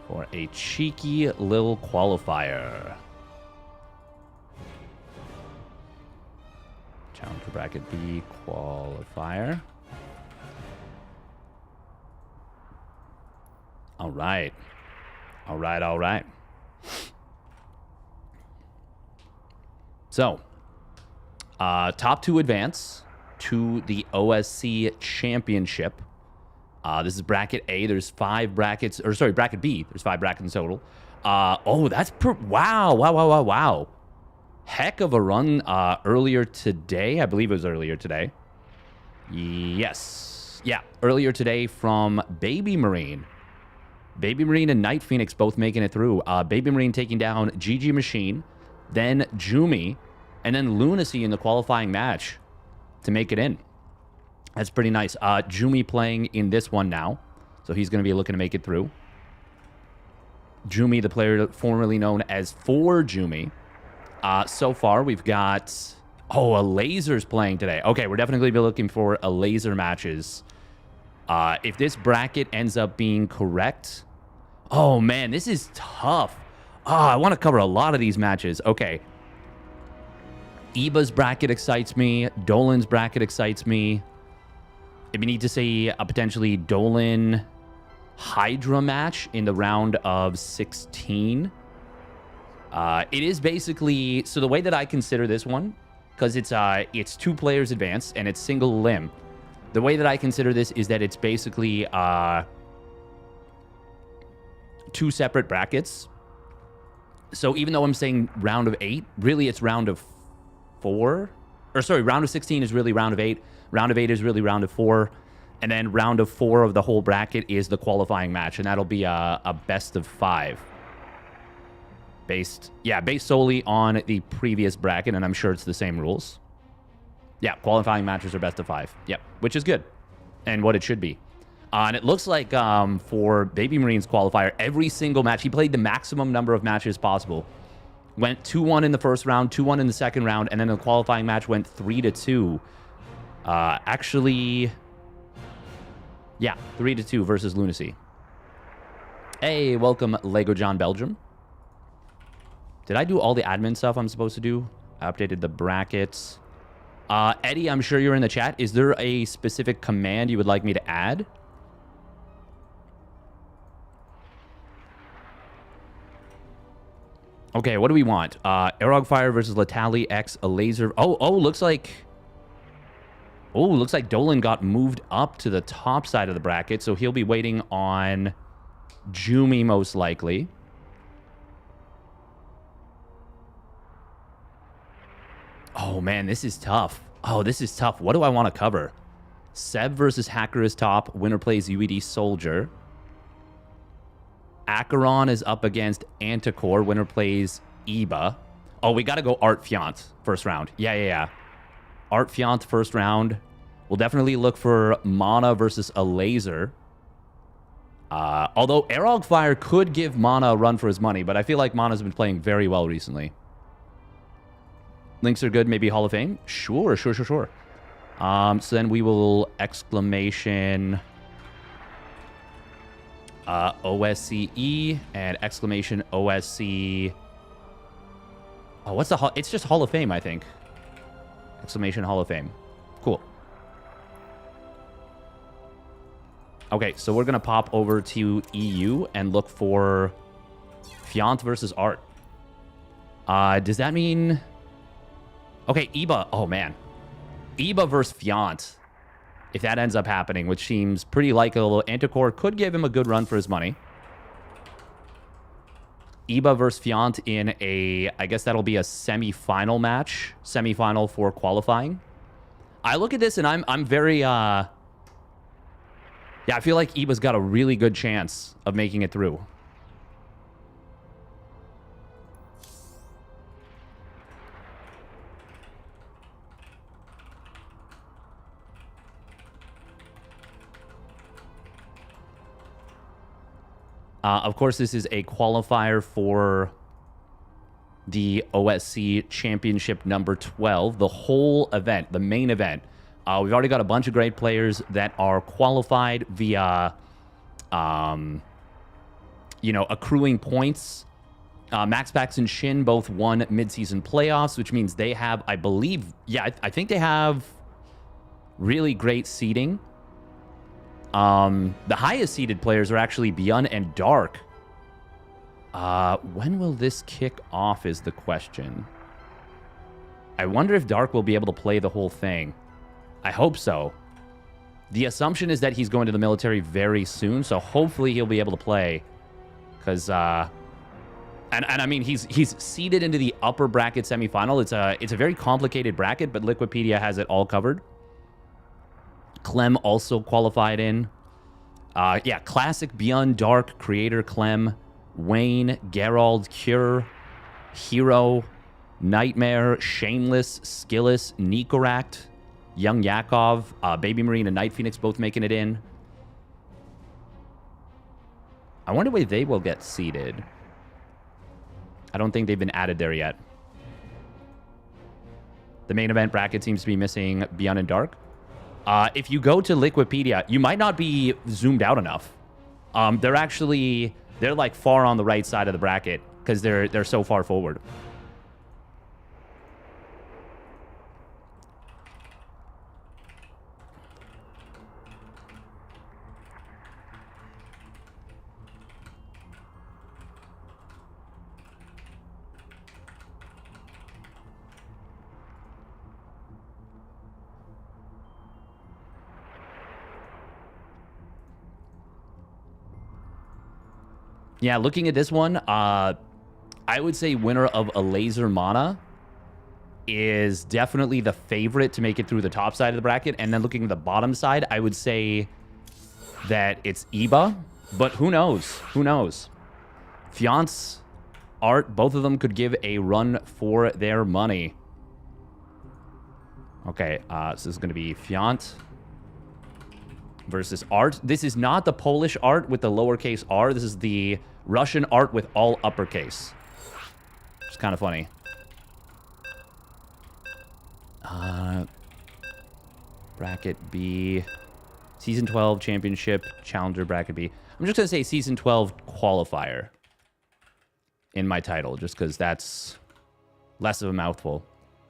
for a cheeky little qualifier. Challenger bracket B qualifier. All right. All right, all right. So, top 2 advance to the OSC Championship. This is bracket A. There's 5 brackets, or sorry, bracket B. There's 5 brackets in total. Oh, that's wow. Heck of a run earlier today. I believe it was earlier today. Yes. Yeah, earlier today from Baby Marine. Baby Marine and Night Phoenix both making it through. Baby Marine taking down GG Machine, then Jumi, and then Lunacy in the qualifying match to make it in. That's pretty nice. Jumi playing in this one now, so he's going to be looking to make it through. Jumi, the player formerly known as 4Jumi. So far, we've got... Oh, a Laser's playing today. Okay, we're definitely be looking for a Laser matches. If this bracket ends up being correct... Oh, man, this is tough. I want to cover a lot of these matches. Okay. Eba's bracket excites me. Dolan's bracket excites me. If you need to say a potentially Dolan Hydra match in the round of 16. It is basically... So the way that I consider this one, because it's 2 players advanced and it's single limb. The way that I consider this is that it's basically 2 separate brackets. So even though I'm saying round of 8, really it's round of 4. Or sorry, round of 16 is really round of 8. Round of 8 is really round of 4. And then round of 4 of the whole bracket is the qualifying match. And that'll be a best of 5. Based solely on the previous bracket. And I'm sure it's the same rules. Yeah, qualifying matches are best of 5. Yep, which is good. And what it should be. And it looks like for Baby Marine's qualifier, every single match, he played the maximum number of matches possible. Went 2-1 in the first round, 2-1 in the second round, and then the qualifying match went 3-2. Actually, yeah, 3-2 versus Lunacy. Hey, welcome, Lego John Belgium. Did I do all the admin stuff I'm supposed to do? I updated the brackets. Eddie, I'm sure you're in the chat. Is there a specific command you would like me to add? Okay, what do we want? Aerogfire versus Letali X, a laser. Looks like Dolan got moved up to the top side of the bracket, so he'll be waiting on Jumi most likely. Oh, man, this is tough. This is tough. What do I want to cover? Seb versus Hacker is top. Winner plays UED Soldier. Acheron is up against Anticore. Winner plays Eba. Oh, we got to go Art Fiant first round. Yeah. Art Fiant first round. We'll definitely look for Mana versus a Laser. Although Aerogfire could give Mana a run for his money, but I feel like Mana's been playing very well recently. Links are good. Maybe Hall of Fame? Sure. So then we will exclamation OSCE and exclamation OSC. Oh, what's the... It's just Hall of Fame, I think. Exclamation Hall of Fame. Cool. Okay, so we're going to pop over to EU and look for Fiant versus Art. Does that mean... Okay, Eba. Oh, man. Eba versus Fiant. If that ends up happening, which seems pretty likely, although Anticore could give him a good run for his money. Eba versus Fiant in a... I guess that'll be a semi-final match. Semi-final for qualifying. I look at this and I'm very... Yeah, I feel like Eba's got a really good chance of making it through. Of course, this is a qualifier for the OSC Championship number 12, the whole event, the main event. We've already got a bunch of great players that are qualified via you know, accruing points. Max Pax and Shin both won midseason playoffs, which means they have, I believe, yeah, I think they have really great seeding. The highest seeded players are actually Beyond and Dark. When will this kick off is the question. I wonder if Dark will be able to play the whole thing. I hope so. The assumption is that he's going to the military very soon, so hopefully he'll be able to play. Because, and I mean, he's seeded into the upper bracket semifinal. It's a very complicated bracket, but Liquipedia has it all covered. Clem also qualified in. Yeah, Classic, Beyond, Dark, Creator, Clem, Wayne, Gerald, Cure, Hero, Nightmare, Shameless, Skillless, Nikoract, Young Yakov, Baby Marine, and Night Phoenix both making it in. I wonder where they will get seeded. I don't think they've been added there yet. The main event bracket seems to be missing Beyond and Dark. If you go to Liquipedia, you might not be zoomed out enough. They're like far on the right side of the bracket because they're so far forward. Yeah, looking at this one, I would say winner of a Laser Mana is definitely the favorite to make it through the top side of the bracket. And then looking at the bottom side, I would say that it's Iba. But who knows? Who knows? Fiant's Art, both of them could give a run for their money. Okay, so this is going to be Fiant versus Art. This is not the Polish Art with the lowercase r. This is the Russian Art with all uppercase. It's kind of funny. Bracket B. Season 12 Championship Challenger Bracket B. I'm just going to say Season 12 Qualifier in my title, just because that's less of a mouthful.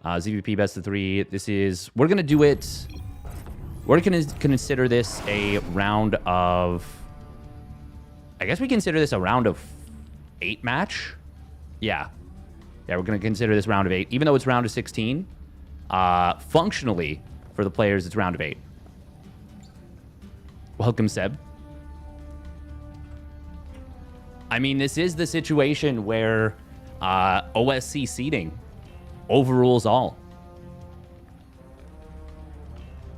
ZVP Best of 3. This is... We're going to do it... We're going to consider this a round of... I guess we consider this a round of 8 match? Yeah. Yeah, we're going to consider this round of 8. Even though it's round of 16, functionally, for the players, it's round of 8. Welcome, Seb. I mean, this is the situation where OSC seeding overrules all.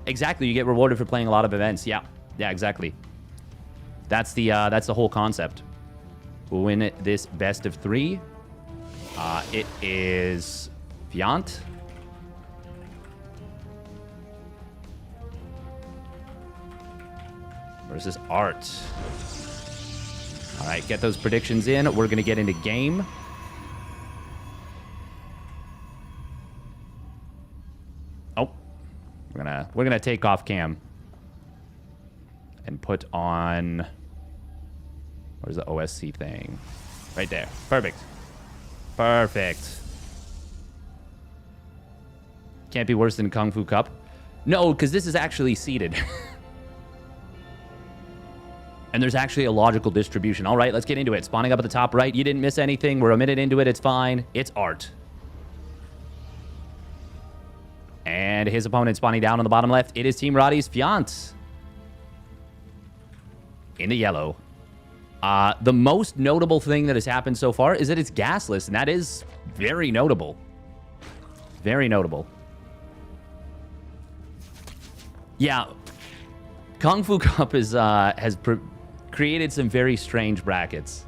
Exactly, you get rewarded for playing a lot of events. Yeah, yeah, exactly. That's the whole concept. We'll win this best of 3. It is Fiant versus Art. All right, get those predictions in. We're gonna get into game. Oh, we're gonna take off cam and put on. Where's the OSC thing? Right there. Perfect. Perfect. Can't be worse than Kung Fu Cup. No, because this is actually seeded. And there's actually a logical distribution. All right, let's get into it. Spawning up at the top right. You didn't miss anything. We're a minute into it. It's fine. It's Art. And his opponent spawning down on the bottom left. It is Team Roddy's Fiant. In the yellow. The most notable thing that has happened so far is that it's gasless, and that is very notable. Very notable. Yeah. Kung Fu Cup is, has created some very strange brackets.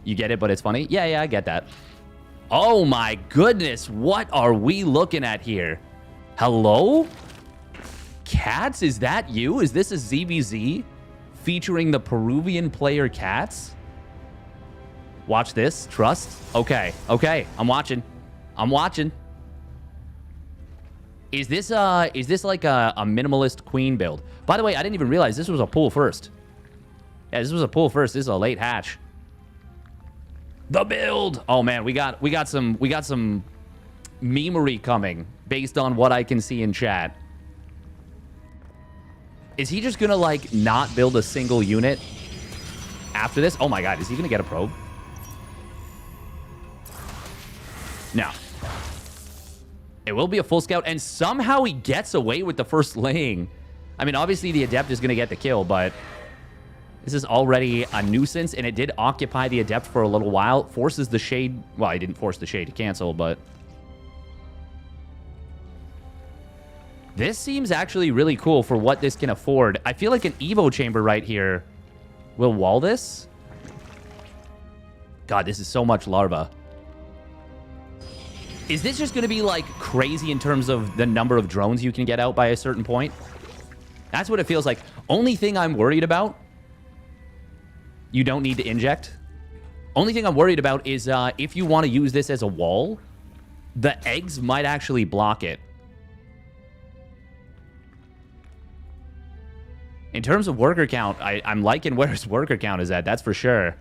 You get it, but it's funny? Yeah, yeah, I get that. Oh my goodness, what are we looking at here? Hello? Cats, is that you? Is this a ZVZ featuring the Peruvian player Cats? Watch this, trust. Okay, okay, I'm watching. I'm watching. Is this like a minimalist queen build? By the way, I didn't even realize this was a pool first. Yeah, this was a pool first. This is a late hatch. The build. Oh man, we got some memery coming based on what I can see in chat. Is he just gonna like not build a single unit after this? Oh my god, is he gonna get a probe? No. It will be a full scout, and somehow he gets away with the first laying. I mean, obviously the adept is gonna get the kill, but this is already a nuisance, and it did occupy the adept for a little while. Forces the shade. Well, he didn't force the shade to cancel, but this seems actually really cool for what this can afford. I feel like an Evo chamber right here will wall this. God, this is so much larva. Is this just going to be, like, crazy in terms of the number of drones you can get out by a certain point? That's what it feels like. Only thing I'm worried about, you don't need to inject. Only thing I'm worried about is if you want to use this as a wall, the eggs might actually block it. In terms of worker count, I'm liking where his worker count is at. That's for sure.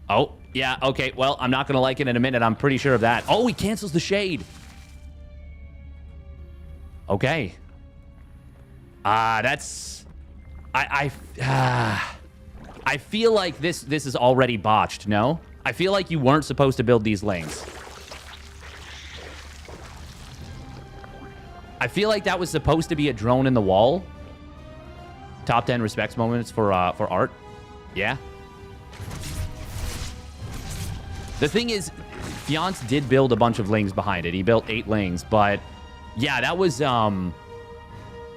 Oh, yeah, okay. Well, I'm not going to like it in a minute. I'm pretty sure of that. Oh, he cancels the shade. Okay. That's... I feel like this is already botched, no? I feel like you weren't supposed to build these lanes. I feel like that was supposed to be a drone in the wall. Top 10 respects moments for art. Yeah. The thing is, Fiant did build a bunch of lings behind it. He built 8 lings, but yeah, that was, I'm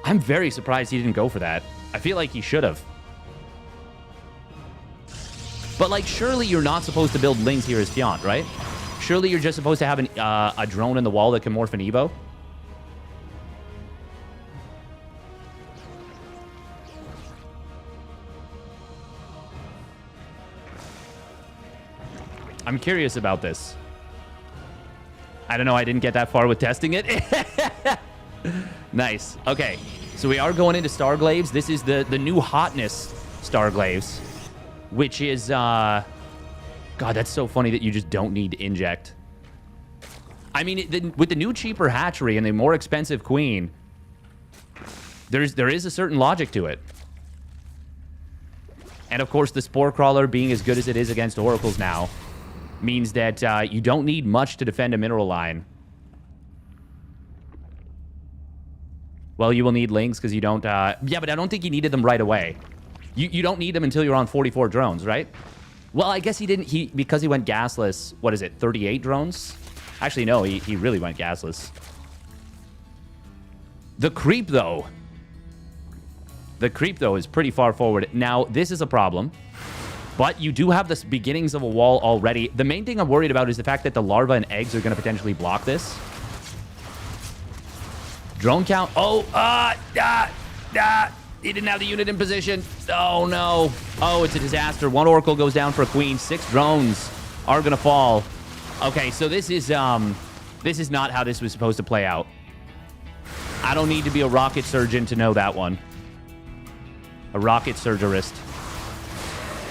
very surprised he didn't go for that. I feel like he should have. But, like, surely you're not supposed to build lings here as Fiant, right? Surely you're just supposed to have a drone in the wall that can morph an Evo? I'm curious about this. I don't know. I didn't get that far with testing it. Nice. Okay. So we are going into Starglaives. This is the new hotness Starglaives, which is... God, that's so funny that you just don't need to inject. I mean, with the new cheaper hatchery and the more expensive queen, there is a certain logic to it. And of course, the Spore Crawler being as good as it is against oracles now means that you don't need much to defend a mineral line. Well, you will need lings because you don't... yeah, but I don't think you needed them right away. You don't need them until you're on 44 drones, right? Well, I guess he didn't... because he went gasless, what is it, 38 drones? Actually, no, he really went gasless. The creep, though. The creep, though, is pretty far forward. Now, this is a problem. But you do have the beginnings of a wall already. The main thing I'm worried about is the fact that the larva and eggs are going to potentially block this. Drone count. Oh, he didn't have the unit in position. Oh, no. Oh, it's a disaster. 1 oracle goes down for a queen. 6 drones are going to fall. Okay, so this is not how this was supposed to play out. I don't need to be a rocket surgeon to know that one. A rocket surgerist.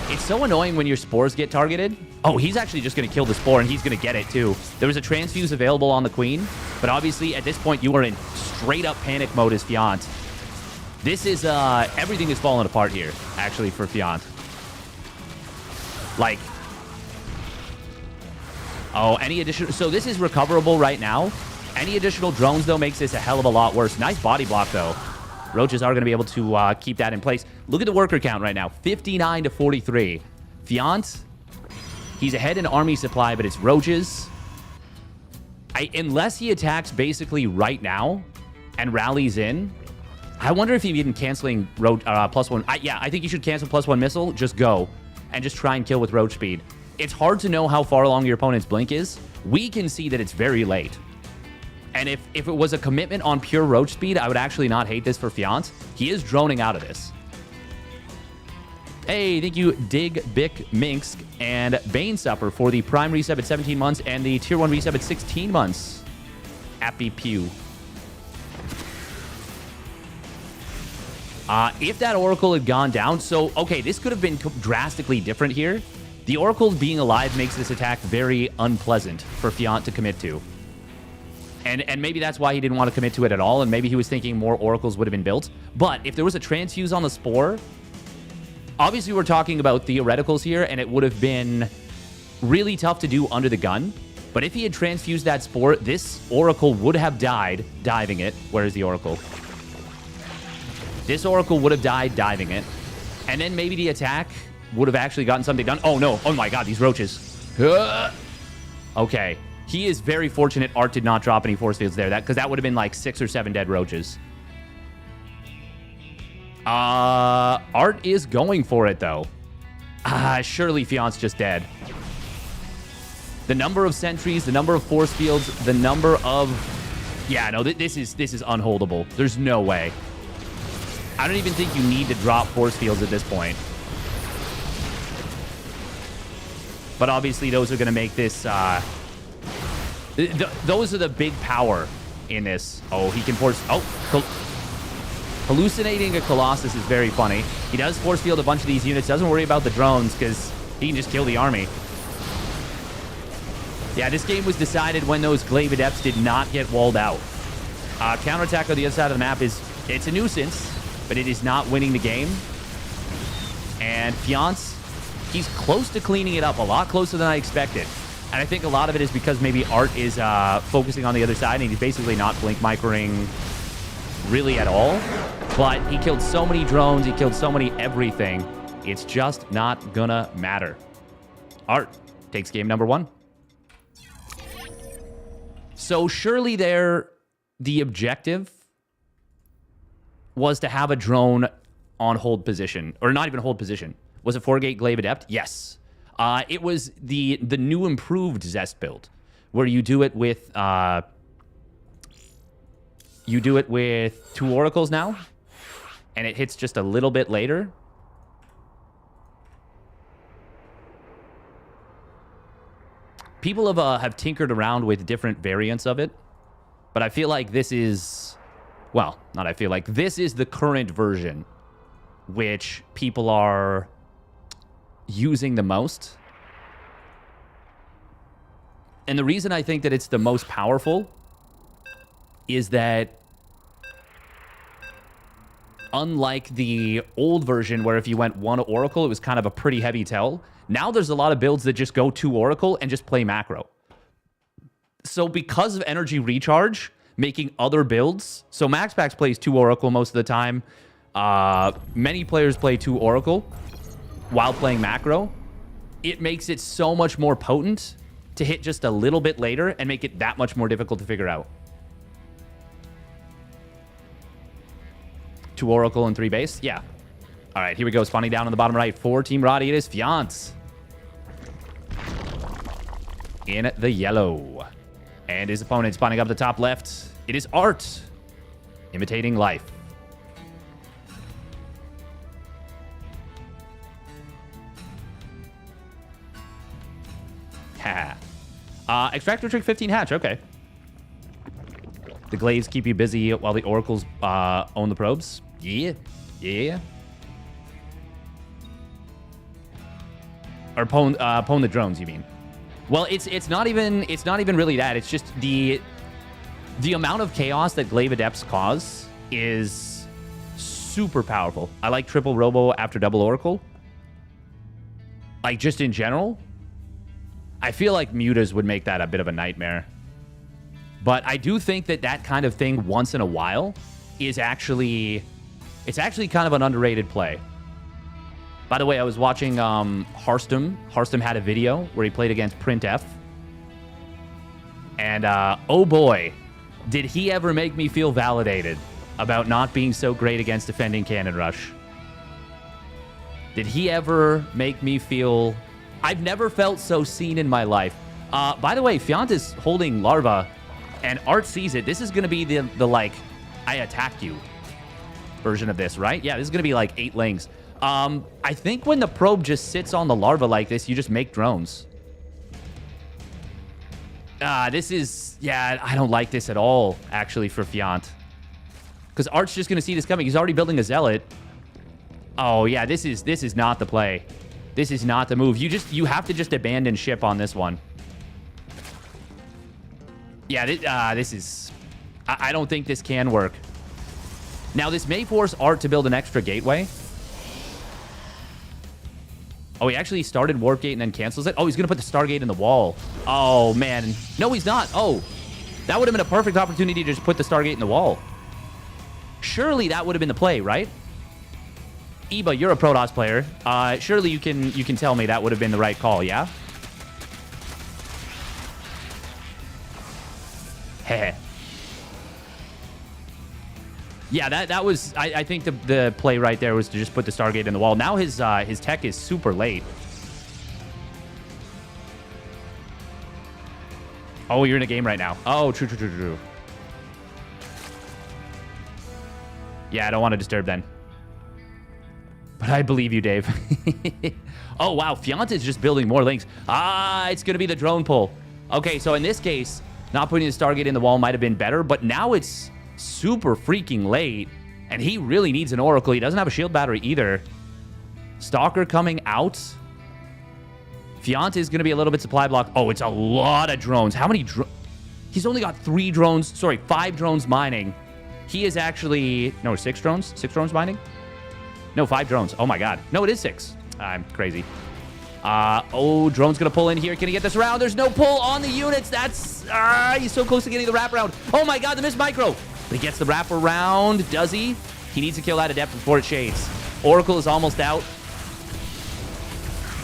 It's so annoying when your spores get targeted. Oh, he's actually just going to kill the spore, and he's going to get it, too. There was a transfuse available on the queen, but obviously, at this point, you are in straight-up panic mode as Fiant. This is, everything is falling apart here, actually, for Fiant. Like... Oh, any additional... So this is recoverable right now. Any additional drones, though, makes this a hell of a lot worse. Nice body block, though. Roaches are going to be able to keep that in place. Look at the worker count right now. 59 to 43. Fiant, he's ahead in army supply, but it's roaches. Unless he attacks basically right now and rallies in, I wonder if he's even canceling +1. Yeah, I think you should cancel +1 missile. Just go and just try and kill with roach speed. It's hard to know how far along your opponent's blink is. We can see that it's very late. And if it was a commitment on pure roach speed, I would actually not hate this for Fiant. He is droning out of this. Hey, thank you, Dig Bick Minsk and Bane Supper for the Prime resub at 17 months and the Tier 1 resub at 16 months. Appy Pew. If that Oracle had gone down, so, okay, this could have been drastically different here The Oracle being alive makes this attack very unpleasant for Fiant to commit to. And maybe that's why he didn't want to commit to it at all, and maybe he was thinking more Oracles would have been built. But if there was a Transfuse on the Spore, obviously we're talking about theoreticals here, and it would have been really tough to do under the gun. But if he had transfused that Spore, this Oracle would have died diving it. Where is the Oracle? This Oracle would have died diving it. And then maybe the attack would have actually gotten something done. Oh, no. Oh, my God. These roaches. Okay. He is very fortunate Art did not drop any force fields there. Because that would have been like 6 or 7 dead roaches. Art is going for it, though. Surely Fiant's just dead. The number of sentries, the number of force fields, the number of... Yeah, no, this is unholdable. There's no way. I don't even think you need to drop force fields at this point. But obviously, those are going to make this... those are the big power in this. Oh, he can force... Oh, hallucinating a Colossus is very funny. He does force field a bunch of these units. Doesn't worry about the drones because he can just kill the army. Yeah, this game was decided when those Glaive Adepts did not get walled out. Counterattack on the other side of the map it's a nuisance, but it is not winning the game. And Fiant's, he's close to cleaning it up, a lot closer than I expected. And I think a lot of it is because maybe Art is focusing on the other side, and he's basically not blink microing really at all. But he killed so many drones, he killed so many everything. It's just not gonna matter. Art takes game number 1. So surely the objective was to have a drone on hold position, or not even hold position. Was it 4-gate Glaive Adept? Yes. It was the new improved Zest build, where you do it with 2 Oracles now, and it hits just a little bit later. People have tinkered around with different variants of it, but I feel like this is, well, not I feel like, this is the current version, which people are using the most. And the reason I think that it's the most powerful is that unlike the old version where if you went 1 Oracle, it was kind of a pretty heavy tell. Now there's a lot of builds that just go 2 Oracle and just play macro. So because of energy recharge, making other builds, so MaxPax plays 2 Oracle most of the time. Many players play 2 Oracle while playing macro. It makes it so much more potent to hit just a little bit later and make it that much more difficult to figure out. 2 Oracle and 3 base? Yeah. All right, here we go. Spawning down on the bottom right for Team Roddy. It is Fiant in the yellow. And his opponent spawning up the top left. It is Art imitating life. Ha. Extractor Trick 15 hatch. Okay. The Glaives keep you busy while the Oracles own the probes. Yeah. Yeah. Or pwn the drones, you mean? Well, it's not even really that. It's just the amount of chaos that Glaive Adepts cause is super powerful. I like triple Robo after double Oracle. Like, just in general, I feel like mutas would make that a bit of a nightmare. But I do think that that kind of thing once in a while is actually... It's actually kind of an underrated play. By the way, I was watching Harstum. Harstum had a video where he played against Printf. And, oh boy, did he ever make me feel validated about not being so great against defending Cannon Rush. Did he ever make me feel... I've never felt so seen in my life. By the way, Fiant is holding Larva, and Art sees it. This is going to be the like, I attack you version of this, right? Yeah, this is going to be like 8 lings. I think when the probe just sits on the Larva like this, you just make drones. This is... Yeah, I don't like this at all, actually, for Fiant. Because Art's just going to see this coming. He's already building a Zealot. Oh, yeah, this is not the play. This is not the move. You have to just abandon ship on this one. Yeah, this is... I don't think this can work. Now, this may force Art to build an extra gateway. Oh, he actually started Warp Gate and then cancels it. Oh, he's going to put the Stargate in the wall. Oh, man. No, he's not. Oh, that would have been a perfect opportunity to just put the Stargate in the wall. Surely that would have been the play, right? Eba, you're a Protoss player. Surely you can tell me that would have been the right call, yeah? Heh. Yeah, that was... I think the play right there was to just put the Stargate in the wall. Now his tech is super late. Oh, you're in a game right now. Oh, true. Yeah, I don't want to disturb then. But I believe you, Dave. Oh, wow. Fiant is just building more links. It's going to be the drone pull. Okay, so in this case, not putting the Stargate in the wall might have been better, but now it's super freaking late, and he really needs an Oracle. He doesn't have a shield battery either. Stalker coming out. Fiant is going to be a little bit supply block. Oh, it's a lot of drones. How many drones? He's only got 3 drones. Sorry, 5 drones mining. He is actually... No, 6 drones? 6 drones mining? No, 5 drones. Oh, my God. No, it is 6. I'm crazy. Oh, drone's going to pull in here. Can he get this around? There's no pull on the units. That's... he's so close to getting the wraparound. Oh, my God, the missed micro. But he gets the wraparound. Does he? He needs to kill that Adept before it shades. Oracle is almost out.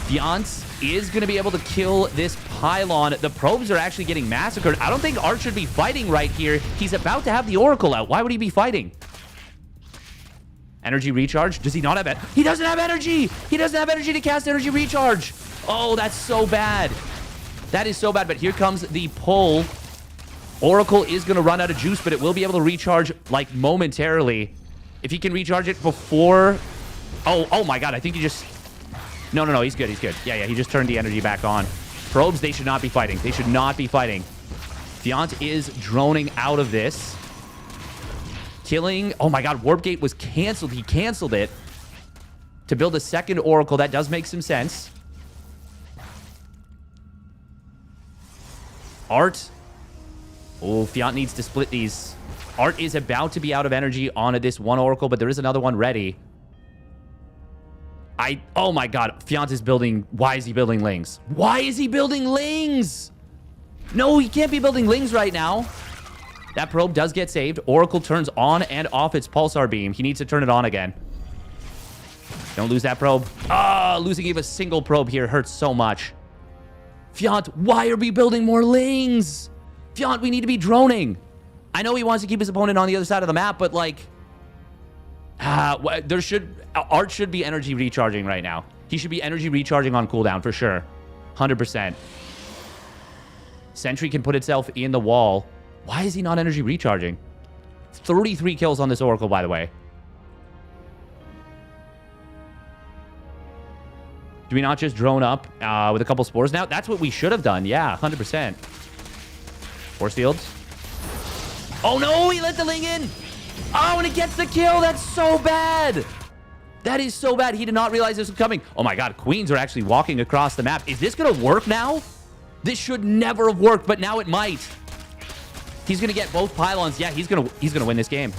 Fiant is going to be able to kill this pylon. The probes are actually getting massacred. I don't think Art should be fighting right here. He's about to have the Oracle out. Why would he be fighting? Energy recharge? Does he not have it? He doesn't have energy! He doesn't have energy to cast energy recharge! Oh, that's so bad. That is so bad, but here comes the pull. Oracle is going to run out of juice, but it will be able to recharge, like, momentarily. If he can recharge it before... Oh my God, I think he just... No, he's good, he's good. Yeah, he just turned the energy back on. Probes, they should not be fighting. They should not be fighting. Fiant is droning out of this. Killing... Oh my God, Warp Gate was canceled. He canceled it to build a second Oracle. That does make some sense. Art. Oh, Fiant needs to split these. Art is about to be out of energy on this one Oracle, but there is another one ready. Oh my God, Fiant is building... Why is he building Lings? Why is he building Lings? No, he can't be building Lings right now. That probe does get saved. Oracle turns on and off its pulsar beam. He needs to turn it on again. Don't lose that probe. Losing even a single probe here hurts so much. Fiant, why are we building more Lings? Fiant, we need to be droning. I know he wants to keep his opponent on the other side of the map, but like... Art should be energy recharging right now. He should be energy recharging on cooldown for sure. 100%. Sentry can put itself in the wall. Why is he not energy recharging? 33 kills on this Oracle, by the way. Do we not just drone up with a couple spores now? That's what we should have done. Yeah, 100%. Force fields. Oh no, he let the Ling in. Oh, and it gets the kill. That's so bad. That is so bad. He did not realize this was coming. Oh my God, Queens are actually walking across the map. Is this going to work now? This should never have worked, but now it might. He's going to get both pylons. Yeah, he's going to win this game.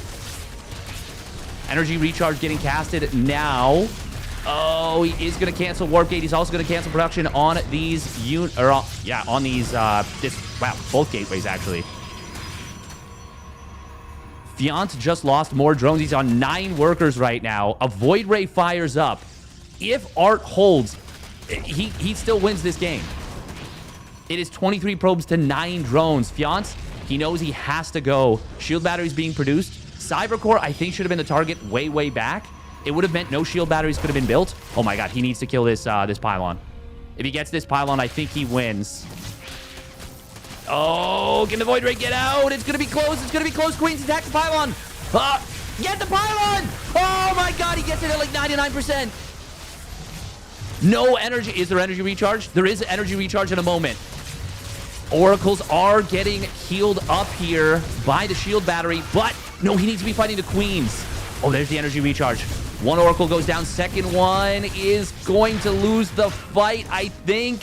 Energy recharge getting casted now. Oh, he is going to cancel Warp Gate. He's also going to cancel production on these on these both gateways actually. Fiant just lost more drones. He's on 9 workers right now. A Void Ray fires up. If Art holds, he still wins this game. It is 23 probes to 9 drones. Fiant, he knows he has to go. Shield batteries being produced. Cybercore, I think, should have been the target way back. It would have meant no shield batteries could have been built. Oh my God, he needs to kill this this pylon. If he gets this pylon, I think he wins. Oh, can the Void Ray get out? It's going to be close. It's going to be close. Queens attack the pylon. Get the pylon. Oh my God, he gets it at like 99%. No energy. Is there energy recharge? There is energy recharge in a moment. Oracles are getting healed up here by the shield battery, but no, he needs to be fighting the Queens. Oh, there's the energy recharge. One Oracle goes down. Second one is going to lose the fight, I think.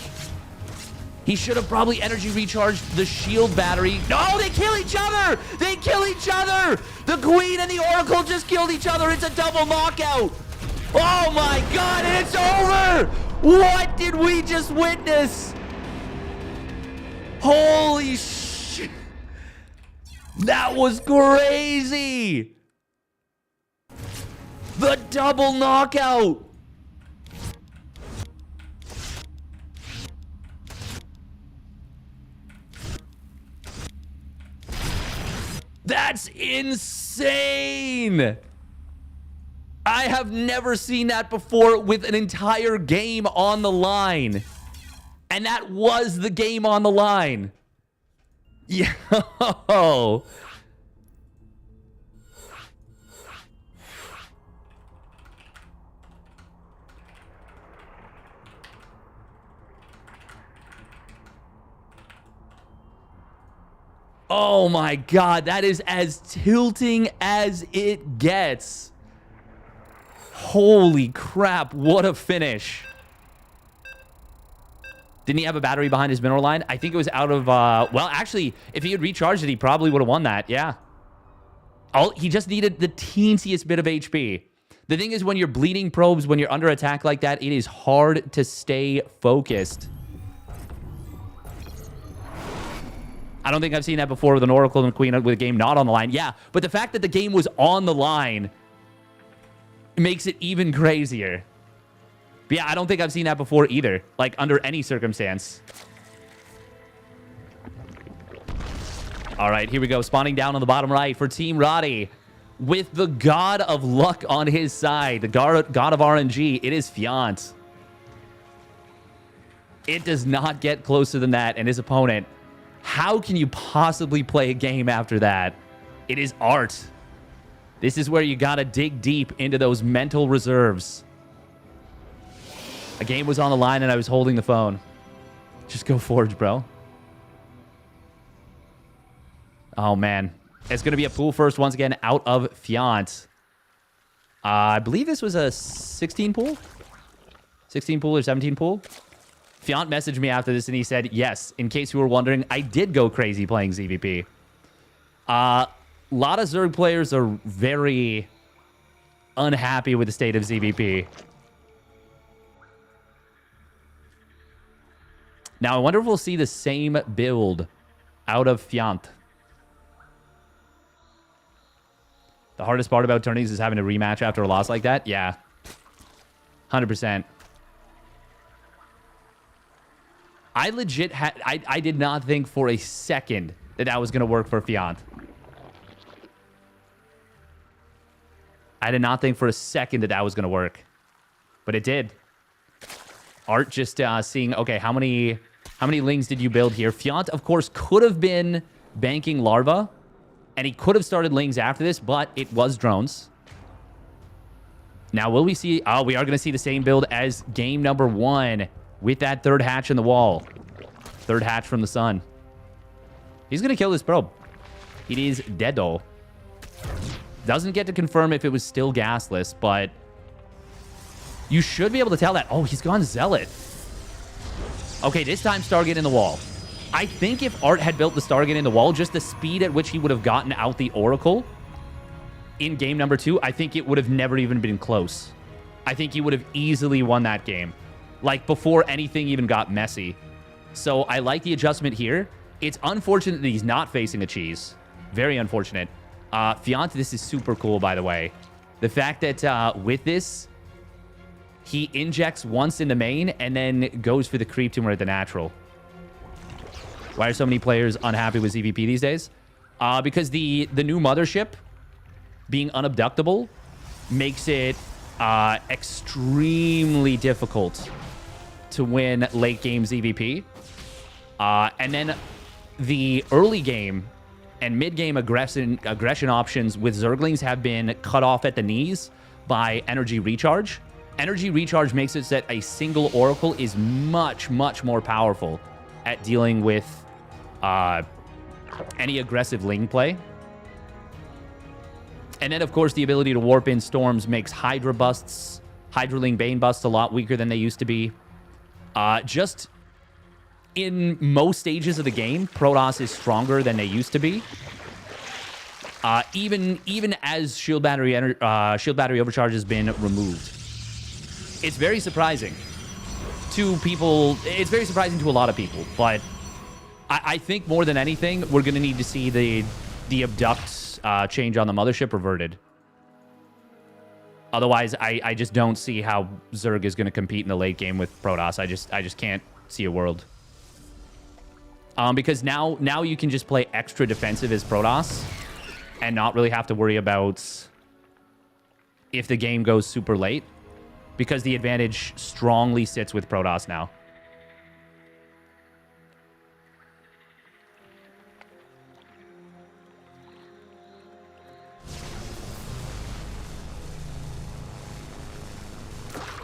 He should have probably energy recharged the shield battery. No, they kill each other! They kill each other! The Queen and the Oracle just killed each other. It's a double knockout. Oh my god, and it's over! What did we just witness? Holy shit. That was crazy. The double knockout. That's insane. I have never seen that before with an entire game on the line. And that was the game on the line. Yo. Oh my god, that is as tilting as it gets. Holy crap, what a finish. Didn't he have a battery behind his mineral line? I think it was out of, well, actually, if he had recharged it, he probably would have won that, yeah. He just needed the teensiest bit of HP. The thing is, when you're bleeding probes, when you're under attack like that, it is hard to stay focused. I don't think I've seen that before with an Oracle and Queen with a game not on the line. Yeah, but the fact that the game was on the line makes it even crazier. But yeah, I don't think I've seen that before either, like under any circumstance. All right, here we go. Spawning down on the bottom right for Team Roddy with the god of luck on his side, the god of RNG. It is Fiant. It does not get closer than that, and his opponent. How can you possibly play a game after that? It is art. This is where you gotta dig deep into those mental reserves. A game was on the line and I was holding the phone. Just go Forge, bro. Oh, man. It's going to be a pool first once again out of Fiant. I believe this was a 16 pool? 16 pool or 17 pool? Fiant messaged me after this and he said, yes, in case you were wondering, I did go crazy playing ZVP. A lot of Zerg players are very unhappy with the state of ZVP. Now, I wonder if we'll see the same build out of Fiant. The hardest part about tourneys is having a rematch after a loss like that? Yeah. 100%. I legit had... I did not think for a second that that was going to work for Fiant. I did not think for a second that that was going to work. But it did. Art just seeing, okay, how many lings did you build here? Fiant, of course, could have been banking larva, and he could have started lings after this, but it was drones. Now, will we see... Oh, we are going to see the same build as game number 1 with that third hatch in the wall. Third hatch from the sun. He's going to kill this probe. It is dead-o. Doesn't get to confirm if it was still gasless, but you should be able to tell that. Oh, he's gone Zealot. Okay, this time Stargate in the wall. I think if Art had built the Stargate in the wall, just the speed at which he would have gotten out the Oracle in game number 2, I think it would have never even been close. I think he would have easily won that game. Like, before anything even got messy. So, I like the adjustment here. It's unfortunate that he's not facing a cheese. Very unfortunate. Fiant, this is super cool, by the way. The fact that with this, he injects once in the main and then goes for the creep tumor at the natural. Why are so many players unhappy with ZVP these days? Because the new mothership being unabductable makes it extremely difficult to win late game ZVP. And then the early game and mid game aggression options with Zerglings have been cut off at the knees by energy recharge. Energy recharge makes it so that a single Oracle is much, much more powerful at dealing with any aggressive Ling play. And then, of course, the ability to warp in storms makes Hydra busts, Hydraling Bane busts a lot weaker than they used to be. Just in most stages of the game, Protoss is stronger than they used to be. Even as shield battery overcharge has been removed. It's very surprising to people. It's very surprising to a lot of people, but I think more than anything, we're going to need to see the abduct change on the mothership reverted. Otherwise, I just don't see how Zerg is going to compete in the late game with Protoss. I just can't see a world. Because now you can just play extra defensive as Protoss and not really have to worry about if the game goes super late, because the advantage strongly sits with Protoss now.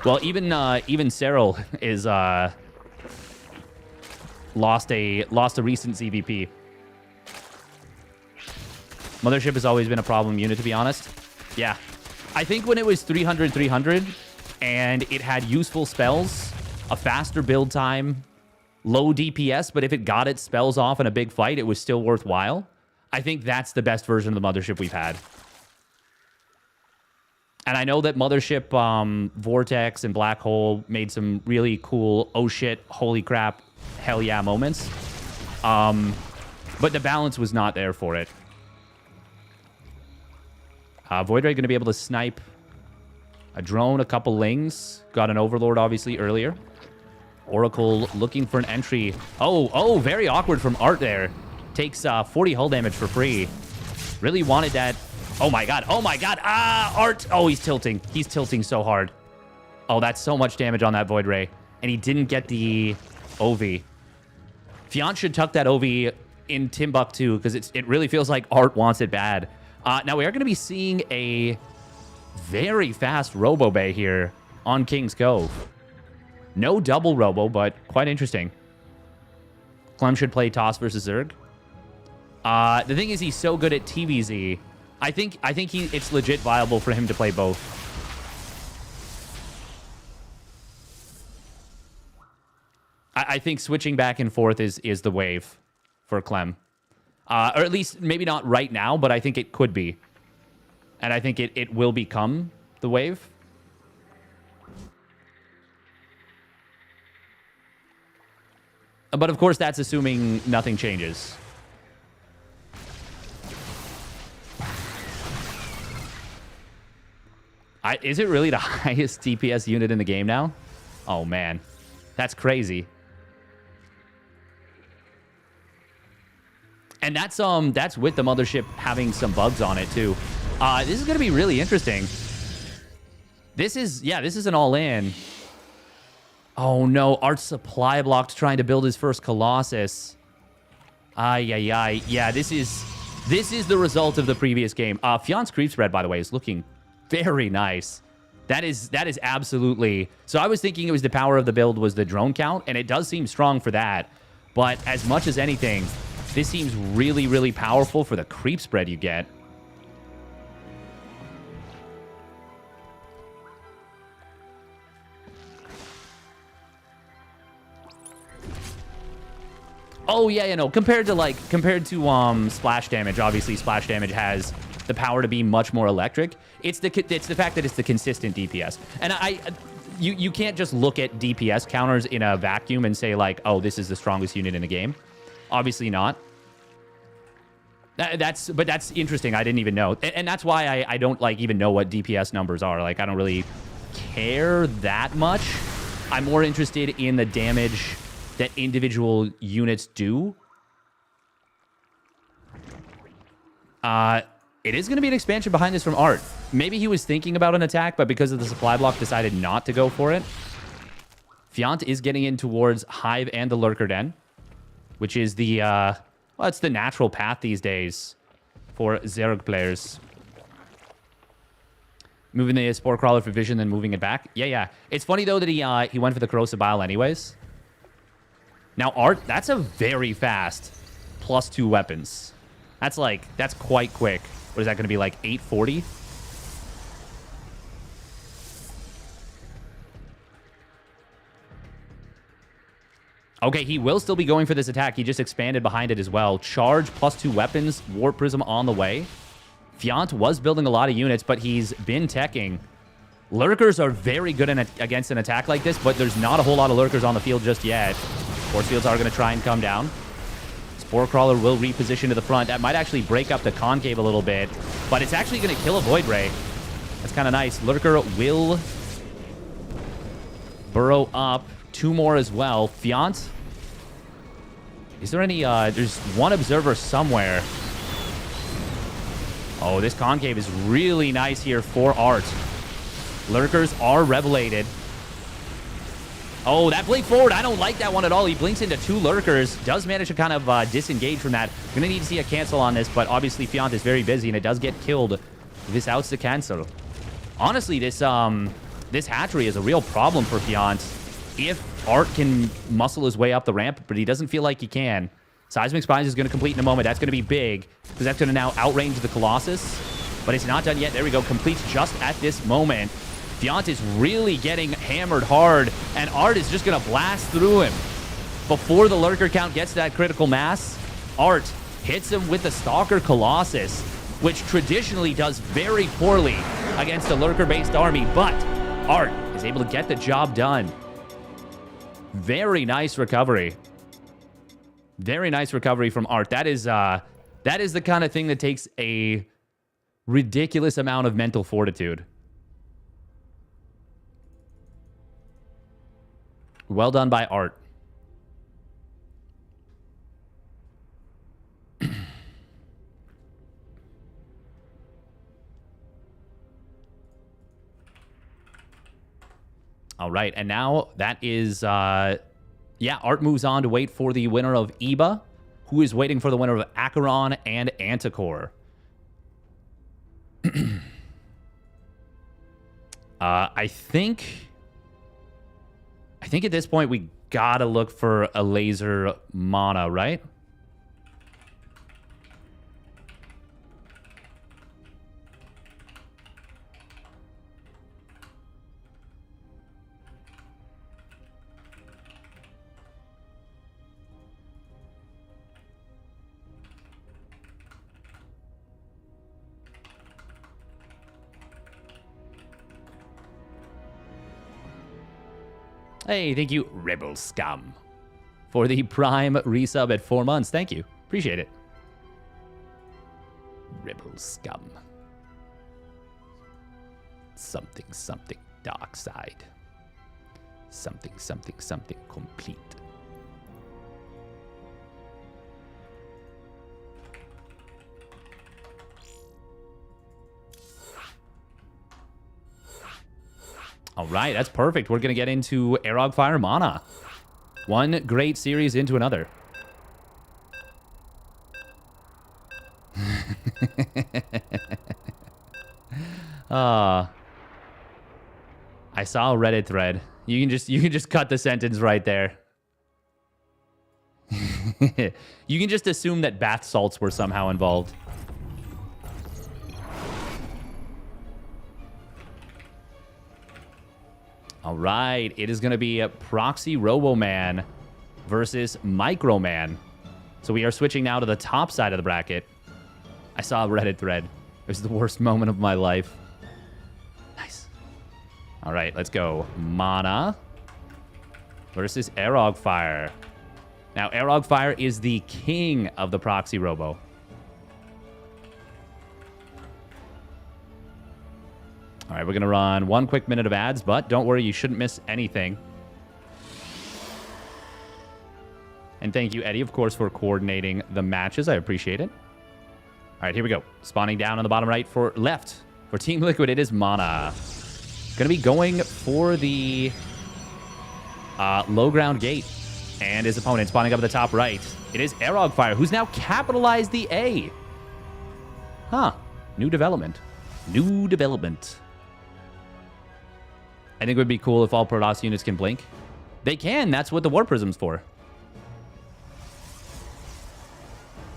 Well, even Cyril is lost a recent CVP. Mothership has always been a problem unit, to be honest. Yeah. I think when it was 300 and it had useful spells, a faster build time, low DPS, but if it got its spells off in a big fight, it was still worthwhile. I think that's the best version of the Mothership we've had. And I know that Mothership Vortex and Black Hole made some really cool, oh shit, holy crap, hell yeah moments. But the balance was not there for it. Void Ray going to be able to snipe a drone, a couple lings. Got an Overlord, obviously, earlier. Oracle looking for an entry. Oh, very awkward from Art there. Takes 40 hull damage for free. Really wanted that. Oh my god. Art. Oh, he's tilting. He's tilting so hard. Oh, that's so much damage on that Void Ray. And he didn't get the OV. Fiant should tuck that OV in Timbuktu, because it really feels like Art wants it bad. Now, we are going to be seeing a very fast Robo Bay here on King's Cove. No double Robo, but quite interesting. Clem should play Toss versus Zerg. The thing is, he's so good at TVZ. I think it's legit viable for him to play both. I think switching back and forth is the wave for Clem. Or at least maybe not right now, but I think it could be. And I think it will become the wave. But of course, that's assuming nothing changes. Is it really the highest DPS unit in the game now? Oh, man. That's crazy. And that's with the Mothership having some bugs on it, too. This is going to be really interesting. This is an all-in. Oh, no. Art's supply blocked trying to build his first Colossus. Ay. Yeah, this is the result of the previous game. Fiant's creep spread, by the way, is looking very nice. That is absolutely... So I was thinking it was the power of the build was the drone count, and it does seem strong for that. But as much as anything, this seems really, really powerful for the creep spread you get. Oh, yeah, no. Compared to splash damage, obviously splash damage has the power to be much more electric. It's the fact that it's the consistent DPS. And you can't just look at DPS counters in a vacuum and say, like, oh, this is the strongest unit in the game. Obviously not. But that's interesting. I didn't even know. And that's why I don't, like, even know what DPS numbers are. Like, I don't really care that much. I'm more interested in the damage that individual units do. It is going to be an expansion behind this from Art. Maybe he was thinking about an attack, but because of the supply block, decided not to go for it. Fiant is getting in towards Hive and the Lurker Den, which is the, well, it's the natural path these days for Zerg players. Moving the Spore Crawler for vision, then moving it back. Yeah. It's funny, though, that he went for the Corrosive Bile anyways. Now, Art, that's a very fast +2 weapons. That's quite quick. What is that going to be, like 840? Okay, he will still be going for this attack. He just expanded behind it as well. Charge plus 2 weapons. Warp Prism on the way. Fiant was building a lot of units, but he's been teching. Lurkers are very good against an attack like this, but there's not a whole lot of Lurkers on the field just yet. Force Fields are going to try and come down. Spore Crawler will reposition to the front. That might actually break up the concave a little bit, but it's actually going to kill a Void Ray. That's kind of nice. Lurker will burrow up. 2 more as well. Fiant. Is there any... there's one observer somewhere. Oh, this concave is really nice here for Art. Lurkers are revelated. Oh, that blink forward. I don't like that one at all. He blinks into 2 Lurkers. Does manage to kind of disengage from that. Going to need to see a cancel on this, but obviously Fiant is very busy, and it does get killed. This outs the cancel. Honestly, this hatchery is a real problem for Fiant. If Art can muscle his way up the ramp, but he doesn't feel like he can. Seismic Spines is going to complete in a moment. That's going to be big, because that's going to now outrange the Colossus. But it's not done yet. There we go. Completes just at this moment. Fiant is really getting hammered hard, and Art is just going to blast through him. Before the Lurker count gets to that critical mass, Art hits him with the Stalker Colossus, which traditionally does very poorly against a Lurker-based army, but Art is able to get the job done. Very nice recovery. Very nice recovery from Art. That is the kind of thing that takes a ridiculous amount of mental fortitude. Well done by Art. All right, and now that is, yeah, Art moves on to wait for the winner of Eba, who is waiting for the winner of Acheron and Anticore. I think at this point we gotta look for a laser mana, right? Hey, thank you, Rebel Scum, for the Prime resub at 4 months. Thank you. Appreciate it. Rebel Scum. Something, something, dark side. Something, something, something, complete. All right, that's perfect. We're going to get into Arog Fire Mana. One great series into another. I saw a Reddit thread. You can just cut the sentence right there. You can just assume that bath salts were somehow involved. All right, it is going to be a Proxy Robo-Man versus Micro-Man. So we are switching now to the top side of the bracket. I saw a Reddit thread. It was the worst moment of my life. Nice. All right, let's go. Mana versus Arog Fire. Now, Arog Fire is the king of the Proxy Robo. All right, we're going to run 1 quick minute of ads, but don't worry, you shouldn't miss anything. And thank you, Eddie, of course, for coordinating the matches. I appreciate it. All right, here we go. Spawning down on the bottom right for left. For Team Liquid, it is Mana. Going to be going for the low ground gate. And his opponent spawning up at the top right. It is Arog Fire, who's now capitalized the A. Huh. New development. New development. I think it would be cool if all Protoss units can blink. They can. That's what the Warp Prism's for.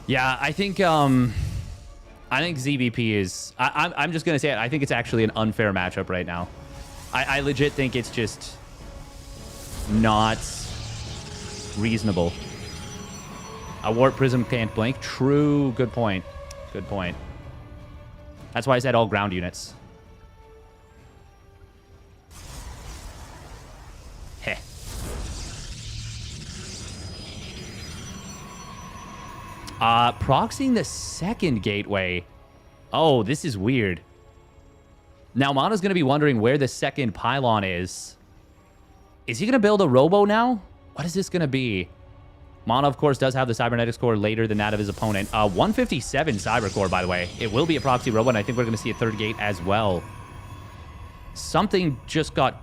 Yeah, I think I think ZVP is... I'm just going to say it. I think it's actually an unfair matchup right now. I legit think it's just not reasonable. A Warp Prism can't blink. True. Good point. Good point. That's why I said all ground units. Heh. Proxying the second gateway. Oh, this is weird. Now, Mana's going to be wondering where the second pylon is. Is he going to build a robo now? What is this going to be? Mana, of course, does have the cybernetics core later than that of his opponent. 157 cyber core, by the way. It will be a proxy robo, and I think we're going to see a third gate as well. Something just got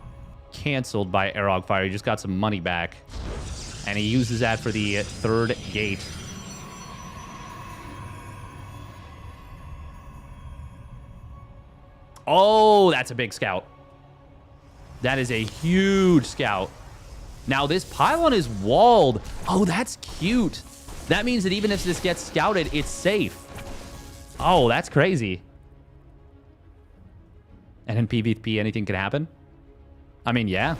canceled by Fire. He just got some money back. And he uses that for the third gate. Oh, that's a big scout. That is a huge scout. Now, this pylon is walled. Oh, that's cute. That means that even if this gets scouted, it's safe. Oh, that's crazy. And in PvP, anything can happen? I mean, yeah.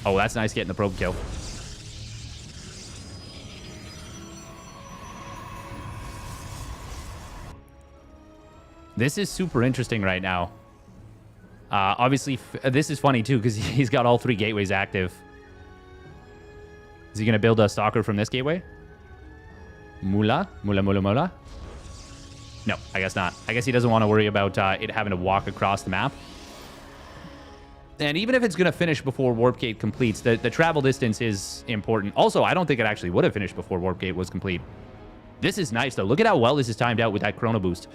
Oh, that's nice getting the probe kill. This is super interesting right now. Obviously, this is funny, too, because he's got all three gateways active. Is he going to build a stalker from this gateway? Mula? Mula? No, I guess not. I guess he doesn't want to worry about it having to walk across the map. And even if it's going to finish before Warp Gate completes, the travel distance is important. Also, I don't think it actually would have finished before Warp Gate was complete. This is nice, though. Look at how well this is timed out with that Chrono Boost.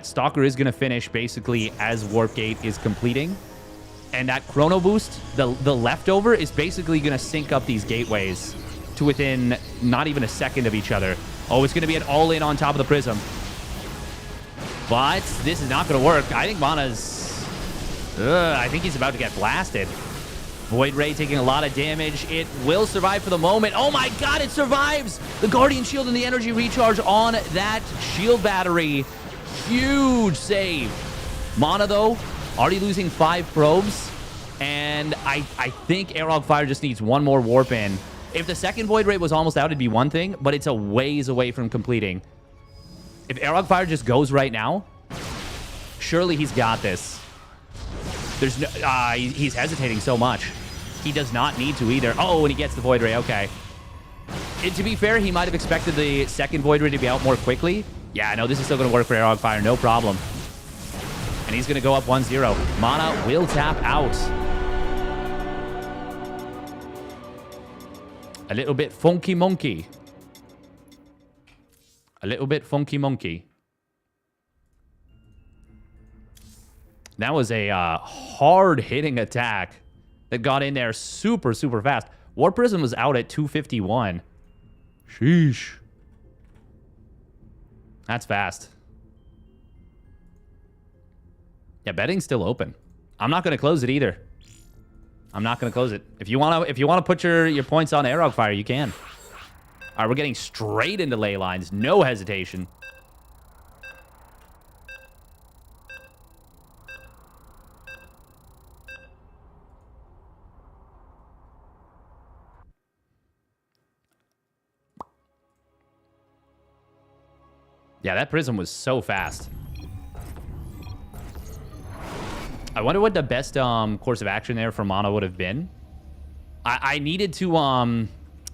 Stalker is going to finish basically as Warp Gate is completing. And that Chrono Boost, the leftover, is basically going to sync up these gateways to within not even a second of each other. Oh, it's going to be an all-in on top of the Prism. But this is not going to work. I think Mana's... I think he's about to get blasted. Void Ray taking a lot of damage. It will survive for the moment. Oh my god, it survives! The Guardian Shield and the energy recharge on that shield battery. Huge save. Mana, though, already losing 5 probes. And I think Fire just needs one more warp in. If the second Void Ray was almost out, it'd be one thing, but it's a ways away from completing. If Fire just goes right now, surely he's got this. There's no... he's hesitating so much. He does not need to either. Oh, and he gets the Void Ray. Okay. To be fair, he might have expected the second Void Ray to be out more quickly. Yeah, no, this is still going to work for Fire. No problem. And he's going to go up 1-0. Mana will tap out. A little bit funky monkey. A little bit funky monkey. That was a hard-hitting attack that got in there super, super fast. War Prism was out at 251. Sheesh. That's fast. Yeah, betting's still open. I'm not going to close it either. I'm not going to close it. If you want to put your points on Fire, you can. All right, we're getting straight into ley lines. No hesitation. Yeah, that Prism was so fast. I wonder what the best course of action there for Mana would have been. I needed to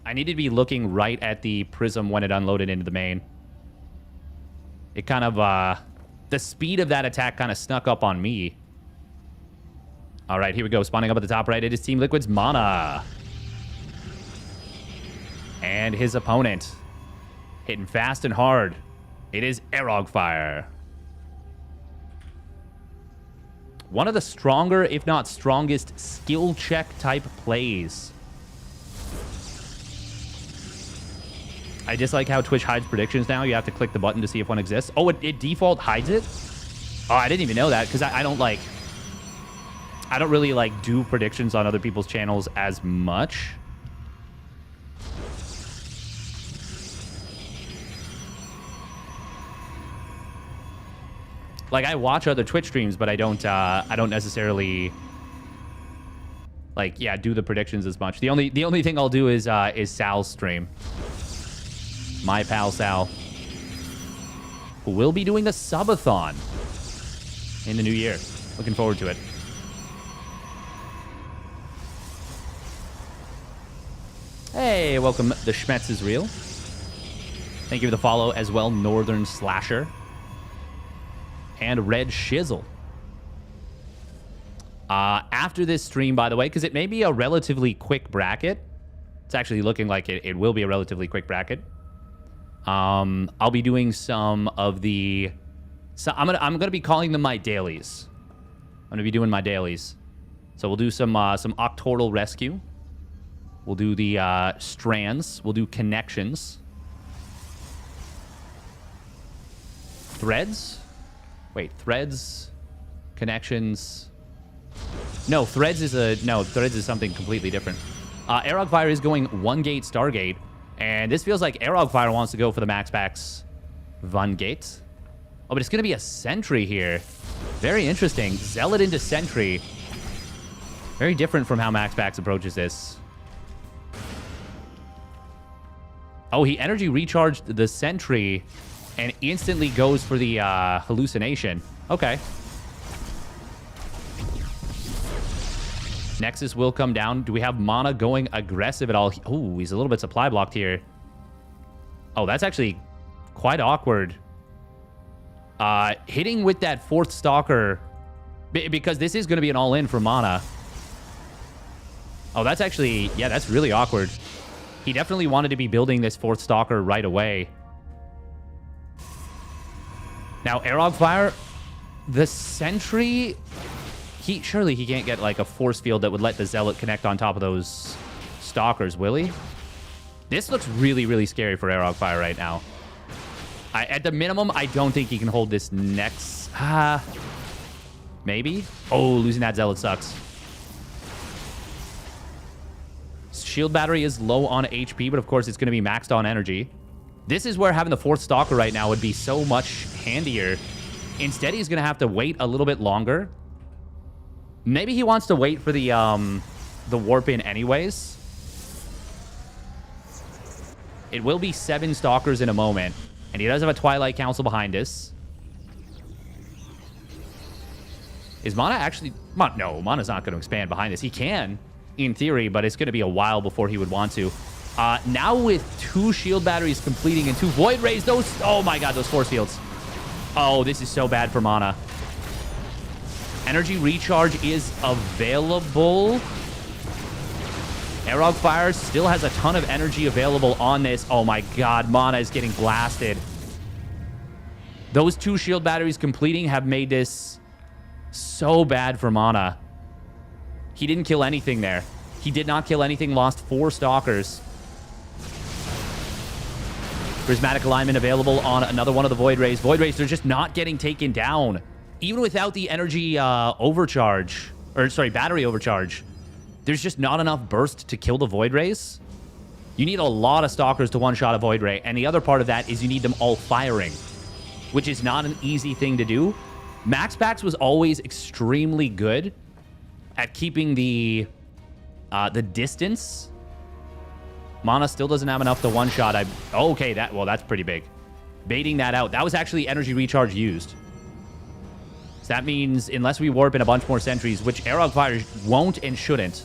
be looking right at the Prism when it unloaded into the main. It kind of the speed of that attack kind of snuck up on me. All right, here we go. Spawning up at the top right, it is Team Liquid's Mana. And his opponent hitting fast and hard. It is Fire. One of the stronger, if not strongest, skill check type plays. I just like how Twitch hides predictions now. You have to click the button to see if one exists. Oh, it default hides it? Oh, I didn't even know that because I don't like... I don't really like do predictions on other people's channels as much. Like, I watch other Twitch streams, but I don't necessarily, like, yeah, do the predictions as much. The only thing I'll do is Sal's stream. My pal Sal, who will be doing a subathon in the new year. Looking forward to it. Hey, welcome. The Schmetz is real. Thank you for the follow as well, Northern Slasher. And Red Shizzle. After this stream, by the way, because it may be a relatively quick bracket. It's actually looking like it will be a relatively quick bracket. I'll be doing some of the... So I'm gonna be calling them my dailies. I'm gonna be doing my dailies. So we'll do some Octoral Rescue. We'll do the strands. We'll do connections. Threads. Wait, threads, connections. No, threads is something completely different. Aerogfire is going 1 gate Stargate, and this feels like Aerogfire wants to go for the Max Packs 1 gate. Oh, but it's going to be a Sentry here. Very interesting. Zealot into Sentry. Very different from how Max Packs approaches this. Oh, he energy recharged the Sentry and instantly goes for the hallucination. Okay. Nexus will come down. Do we have Mana going aggressive at all? Oh, he's a little bit supply blocked here. Oh, that's actually quite awkward. Hitting with that 4th Stalker, because this is going to be an all-in for Mana. Oh, that's actually, yeah, that's really awkward. He definitely wanted to be building this 4th Stalker right away. Now, Aerogfire, the Sentry, surely he can't get, like, a force field that would let the Zealot connect on top of those Stalkers, will he? This looks really, really scary for Aerogfire right now. At the minimum, I don't think he can hold this next... maybe? Oh, losing that Zealot sucks. Shield battery is low on HP, but of course it's going to be maxed on energy. This is where having the 4th Stalker right now would be so much handier. Instead, he's going to have to wait a little bit longer. Maybe he wants to wait for the warp in anyways. It will be 7 Stalkers in a moment. And he does have a Twilight Council behind us. Is Mana actually... No, Mana's not going to expand behind this. He can, in theory, but it's going to be a while before he would want to. Now with 2 shield batteries completing and 2 Void Rays, those... Oh my god, those force fields. Oh, this is so bad for Mana. Energy recharge is available. Aerogfire still has a ton of energy available on this. Oh my god, Mana is getting blasted. Those 2 shield batteries completing have made this so bad for Mana. He didn't kill anything there. He did not kill anything, lost 4 Stalkers. Prismatic alignment available on another one of the Void Rays. Void Rays, they're just not getting taken down. Even without the energy overcharge, or sorry, battery overcharge, there's just not enough burst to kill the Void Rays. You need a lot of Stalkers to one-shot a Void Ray, and the other part of that is you need them all firing, which is not an easy thing to do. Max Packs was always extremely good at keeping the distance. Mana still doesn't have enough to one-shot. Okay, that's pretty big. Baiting that out. That was actually energy recharge used. So that means unless we warp in a bunch more sentries, which Aerogfire won't and shouldn't,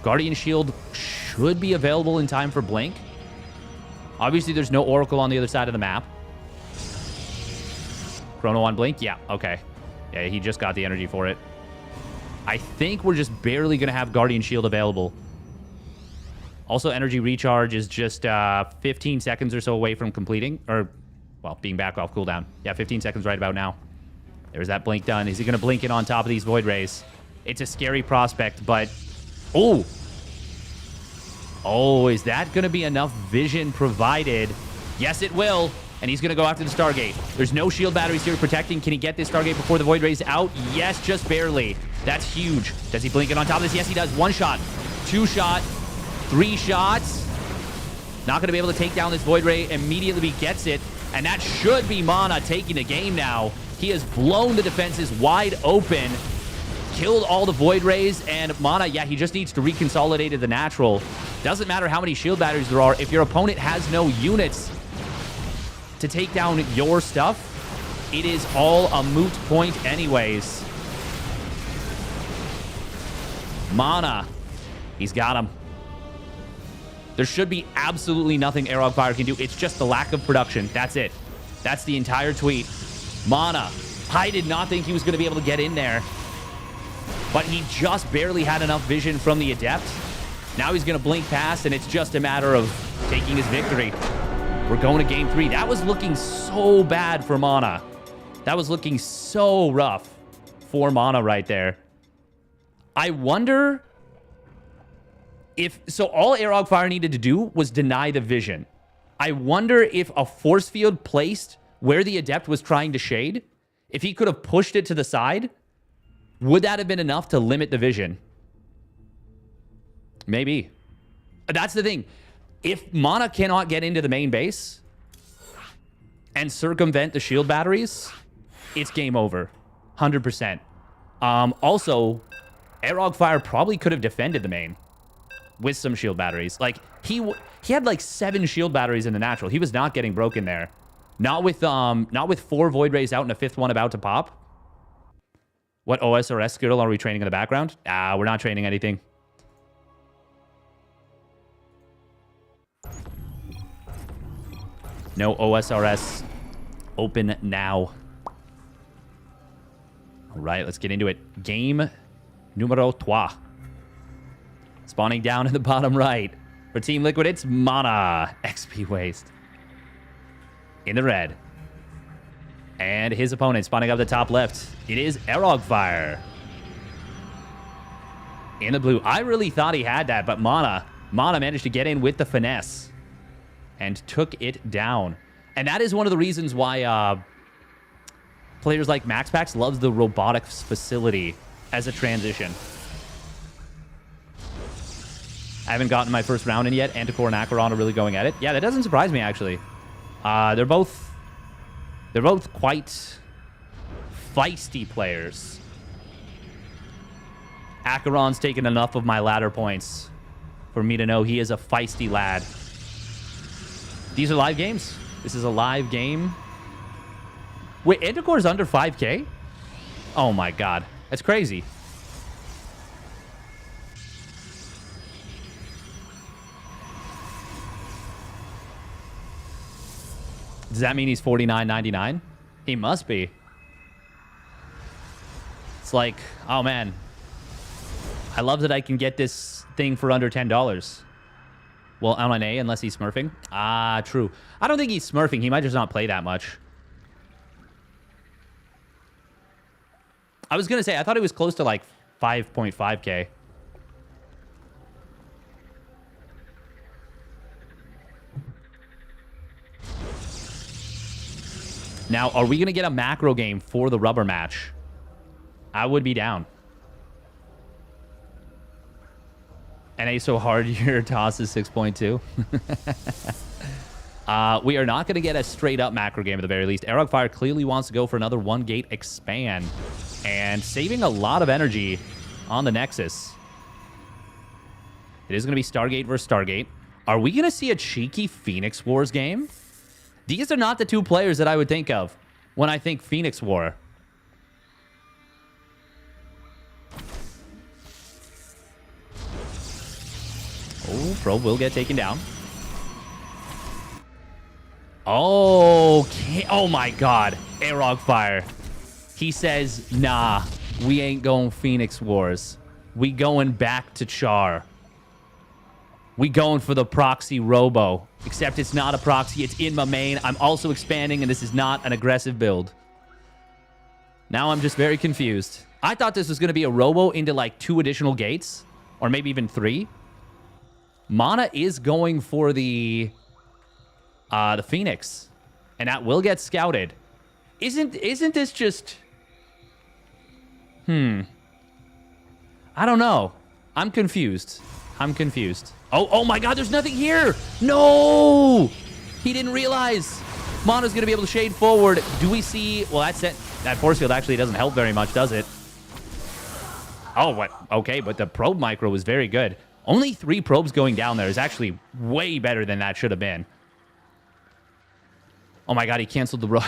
Guardian Shield should be available in time for Blink. Obviously, there's no Oracle on the other side of the map. Chrono on Blink? Yeah, okay. Yeah, he just got the energy for it. I think we're just barely going to have Guardian Shield available. Also, energy recharge is just 15 seconds or so away from completing. Or, well, being back off cooldown. Yeah, 15 seconds right about now. There's that blink done. Is he going to blink in on top of these Void Rays? It's a scary prospect, but... Oh! Oh, is that going to be enough vision provided? Yes, it will. And he's going to go after the Stargate. There's no shield batteries here protecting. Can he get this Stargate before the Void Ray's out? Yes, just barely. That's huge. Does he blink it on top of this? Yes, he does. 1 shot, 2 shot, 3 shots. Not going to be able to take down this Void Ray immediately. He gets it. And that should be Mana taking the game now. He has blown the defenses wide open. Killed all the Void Rays. And Mana, yeah, he just needs to reconsolidate the natural. Doesn't matter how many shield batteries there are. If your opponent has no units to take down your stuff, it is all a moot point anyways. Mana. He's got him. There should be absolutely nothing Airlock can do. It's just the lack of production. That's it. That's the entire tweet. Mana. I did not think he was going to be able to get in there. But he just barely had enough vision from the Adept. Now he's going to blink past, and it's just a matter of taking his victory. We're going to game 3. That was looking so bad for Mana. That was looking so rough for Mana right there. I wonder if... So all Airlock needed to do was deny the vision. I wonder if a force field placed where the Adept was trying to shade, if he could have pushed it to the side, would that have been enough to limit the vision? Maybe. That's the thing. If Mana cannot get into the main base and circumvent the shield batteries, it's game over. 100%. Also, Airlock probably could have defended the main with some shield batteries. Like, he had like 7 shield batteries in the natural. He was not getting broken there. Not with 4 Void Rays out and a 5th one about to pop. What OS or S skill are we training in the background? We're not training anything. No OSRS open now. All right, let's get into it. Game numero 3. Spawning down in the bottom right. For Team Liquid, it's Mana. XP waste. In the red. And his opponent spawning up the top left. It is Airlock. In the blue. I really thought he had that, but Mana managed to get in with the finesse. And took it down. And that is one of the reasons why players like MaxPax loves the robotics facility as a transition. I haven't gotten my first round in yet. Anticore and Acheron are really going at it. Yeah, that doesn't surprise me, actually. They're both quite feisty players. Acheron's taken enough of my ladder points for me to know he is a feisty lad. These are live games. This is a live game. Wait, Anticore's under 5K? Oh my god. That's crazy. Does that mean he's $49.99? He must be. It's like, oh man. I love that I can get this thing for under $10. Well, on an A, unless he's smurfing. Ah, true. I don't think he's smurfing. He might just not play that much. I was going to say, I thought he was close to like 5.5K. Now, are we going to get a macro game for the rubber match? I would be down. NA so hard, your toss is 6.2. We are not going to get a straight-up macro game at the very least. Airlock clearly wants to go for another 1-gate expand. And saving a lot of energy on the Nexus. It is going to be Stargate versus Stargate. Are we going to see a cheeky Phoenix Wars game? These are not the 2 players that I would think of when I think Phoenix War. Oh, Probe will get taken down. Okay. Oh my god. Airlock. He says, nah, we ain't going Phoenix Wars. We going back to Char. We going for the proxy robo. Except it's not a proxy, it's in my main. I'm also expanding, and this is not an aggressive build. Now I'm just very confused. I thought this was going to be a robo into like 2 additional gates. Or maybe even 3. Mana is going for the Phoenix. And that will get scouted. Isn't this just... I don't know. I'm confused. Oh my god, there's nothing here! No! He didn't realize. Mana's going to be able to shade forward. Do we see... Well, that force field actually doesn't help very much, does it? Oh, what? Okay, but the probe micro was very good. Only 3 probes going down there is actually way better than that should have been. Oh my god, he canceled the row.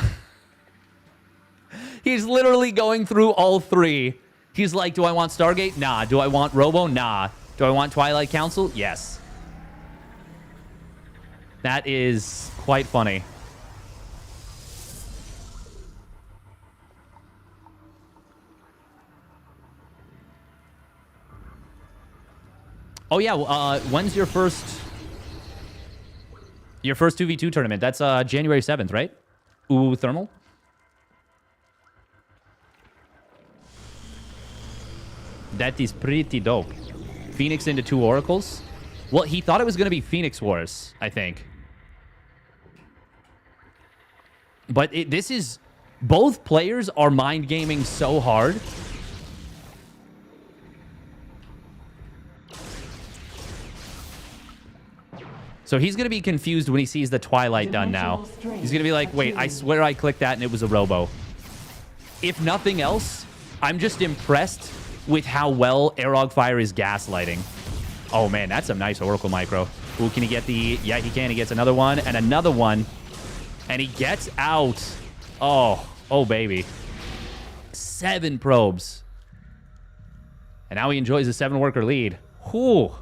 He's literally going through all 3. He's like, do I want Stargate? Nah. Do I want Robo? Nah. Do I want Twilight Council? Yes. That is quite funny. Oh yeah, when's your first 2v2 tournament? That's January 7th, right? Ooh, Thermal? That is pretty dope. Phoenix into 2 Oracles? Well, he thought it was going to be Phoenix Wars, I think. But this is... Both players are mind gaming so hard. So he's going to be confused when he sees the Twilight done now. He's going to be like, wait, I swear I clicked that and it was a Robo. If nothing else, I'm just impressed with how well Aerogfire is gaslighting. Oh, man, that's some nice Oracle micro. Ooh, can he get the... Yeah, he can. He gets another one and another one. And he gets out. Oh, baby. 7 probes. And now he enjoys a 7-worker lead. Whew.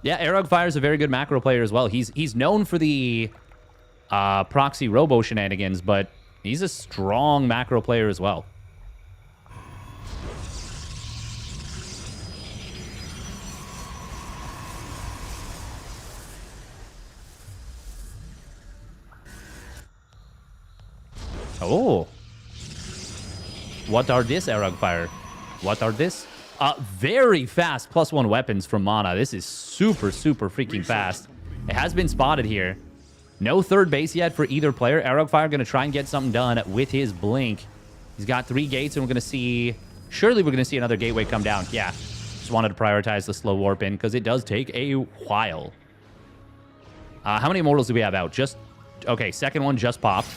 Yeah, Aerogfire is a very good macro player as well. He's known for the proxy robo shenanigans, but he's a strong macro player as well. Oh. What are this, Aerogfire? What are this? Very fast +1 weapons from Mana. This is super, super freaking fast. It has been spotted here. No third base yet for either player. Aerogfire going to try and get something done with his Blink. He's got 3 gates, and we're going to see... Surely we're going to see another gateway come down. Yeah. Just wanted to prioritize the slow warp in, because it does take a while. How many immortals do we have out? Just... Okay, second one just popped.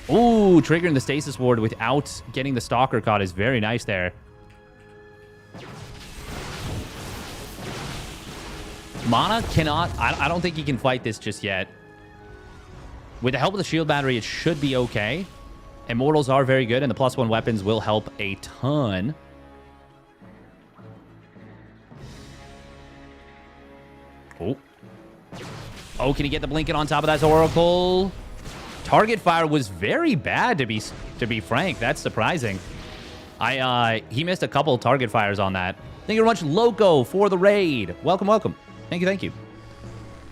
Ooh, triggering the stasis ward without getting the Stalker caught is very nice there. Mana cannot... I don't think he can fight this just yet. With the help of the shield battery, it should be okay. Immortals are very good, and the +1 weapons will help a ton. Oh. Oh, can he get the blinking on top of that Oracle? Target fire was very bad, to be frank. That's surprising. He missed a couple target fires on that. Thank you very much, Loco, for the raid. Welcome, welcome. Thank you.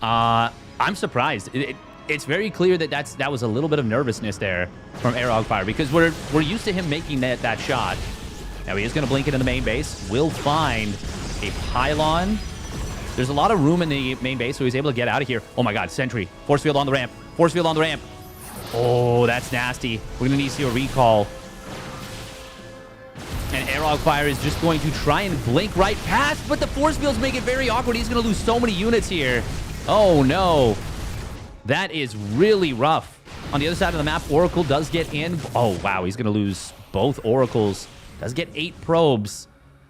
I'm surprised. It's very clear that that was a little bit of nervousness there from Aerogfire, because we're used to him making that shot. Now he is going to blink into the main base. Will find a pylon. There's a lot of room in the main base, so he's able to get out of here. Oh my god, Sentry. Force field on the ramp. Force field on the ramp. Oh, that's nasty. We're going to need to see a recall. And Aerogfire is just going to try and blink right past, but the force fields make it very awkward. He's going to lose so many units here. Oh, no. That is really rough. On the other side of the map, Oracle does get in. Oh, wow. He's going to lose both Oracles. Does get 8 probes.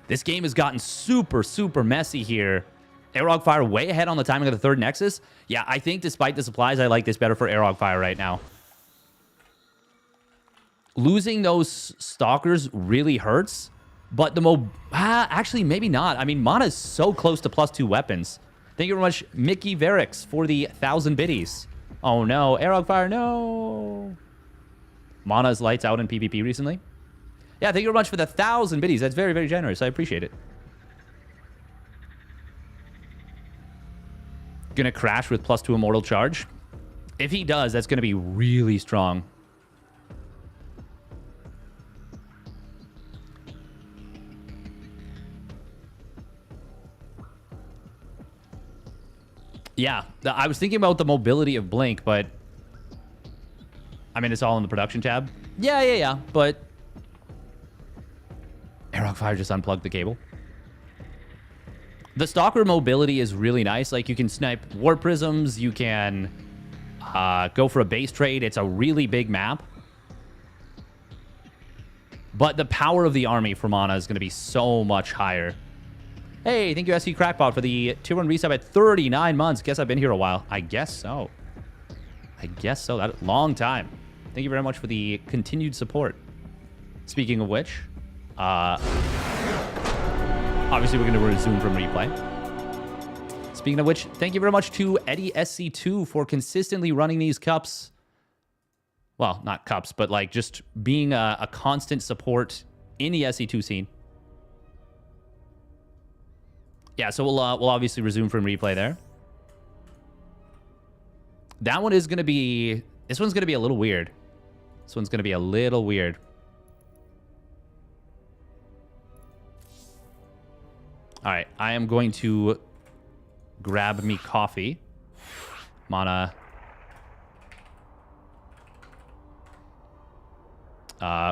This game has gotten super, super messy here. Aerogfire way ahead on the timing of the 3rd Nexus. Yeah, I think despite the supplies, I like this better for Aerogfire right now. Losing those Stalkers really hurts, but the actually, maybe not. I mean, Mana's so close to +2 weapons. Thank you very much, Mickey Verix, for the 1,000 biddies. Oh, no. Aerogfire, no. Mana's lights out in PvP recently. Yeah, thank you very much for the 1,000 biddies. That's very, very generous. I appreciate it. Gonna crash with +2 Immortal Charge. If he does, that's gonna be really strong. Yeah, I was thinking about the mobility of Blink, but I mean, it's all in the production tab. Yeah. But Fire just unplugged the cable. The Stalker mobility is really nice. Like, you can snipe War Prisms. You can go for a base trade. It's a really big map. But the power of the army for mana is going to be so much higher. Hey, thank you, SC Crackpot, for the tier 1 resub at 39 months. Guess I've been here a while. I guess so. That long time. Thank you very much for the continued support. Speaking of which, obviously we're going to resume from replay. Speaking of which, thank you very much to Eddie SC2 for consistently running these cups. Well, not cups, but like just being a constant support in the SC2 scene. Yeah, so we'll obviously resume from replay there. That one is going to be... This one's going to be a little weird. All right, I am going to grab me coffee. Mana.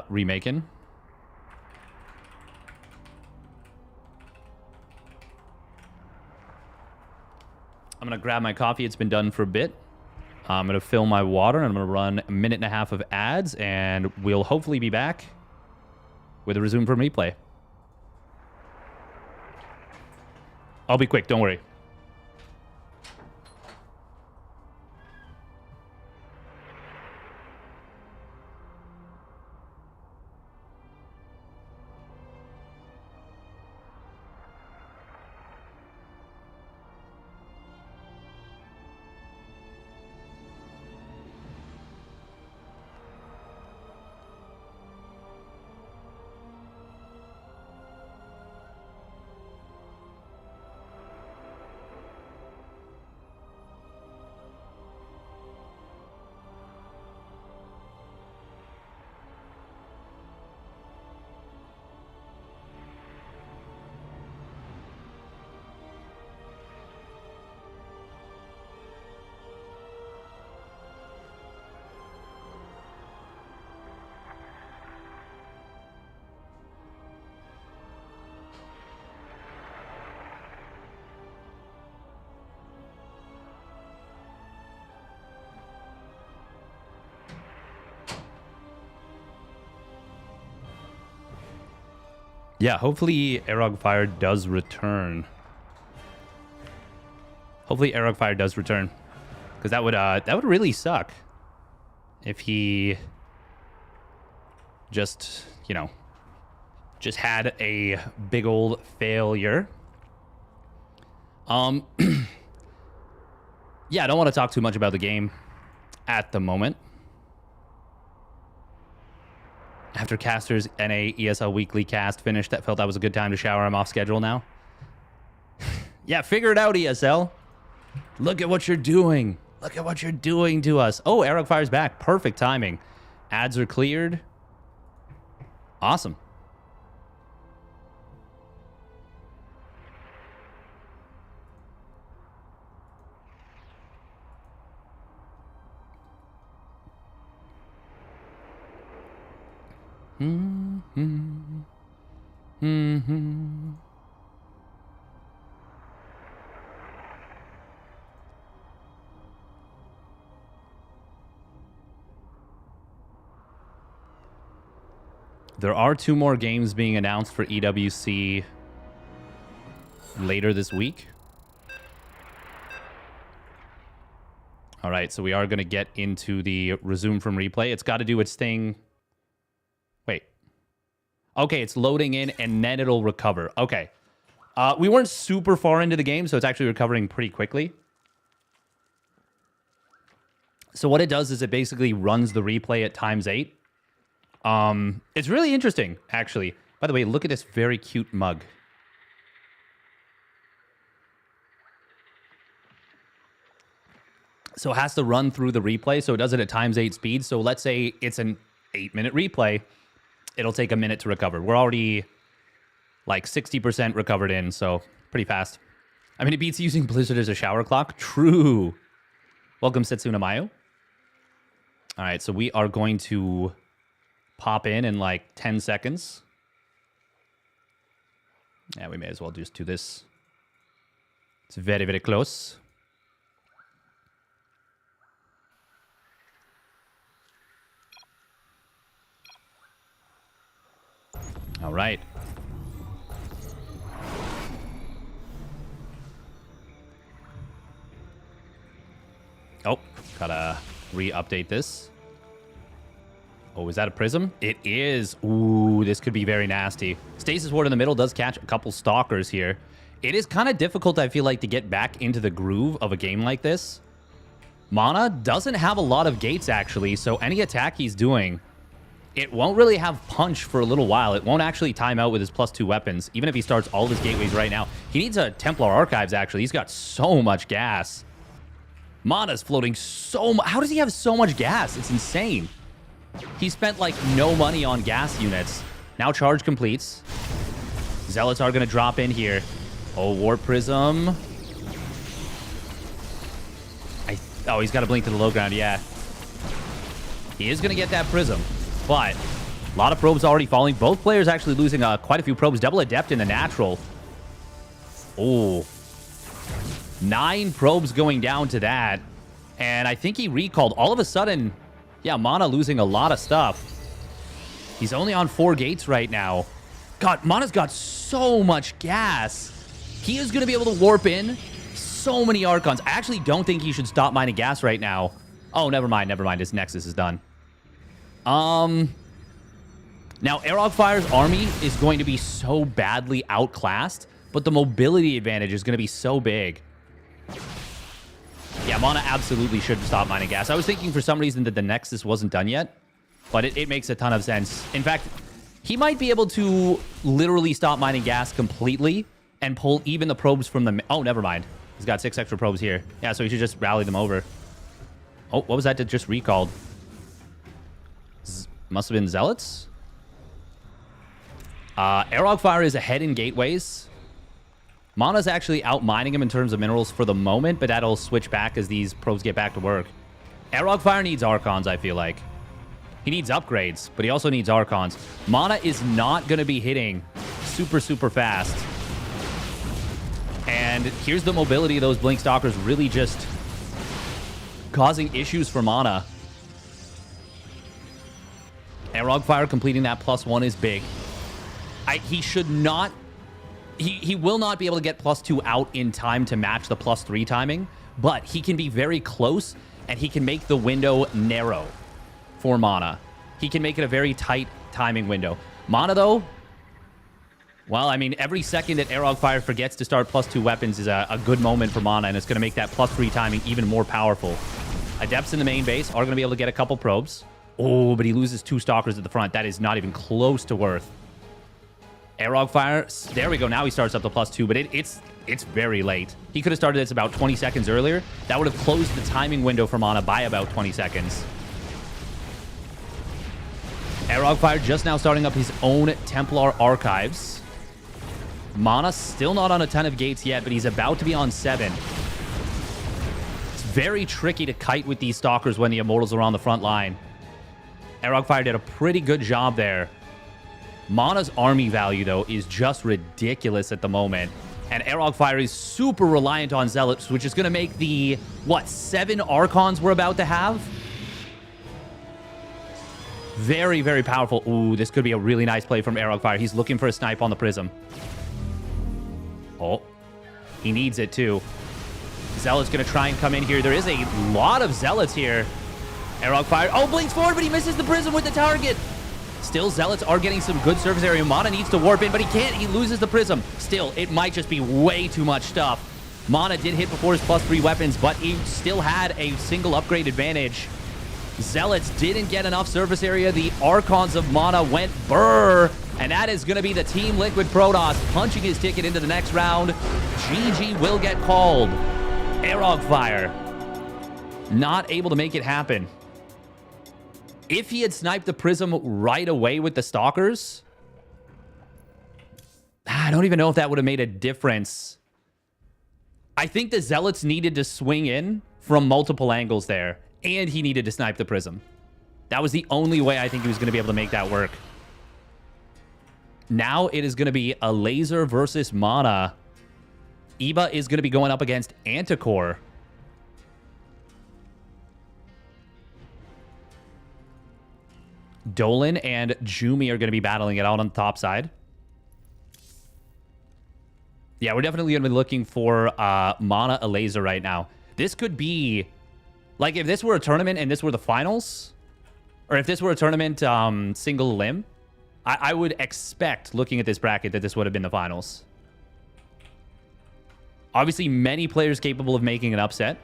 Remaking. I'm going to grab my coffee. It's been done for a bit. I'm going to fill my water, and I'm going to run a minute and a half of ads, and we'll hopefully be back with a resume from replay. I'll be quick, don't worry. Yeah, hopefully Fire does return. Because that would really suck if he just, just had a big old failure. Yeah, I don't want to talk too much about the game at the moment. After Caster's NA ESL Weekly cast finished, that felt that was a good time to shower. I'm off schedule now. Yeah, figure it out, ESL. Look at what you're doing. Look at what you're doing to us. Oh, Fire's back. Perfect timing. Ads are cleared. Awesome. There are 2 more games being announced for EWC later this week. All right, so we are going to get into the resume from replay. It's got to do its thing. Wait. Okay, it's loading in, and then it'll recover. Okay. We weren't super far into the game, so it's actually recovering pretty quickly. So what it does is it basically runs the replay at ×8. It's really interesting, actually. By the way, look at this very cute mug. So it has to run through the replay, so it does it at ×8 speed. So let's say it's an 8-minute replay. It'll take a minute to recover. We're already like 60% recovered in, so pretty fast. I mean, it beats using Blizzard as a shower clock. True. Welcome, Setsuna Mayo. All right, so we are going to pop in like 10 seconds. Yeah, we may as well just do this. It's very, very close. All right. Oh, gotta re-update this. Oh, is that a prism? It is. Ooh, this could be very nasty. Stasis Ward in the middle does catch a couple stalkers here. It is kind of difficult, I feel like, to get back into the groove of a game like this. Mana doesn't have a lot of gates, actually, so any attack he's doing, it won't really have punch for a little while. It won't actually time out with his +2 weapons, even if he starts all of his gateways right now. He needs a Templar Archives, actually. He's got so much gas. Mana's floating so much. How does he have so much gas? It's insane. He spent, like, no money on gas units. Now charge completes. Zealots are going to drop in here. Oh, Warp Prism. Oh, he's got to blink to the low ground, yeah. He is going to get that Prism. But a lot of probes already falling. Both players actually losing quite a few probes. Double Adept in the natural. Oh. 9 probes going down to that. And I think he recalled. All of a sudden, yeah, Mana losing a lot of stuff. He's only on 4 gates right now. God, Mana's got so much gas. He is going to be able to warp in so many Archons. I actually don't think he should stop mining gas right now. Oh, never mind, never mind. His Nexus is done. Now, Aerogfire's army is going to be so badly outclassed, but the mobility advantage is going to be so big. Yeah, Mana absolutely should stop mining gas. I was thinking for some reason that the Nexus wasn't done yet, but it makes a ton of sense. In fact, he might be able to literally stop mining gas completely and pull even the probes from the... Oh, never mind. He's got 6 extra probes here. Yeah, so he should just rally them over. Oh, what was that just recalled? Must have been Zealots? Aerogfire is ahead in gateways. Mana's actually out-mining him in terms of minerals for the moment, but that'll switch back as these probes get back to work. Aerogfire needs Archons, I feel like. He needs upgrades, but he also needs Archons. Mana is not going to be hitting super, super fast. And here's the mobility of those Blink Stalkers really just causing issues for Mana. Aerogfire completing that +1 is big. He should not... He will not be able to get +2 out in time to match the +3 timing, but he can be very close, and he can make the window narrow for Mana. He can make it a very tight timing window. Mana, though, well, I mean, every second that Aerogfire forgets to start +2 weapons is a good moment for Mana, and it's going to make that +3 timing even more powerful. Adepts in the main base are going to be able to get a couple probes. Oh, but he loses 2 Stalkers at the front. That is not even close to worth. Aerogfire, there we go. Now he starts up the +2, but it's very late. He could have started this about 20 seconds earlier. That would have closed the timing window for Mana by about 20 seconds. Aerogfire just now starting up his own Templar Archives. Mana still not on a ton of gates yet, but he's about to be on 7. It's very tricky to kite with these Stalkers when the Immortals are on the front line. Aerogfire did a pretty good job there. Mana's army value, though, is just ridiculous at the moment. And Aerogfire is super reliant on Zealots, which is going to make the, what, 7 Archons we're about to have? Very, very powerful. Ooh, this could be a really nice play from Aerogfire. He's looking for a snipe on the Prism. Oh, he needs it, too. Zealot's going to try and come in here. There is a lot of Zealots here. Aerogfire. Oh, blinks forward, but he misses the Prism with the target. Still, Zealots are getting some good surface area. Mana needs to warp in, but he can't. He loses the Prism. Still, it might just be way too much stuff. Mana did hit before his +3 weapons, but he still had a single upgrade advantage. Zealots didn't get enough surface area. The Archons of Mana went burr, and that is going to be the Team Liquid Protoss punching his ticket into the next round. GG will get called. Aerogfire not able to make it happen. If he had sniped the Prism right away with the Stalkers, I don't even know if that would have made a difference. I think the Zealots needed to swing in from multiple angles there, and he needed to snipe the Prism. That was the only way I think he was going to be able to make that work. Now it is going to be a Laser versus Mana. Eva is going to be going up against Anticore. Dolan and Jumi are going to be battling it out on the top side. Yeah, we're definitely going to be looking for Mana a Laser right now. This could be... Like, if this were a tournament and this were the finals, or if this were a tournament single limb, I would expect, looking at this bracket, that this would have been the finals. Obviously, many players capable of making an upset.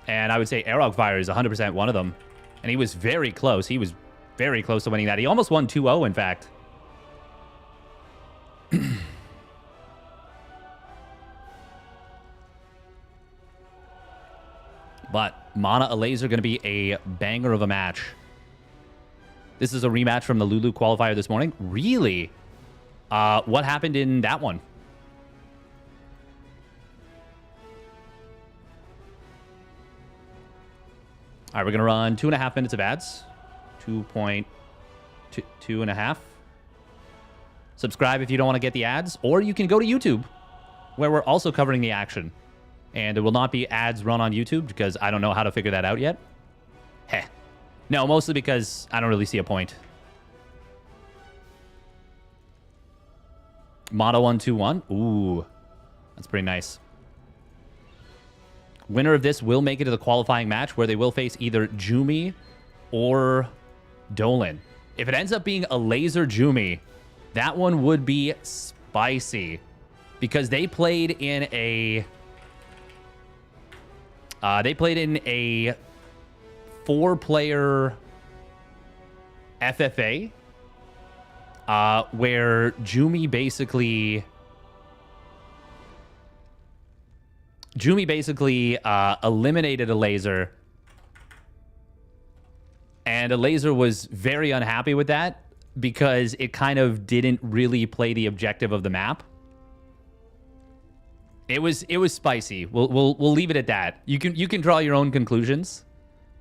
And I would say Qualifier is 100% one of them. And he was very close. He was very close to winning that. He almost won 2-0, in fact. But Mana a Laser going to be a banger of a match. This is a rematch from the Lulu qualifier this morning. Really? What happened in that one? All right, we're going to run 2.5 minutes of ads. 2.2.5. Subscribe if you don't want to get the ads, or you can go to YouTube, where we're also covering the action. And there will not be ads run on YouTube because I don't know how to figure that out yet. Heh. No, mostly because I don't really see a point. Mana 1-2-1. Ooh, that's pretty nice. Winner of this will make it to the qualifying match where they will face either Jumi or Dolan. If it ends up being a Laser Jumi, that one would be spicy because they played in a 4-player FFA where Jumi basically eliminated a Laser, and a Laser was very unhappy with that because it kind of didn't really play the objective of the map. It was spicy. We'll leave it at that. You can draw your own conclusions,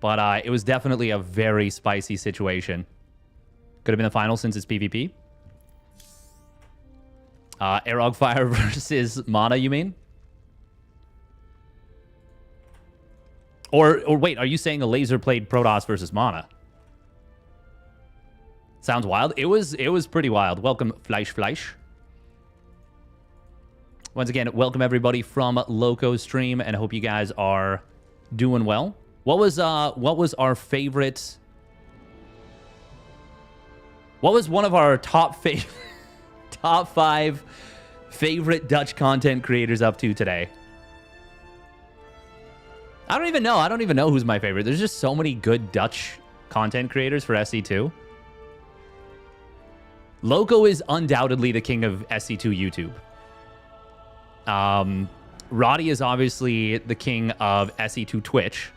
but it was definitely a very spicy situation. Could have been the final since it's PvP. Qualifier versus Mana, you mean? Or wait, are you saying a Laser played Protoss versus Mana? Sounds wild. It was pretty wild. Welcome, Fleisch. Once again, welcome everybody from Loco's stream, and I hope you guys are doing well. What was our favorite? What was one of our top 5 favorite Dutch content creators up to today? I don't even know. I don't even know who's my favorite. There's just so many good Dutch content creators for SC2. Loco is undoubtedly the king of SC2 YouTube. Roddy is obviously the king of SE2 Twitch.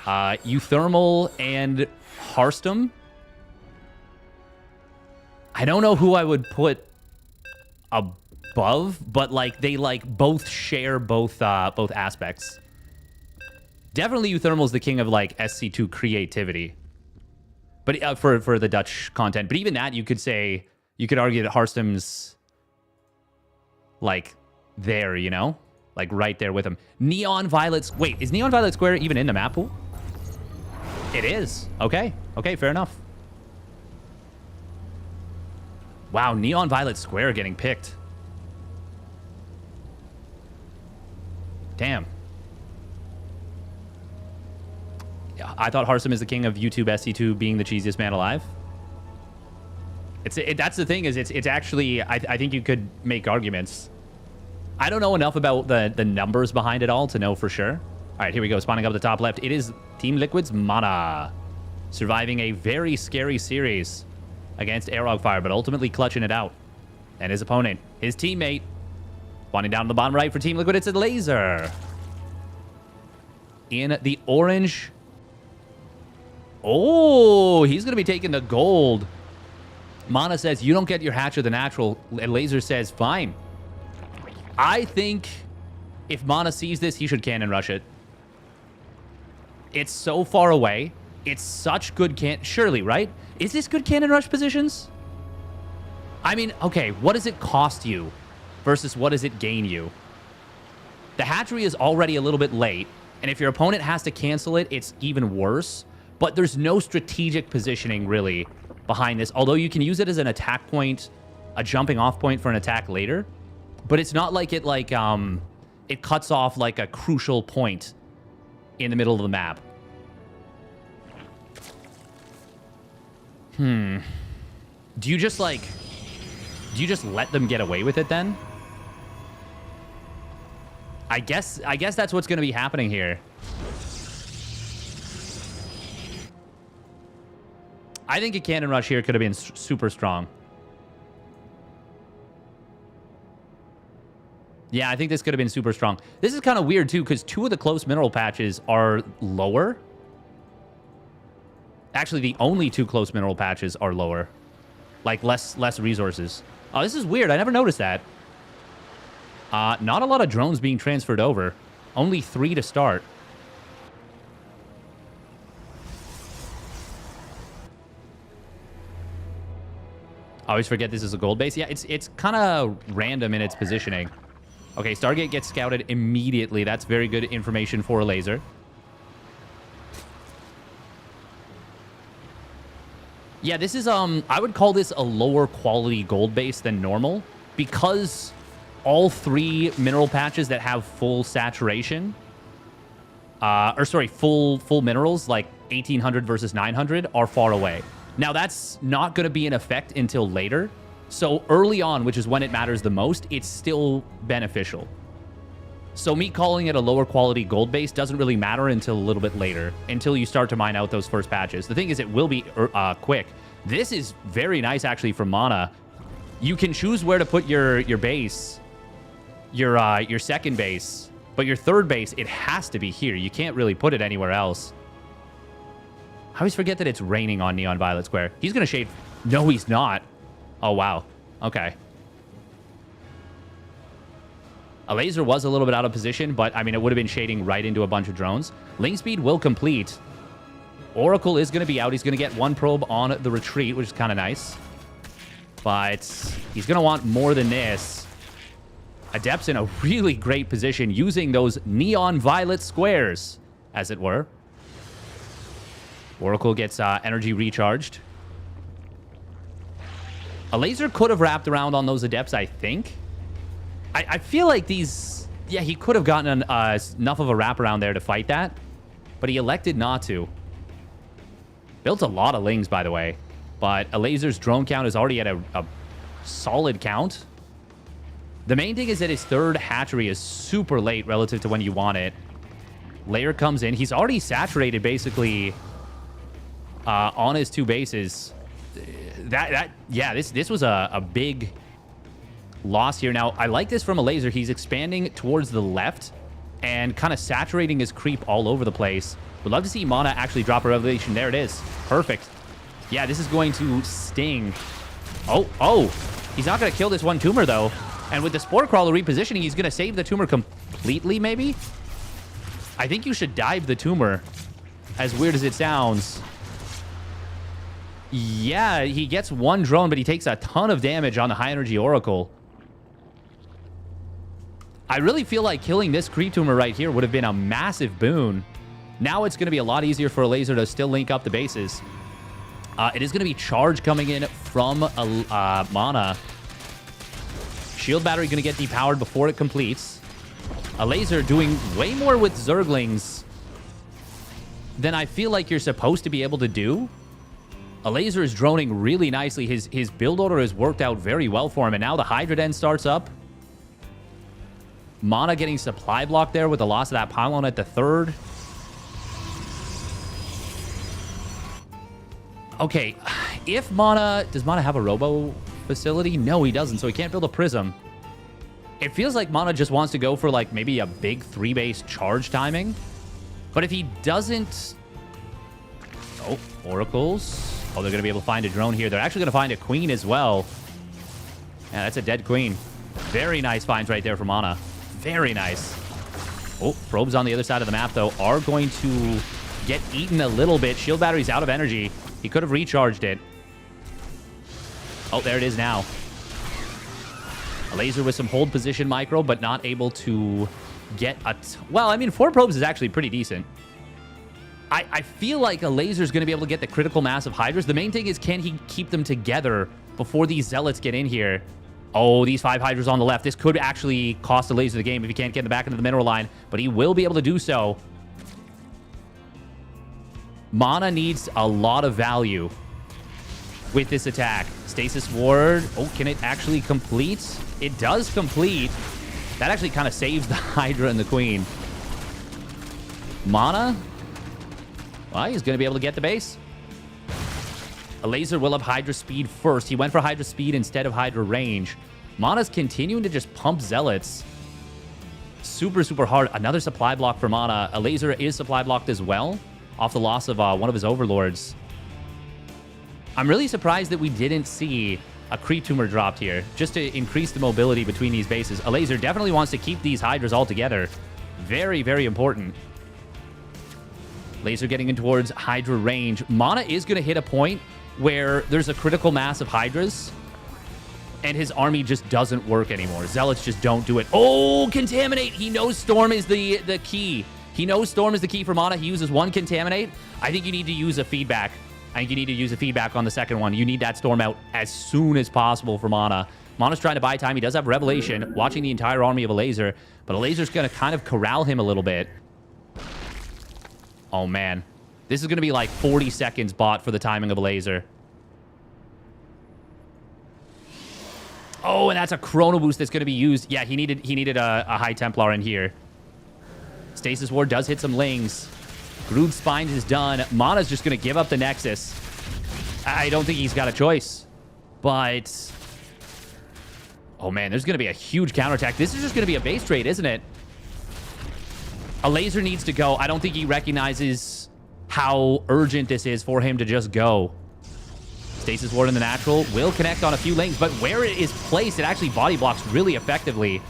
Euthermal and Harstum. I don't know who I would put above, but like they like both share both aspects. Definitely Euthermal is the king of like SC2 creativity. But for the Dutch content, but even that you could argue that Harstum's like there, you know, like right there with him. Neon Violet. Wait, is Neon Violet Square even in the map pool? It is. Okay, fair enough. Wow, Neon Violet Square getting picked. Damn. Yeah, I thought Harsum is the king of YouTube SC2 being the cheesiest man alive. That's the thing, is it's actually, I think you could make arguments. I don't know enough about the numbers behind it all to know for sure. All right, here we go. Spawning up the top left. It is Team Liquid's Mana. Surviving a very scary series against Qualifier, but ultimately clutching it out. And his opponent, his teammate, spawning down to the bottom right for Team Liquid. It's a Laser. In the orange. Oh, he's going to be taking the gold. Mana says, you don't get your hatch of the natural. And Laser says, fine. I think If Mana sees this, he should cannon rush it. It's so far away. It's such good surely, right? Is this good cannon rush positions? I mean, okay, what does it cost you versus what does it gain you? The hatchery is already a little bit late, and if your opponent has to cancel it, it's even worse. But there's no strategic positioning, really, behind this. Although you can use it as an attack point, a jumping off point for an attack later. But it's not like it, it cuts off, like, a crucial point in the middle of the map. Do you just let them get away with it, then? I guess that's what's going to be happening here. I think a cannon rush here could have been super strong. Yeah, I think this could have been super strong. This is kind of weird, too, because 2 of the close mineral patches are lower. Actually, the only 2 close mineral patches are lower. Like, less resources. Oh, this is weird. I never noticed that. Not a lot of drones being transferred over. Only 3 to start. I always forget this is a gold base. Yeah, it's kind of random in its positioning. Okay, Stargate gets scouted immediately. That's very good information for a laser. Yeah, this is, I would call this a lower quality gold base than normal because all 3 mineral patches that have full saturation, full minerals, like 1800 versus 900, are far away. Now, that's not going to be in effect until later. So early on, which is when it matters the most, it's still beneficial. So me calling it a lower quality gold base doesn't really matter until a little bit later, until you start to mine out those first patches. The thing is, it will be quick. This is very nice, actually, for Mana. You can choose where to put your base, your second base, but your third base, it has to be here. You can't really put it anywhere else. I always forget that it's raining on Neon Violet Square. He's going to shade. No, he's not. Oh, wow. Okay. A laser was a little bit out of position, but, I mean, it would have been shading right into a bunch of drones. Link speed will complete. Oracle is going to be out. He's going to get 1 probe on the retreat, which is kind of nice. But he's going to want more than this. Adept's in a really great position using those neon violet squares, as it were. Oracle gets energy recharged. A laser could have wrapped around on those Adepts, I think. I feel like these... Yeah, he could have gotten enough of a wraparound there to fight that. But he elected not to. Built a lot of Lings, by the way. But a laser's drone count is already at a solid count. The main thing is that his third hatchery is super late relative to when you want it. Layer comes in. He's already saturated, basically, on his 2 bases. Yeah, this was a big loss here. Now, I like this from a laser. He's expanding towards the left and kind of saturating his creep all over the place. Would love to see Mana actually drop a revelation. There it is. Perfect. Yeah, this is going to sting. Oh. He's not going to kill this one tumor, though. And with the Spore Crawler repositioning, he's going to save the tumor completely, maybe? I think you should dive the tumor, as weird as it sounds. Yeah, he gets 1 drone, but he takes a ton of damage on the high-energy Oracle. I really feel like killing this creep tumor right here would have been a massive boon. Now it's going to be a lot easier for a laser to still link up the bases. It is going to be charge coming in from Mana. Shield battery going to get depowered before it completes. A laser doing way more with Zerglings than I feel like you're supposed to be able to do. A laser is droning really nicely. His build order has worked out very well for him. And now the Hydra Den starts up. Mana getting supply block there with the loss of that pylon at the 3rd. Okay, if Mana... Does Mana have a robo facility? No, he doesn't, so he can't build a prism. It feels like Mana just wants to go for, like, maybe a big 3-base charge timing. But if he doesn't... Oh, Oracles. Oh, they're going to be able to find a drone here. They're actually going to find a queen as well. Yeah, that's a dead queen. Very nice finds right there for Mana. Very nice. Oh, probes on the other side of the map, though, are going to get eaten a little bit. Shield battery's out of energy. He could have recharged it. Oh, there it is now. A laser with some hold position micro, but not able to get a... Well, I mean, 4 probes is actually pretty decent. I feel like a laser's going to be able to get the critical mass of Hydras. The main thing is, can he keep them together before these Zealots get in here? Oh, these 5 Hydras on the left. This could actually cost a laser the game if he can't get them back into the mineral line, but he will be able to do so. Mana needs a lot of value with this attack. Stasis Ward. Oh, can it actually complete? It does complete. That actually kind of saves the Hydra and the Queen. Mana? Well, he's going to be able to get the base. A laser will have Hydra speed first. He went for Hydra speed instead of Hydra range. Mana's continuing to just pump Zealots. Super, super hard. Another supply block for Mana. A laser is supply blocked as well off the loss of one of his overlords. I'm really surprised that we didn't see a creep tumor dropped here just to increase the mobility between these bases. A laser definitely wants to keep these Hydras all together. Very, very important. Laser getting in towards Hydra range. Mana is going to hit a point where there's a critical mass of Hydras and his army just doesn't work anymore. Zealots just don't do it. Oh, Contaminate. He knows Storm is the key. He knows Storm is the key for Mana. He uses 1 Contaminate. I think you need to use a feedback. I think you need to use a feedback on the second one. You need that Storm out as soon as possible for Mana. Mana's trying to buy time. He does have Revelation, watching the entire army of a laser, but a laser's going to kind of corral him a little bit. Oh, man. This is going to be like 40 seconds bot for the timing of a laser. Oh, and that's a Chrono Boost that's going to be used. Yeah, he needed a High Templar in here. Stasis Ward does hit some Lings. Groove Spines is done. Mana's just going to give up the Nexus. I don't think he's got a choice. But... oh, man, there's going to be a huge counterattack. This is just going to be a base trade, isn't it? A laser needs to go. I don't think he recognizes how urgent this is for him to just go. Stasis Ward in the natural will connect on a few lanes, but where it is placed, it actually body blocks really effectively.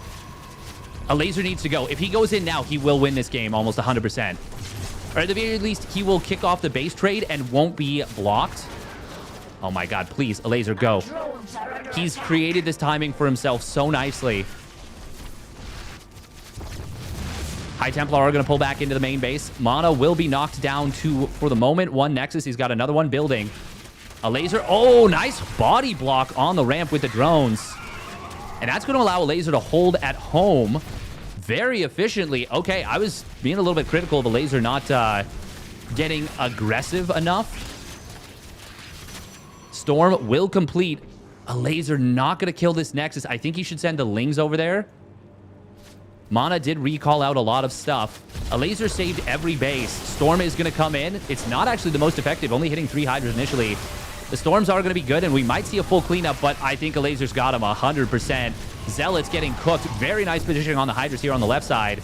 A laser needs to go. If he goes in now, he will win this game almost 100%. Or at the very least, he will kick off the base trade and won't be blocked. Oh my god, please, a laser, go. He's created this timing for himself so nicely. High Templar are going to pull back into the main base. Mana will be knocked down to, for the moment, 1 Nexus. He's got another one building. A laser. Oh, nice body block on the ramp with the drones. And that's going to allow a laser to hold at home very efficiently. Okay, I was being a little bit critical of a laser not getting aggressive enough. Storm will complete. A laser not going to kill this Nexus. I think he should send the Lings over there. Mana did recall out a lot of stuff. A laser saved every base. Storm is going to come in. It's not actually the most effective, only hitting 3 Hydras initially. The Storms are going to be good, and we might see a full cleanup, but I think a laser's got him 100%. Zealots getting cooked. Very nice positioning on the Hydras here on the left side.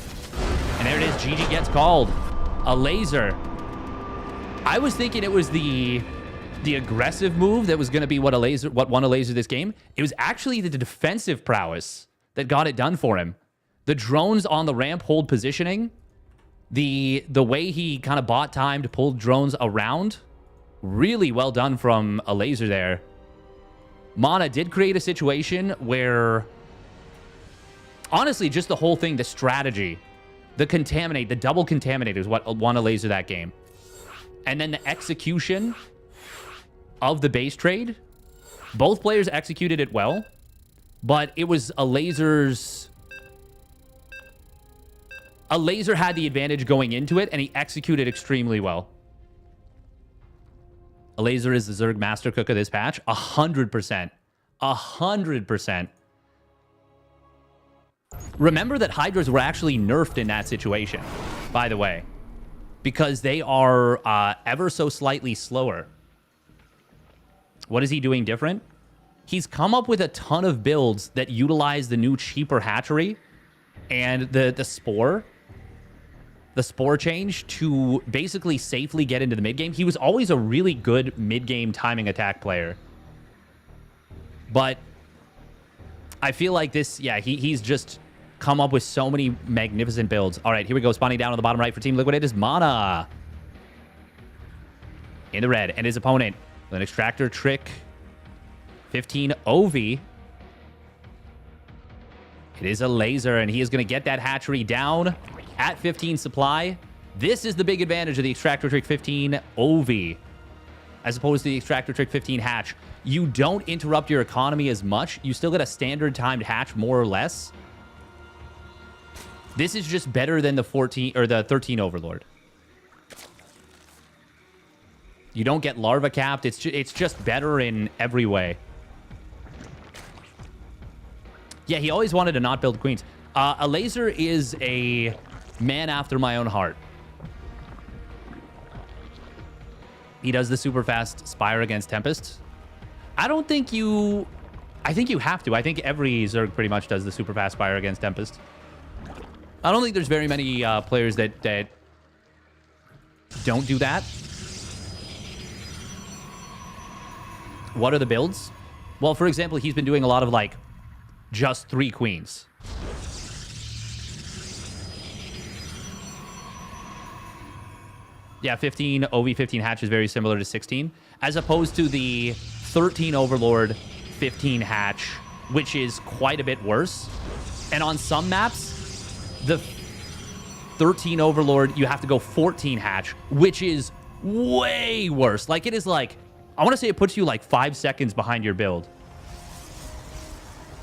And there it is. GG gets called. A laser. I was thinking it was the aggressive move that was going to be what won a laser this game. It was actually the defensive prowess that got it done for him. The drones on the ramp hold positioning. The way he kind of bought time to pull drones around. Really well done from a laser there. Mana did create a situation where... honestly, just the whole thing, the strategy. The Contaminate, the double Contaminate is what won a laser that game. And then the execution of the base trade. Both players executed it well. But it was a laser's... a laser had the advantage going into it, and he executed extremely well. A laser is the Zerg master cook of this patch. 100%. 100%. Remember that Hydras were actually nerfed in that situation, by the way. Because they are ever so slightly slower. What is he doing different? He's come up with a ton of builds that utilize the new cheaper hatchery and the spore. The spore change to basically safely get into the mid game. He was always a really good mid-game timing attack player. But I feel like this, yeah, he's just come up with so many magnificent builds. All right, here we go. Spawning down on the bottom right for Team Liquid. It is Mana. In the red. And his opponent, with an Extractor, Trick, 15 Ovi. It is a laser, and he is going to get that hatchery down at 15 supply. This is the big advantage of the Extractor Trick 15 Ovi, as opposed to the Extractor Trick 15 hatch. You don't interrupt your economy as much. You still get a standard timed hatch, more or less. This is just better than the 14 or the 13 Overlord. You don't get larva capped. It's just better in every way. Yeah, he always wanted to not build queens. A laser is a man after my own heart. He does the super fast Spire against Tempest. I don't think you... I think you have to. I think every Zerg pretty much does the super fast Spire against Tempest. I don't think there's very many players that don't do that. What are the builds? Well, for example, he's been doing a lot of, like, just 3 queens. Yeah, 15 OV, 15 hatch is very similar to 16, as opposed to the 13 Overlord, 15 hatch, which is quite a bit worse. And on some maps, the 13 Overlord, you have to go 14 hatch, which is way worse. Like, it is like, I want to say it puts you like 5 seconds behind your build,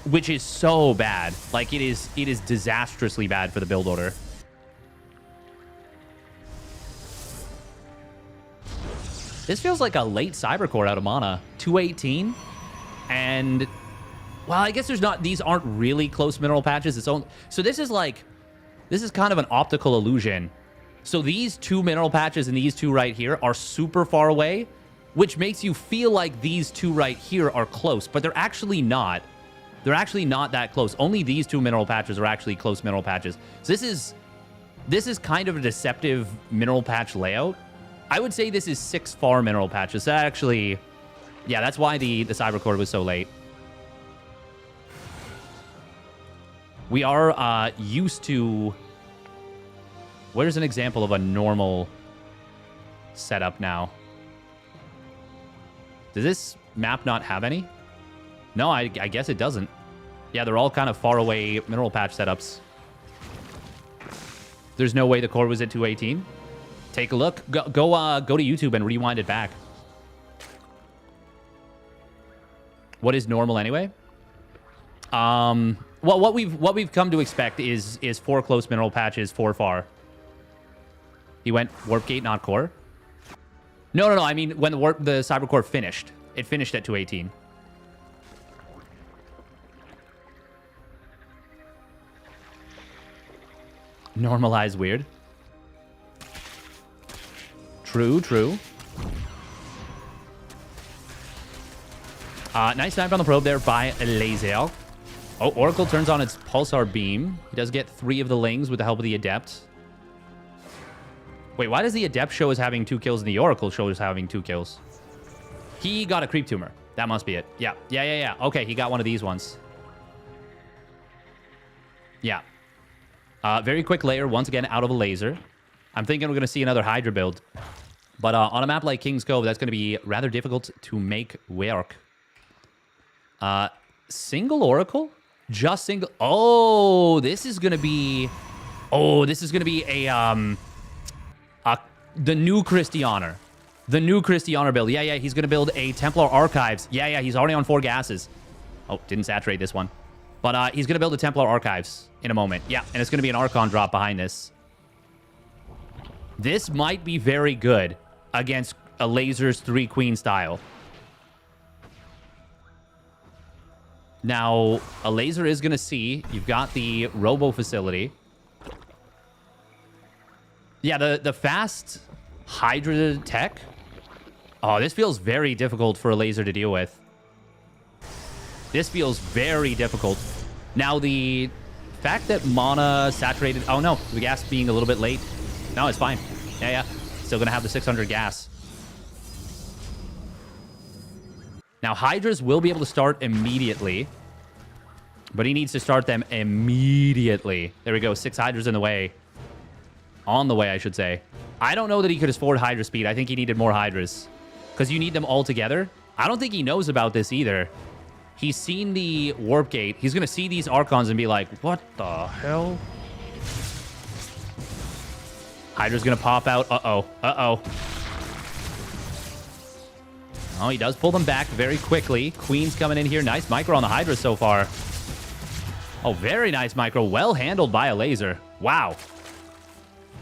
which is so bad. Like, it is disastrously bad for the build order. This feels like a late Cybercore out of Mana. 218. And, well, I guess there's not... These aren't really close mineral patches. It's only, so this is like... This is kind of an optical illusion. So these 2 mineral patches and these 2 right here are super far away, which makes you feel like these 2 right here are close, but they're actually not. They're actually not that close. Only these 2 mineral patches are actually close mineral patches. So this is kind of a deceptive mineral patch layout. I would say this is 6 far mineral patches. So actually, yeah, that's why the Cybercore was so late. We are used to... Where's an example of a normal setup now? Does this map not have any? No, I guess it doesn't. Yeah, they're all kind of far away mineral patch setups. There's no way the core was at 218. Take a look. Go to YouTube and rewind it back. What is normal anyway? Well, what we've come to expect is 4 close mineral patches, 4 far. He went warp gate, not core. No. I mean, when the Cybercore finished, it finished at 218. Normalize weird. True. Nice snipe on the probe there by Lazel. Oh, Oracle turns on its Pulsar Beam. He does get 3 of the Lings with the help of the Adept. Wait, why does the Adept show as having 2 kills and the Oracle show as having 2 kills? He got a Creep Tumor. That must be it. Yeah. Okay, he got one of these ones. Yeah. Very quick layer, once again, out of a laser. I'm thinking we're going to see another Hydra build. But on a map like King's Cove, that's going to be rather difficult to make work. Single Oracle? Just single... Oh, this is going to be... Oh, this is going to be the new Christianer. The new Christianer build. Yeah, he's going to build a Templar Archives. Yeah, he's already on 4 gases. Oh, didn't saturate this one. But he's going to build a Templar Archives in a moment. Yeah, and it's going to be an Archon drop behind this. This might be very good against a Laser's 3 Queen style. Now, a Laser is going to see you've got the Robo facility. Yeah, the fast Hydra tech. Oh, this feels very difficult for a Laser to deal with. This feels very difficult. Now, the fact that Mana saturated... Oh, no. The gas being a little bit late. No, it's fine. Yeah. Still going to have the 600 gas. Now, Hydras will be able to start immediately. But he needs to start them immediately. There we go. 6 Hydras in the way. On the way, I should say. I don't know that he could afford Hydra speed. I think he needed more Hydras. Because you need them all together. I don't think he knows about this either. He's seen the Warp Gate. He's going to see these Archons and be like, what the hell? Hydra's going to pop out. Uh-oh. Uh-oh. Oh, he does pull them back very quickly. Queen's coming in here. Nice micro on the Hydra so far. Oh, very nice micro. Well handled by a laser. Wow.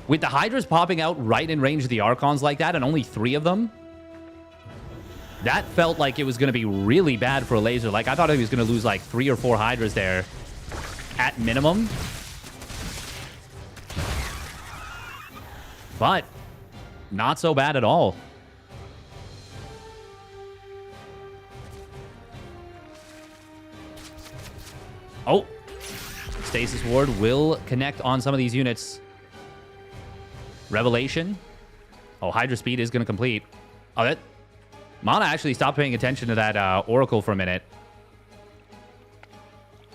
With the Hydras popping out right in range of the Archons like that, and only 3 of them, that felt like it was going to be really bad for a laser. Like, I thought he was going to lose like 3 or 4 Hydras there at minimum. But not so bad at all. Oh, Stasis Ward will connect on some of these units. Revelation. Oh, Hydra speed is going to complete. Oh, that... Mana actually stopped paying attention to that Oracle for a minute.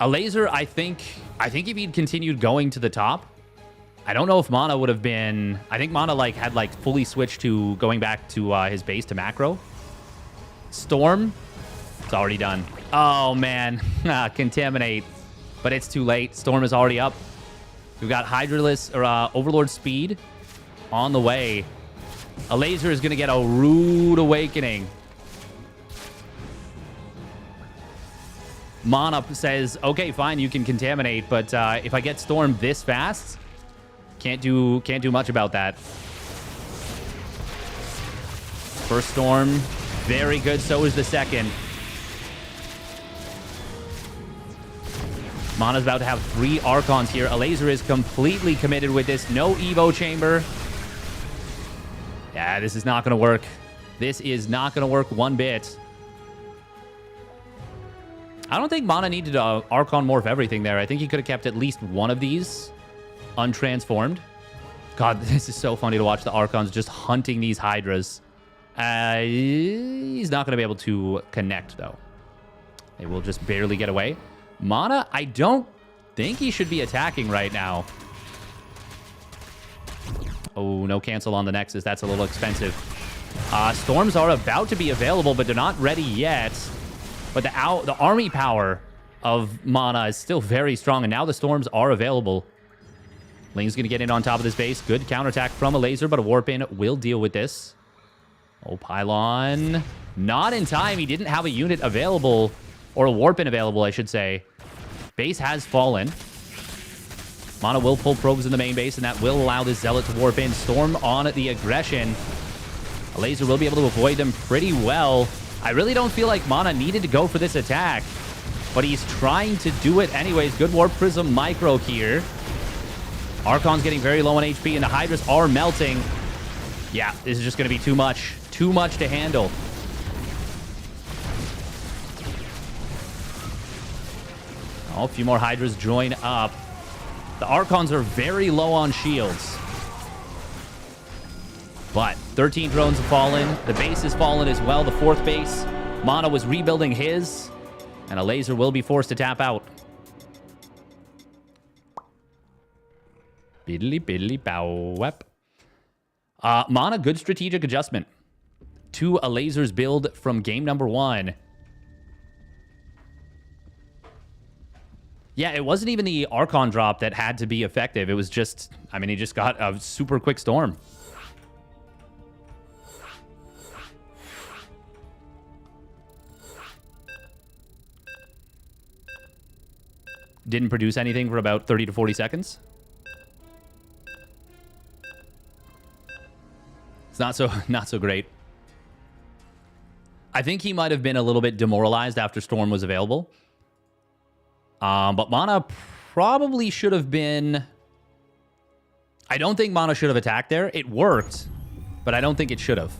A laser, I think if he'd continued going to the top, I don't know if Mana would have been... I think Mana had fully switched to going back to his base to macro. Storm, it's already done. Oh, man. Contaminate. But it's too late. Storm is already up. We've got Hydraless, or Overlord speed on the way. A laser is going to get a rude awakening. Mana says, okay, fine, you can contaminate, but if I get Storm this fast, can't do much about that. First Storm, very good. So is the second. Mana's about to have 3 Archons here. A laser is completely committed with this. No Evo chamber. Yeah, this is not going to work. This is not going to work one bit. I don't think Mana needed to Archon morph everything there. I think he could have kept at least one of these untransformed. God, this is so funny to watch the Archons just hunting these Hydras. He's not going to be able to connect, though. They will just barely get away. Mana, I don't think he should be attacking right now. Oh, no cancel on the Nexus. That's a little expensive. Storms are about to be available, but they're not ready yet. But the army power of Mana is still very strong, and now the Storms are available. Ling's going to get in on top of this base. Good counterattack from a laser, but a Warp In will deal with this. Oh, Pylon. Not in time. He didn't have a unit available, or a Warp In available, I should say. Base has fallen. Mana will pull probes in the main base, and that will allow this Zealot to warp in. Storm on the aggression. A laser will be able to avoid them pretty well. I really don't feel like Mana needed to go for this attack, but he's trying to do it anyways. Good Warp Prism micro here. Archon's getting very low on HP, and the Hydras are melting. Yeah, this is just going to be too much. Too much to handle. Oh, a few more Hydras join up. The Archons are very low on shields. But 13 drones have fallen. The base has fallen as well. The 4th base. Mana was rebuilding his. And a laser will be forced to tap out. Biddly biddly bow wep. Mana, good strategic adjustment to a laser's build from game number 1. Yeah, it wasn't even the Archon drop that had to be effective. It was just, I mean, he just got a super quick Storm. Didn't produce anything for about 30 to 40 seconds. It's not so great. I think he might have been a little bit demoralized after Storm was available. But Mana probably should have been... I don't think Mana should have attacked there. It worked, but I don't think it should have.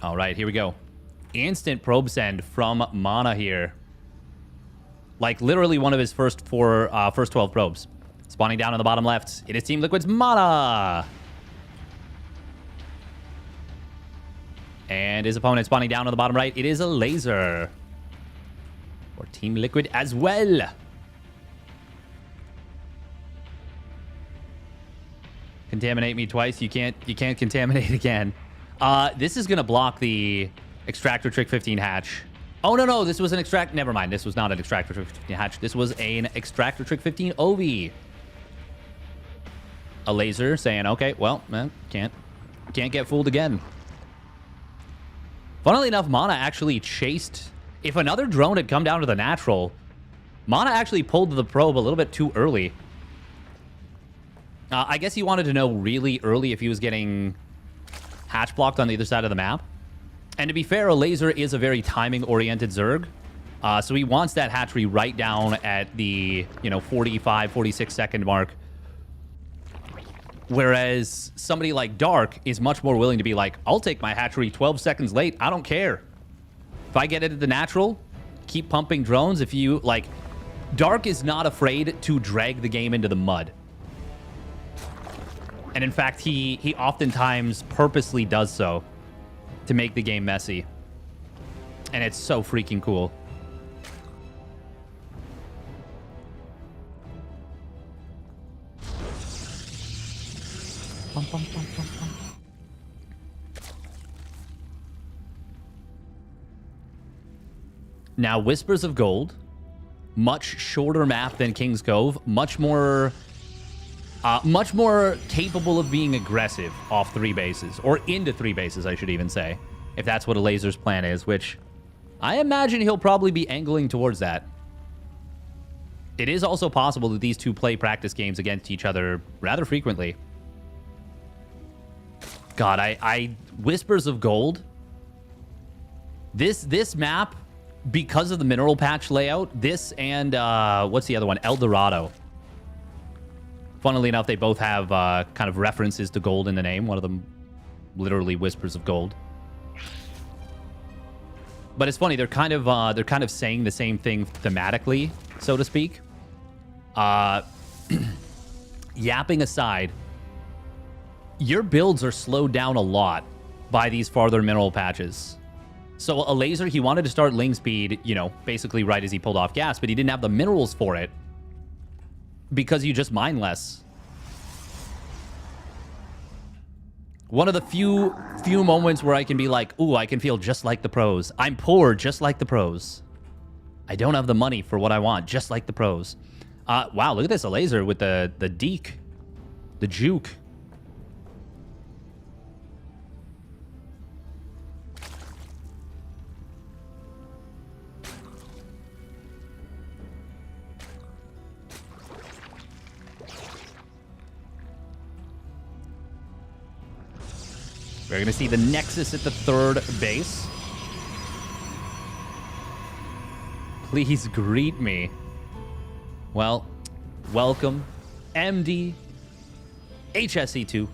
All right, here we go. Instant probe send from Mana here. Like, literally one of his first 12 probes. Spawning down on the bottom left. It is Team Liquid's Mana. And his opponent spawning down on the bottom right. It is a laser. Or Team Liquid as well. Contaminate me twice. You can't contaminate again. This is going to block the Extractor Trick 15 hatch. Oh, no. This was an extract. Never mind. This was not an Extractor Trick 15 hatch. This was an Extractor Trick 15 OV. A laser saying, okay, well, man, can't get fooled again. Funnily enough, Mana actually chased... If another drone had come down to the natural, Mana actually pulled the probe a little bit too early. I guess he wanted to know really early if he was getting hatch blocked on the other side of the map. And to be fair, a laser is a very timing-oriented Zerg. So he wants that hatchery right down at the, 45, 46-second mark. Whereas somebody like Dark is much more willing to be like, I'll take my hatchery 12 seconds late. I don't care. If I get it at the natural, keep pumping drones. If you, Dark is not afraid to drag the game into the mud. And in fact, he oftentimes purposely does so to make the game messy. And it's so freaking cool. Bum, bum, bum, bum, bum. Now, Whispers of Gold, much shorter map than King's Cove, much more capable of being aggressive off 3 bases, or into 3 bases, I should even say, if that's what a laser's plan is, which I imagine he'll probably be angling towards that. It is also possible that these two play practice games against each other rather frequently. God, I Whispers of Gold. This map, because of the mineral patch layout, this and what's the other one? El Dorado. Funnily enough, they both have kind of references to gold in the name. One of them literally Whispers of Gold. But it's funny, they're kind of saying the same thing thematically, so to speak. Yapping aside, your builds are slowed down a lot by these farther mineral patches. So a laser, he wanted to start ling speed, basically right as he pulled off gas, but he didn't have the minerals for it because you just mine less. One of the few moments where I can be like, ooh, I can feel just like the pros. I'm poor just like the pros. I don't have the money for what I want, just like the pros. Wow, look at this, a laser with the deke, the juke. We're going to see the Nexus at the 3rd base. Please greet me. Well, welcome. MD. HSC2.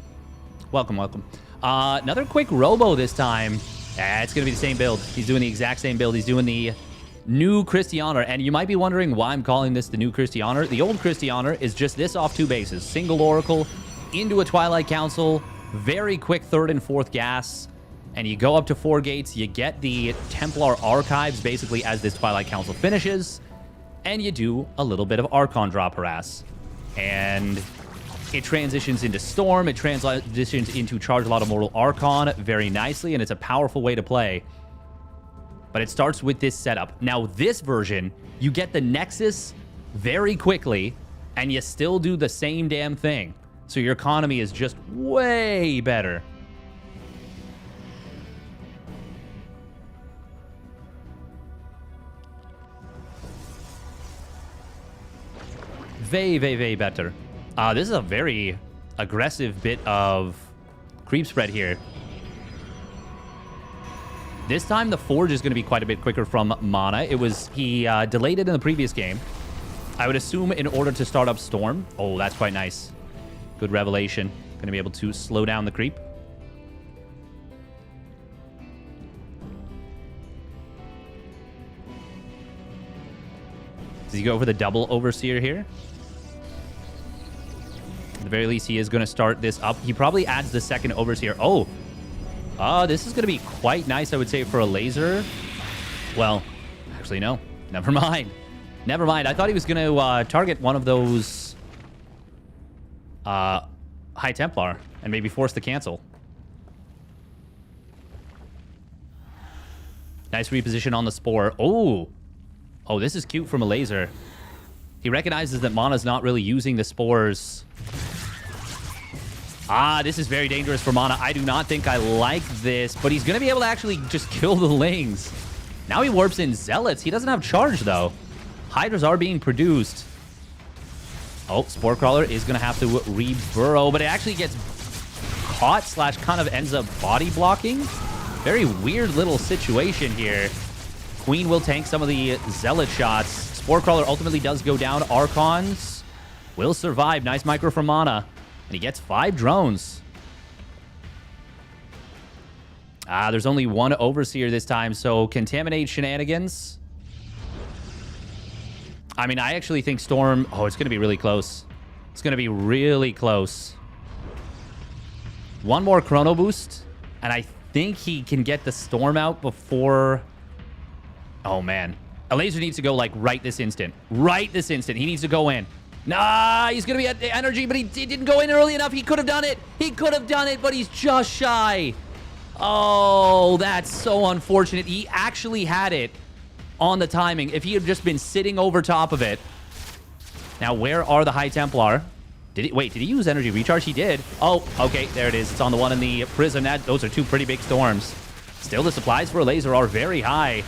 Welcome. Another quick robo this time. It's going to be the same build. He's doing the exact same build. He's doing the new Christianer. And you might be wondering why I'm calling this the new Christianer. The old Christianer is just this off 2 bases. Single Oracle into a Twilight Council. Very quick 3rd and 4th gas, and you go up to 4 gates. You get the Templar Archives basically as this Twilight Council finishes, and you do a little bit of Archon drop harass. And it transitions into Storm, it transitions into Charge a Lot of Mortal Archon very nicely, and it's a powerful way to play. But it starts with this setup. Now, this version, you get the Nexus very quickly, and you still do the same damn thing. So your economy is just way better. Way better. This is a very aggressive bit of creep spread here. This time the Forge is going to be quite a bit quicker from Mana. He delayed it in the previous game. I would assume in order to start up Storm. Oh, that's quite nice. Good revelation. Going to be able to slow down the creep. Does he go for the double Overseer here? At the very least, he is going to start this up. He probably adds the second Overseer. Oh, This is going to be quite nice, I would say, for a laser. Well, actually, no. Never mind. Never mind. I thought he was going to target one of those High Templar and maybe force the cancel. Nice reposition on the Spore. Oh, this is cute from a laser. He recognizes that Mana's not really using the Spores. This is very dangerous for Mana. I do not think I like this, but he's going to be able to actually just kill the Lings. Now he warps in Zealots. He doesn't have charge, though. Hydras are being produced. Oh, Spore Crawler is going to have to re-burrow, but it actually gets caught / kind of ends up body blocking. Very weird little situation here. Queen will tank some of the Zealot shots. Spore Crawler ultimately does go down. Archons will survive. Nice micro from Mana. And he gets 5 drones. There's only one Overseer this time, so Contaminate shenanigans. I mean, I actually think Storm... Oh, it's going to be really close. It's going to be really close. One more Chrono Boost, and I think he can get the Storm out before... Oh, man. A laser needs to go, like, right this instant. Right this instant. He needs to go in. Nah, he's going to be at energy, but he didn't go in early enough. He could have done it. He could have done it, but he's just shy. Oh, that's so unfortunate. He actually had it on the timing. If he had just been sitting over top of it. Now, where are the High Templar? Did he use energy recharge? He did. Oh, okay, there it is. It's on the one in the prism. Those are 2 pretty big storms. Still, the supplies for a laser are very high.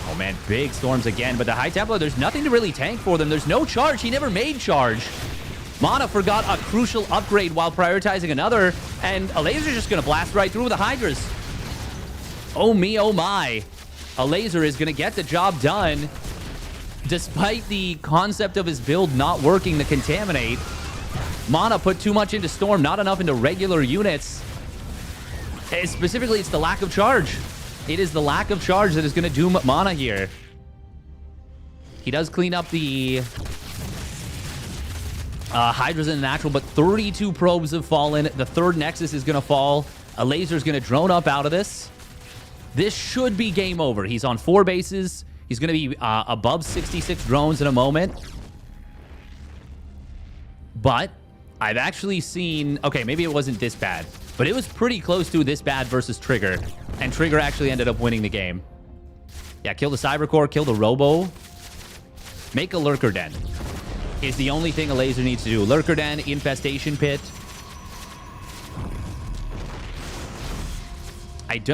Oh, man, big storms again. But the High Templar, there's nothing to really tank for them. There's no charge. He never made charge. Mana forgot a crucial upgrade while prioritizing another. And a laser's just going to blast right through the Hydras. Oh, me, oh, my. A laser is going to get the job done. Despite the concept of his build not working to Contaminate, Mana put too much into Storm, not enough into regular units. Specifically, it's the lack of charge. It is the lack of charge that is going to doom Mana here. He does clean up the Hydras in the natural, but 32 probes have fallen. The 3rd Nexus is going to fall. A laser is going to drone up out of this. This should be game over. He's on 4 bases. He's going to be above 66 drones in a moment. But I've actually seen... Okay, maybe it wasn't this bad. But it was pretty close to this bad versus Trigger. And Trigger actually ended up winning the game. Yeah, kill the Cybercore, kill the Robo. Make a Lurker Den is the only thing a laser needs to do. Lurker Den, Infestation Pit.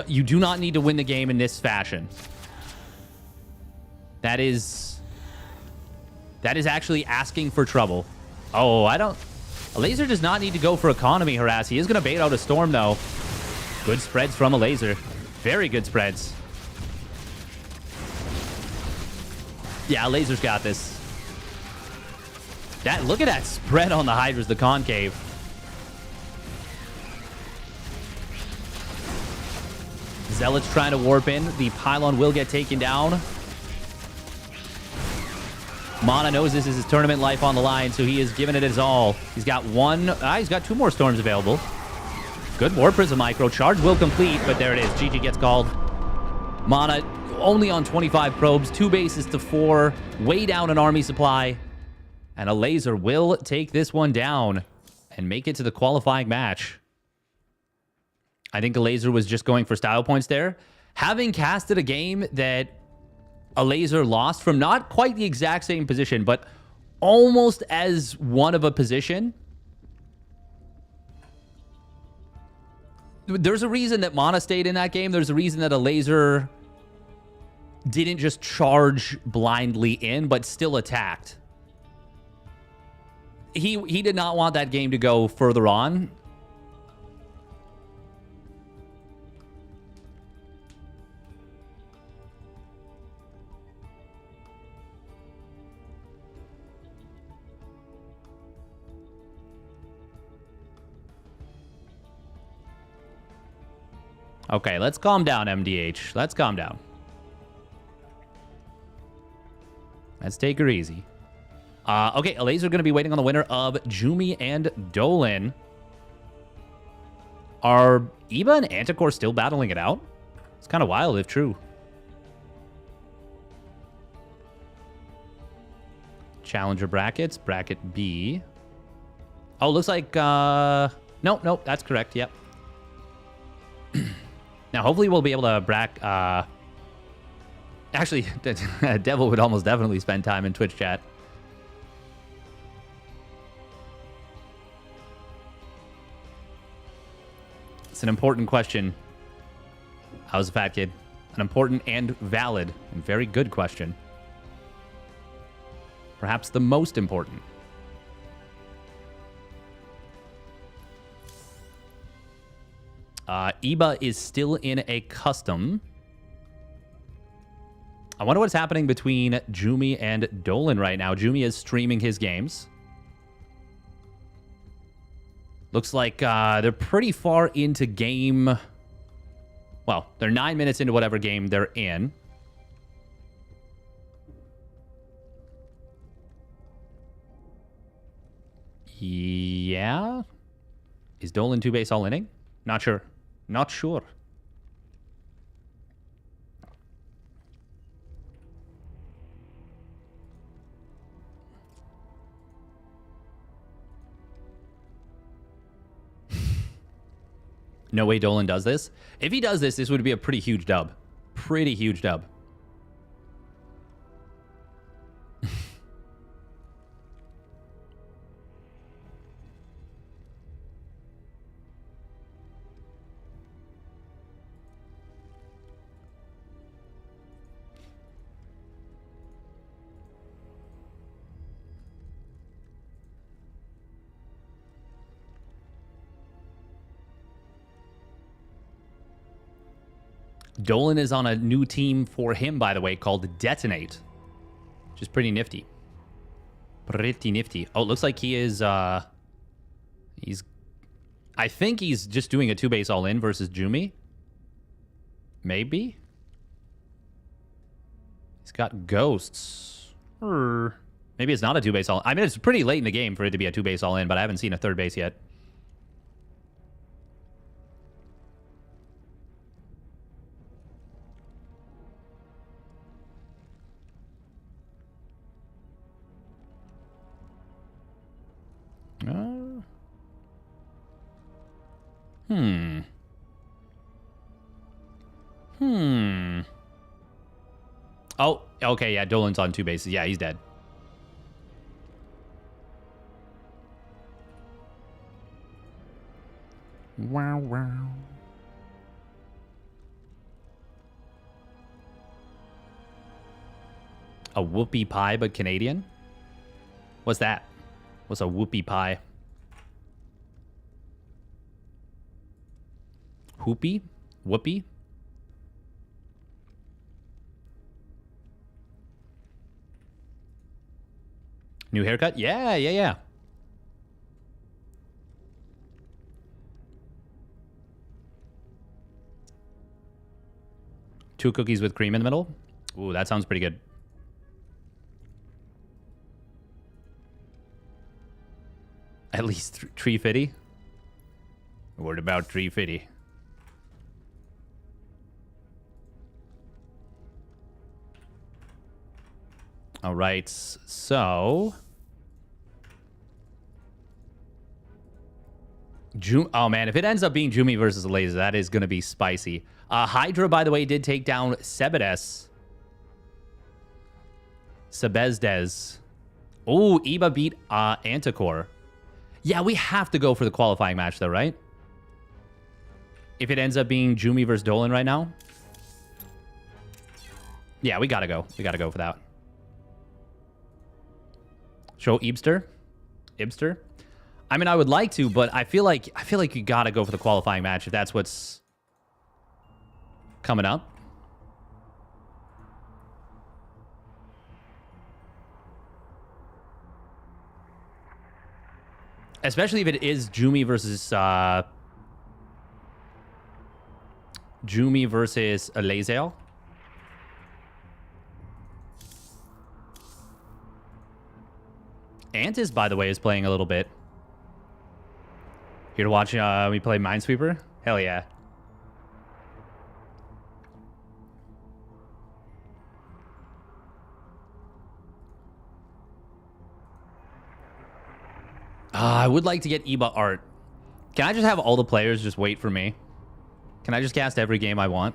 You do not need to win the game in this fashion. That is actually asking for trouble. Oh, A laser does not need to go for economy harass. He is going to bait out a Storm, though. Good spreads from a laser. Very good spreads. Yeah, laser's got this. Look at that spread on the Hydras, the concave. Zealot's trying to warp in. The pylon will get taken down. Mana knows this is his tournament life on the line, so he is giving it his all. He's got he's got 2 more storms available. Good Warp Prism micro. Charge will complete, but there it is. GG gets called. Mana only on 25 probes, 2 bases to 4, way down an army supply. And a laser will take this one down and make it to the qualifying match. I think a laser was just going for style points there. Having casted a game that a laser lost from not quite the exact same position, but almost as one of a position. There's a reason that Mana stayed in that game. There's a reason that a laser didn't just charge blindly in, but still attacked. He did not want that game to go further on. Okay, let's calm down, MDH. Let's calm down. Let's take her easy. Okay, a laser going to be waiting on the winner of Jumi and Dolan. Are Eba and Anticore still battling it out? It's kind of wild if true. Challenger brackets, bracket B. Oh, looks like, no, that's correct, yep. Now, hopefully we'll be able to actually, Devil would almost definitely spend time in Twitch chat. It's an important question. How's the fat kid? An important and valid and very good question. Perhaps the most important. Eba is still in a custom. I wonder what's happening between Jumi and Dolan right now. Jumi is streaming his games. Looks like they're pretty far into game. Well, they're 9 minutes into whatever game they're in. Yeah. Is Dolan 2-base all inning? Not sure. Not sure. No way Dolan does this. If he does this, this would be a pretty huge dub. Pretty huge dub. Dolan is on a new team for him, by the way, called Detonate, which is pretty nifty. Pretty nifty. Oh, it looks like he is, I think he's just doing a 2-base all-in versus Jumi. Maybe? He's got ghosts. Or maybe it's not a 2-base all-in. I mean, it's pretty late in the game for it to be a 2-base all-in, but I haven't seen a 3rd base yet. Oh, okay, yeah, Dolan's on 2 bases. Yeah, he's dead. Wow, wow. A whoopie pie, but Canadian? What's that? What's a whoopie pie? Whoopie? Whoopie? New haircut? Yeah. 2 cookies with cream in the middle? Ooh, that sounds pretty good. At least 350. What about 350? All right, so oh man, if it ends up being Jumi versus Laser, that is going to be spicy. Hydra, by the way, did take down Sebezdes. Oh, Eba beat Anticore. Yeah, we have to go for the qualifying match, though, right? If it ends up being Jumi versus Dolan right now. Yeah, we gotta go. We gotta go for that. Show Ibster. I mean, I would like to, but I feel like you gotta go for the qualifying match if that's what's coming up. Especially if it is Jumi versus Lazel. Antis, by the way, is playing a little bit. Here to watch me play Minesweeper. Hell yeah. I would like to get EBA art. Can I just have all the players just wait for me? Can I just cast every game I want?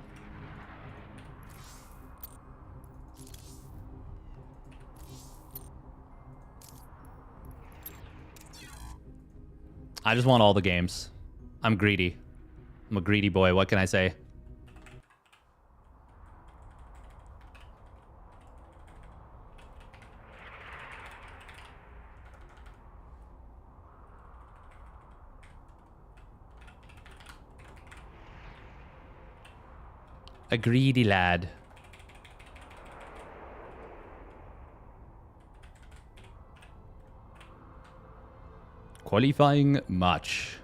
I just want all the games. I'm greedy. I'm a greedy boy. What can I say? A greedy lad. Qualifying match.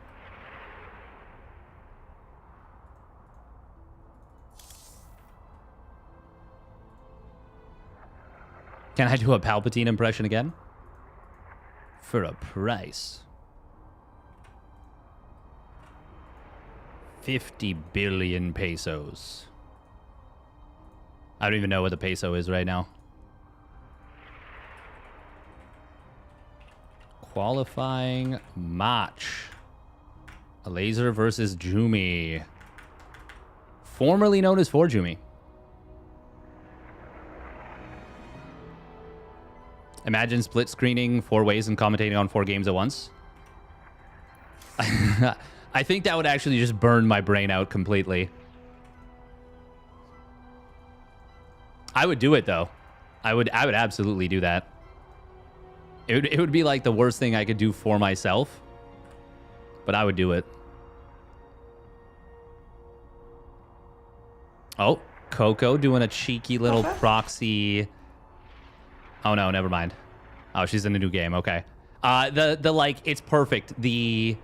Can I do a Palpatine impression again? For a price. 50 billion pesos. I don't even know what the peso is right now. Qualifying match. A laser versus Jumi. Formerly known as 4 Jumi. Imagine split screening 4 ways and commentating on 4 games at once. I think that would actually just burn my brain out completely. I would do it though. I would absolutely do that. It would be like the worst thing I could do for myself, but I would do it. Oh, Coco doing a cheeky little proxy. Oh no, never mind. Oh, she's in a new game. Okay. The like, it's perfect. The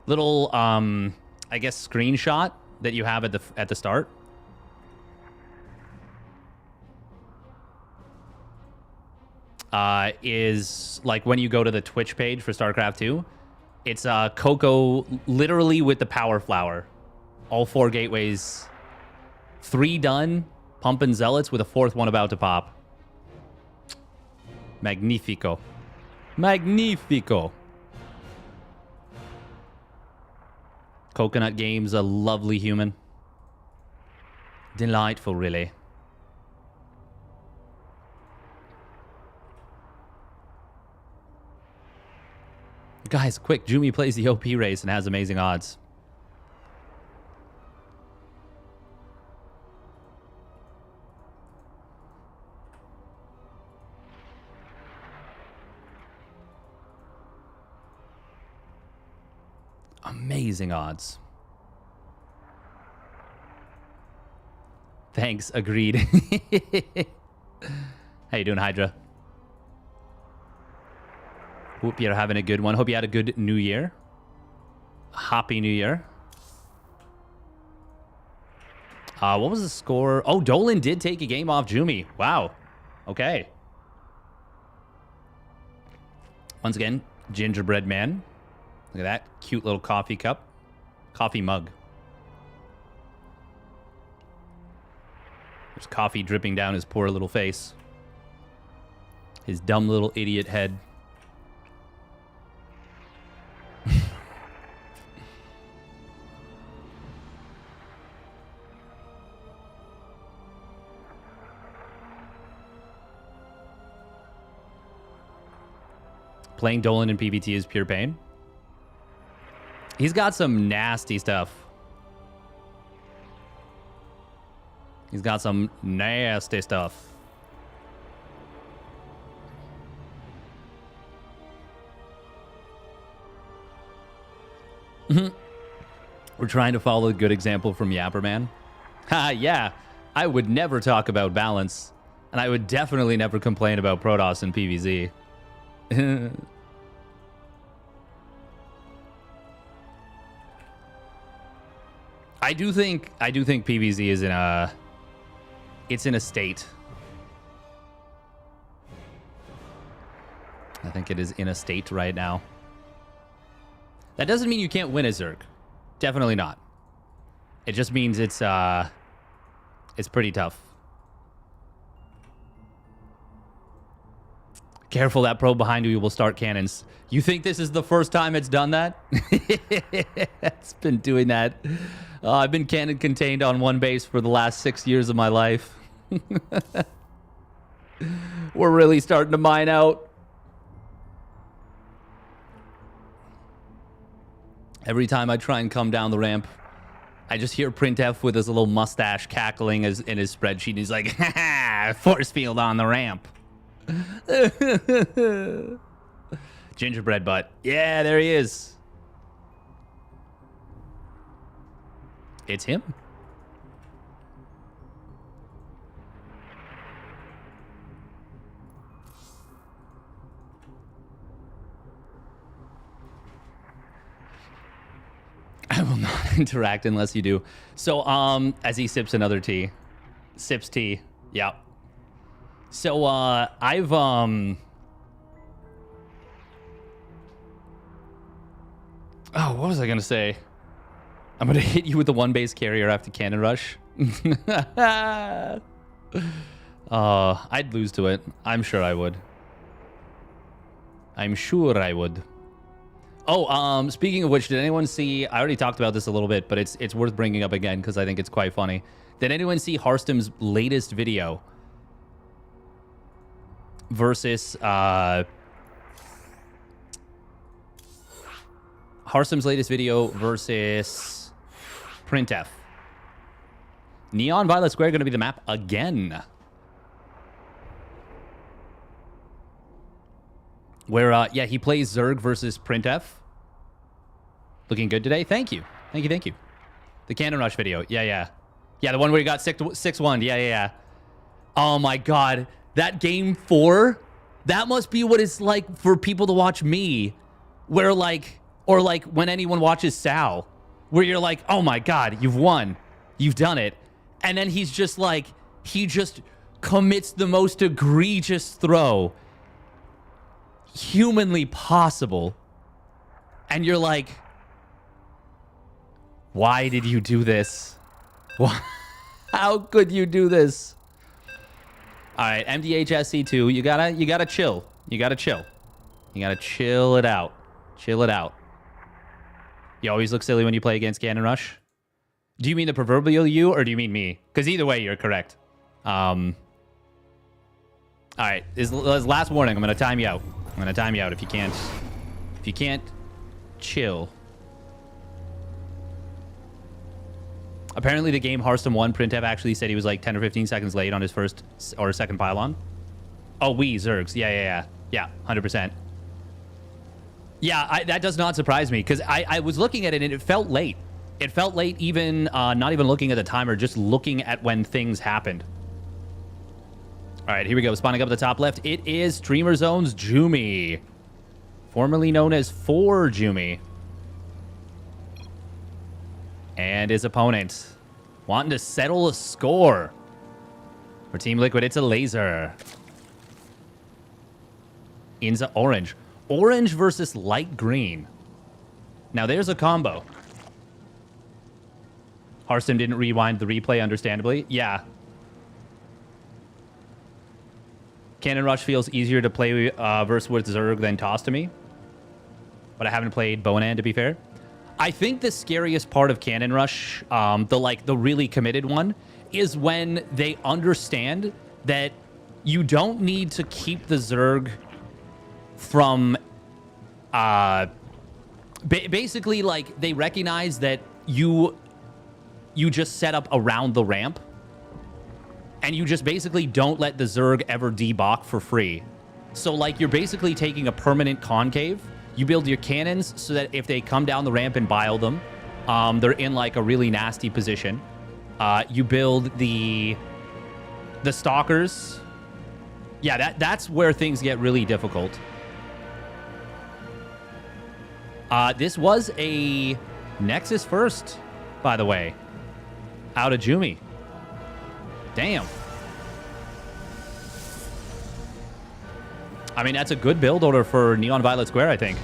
little I guess screenshot that you have at the start. Is like when you go to the Twitch page for StarCraft 2, it's Coco literally with the power flower. All 4 gateways. 3 done. Pumping zealots with a 4th one about to pop. Magnifico. Magnifico. Coconut Games, a lovely human. Delightful, really. Guys, quick. Jumi plays the OP race and has amazing odds. Amazing odds. Thanks, agreed. How you doing, Hydra? Hope you're having a good one. Hope you had a good New Year. Happy New Year. What was the score? Oh, Dolan did take a game off Jumi. Wow. Okay. Once again, gingerbread man. Look at that cute little coffee cup. Coffee mug. There's coffee dripping down his poor little face. His dumb little idiot head. Playing Dolan in PvT is pure pain. He's got some nasty stuff. He's got some nasty stuff. We're trying to follow a good example from Yapperman. Ha, yeah. I would never talk about balance. And I would definitely never complain about Protoss and PvZ. I do think PvZ is in a state. I think it is in a state right now. That doesn't mean you can't win a Zerg. Definitely not. It just means it's pretty tough. Careful, that probe behind you will start cannons. You think this is the first time it's done that? It's been doing that. I've been cannon contained on one base for the last 6 years of my life. We're really starting to mine out. Every time I try and come down the ramp, I just hear Printf with his little mustache cackling in his spreadsheet. He's like, ha ha, force field on the ramp. Gingerbread butt. Yeah, there he is. It's him. I will not interact unless you do. So, as he sips another tea. Sips tea. Yeah. So, I've, oh, what was I going to say? I'm going to hit you with the one base carrier after Cannon Rush. I'd lose to it. I'm sure I would. I'm sure I would. Oh, speaking of which, did anyone see... I already talked about this a little bit, but it's worth bringing up again because I think it's quite funny. Did anyone see Harstem's latest video versus... Harstem's latest video versus Printf. Neon Violet Square going to be the map again. Where, yeah, he plays Zerg versus Printf. Looking good today. Thank you. Thank you, thank you. The Cannon Rush video. Yeah, yeah. Yeah, the one where he got 6-1. Yeah, yeah, yeah. Oh, my God. That game 4, that must be what it's like for people to watch me. Where, like, or like when anyone watches Sal. Where you're like, oh, my God, you've won. You've done it. And then he's just like, he just commits the most egregious throw humanly possible, and you're like, why did you do this? How could you do this? All right, MDHSC2, you gotta chill. You gotta chill. You gotta chill it out. Chill it out. You always look silly when you play against Cannon Rush. Do you mean the proverbial you, or do you mean me? Because either way, you're correct. All right, this last warning. I'm gonna time you out. I'm gonna time you out if you can't chill. Apparently the game Hearthstone 1, Printf actually said he was like 10 or 15 seconds late on his first or second pylon. Oh, we Zergs. Yeah, 100%. Yeah, that does not surprise me because I was looking at it and it felt late. It felt late even not even looking at the timer, just looking at when things happened. All right, here we go. Spawning up at the top left. It is Streamer Zone's Jumi, formerly known as 4 Jumi. And his opponent wanting to settle a score. For Team Liquid, it's a laser. Inza orange. Orange versus light green. Now there's a combo. Harstem didn't rewind the replay, understandably. Yeah. Cannon Rush feels easier to play versus with Zerg than Toss to me. But I haven't played Bonan, to be fair. I think the scariest part of Cannon Rush, the really committed one, is when they understand that you don't need to keep the Zerg from... basically, like, they recognize that you just set up around the ramp. And you just basically don't let the Zerg ever deblock for free. So, like, you're basically taking a permanent concave. You build your cannons so that if they come down the ramp and bile them, they're in, like, a really nasty position. You build the stalkers. Yeah, that's where things get really difficult. This was a Nexus first, by the way, out of Jumi. Damn. I mean, that's a good build order for Neon Violet Square, I think.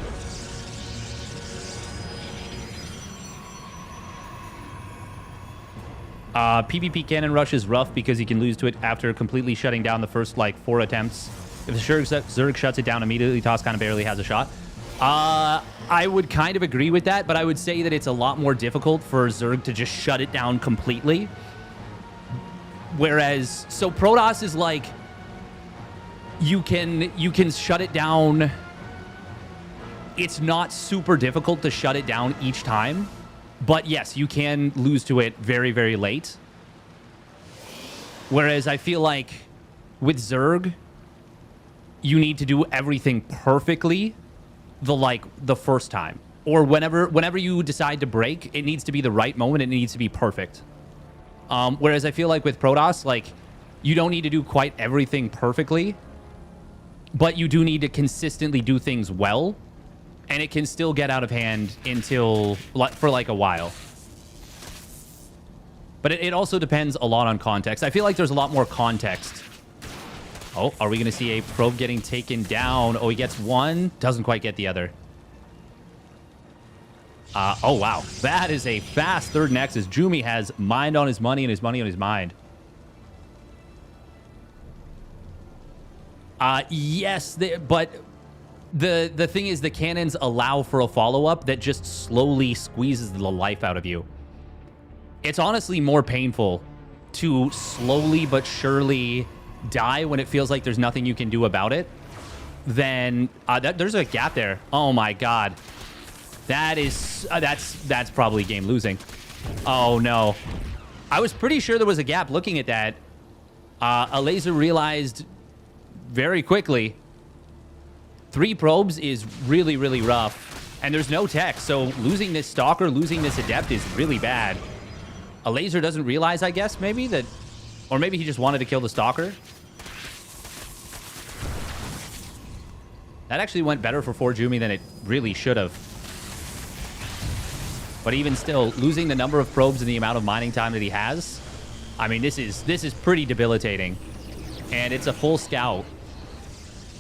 PvP cannon rush is rough because you can lose to it after completely shutting down the first, like, 4 attempts. If the Zerg shuts it down immediately, Toss kind of barely has a shot. I would kind of agree with that, but I would say that it's a lot more difficult for Zerg to just shut it down completely. Whereas, so Protoss is like, you can shut it down. It's not super difficult to shut it down each time. But yes, you can lose to it very, very late. Whereas I feel like with Zerg, you need to do everything perfectly the first time. Or whenever you decide to break, it needs to be the right moment. It needs to be perfect. Whereas I feel like with Protoss, like, you don't need to do quite everything perfectly. But you do need to consistently do things well. And it can still get out of hand for like a while. But it also depends a lot on context. I feel like there's a lot more context. Oh, are we going to see a probe getting taken down? Oh, he gets one. Doesn't quite get the other. Oh, wow. That is a fast third Nexus. Jumi has mind on his money and his money on his mind. Yes, but... The thing is, the cannons allow for a follow-up that just slowly squeezes the life out of you. It's honestly more painful to slowly but surely die when it feels like there's nothing you can do about it than... there's a gap there. Oh my god. That's probably game losing. Oh no. I was pretty sure there was a gap looking at that. A laser realized very quickly... 3 probes is really, really rough. And there's no tech, so losing this Stalker, losing this Adept is really bad. A laser doesn't realize, I guess, maybe, that... Or maybe he just wanted to kill the Stalker. That actually went better for 4 Jumi than it really should have. But even still, losing the number of probes and the amount of mining time that he has... I mean, this is pretty debilitating. And it's a full scout.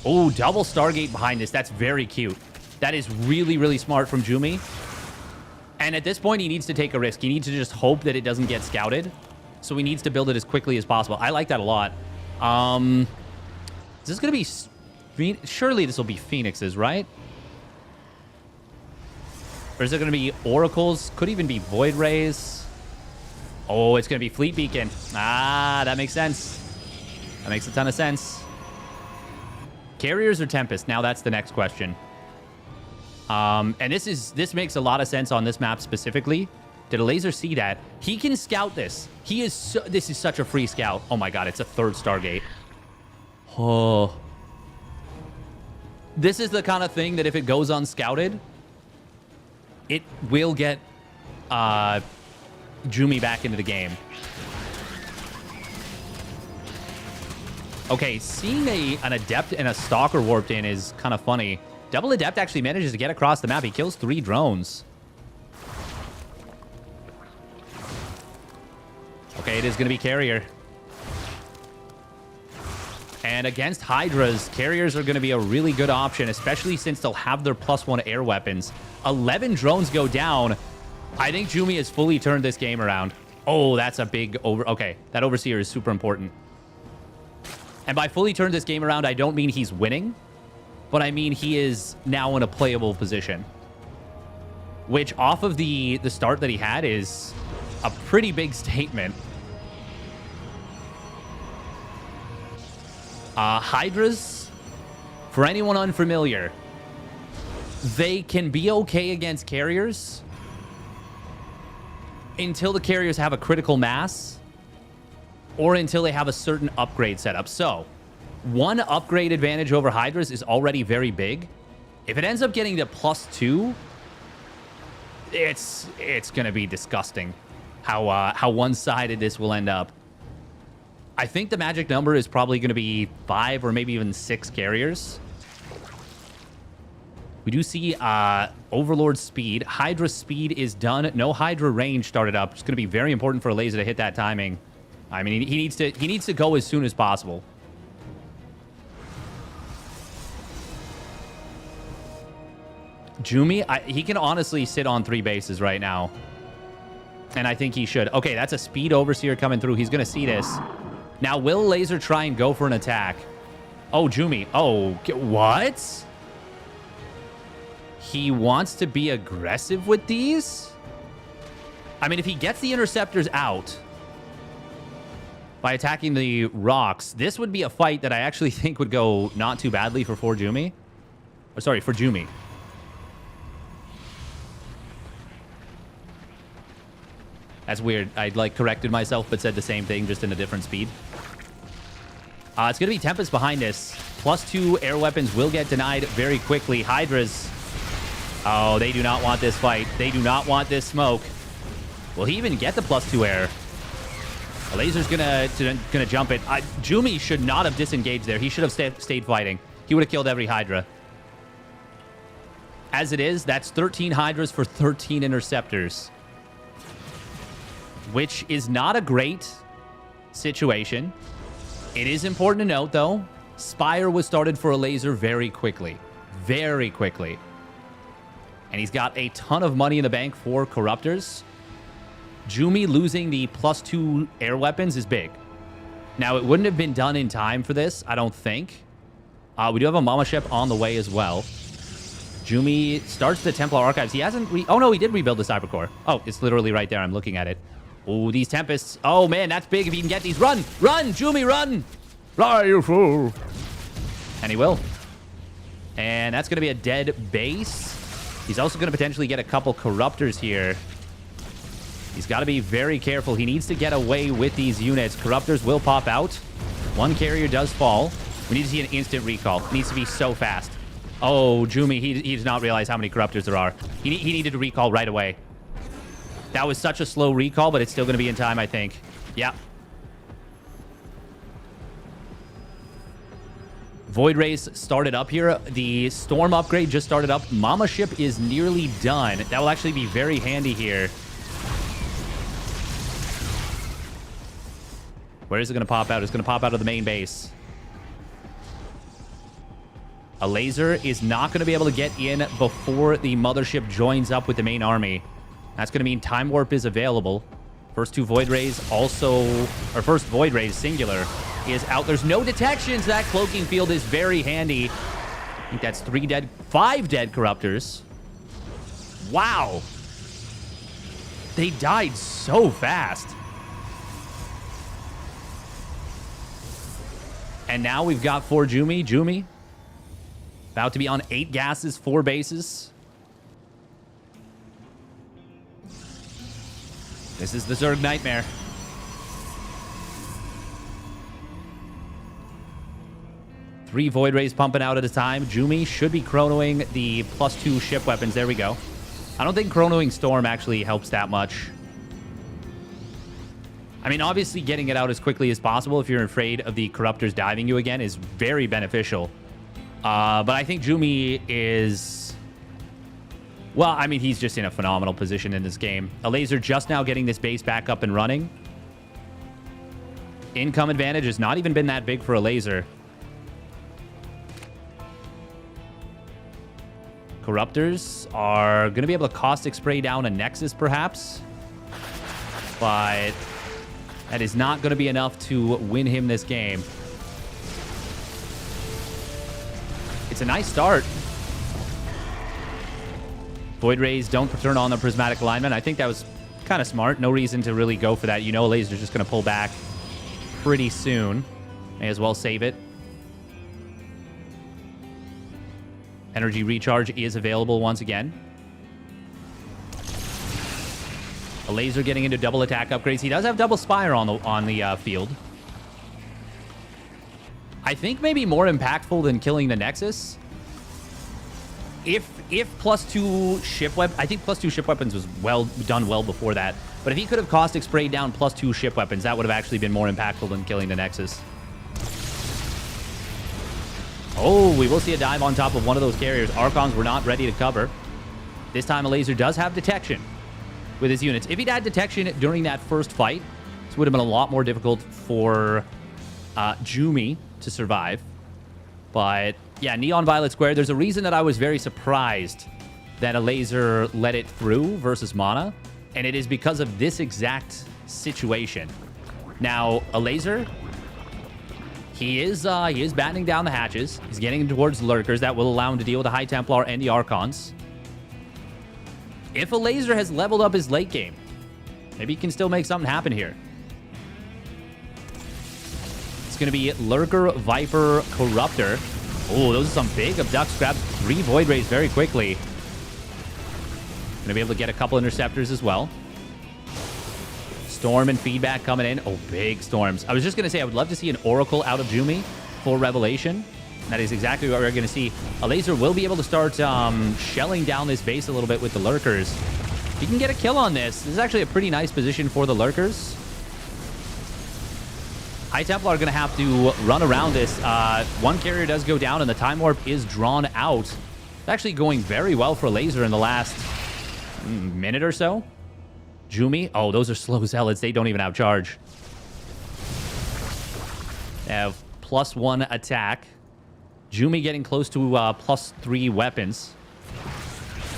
Oh, double Stargate behind this. That's very cute. That is really, really smart from Jumi. And at this point, he needs to take a risk. He needs to just hope that it doesn't get scouted. So he needs to build it as quickly as possible. I like that a lot. Is this going to be... Surely this will be Phoenixes, right? Or is it going to be Oracles? Could even be Void Rays. Oh, it's going to be Fleet Beacon. Ah, that makes sense. That makes a ton of sense. Carriers or Tempest? Now that's the next question. And this makes a lot of sense on this map specifically. Did a laser see that? He can scout this. This is such a free scout. Oh my god, it's a 3rd Stargate. Oh. This is the kind of thing that if it goes unscouted, it will get Jumi back into the game. Okay, seeing an Adept and a Stalker warped in is kind of funny. Double Adept actually manages to get across the map. He kills 3 drones. Okay, it is going to be Carrier. And against Hydras, Carriers are going to be a really good option, especially since they'll have their +1 air weapons. 11 drones go down. I think Jumi has fully turned this game around. Oh, that's a big Okay, that Overseer is super important. And by fully turned this game around, I don't mean he's winning, but I mean he is now in a playable position. Which, off of the start that he had, is a pretty big statement. Hydras, for anyone unfamiliar, they can be okay against Carriers until the Carriers have a critical mass, or until they have a certain upgrade setup. So, 1 upgrade advantage over Hydras is already very big. If it ends up getting to +2, it's going to be disgusting how one-sided this will end up. I think the magic number is probably going to be 5 or maybe even 6 Carriers. We do see Overlord speed. Hydra speed is done. No Hydra range started up. It's going to be very important for a laser to hit that timing. I mean, he needs to go as soon as possible. Jumi, he can honestly sit on 3 bases right now. And I think he should. Okay, that's a speed overseer coming through. He's going to see this. Now, will Laser try and go for an attack? Oh, Jumi. Oh, what? He wants to be aggressive with these? I mean, if he gets the interceptors out by attacking the rocks, this would be a fight that I actually think would go not too badly for Jumi. Or sorry, for Jumi. That's weird. I like corrected myself, but said the same thing, just in a different speed. It's going to be Tempest behind this. +2 air weapons will get denied very quickly. Hydras. Oh, they do not want this fight. They do not want this smoke. Will he even get the +2 air? A Laser's gonna jump it. Jumi should not have disengaged there. He should have stayed fighting. He would have killed every Hydra. As it is, that's 13 Hydras for 13 interceptors. Which is not a great situation. It is important to note, though, Spire was started for a Laser very quickly. Very quickly. And he's got a ton of money in the bank for Corruptors. Jumi losing the +2 air weapons is big. Now, it wouldn't have been done in time for this, I don't think. We do have a Mama ship on the way as well. Jumi starts the Templar Archives. He hasn't... Oh, no, he did rebuild the Cybercore. Oh, it's literally right there. I'm looking at it. Oh, these Tempests. Oh, man, that's big if he can get these. Run! Run, Jumi, run! Fly, you fool! And he will. And that's going to be a dead base. He's also going to potentially get a couple Corruptors here. He's got to be very careful. He needs to get away with these units. Corruptors will pop out. One carrier does fall. We need to see an instant recall. It needs to be so fast. Oh, Jumi, he does not realize how many Corruptors there are. He needed to recall right away. That was such a slow recall, but it's still going to be in time, I think. Yeah. Void Rays started up here. The Storm upgrade just started up. Mama ship is nearly done. That will actually be very handy here. Where is it going to pop out? It's going to pop out of the main base. A Laser is not going to be able to get in before the mothership joins up with the main army. That's going to mean Time Warp is available. First two Void Rays also... Or first Void Rays, singular, is out. There's no detections. That cloaking field is very handy. I think that's 5 dead Corruptors. Wow. They died so fast. And now we've got 4 Jumi. Jumi about to be on 8 gases, 4 bases. This is the Zerg Nightmare. Three Void Rays pumping out at a time. Jumi should be chronoing the +2 ship weapons. There we go. I don't think chronoing Storm actually helps that much. I mean, obviously getting it out as quickly as possible if you're afraid of the Corruptors diving you again is very beneficial. But I think Jumi is... Well, I mean, he's just in a phenomenal position in this game. A Laser just now getting this base back up and running. Income advantage has not even been that big for a Laser. Corruptors are going to be able to caustic spray down a Nexus, perhaps. But that is not going to be enough to win him this game. It's a nice start. Void Rays don't turn on the Prismatic Alignment. I think that was kind of smart. No reason to really go for that. You know, Laser's just going to pull back pretty soon. May as well save it. Energy recharge is available once again. A Laser getting into double attack upgrades. He does have double Spire on the field. I think maybe more impactful than killing the Nexus. If +2 ship weapons... I think +2 ship weapons was done well before that. But if he could have caustic sprayed down +2 ship weapons, that would have actually been more impactful than killing the Nexus. Oh, we will see a dive on top of one of those carriers. Archons were not ready to cover. This time a Laser does have detection with his units. If he'd had detection during that first fight, this would have been a lot more difficult for Jumi to survive. But yeah, Neon Violet Square. There's a reason that I was very surprised that a Laser let it through versus Mana. And it is because of this exact situation. Now, a laser, he is battening down the hatches. He's getting towards lurkers. That will allow him to deal with the High Templar and the Archons. If a laser has leveled up his late game, maybe he can still make something happen here. It's going to be Lurker, Viper, Corruptor. Oh, those are some big abducts. Grabs 3 Void Rays very quickly. Going to be able to get a couple interceptors as well. Storm and feedback coming in. Oh, big storms. I was just going to say, I would love to see an Oracle out of Jumi for Revelation. That is exactly what we're going to see. A laser will be able to start shelling down this base a little bit with the lurkers. If you can get a kill on this, this is actually a pretty nice position for the lurkers. High Templar are going to have to run around this. One carrier does go down, and the Time Warp is drawn out. It's actually going very well for laser in the last minute or so. Jumi. Oh, those are slow zealots. They don't even have charge. They have +1 attack. Jumi getting close to +3 weapons.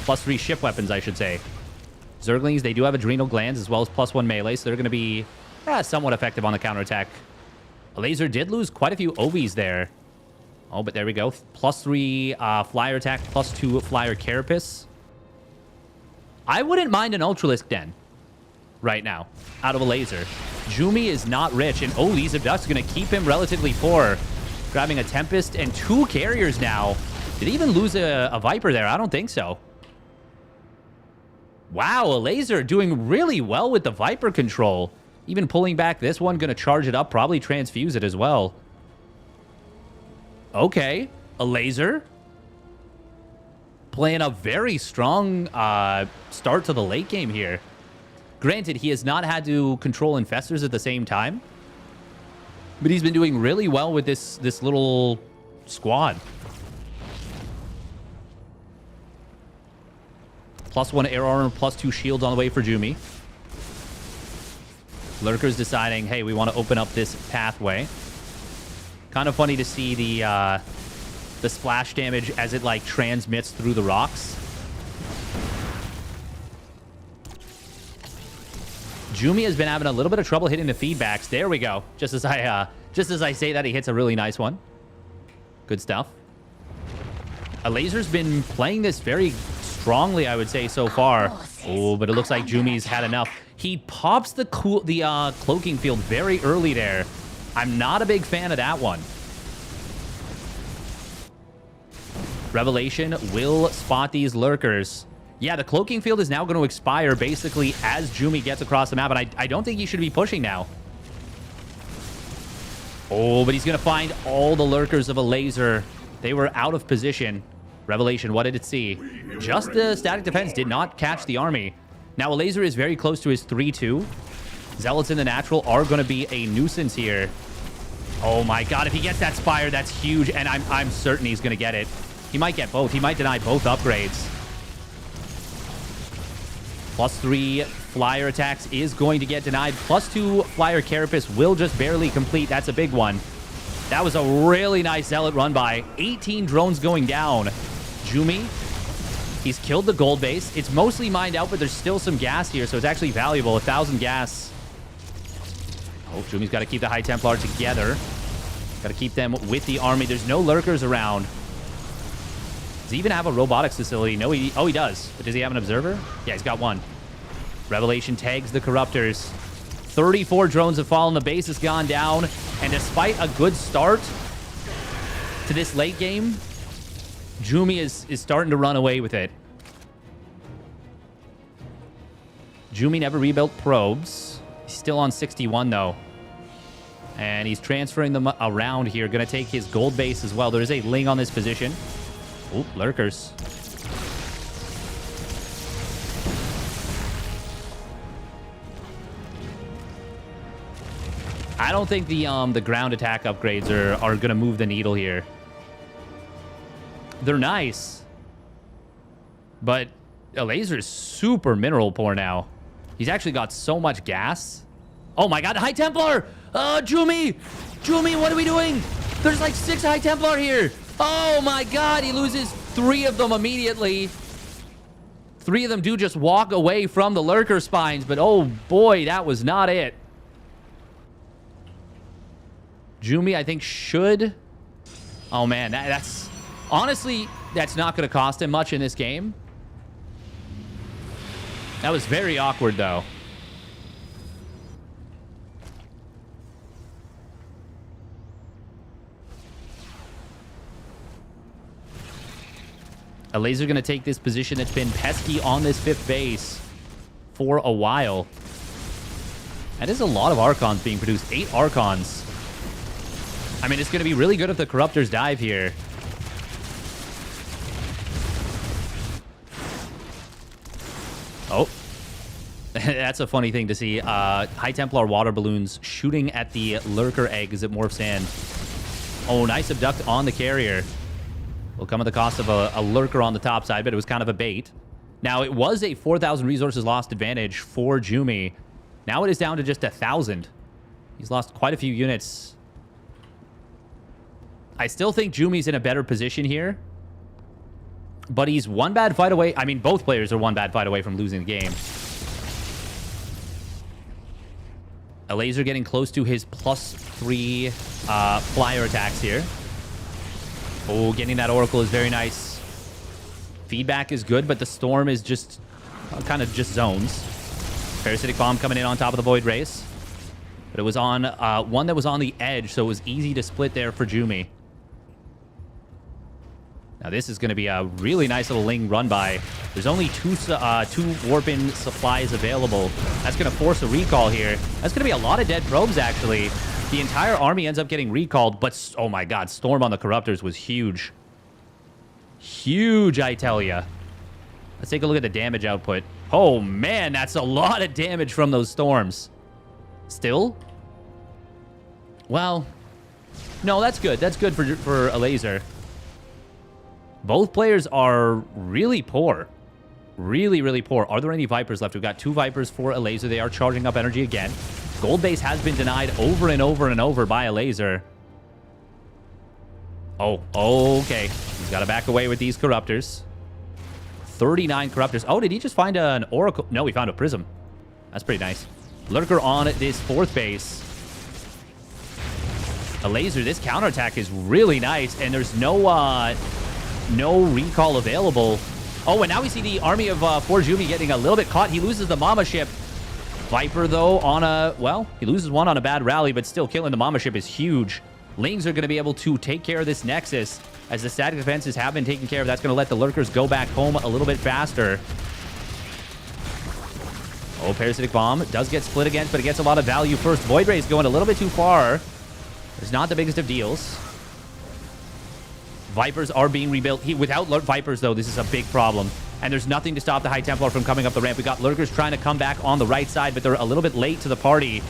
+3 ship weapons, I should say. Zerglings, they do have adrenal glands as well as +1 melee, so they're going to be somewhat effective on the counterattack. A laser did lose quite a few OBs there. Oh, but there we go. +3 flyer attack, +2 flyer carapace. I wouldn't mind an Ultralisk Den right now out of a laser. Jumi is not rich, and oh, these abducts are going to keep him relatively poor. Grabbing a Tempest and 2 carriers now. Did he even lose a Viper there? I don't think so. Wow, a laser doing really well with the Viper control. Even pulling back this one, going to charge it up, probably transfuse it as well. Okay, a laser. Playing a very strong start to the late game here. Granted, he has not had to control infestors at the same time. But he's been doing really well with this little squad. +1 air armor, +2 shields on the way for Jumi. Lurkers deciding, hey, we want to open up this pathway. Kind of funny to see the splash damage as it like transmits through the rocks. Jumi has been having a little bit of trouble hitting the feedbacks. There we go. Just as I say that, he hits a really nice one. Good stuff. A laser's been playing this very strongly, I would say, so far. Oh, but it looks like Jumi's had enough. He pops the cloaking field very early there. I'm not a big fan of that one. Revelation will spot these lurkers. Yeah, the cloaking field is now going to expire basically as Jumi gets across the map, and I don't think he should be pushing now. Oh, but he's going to find all the lurkers of a laser. They were out of position. Revelation, what did it see? Just the static defense did not catch the army. Now, a laser is very close to his 3-2. Zealots in the natural are going to be a nuisance here. Oh my god, if he gets that Spire, that's huge, and I'm certain he's going to get it. He might get both. He might deny both upgrades. +3 flyer attacks is going to get denied. +2 flyer carapace will just barely complete. That's a big one. That was a really nice zealot run by. 18 drones going down. Jumi, he's killed the gold base. It's mostly mined out, but there's still some gas here, so it's actually valuable. 1,000 gas. Oh, Jumi's got to keep the High Templar together. Got to keep them with the army. There's no lurkers around. Does he even have a robotics facility? No, he does. But does he have an observer? Yeah, he's got one. Revelation tags the Corruptors. 34 drones have fallen. The base has gone down. And despite a good start to this late game, Jumi is starting to run away with it. Jumi never rebuilt probes. He's still on 61, though. And he's transferring them around here. Going to take his gold base as well. There is a Ling on this position. Oop, lurkers. I don't think the ground attack upgrades are going to move the needle here. They're nice. But a laser is super mineral poor now. He's actually got so much gas. Oh my god, High Templar! Jumi! Jumi, what are we doing? There's like 6 High Templar here! Oh my god, he loses 3 of them immediately. 3 of them do just walk away from the lurker spines, but oh boy, that was not it. Jumi, I think, should... Oh man, that's... Honestly, that's not going to cost him much in this game. That was very awkward, though. A laser going to take this position that's been pesky on this 5th base for a while. That is a lot of Archons being produced. 8 Archons. I mean, it's going to be really good if the Corruptors dive here. Oh. That's a funny thing to see. High Templar water balloons shooting at the Lurker egg as it morphs in. Oh, nice abduct on the carrier. Will come at the cost of a Lurker on the top side, but it was kind of a bait. Now, it was a 4,000 resources lost advantage for Jumi. Now it is down to just 1,000. He's lost quite a few units. I still think Jumi's in a better position here. But he's one bad fight away. I mean, both players are one bad fight away from losing the game. A laser getting close to his +3 flyer attacks here. Oh, getting that Oracle is very nice. Feedback is good, but the Storm is just kind of just zones. Parasitic Bomb coming in on top of the Void Race. But it was on one that was on the edge, so it was easy to split there for Jumi. Now, this is going to be a really nice little Ling run by. There's only two warp-in supplies available. That's going to force a recall here. That's going to be a lot of dead probes, actually. The entire army ends up getting recalled, but, oh my god, Storm on the Corruptors was huge. Huge, I tell ya. Let's take a look at the damage output. Oh, man, that's a lot of damage from those Storms. Still? Well, no, that's good. That's good for a laser. Both players are really poor. Really, really poor. Are there any Vipers left? We've got 2 Vipers for a laser. They are charging up energy again. Gold base has been denied over and over and over by a laser. Oh, okay. He's got to back away with these Corruptors. 39 Corruptors. Oh, did he just find an Oracle? No, he found a Prism. That's pretty nice. Lurker on this 4th base. A laser. This counterattack is really nice, and there's no recall available. Oh, and now we see the army of 4 Jumi getting a little bit caught. He loses the Mama ship. Viper, though, on a... Well, he loses one on a bad rally, but still killing the Mama ship is huge. Lings are going to be able to take care of this Nexus, as the static defenses have been taken care of. That's going to let the Lurkers go back home a little bit faster. Oh, Parasitic Bomb does get split against, but it gets a lot of value first. Void Ray is going a little bit too far. It's not the biggest of deals. Vipers are being rebuilt. Without Vipers, though, this is a big problem. And there's nothing to stop the High Templar from coming up the ramp. We got Lurkers trying to come back on the right side, but they're a little bit late to the party.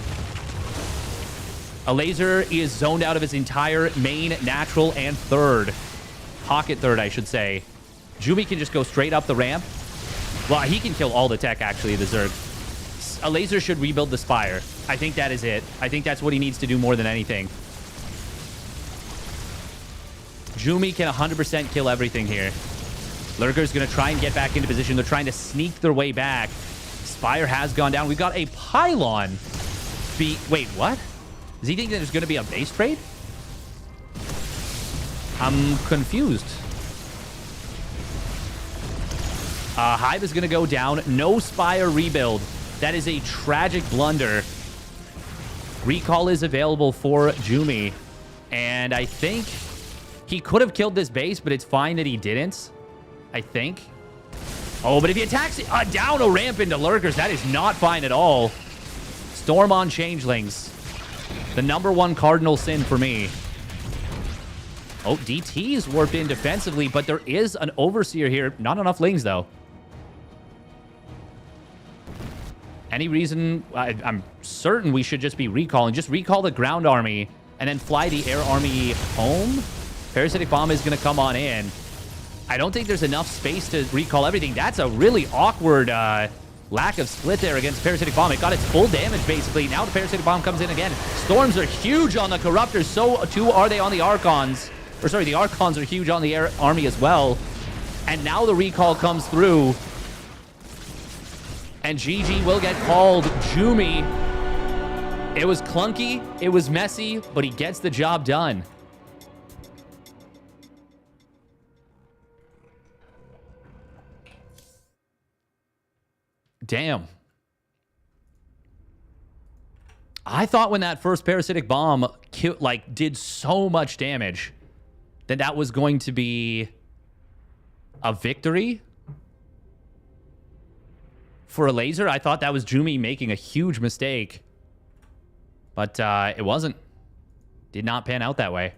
A laser is zoned out of its entire main, natural, and third. Pocket third, I should say. Jumi can just go straight up the ramp. Well, he can kill all the tech, actually, the Zerg. A laser should rebuild the Spire. I think that is it. I think that's what he needs to do more than anything. Jumi can 100% kill everything here. Lurker's going to try and get back into position. They're trying to sneak their way back. Spire has gone down. We've got a pylon. Wait, what? Does he think that there's going to be a base trade? I'm confused. Hive is going to go down. No Spire rebuild. That is a tragic blunder. Recall is available for Jumi. And I think he could have killed this base, but it's fine that he didn't. I think. Oh, but if he attacks down a ramp into Lurkers, that is not fine at all. Storm on Changelings. The #1 cardinal sin for me. Oh, DT is warped in defensively, but there is an Overseer here. Not enough Lings, though. Any reason? I'm certain we should just be recalling. Just recall the ground army and then fly the air army home. Parasitic Bomb is going to come on in. I don't think there's enough space to recall everything. That's a really awkward lack of split there against Parasitic Bomb. It got its full damage, basically. Now the Parasitic Bomb comes in again. Storms are huge on the Corruptors. So, too, are they on the Archons. Or, sorry, the Archons are huge on the air army as well. And now the recall comes through. And GG will get called. Jumi. It was clunky. It was messy, but he gets the job done. Damn. I thought when that first parasitic bomb did so much damage that was going to be a victory for a laser. I thought that was Jumi making a huge mistake, but it wasn't. Did not pan out that way.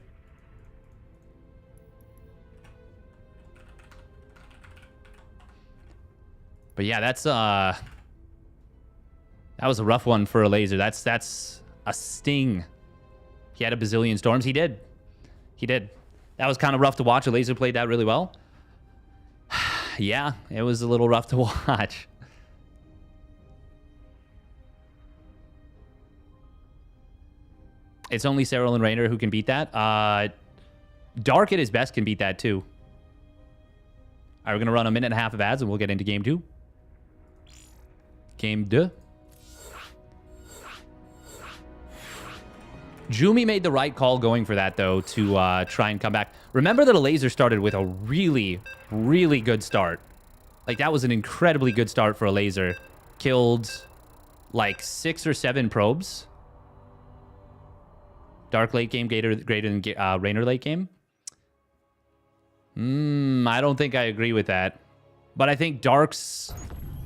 But yeah, that's that was a rough one for a laser. That's a sting. He had a bazillion storms. He did. That was kind of rough to watch. A laser played that really well. Yeah, it was a little rough to watch. It's only Cyril and Raynor who can beat that. Dark at his best can beat that too. All right, we're going to run a minute and a half of ads and we'll get into game 2. Game 2. Jumi made the right call going for that, though, to try and come back. Remember that a laser started with a really, really good start. Like, that was an incredibly good start for a laser. Killed, like, 6 or 7 probes. Dark late game greater than Raynor late game. I don't think I agree with that. But I think Dark's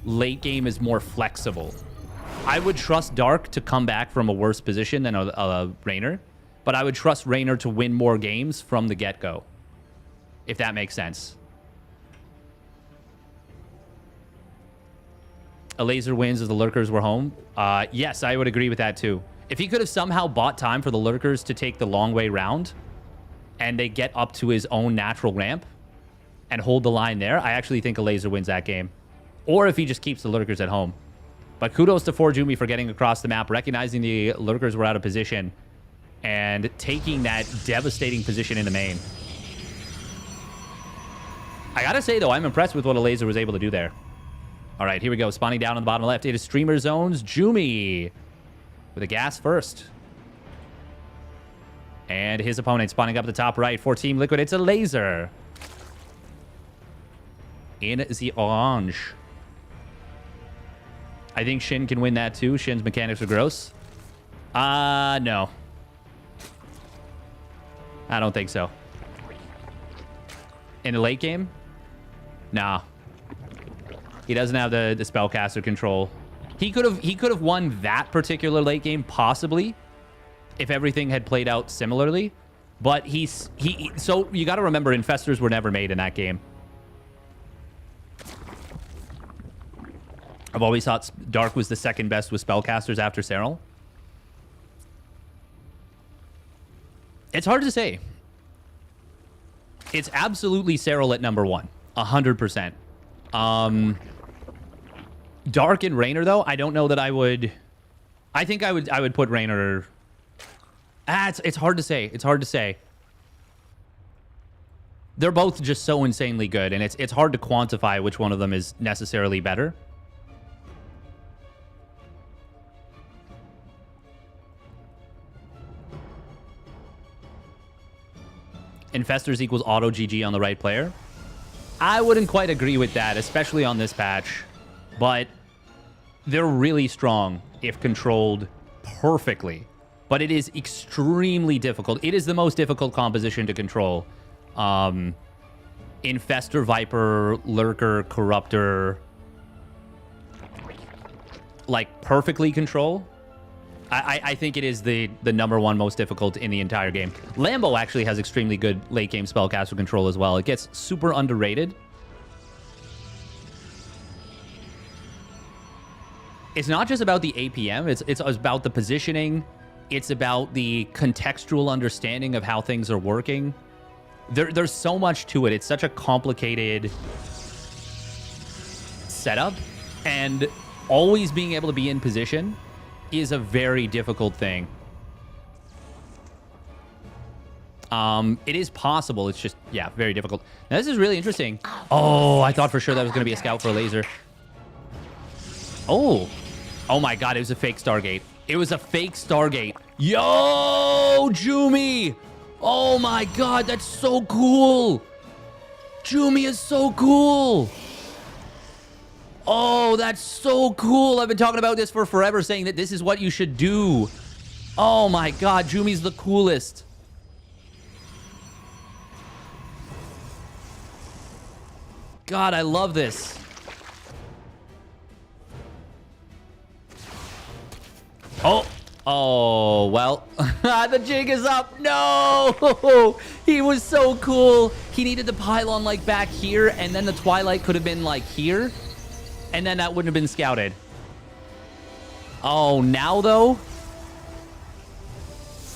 late game is more flexible. I would trust Dark to come back from a worse position than a Raynor, but I would trust Raynor to win more games from the get-go, if that makes sense. A laser wins as the lurkers were home. Yes, I would agree with that too. If he could have somehow bought time for the lurkers to take the long way round and they get up to his own natural ramp and hold the line there, I actually think a laser wins that game. Or if he just keeps the lurkers at home. But kudos to Jumi for getting across the map, recognizing the lurkers were out of position, and taking that devastating position in the main. I gotta say, though, I'm impressed with what a laser was able to do there. All right, here we go. Spawning down on the bottom left. It is Streamer Zones. Jumi with a gas first. And his opponent spawning up the top right for Team Liquid. It's a laser. In the orange. I think Shin can win that too. Shin's mechanics are gross. No. I don't think so. In the late game? Nah. He doesn't have the spellcaster control. He could have won that particular late game possibly if everything had played out similarly. But so you got to remember, infestors were never made in that game. I've always thought Dark was the second best with spellcasters after Cyril. It's hard to say. It's absolutely Cyril at number 1. 100%. Dark and Raynor, though, I don't know that I would... I think I would put Raynor... It's hard to say. It's hard to say. They're both just so insanely good, and it's hard to quantify which one of them is necessarily better. Infestors equals auto GG on the right player. I wouldn't quite agree with that, especially on this patch. But they're really strong if controlled perfectly. But it is extremely difficult. It is the most difficult composition to control. Infestor, Viper, Lurker, Corruptor. Like, perfectly control. I think it is the number 1 most difficult in the entire game. Lambo actually has extremely good late game spellcaster control as well. It gets super underrated. It's not just about the APM. It's about the positioning. It's about the contextual understanding of how things are working. There's so much to it. It's such a complicated setup. And always being able to be in position is a very difficult thing. It is possible. It's just, yeah, very difficult. Now, this is really interesting. Oh, I thought for sure that was going to be a scout for a laser. Oh. Oh my god, it was a fake Stargate. It was a fake Stargate. Yo, Jumi. Oh my god, that's so cool. Jumi is so cool. Oh, that's so cool. I've been talking about this for forever, saying that this is what you should do. Oh my god, Jumi's the coolest. God, I love this. Oh, well, the jig is up. No, he was so cool. He needed the pylon like back here, and then the Twilight could have been like here, and then that wouldn't have been scouted. Oh, now though?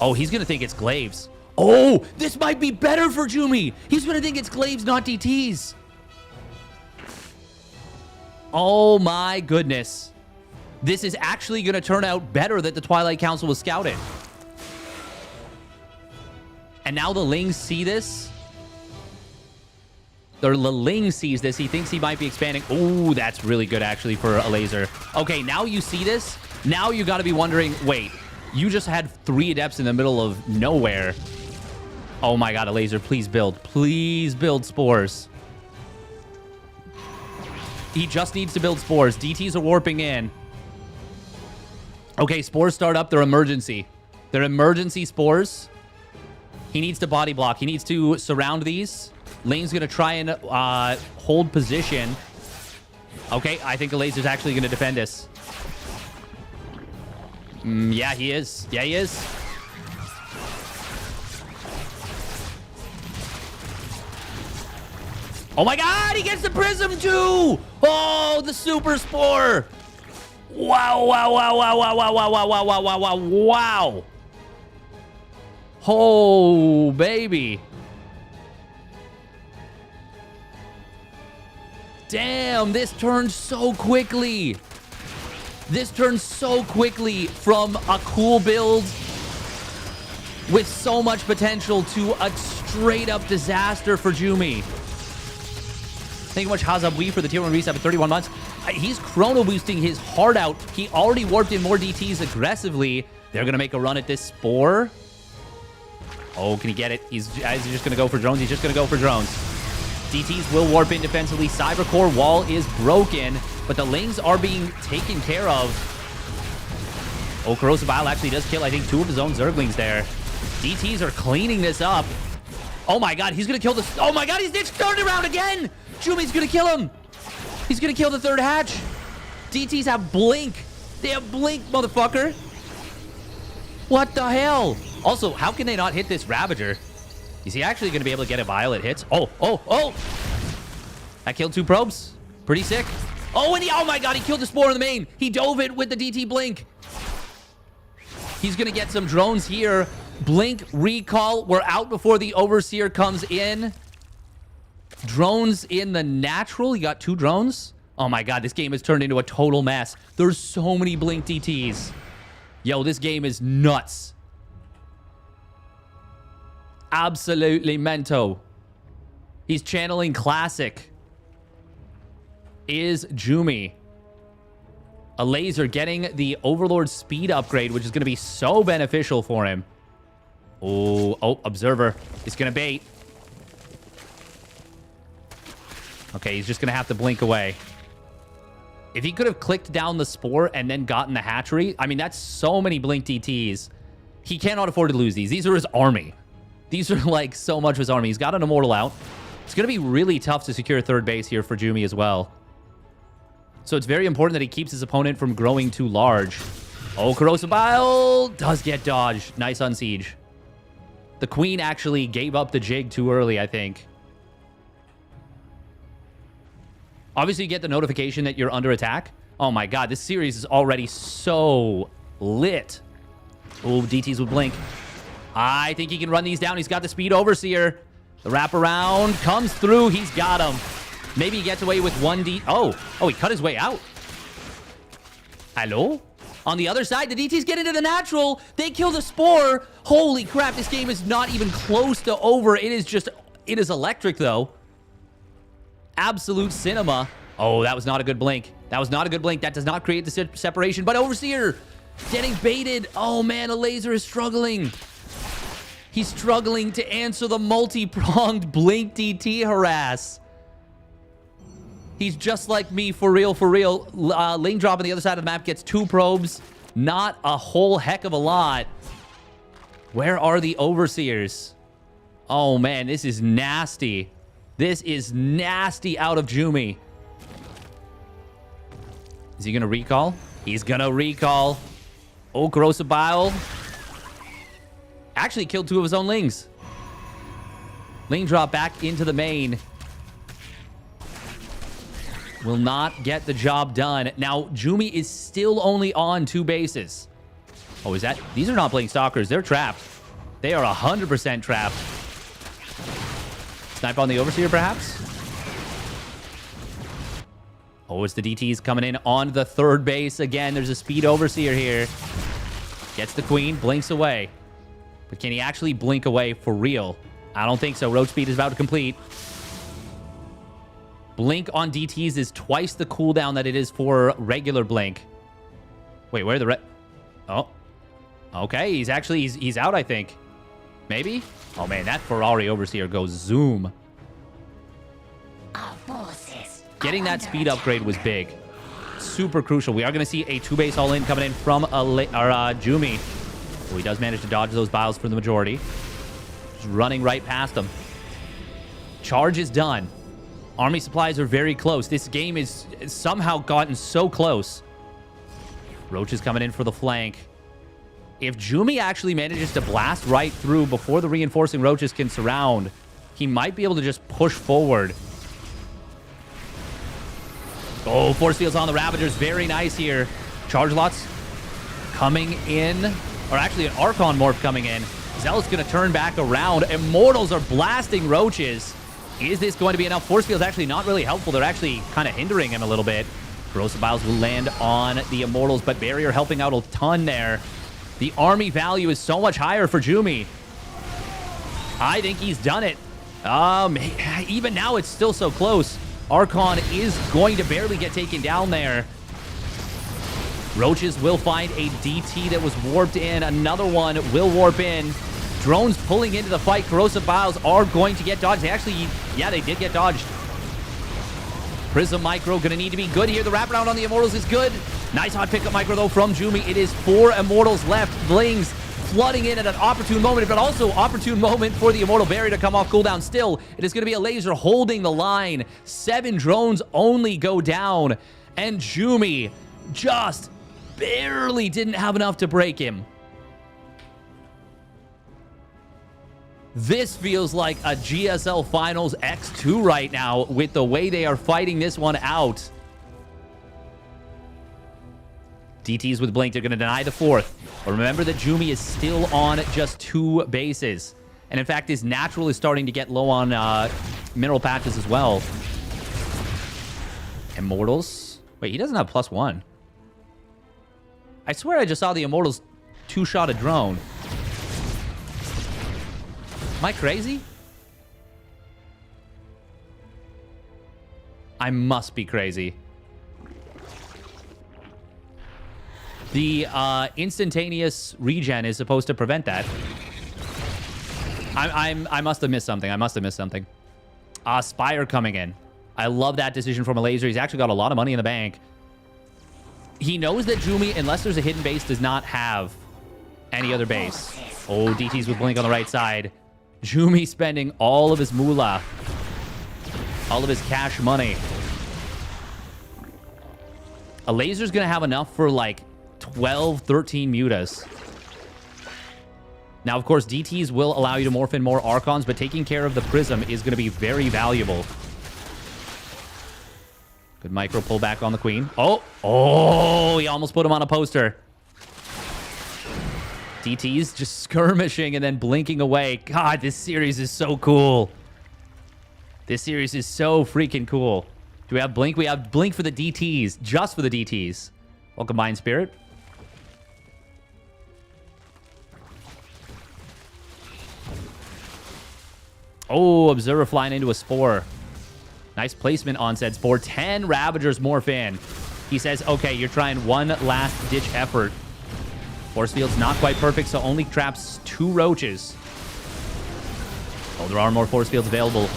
Oh, he's going to think it's Glaives. Oh, this might be better for Jumi. He's going to think it's Glaives, not DTs. Oh my goodness. This is actually going to turn out better that the Twilight Council was scouted. And now the Ling see this. The Ling sees this. He thinks he might be expanding. Oh, that's really good actually for a laser. Okay, now you see this. Now you got to be wondering, wait, you just had 3 adepts in the middle of nowhere. Oh my god, a laser. Please build. Please build spores. He just needs to build spores. DTs are warping in. Okay, spores start up. They're emergency. They're emergency spores. He needs to body block. He needs to surround these. Lane's going to try and hold position. Okay, I think the laser's actually going to defend us. Yeah, he is. Yeah, he is. Oh my god, he gets the prism too! Oh, the super spore! Wow, wow, wow, wow, wow, wow, wow, wow, wow, wow, wow, wow, wow. Oh, baby. Damn, this turned so quickly. This turned so quickly from a cool build with so much potential to a straight up disaster for Jumi. Thank you much, Hazabwi, for the tier 1 reset for 31 months. He's chrono boosting his heart out. He already warped in more DTs aggressively. They're going to make a run at this spore. Oh, can he get it? He's just going to go for drones. He's just going to go for drones. DTs will warp in defensively. Cybercore wall is broken, but the Lings are being taken care of. Oh, Corrosive Bile actually does kill, I think, 2 of his own Zerglings there. DTs are cleaning this up. Oh my god, he's going to kill this. Oh my god, he's turned around again. Jumi's going to kill him. He's going to kill the 3rd hatch. DTs have blink. They have blink, motherfucker. What the hell? Also, how can they not hit this Ravager? Is he actually going to be able to get a Violet hits? Oh, oh, oh. That killed 2 probes. Pretty sick. Oh, and oh my god, he killed the spore in the main. He dove it with the DT blink. He's going to get some drones here. Blink, recall. We're out before the Overseer comes in. Drones in the natural. He got 2 drones. Oh my god, this game has turned into a total mess. There's so many blink DTs. Yo, this game is nuts. Absolutely mento. He's channeling classic. Is Jumi. A laser getting the Overlord speed upgrade, which is going to be so beneficial for him. Oh, Observer is going to bait. Okay, he's just going to have to blink away. If he could have clicked down the spore and then gotten the hatchery, I mean, that's so many blink DTs. He cannot afford to lose these. These are his army. These are like so much of his army. He's got an Immortal out. It's going to be really tough to secure 3rd base here for Jumi as well. So it's very important that he keeps his opponent from growing too large. Oh, Corrosive Bile does get dodged. Nice on siege. The Queen actually gave up the jig too early, I think. Obviously, you get the notification that you're under attack. Oh my god, this series is already so lit. Oh, DTs with blink. I think he can run these down. He's got the speed Overseer. The wraparound comes through. He's got him. Maybe he gets away with 1D. Oh, he cut his way out. Hello? On the other side, the DTs get into the natural. They kill the spore. Holy crap, this game is not even close to over. It is electric, though. Absolute cinema. Oh, that was not a good blink. That was not a good blink. That does not create the separation. But Overseer getting baited. Oh, man, a laser is struggling. He's struggling to answer the multi-pronged blink DT harass. He's just like me, for real, for real. Lane drop on the other side of the map gets 2 probes. Not a whole heck of a lot. Where are the Overseers? Oh, man, this is nasty. This is nasty out of Jumi. Is he going to recall? He's going to recall. Oh, Corrosive Bile. Actually killed 2 of his own Lings. Lane drop back into the main. Will not get the job done. Now, Jumi is still only on 2 bases. Oh, is that? These are not playing Stalkers. They're trapped. They are 100% trapped. Snipe on the Overseer, perhaps? Oh, it's the DTs coming in on the 3rd base. Again, there's a speed Overseer here. Gets the Queen, blinks away. But can he actually blink away for real? I don't think so. Roach speed is about to complete. Blink on DTs is twice the cooldown that it is for regular blink. Wait, where are the Oh. Okay, he's actually... He's out, I think. Maybe? Oh, man, that Ferrari Overseer goes zoom. Getting that speed upgrade was big. Super crucial. We are going to see a 2-base all-in coming in from Jumi. Oh, he does manage to dodge those biles for the majority. Just running right past them. Charge is done. Army supplies are very close. This game is somehow gotten so close. Roach is coming in for the flank. If Jumi actually manages to blast right through before the reinforcing Roaches can surround, he might be able to just push forward. Oh, force fields on the Ravagers. Very nice here. Charge lots coming in. Or actually an Archon morph coming in. Zealot's going to turn back around. Immortals are blasting Roaches. Is this going to be enough? Force field's actually not really helpful. They're actually kind of hindering him a little bit. Corrosive Biles will land on the Immortals, but Barrier helping out a ton there. The army value is so much higher for Jumi. I think he's done it. Even now, it's still so close. Archon is going to barely get taken down there. Roaches will find a DT that was warped in. Another one will warp in. Drones pulling into the fight. Corrosive Biles are going to get dodged. They actually, yeah, they did get dodged. Prism Micro going to need to be good here. The wraparound on the Immortals is good. Nice hot pickup Micro, though, from Jumi. It is 4 Immortals left. Blings flooding in at an opportune moment, but also opportune moment for the Immortal Barrier to come off cooldown. Still, it is going to be a laser holding the line. 7 drones only go down, and Jumi just barely didn't have enough to break him. This feels like a GSL Finals X2 right now with the way they are fighting this one out. DTs with Blink, they're going to deny the 4th. But remember that Jumi is still on just 2 bases. And in fact, his natural is starting to get low on mineral patches as well. Immortals. Wait, he doesn't have +1. I swear I just saw the Immortals 2-shot a drone. Am I crazy? I must be crazy. The instantaneous regen is supposed to prevent that. I must have missed something. I must have missed something. Spire coming in. I love that decision from a laser. He's actually got a lot of money in the bank. He knows that Jumi, unless there's a hidden base, does not have any other base. Oh, DTs with Blink on the right side. Jumi spending all of his moolah. All of his cash money. A laser's going to have enough for like 12, 13 mutas. Now, of course, DTs will allow you to morph in more Archons, but taking care of the Prism is going to be very valuable. Good micro pullback on the Queen. Oh, he almost put him on a poster. DTs just skirmishing and then blinking away. God, this series is so cool. This series is so freaking cool. Do we have Blink? We have Blink for the DTs. Just for the DTs. Welcome, Mind Spirit. Oh, Observer flying into a Spore. Nice placement on said Spore. 10 Ravagers morph in. He says, okay, you're trying one last-ditch effort. Force field's not quite perfect, so only traps 2 roaches. Oh, there are more force fields available.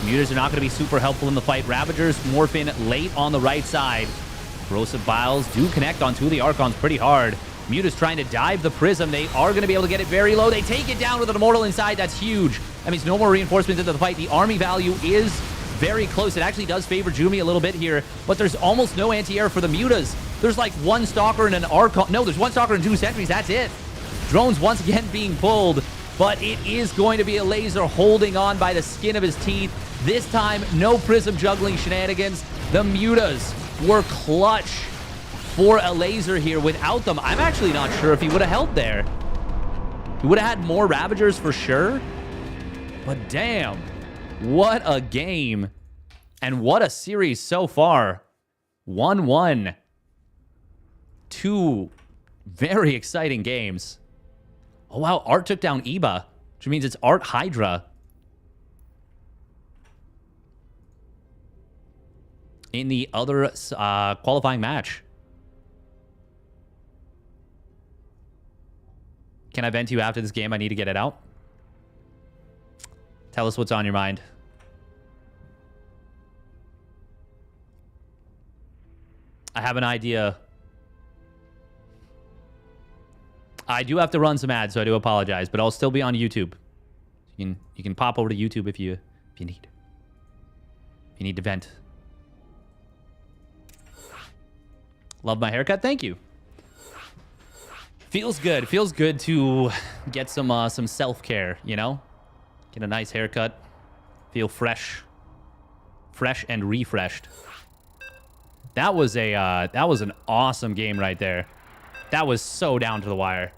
Mutas are not going to be super helpful in the fight. Ravagers morph in late on the right side. Corrosive Biles do connect on 2 of the Archons pretty hard. Mutas trying to dive the Prism. They are going to be able to get it very low. They take it down with an Immortal inside. That's huge. That means no more reinforcements into the fight. The army value is very close. It actually does favor Jumi a little bit here, but there's almost no anti-air for the Mutas. There's like 1 Stalker and an Archon. No, there's 1 Stalker and 2 Sentries. That's it. Drones once again being pulled, but it is going to be a Laser holding on by the skin of his teeth. This time, no Prism juggling shenanigans. The Mutas were clutch for a Laser here. Without them, I'm actually not sure if he would have held there. He would have had more Ravagers for sure. But damn, what a game. And what a series so far. 1-1. 2 very exciting games. Oh, wow. Art took down Eba, which means it's Art Hydra in the other qualifying match. Can I vent to you after this game? I need to get it out. Tell us what's on your mind. I have an idea. I do have to run some ads, so I do apologize, but I'll still be on YouTube. You can pop over to YouTube if you need. If you need to vent. Love my haircut. Thank you. Feels good. Feels good to get some self-care, you know? Get a nice haircut. Feel fresh. Fresh and refreshed. That was an awesome game right there. That was so down to the wire.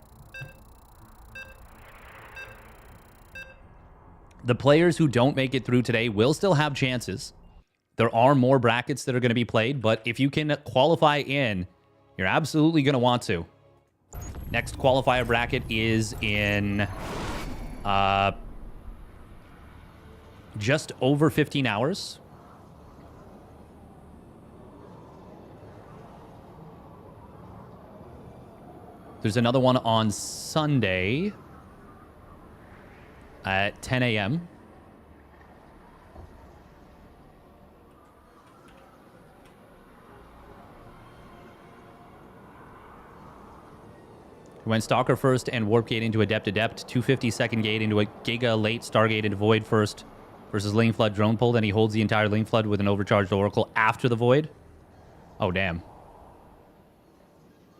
The players who don't make it through today will still have chances. There are more brackets that are going to be played, but if you can qualify in, you're absolutely going to want to. Next qualifier bracket is in just over 15 hours. There's another one on Sunday at 10 a.m. Went Stalker first and Warp Gate into Adept Adept. 250-second gate into a Giga late Stargate into Void first versus Lane Flood Drone Pull. Then he holds the entire Lane Flood with an overcharged Oracle after the Void. Oh, damn.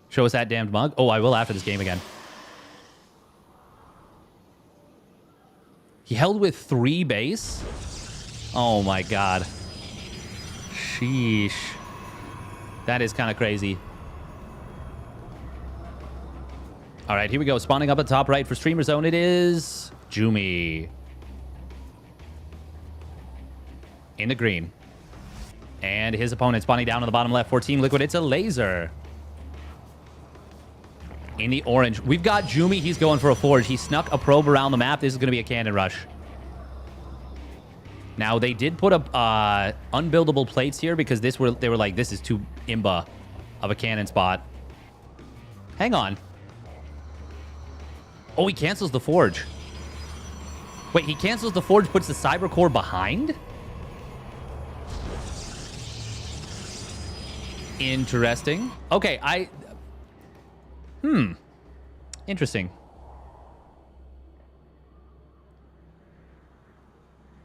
Show us that damned mug. Oh, I will after this game again. He held with 3 base? Oh, my God. Sheesh. That is kind of crazy. All right, here we go. Spawning up at top right for Streamer Zone, it is Jumi. In the green. And his opponent spawning down on the bottom left for Team Liquid. It's a Laser. In the orange. We've got Jumi. He's going for a Forge. He snuck a probe around the map. This is going to be a cannon rush. Now, they did put up unbuildable plates here because they were like, this is too imba of a cannon spot. Hang on. Oh, he cancels the Forge. Wait, he cancels the Forge, puts the Cyber Core behind? Interesting. Okay, interesting.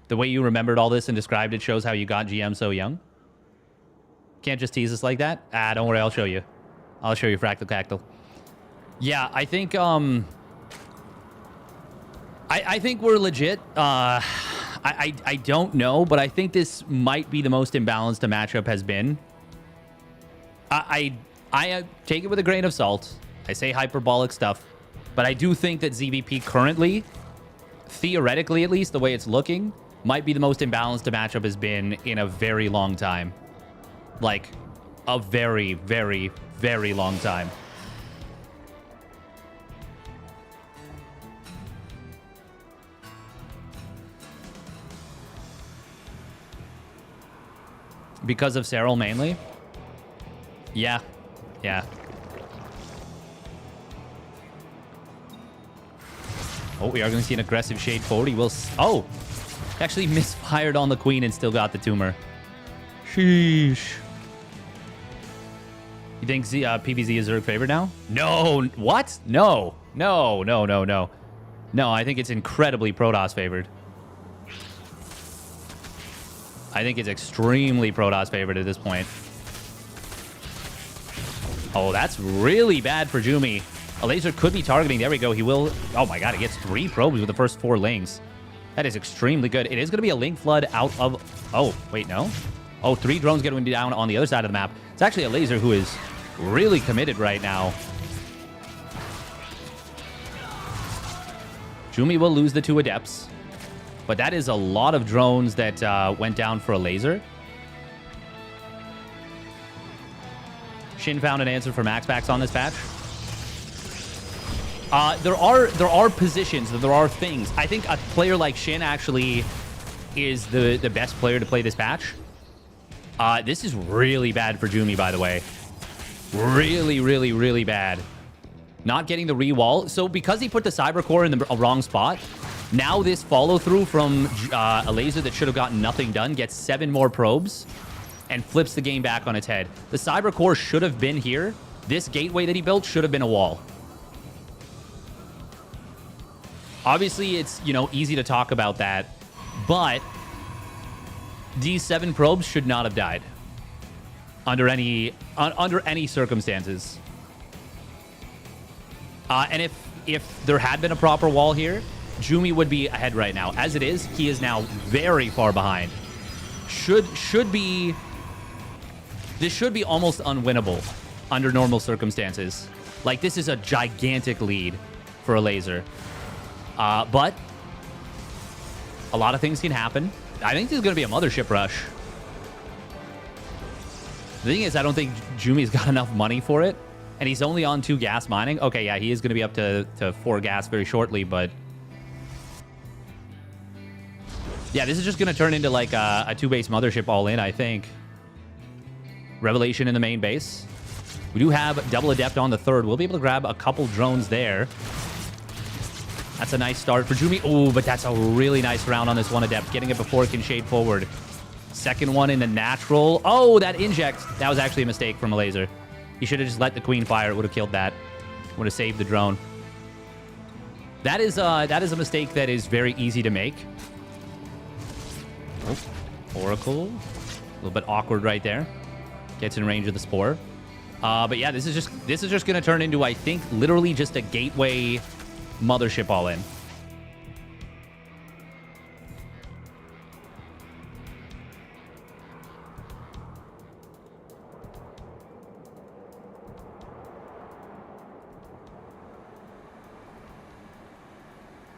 The way you remembered all this and described it shows how you got GM so young. Can't just tease us like that. Ah, don't worry, I'll show you. I'll show you Fractal Cactal. Yeah, I think, I think we're legit. I don't know, but I think this might be the most imbalanced a matchup has been. I take it with a grain of salt. I say hyperbolic stuff, but I do think that ZVP currently, theoretically at least, the way it's looking, might be the most imbalanced a matchup has been in a very long time. Like, a very, very, very long time. Because of Cyril mainly? Yeah. Yeah. Oh, we are going to see an aggressive shade forward. He will... Oh! Actually misfired on the queen and still got the tumor. Sheesh. You think PVZ is Zerg favorite now? No. What? No. No, no, no, no. No, I think it's incredibly Protoss favored. I think it's extremely Protoss favored at this point. Oh, that's really bad for Jumi. A laser could be targeting. There we go. He will... Oh my god, he gets 3 probes with the first 4 lings. That is extremely good. It is going to be a link flood out of... Oh, wait, no? Oh, 3 drones getting down on the other side of the map. It's actually a laser who is really committed right now. Jumi will lose the 2 adepts. But that is a lot of drones that went down for a laser. Shin found an answer for MaxPax on this patch. There are positions, there are things. I think a player like Shin actually is the best player to play this patch. This is really bad for Jumi, by the way. Really, really, really bad. Not getting the re-wall. So because he put the Cyber Core in the wrong spot, now this follow-through from a laser that should have gotten nothing done gets 7 more probes and flips the game back on its head. The Cyber Core should have been here. This gateway that he built should have been a wall. Obviously, it's, you know, easy to talk about that, but these 7 probes should not have died under any circumstances. And if there had been a proper wall here, Jumi would be ahead right now. As it is, he is now very far behind. This should be almost unwinnable under normal circumstances. Like, this is a gigantic lead for a laser. But a lot of things can happen. I think there's going to be a mothership rush. The thing is, I don't think Jumi's got enough money for it. And he's only on 2 gas mining. Okay, yeah, he is going to be up to 4 gas very shortly, but... Yeah, this is just going to turn into like a 2-base mothership all in, I think. Revelation in the main base. We do have double adept on the 3rd. We'll be able to grab a couple drones there. That's a nice start for Jumi. Oh, but that's a really nice round on this 1 adept. Getting it before it can shade forward. 2nd one in the natural. Oh, that inject. That was actually a mistake from a laser. He should have just let the queen fire. It would have killed that. Would have saved the drone. That is a mistake that is very easy to make. Oh, Oracle. A little bit awkward right there. Gets in range of the spore. But yeah, this is just going to turn into, I think, literally just a gateway mothership all in.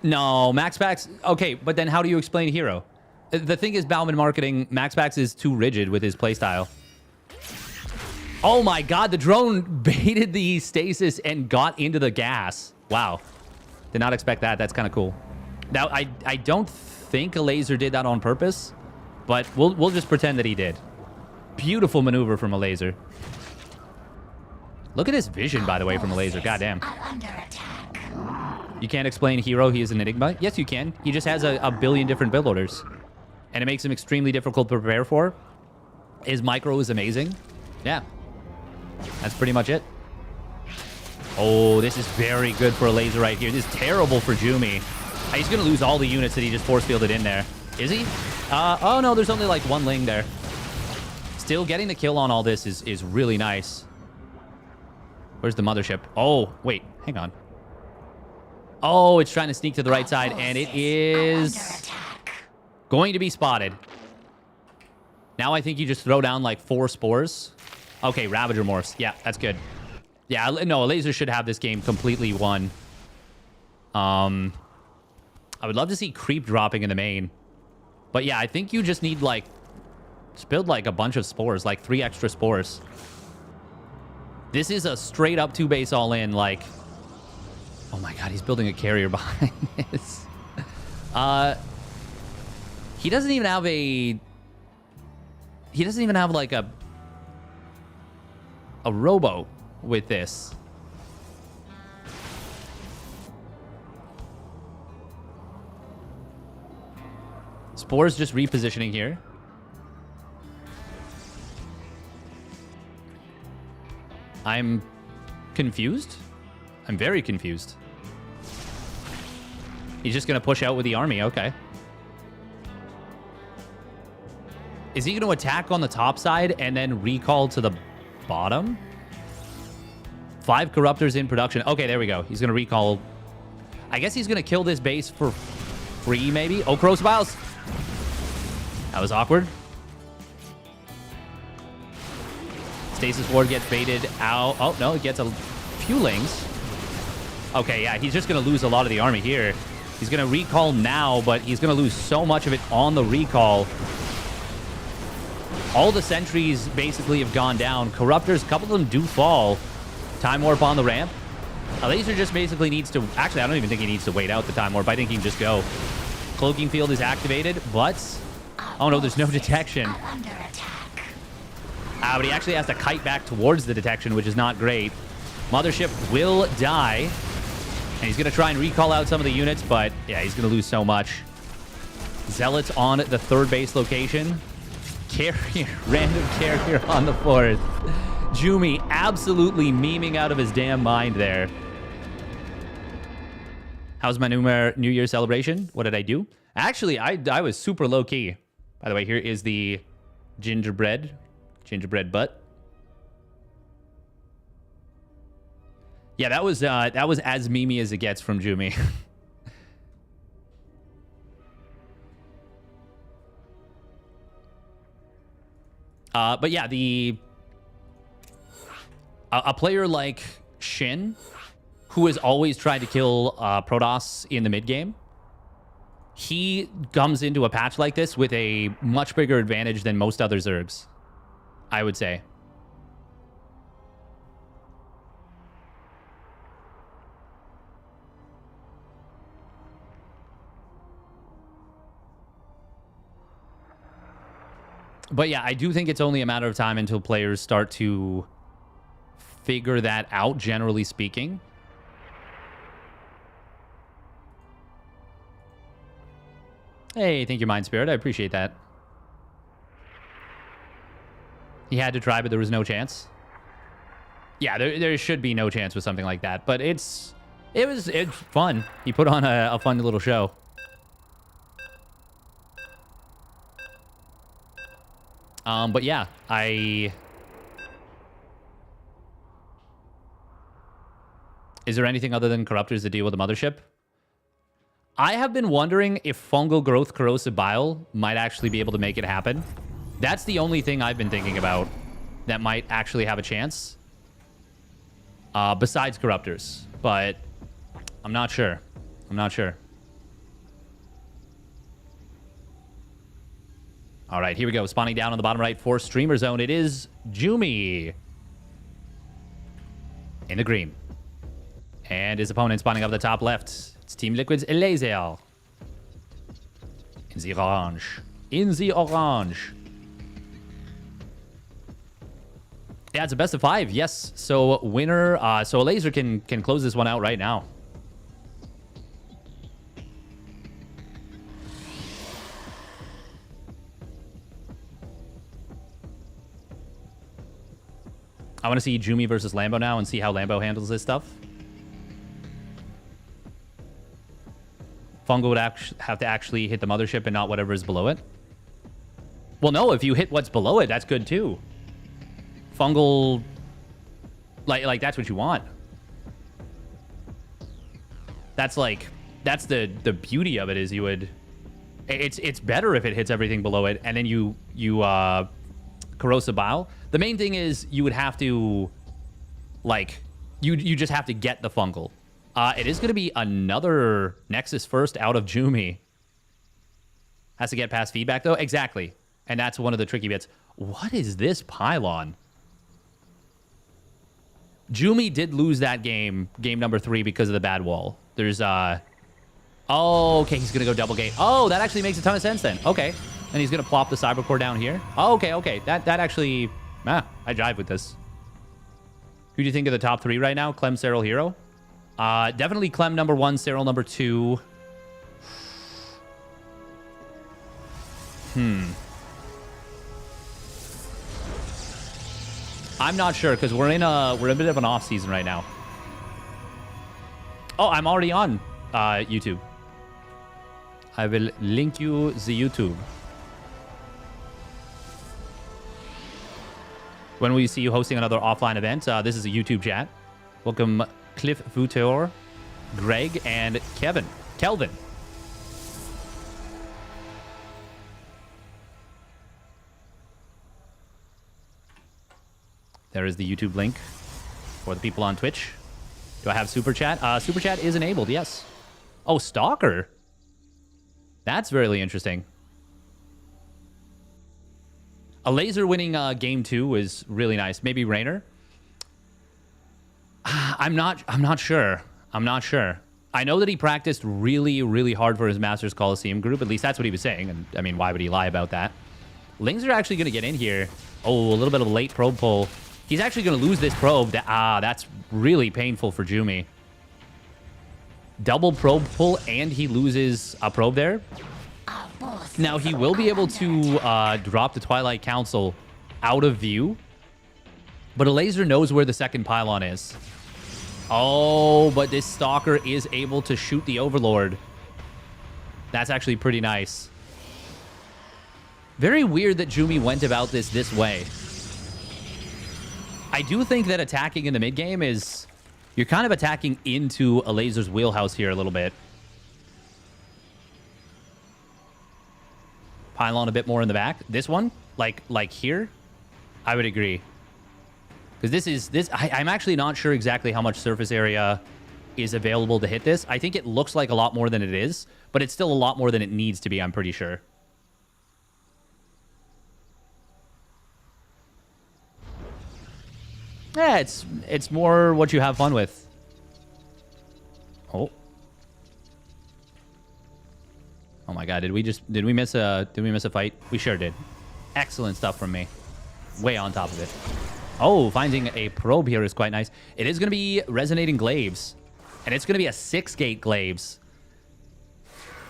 No, MaxPax. Okay, but then how do you explain Hero? The thing is, Bauman marketing, MaxPax is too rigid with his playstyle. Oh my god, the drone baited the stasis and got into the gas. Wow. Did not expect that. That's kind of cool. Now, I don't think a laser did that on purpose, but we'll just pretend that he did. Beautiful maneuver from a laser. Look at his vision, by the way, from a laser. Goddamn. You can't explain Hero. He is an enigma. Yes, you can. He just has a billion different build orders, and it makes him extremely difficult to prepare for. His micro is amazing. Yeah. That's pretty much it. Oh, this is very good for a laser right here. This is terrible for Jumi. He's going to lose all the units that he just force fielded in there. Is he? Oh, no, there's only like 1 ling there. Still getting the kill on all this is really nice. Where's the mothership? Oh, wait. Hang on. Oh, it's trying to sneak to the right side, and it is going to be spotted. Now I think you just throw down like 4 spores. Okay, Ravager morphs. Yeah, that's good. Yeah, no, a laser should have this game completely won. I would love to see creep dropping in the main. But yeah, I think you just need like... Just build like a bunch of spores, like 3 extra spores. This is a straight up 2-base all in, like... Oh my god, he's building a carrier behind this. He doesn't even have a... He doesn't even have like a... a robo with this. Spore's just repositioning here. I'm confused. I'm very confused. He's just going to push out with the army. Okay. Is he going to attack on the top side and then recall to the bottom? 5 corruptors in production. Okay, there we go. He's going to recall. I guess he's going to kill this base for free, maybe. Oh, corrosive vials. That was awkward. Stasis Ward gets baited out. Oh, no, it gets a few lings. Okay, yeah, he's just going to lose a lot of the army here. He's going to recall now, but he's going to lose so much of it on the recall. All the sentries basically have gone down. Corruptors, a couple of them do fall. Time Warp on the ramp. A laser just basically needs to... Actually, I don't even think he needs to wait out the Time Warp. I think he can just go. Cloaking Field is activated, but... Oh, no, there's no detection. But he actually has to kite back towards the detection, which is not great. Mothership will die. And he's going to try and recall out some of the units, but yeah, he's going to lose so much. Zealots on the 3rd base location. Carrier, random carrier on the 4th. Jumi absolutely memeing out of his damn mind there. How's my New Year celebration? What did I do? Actually, I was super low-key. By the way, here is the gingerbread butt. Yeah, that was as memey as it gets from Jumi. But yeah, a player like Shin, who has always tried to kill Protoss in the mid game, he comes into a patch like this with a much bigger advantage than most other Zergs, I would say. But yeah, I do think it's only a matter of time until players start to figure that out, generally speaking. Hey, thank you, Mind Spirit. I appreciate that. He had to try, but there was no chance. Yeah, there should be no chance with something like that. But it's fun. He put on a fun little show. But yeah, is there anything other than corruptors to deal with the mothership? I have been wondering if fungal growth corrosive bile might actually be able to make it happen. That's the only thing I've been thinking about that might actually have a chance. Besides corruptors. But I'm not sure. I'm not sure. All right, here we go. Spawning down on the bottom right for Streamer Zone. It is Jumi in the green. And his opponent spawning up the top left. It's Team Liquid's Laser. In the orange. In the orange. Yeah, it's a best of 5. Yes. So winner. So a laser can close this one out right now. I want to see Jumi versus Lambo now and see how Lambo handles this stuff. Fungal would have to actually hit the mothership and not whatever is below it. Well, no, if you hit what's below it, that's good too. Fungal, like that's what you want. That's the beauty of it is you would. It's better if it hits everything below it, and then you corrosive bile. The main thing is you would have to, you just have to get the fungal. It is going to be another Nexus first out of Jumi. Has to get past feedback, though. Exactly. And that's one of the tricky bits. What is this pylon? Jumi did lose that game number 3, because of the bad wall. There's, oh, okay, he's going to go double gate. Oh, that actually makes a ton of sense then. Okay. And he's going to plop the Cybercore down here. Oh, okay. That actually... I jive with this. Who do you think of the top 3 right now? Clem, Cyril, Hero? Definitely Clem number 1, Cyril number 2. I'm not sure because we're in a bit of an off season right now. Oh, I'm already on YouTube. I will link you the YouTube. When will you see you hosting another offline event? This is a YouTube chat. Welcome Cliff Vutor, Greg, and Kelvin. There is the YouTube link for the people on Twitch. Do I have Super Chat? Super Chat is enabled, yes. Oh, Stalker. That's really interesting. A laser winning game 2 is really nice. Maybe Rainer? I'm not sure. I know that he practiced really, really hard for his Masters Coliseum group. At least that's what he was saying. And I mean, why would he lie about that? Lings are actually going to get in here. Oh, a little bit of a late probe pull. He's actually going to lose this probe. That's really painful for Jumi. Double probe pull, and he loses a probe there. Now, he will be able to drop the Twilight Council out of view. But a laser knows where the second pylon is. Oh, but this Stalker is able to shoot the Overlord. That's actually pretty nice. Very weird that Jumi went about this way. I do think that attacking in the mid game is... You're kind of attacking into a laser's wheelhouse here a little bit. Pylon a bit more in the back. This one, like here, I would agree. Because I'm actually not sure exactly how much surface area is available to hit this. I think it looks like a lot more than it is, but it's still a lot more than it needs to be, I'm pretty sure. Yeah, it's more what you have fun with. Oh. Oh my god, did we miss a fight? We sure did. Excellent stuff from me. Way on top of it. Oh, finding a probe here is quite nice. It is going to be resonating glaives. And it's going to be a 6-gate glaives.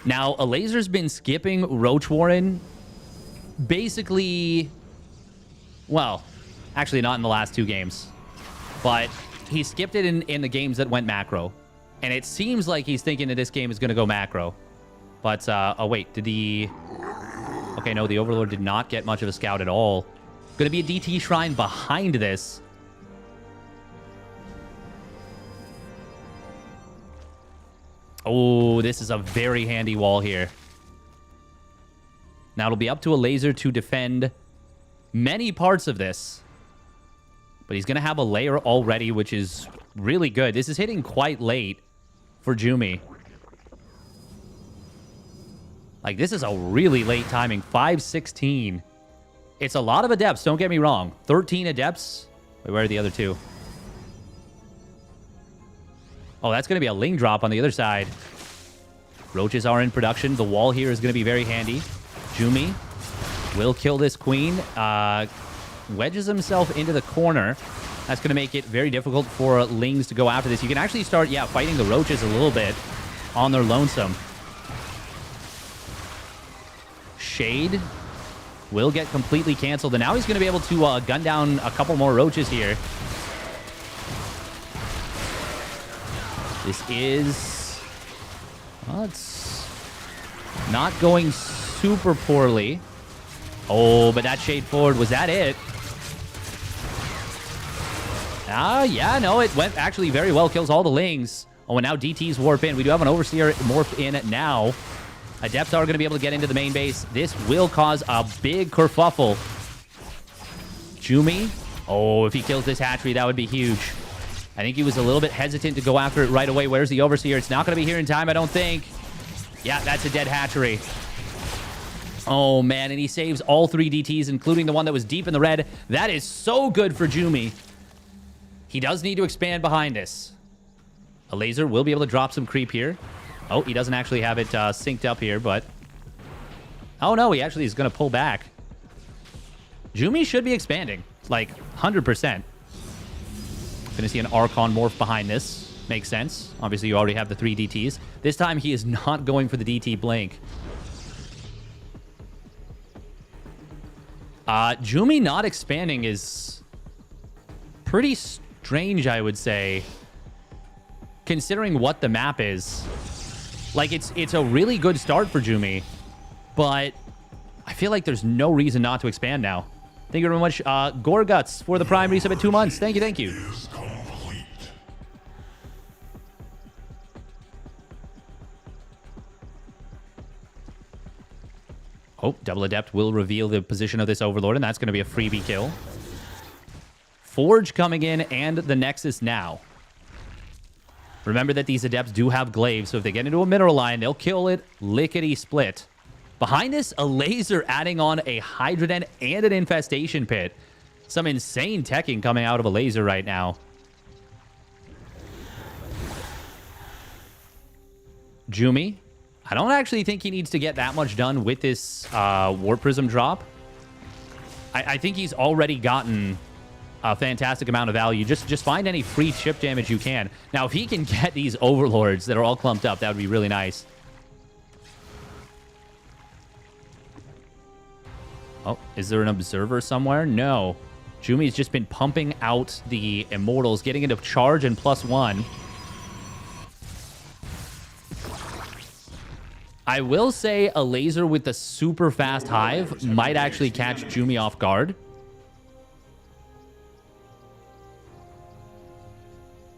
Now, a laser's been skipping Roach Warren basically... Well, actually not in the last 2 games. But he skipped it in the games that went macro. And it seems like he's thinking that this game is going to go macro. But, oh wait, did the... Okay, no, the Overlord did not get much of a scout at all. Going to be a DT Shrine behind this. Oh, this is a very handy wall here. Now it'll be up to a laser to defend many parts of this. But he's going to have a layer already, which is really good. This is hitting quite late for Jumi. Like, this is a really late timing. 5:16. It's a lot of adepts, don't get me wrong. 13 adepts. Wait, where are the other 2? Oh, that's going to be a Ling drop on the other side. Roaches are in production. The wall here is going to be very handy. Jumi will kill this queen. Wedges himself into the corner. That's going to make it very difficult for Lings to go after this. You can actually start, yeah, fighting the roaches a little bit on their lonesome. Shade will get completely canceled, and now he's going to be able to gun down a couple more roaches here. This is... Well, it's not going super poorly. Oh, but that Shade forward, was that it? Yeah, no, it went actually very well. Kills all the Lings. Oh, and now DTs warp in. We do have an Overseer morph in now. Adepts are going to be able to get into the main base. This will cause a big kerfuffle. Jumi. Oh, if he kills this hatchery, that would be huge. I think he was a little bit hesitant to go after it right away. Where's the Overseer? It's not going to be here in time, I don't think. Yeah, that's a dead hatchery. Oh, man, and he saves all 3 DTs, including the one that was deep in the red. That is so good for Jumi. He does need to expand behind this. A laser will be able to drop some creep here. Oh, he doesn't actually have it synced up here, but... Oh, no, he actually is going to pull back. Jumi should be expanding, like, 100%. Gonna see an Archon morph behind this. Makes sense. Obviously, you already have the 3 DTs. This time, he is not going for the DT blink. Jumi not expanding is pretty strange, I would say, considering what the map is. Like, it's a really good start for Jumi, but I feel like there's no reason not to expand now. Thank you very much, Gorguts, for the Prime resub at 2 months. Thank you, thank you. Oh, Double Adept will reveal the position of this Overlord, and that's going to be a freebie kill. Forge coming in, and the Nexus now. Remember that these Adepts do have glaives, so if they get into a mineral line, they'll kill it lickety-split. Behind this, a laser adding on a Hydra Den and an Infestation Pit. Some insane teching coming out of a laser right now. Jumi. I don't actually think he needs to get that much done with this Warp Prism drop. I think he's already gotten a fantastic amount of value. Just find any free chip damage you can. Now, if he can get these Overlords that are all clumped up, that would be really nice. Oh, is there an Observer somewhere? No. Jumi's just been pumping out the Immortals, getting into charge and +1. I will say a laser with the super fast Hive might actually catch Jumi off guard.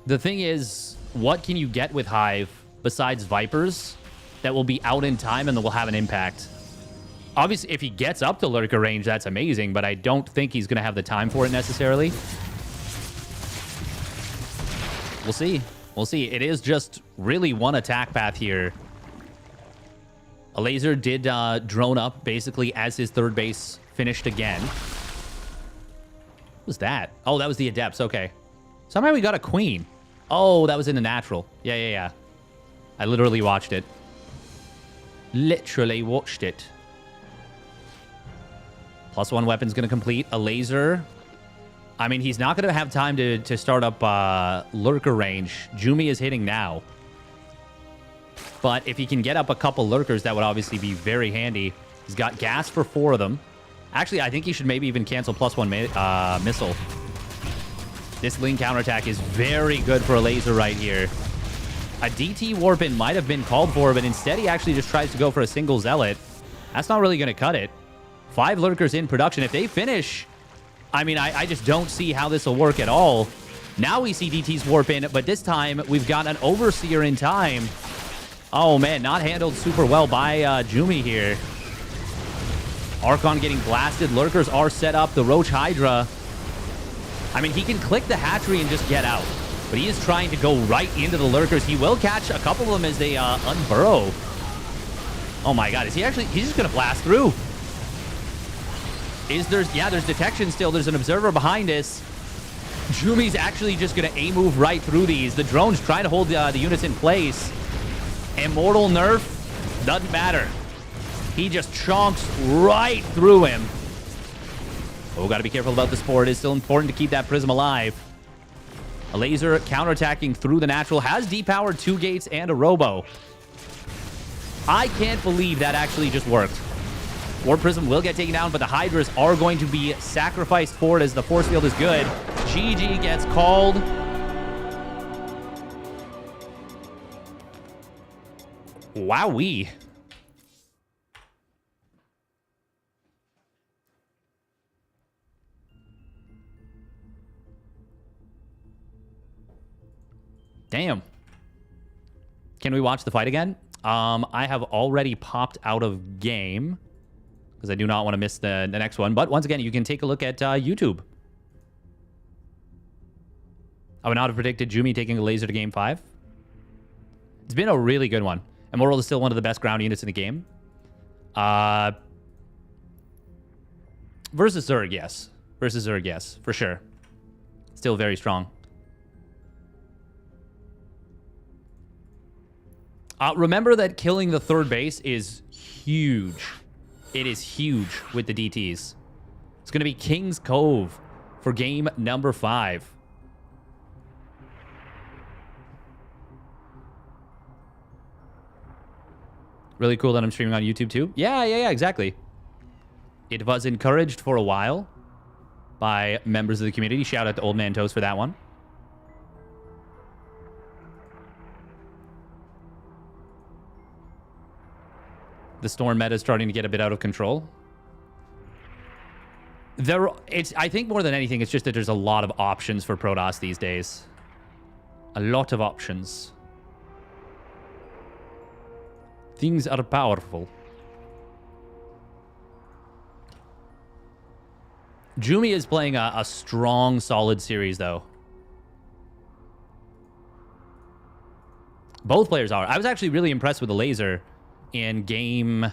The thing is, what can you get with Hive besides Vipers that will be out in time and that will have an impact? Obviously, if he gets up to Lurker range, that's amazing, but I don't think he's going to have the time for it necessarily. We'll see. We'll see. It is just really one attack path here. A laser did drone up basically as his third base finished again. What was that? Oh, that was the Adepts. Okay. Somehow we got a Queen. Oh, that was in the natural. Yeah. I literally watched it. Literally watched it. +1 weapon's going to complete. A laser. I mean, he's not going to have time to start up Lurker range. Jumi is hitting now. But if he can get up a couple Lurkers, that would obviously be very handy. He's got gas for 4 of them. Actually, I think he should maybe even cancel +1 missile. This Ling counterattack is very good for a laser right here. A DT Warpin might have been called for, but instead he actually just tries to go for a single Zealot. That's not really going to cut it. 5 Lurkers in production. If they finish, I mean, I just don't see how this will work at all. Now we see DT's Warpin, but this time we've got an Overseer in time. Oh, man, not handled super well by Jumi here. Archon getting blasted. Lurkers are set up. The Roach Hydra. I mean, he can click the hatchery and just get out. But he is trying to go right into the Lurkers. He will catch a couple of them as they unburrow. Oh, my God. Is he actually... He's just going to blast through. Yeah, there's detection still. There's an Observer behind us. Jumi's actually just going to A-move right through these. The drone's trying to hold the units in place. Immortal nerf, doesn't matter. He just chonks right through him. Oh, got to be careful about the Spore. It is still important to keep that Prism alive. A laser counterattacking through the natural. Has depowered 2 gates and a Robo. I can't believe that actually just worked. Warp Prism will get taken down, but the Hydras are going to be sacrificed for it as the force field is good. GG gets called. Wowee. Damn. Can we watch the fight again? I have already popped out of game because I do not want to miss the next one. But once again, you can take a look at YouTube. I would not have predicted Jumi taking a laser to game 5. It's been a really good one. Immortal is still one of the best ground units in the game. Versus Zerg, yes. Versus Zerg, yes, for sure. Still very strong. Remember that killing the third base is huge. It is huge with the DTs. It's going to be King's Cove for game number 5. Really cool that I'm streaming on YouTube too. Yeah, exactly. It was encouraged for a while by members of the community. Shout out to Old Man Toast for that one. The Storm meta is starting to get a bit out of control. I think more than anything, it's just that there's a lot of options for Protoss these days. A lot of options. Things are powerful. Jumi is playing a strong, solid series, though. Both players are. I was actually really impressed with the laser in game...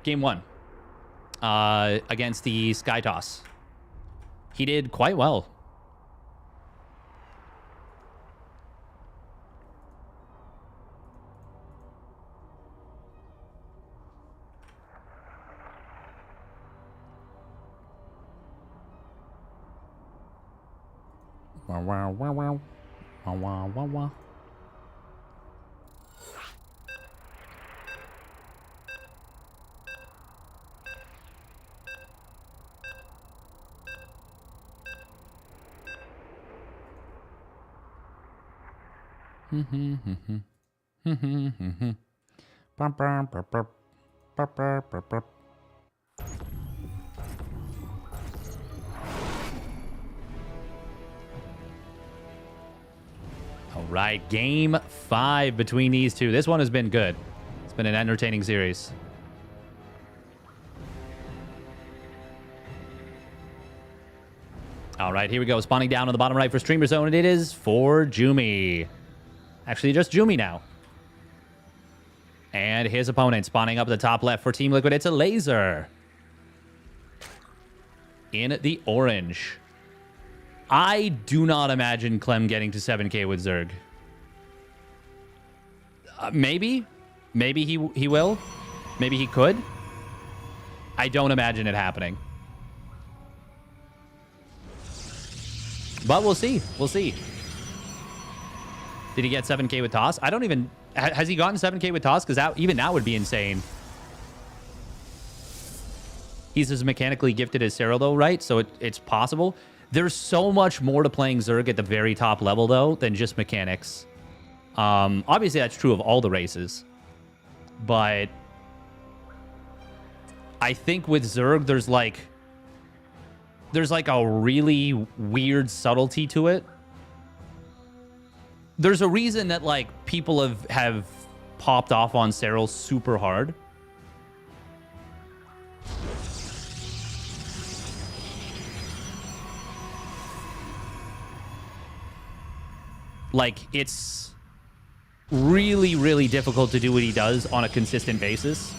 Game one. Against the Sky Toss. He did quite well. Wow, wow, wow, wow. Wow, wow, wow, wow. All right, game 5 between these two. This one has been good. It's been an entertaining series. All right, here we go. Spawning down on the bottom right for Streamer Zone, and it is for Jumi. Actually, just Jumi now. And his opponent spawning up at the top left for Team Liquid. It's a laser. In the orange. I do not imagine Clem getting to 7K with Zerg. Maybe. Maybe he will. Maybe he could. I don't imagine it happening. But we'll see. We'll see. Did he get 7K with Toss? I don't even... Has he gotten 7K with Toss? Because even that would be insane. He's as mechanically gifted as Cyril, though, right? So it's possible. There's so much more to playing Zerg at the very top level, though, than just mechanics. Obviously, that's true of all the races. But I think with Zerg, there's like a really weird subtlety to it. There's a reason that like people have popped off on Cyril super hard. Like, it's really, really difficult to do what he does on a consistent basis.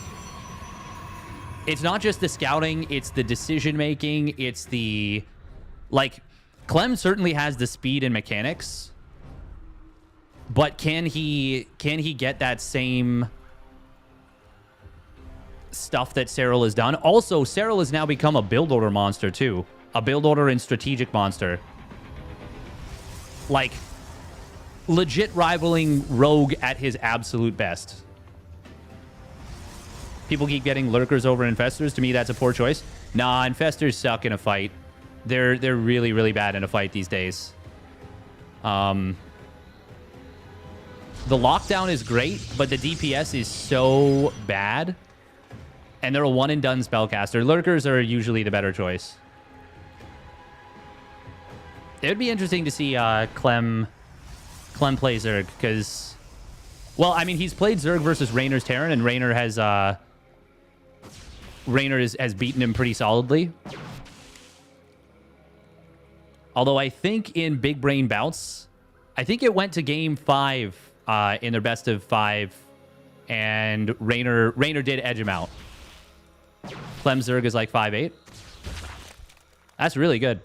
It's not just the scouting, it's the decision-making, it's the... Like, Clem certainly has the speed and mechanics, but can he get that same stuff that Cyril has done? Also, Cyril has now become a build order monster, too. A build order and strategic monster. Like... legit rivaling Rogue at his absolute best. People keep getting Lurkers over Infestors. To me, that's a poor choice. Nah, Infestors suck in a fight. They're really, really bad in a fight these days. The lockdown is great, but the DPS is so bad. And they're a one-and-done spellcaster. Lurkers are usually the better choice. It would be interesting to see Clem play Zerg, because... Well, I mean, he's played Zerg versus Raynor's Terran, and Raynor has... Raynor has beaten him pretty solidly. Although I think in Big Brain Bouts, I think it went to game 5 in their best of 5, and Raynor did edge him out. Clem Zerg is like 5'8". That's really good.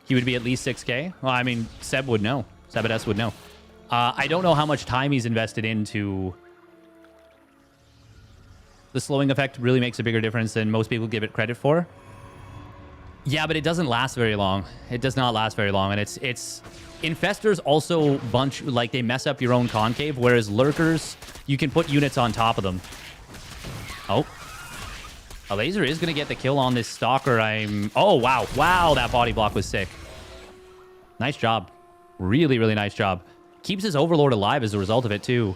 He would be at least 6K? Well, I mean, Seb would know. Sabates would know. I don't know how much time he's invested into... The slowing effect really makes a bigger difference than most people give it credit for. Yeah, but it doesn't last very long. It does not last very long. And it's Infestors also like they mess up your own concave, whereas Lurkers, you can put units on top of them. Oh. A laser is going to get the kill on this Stalker. Oh, wow. Wow, that body block was sick. Nice job. Really, really nice job. Keeps his Overlord alive as a result of it, too.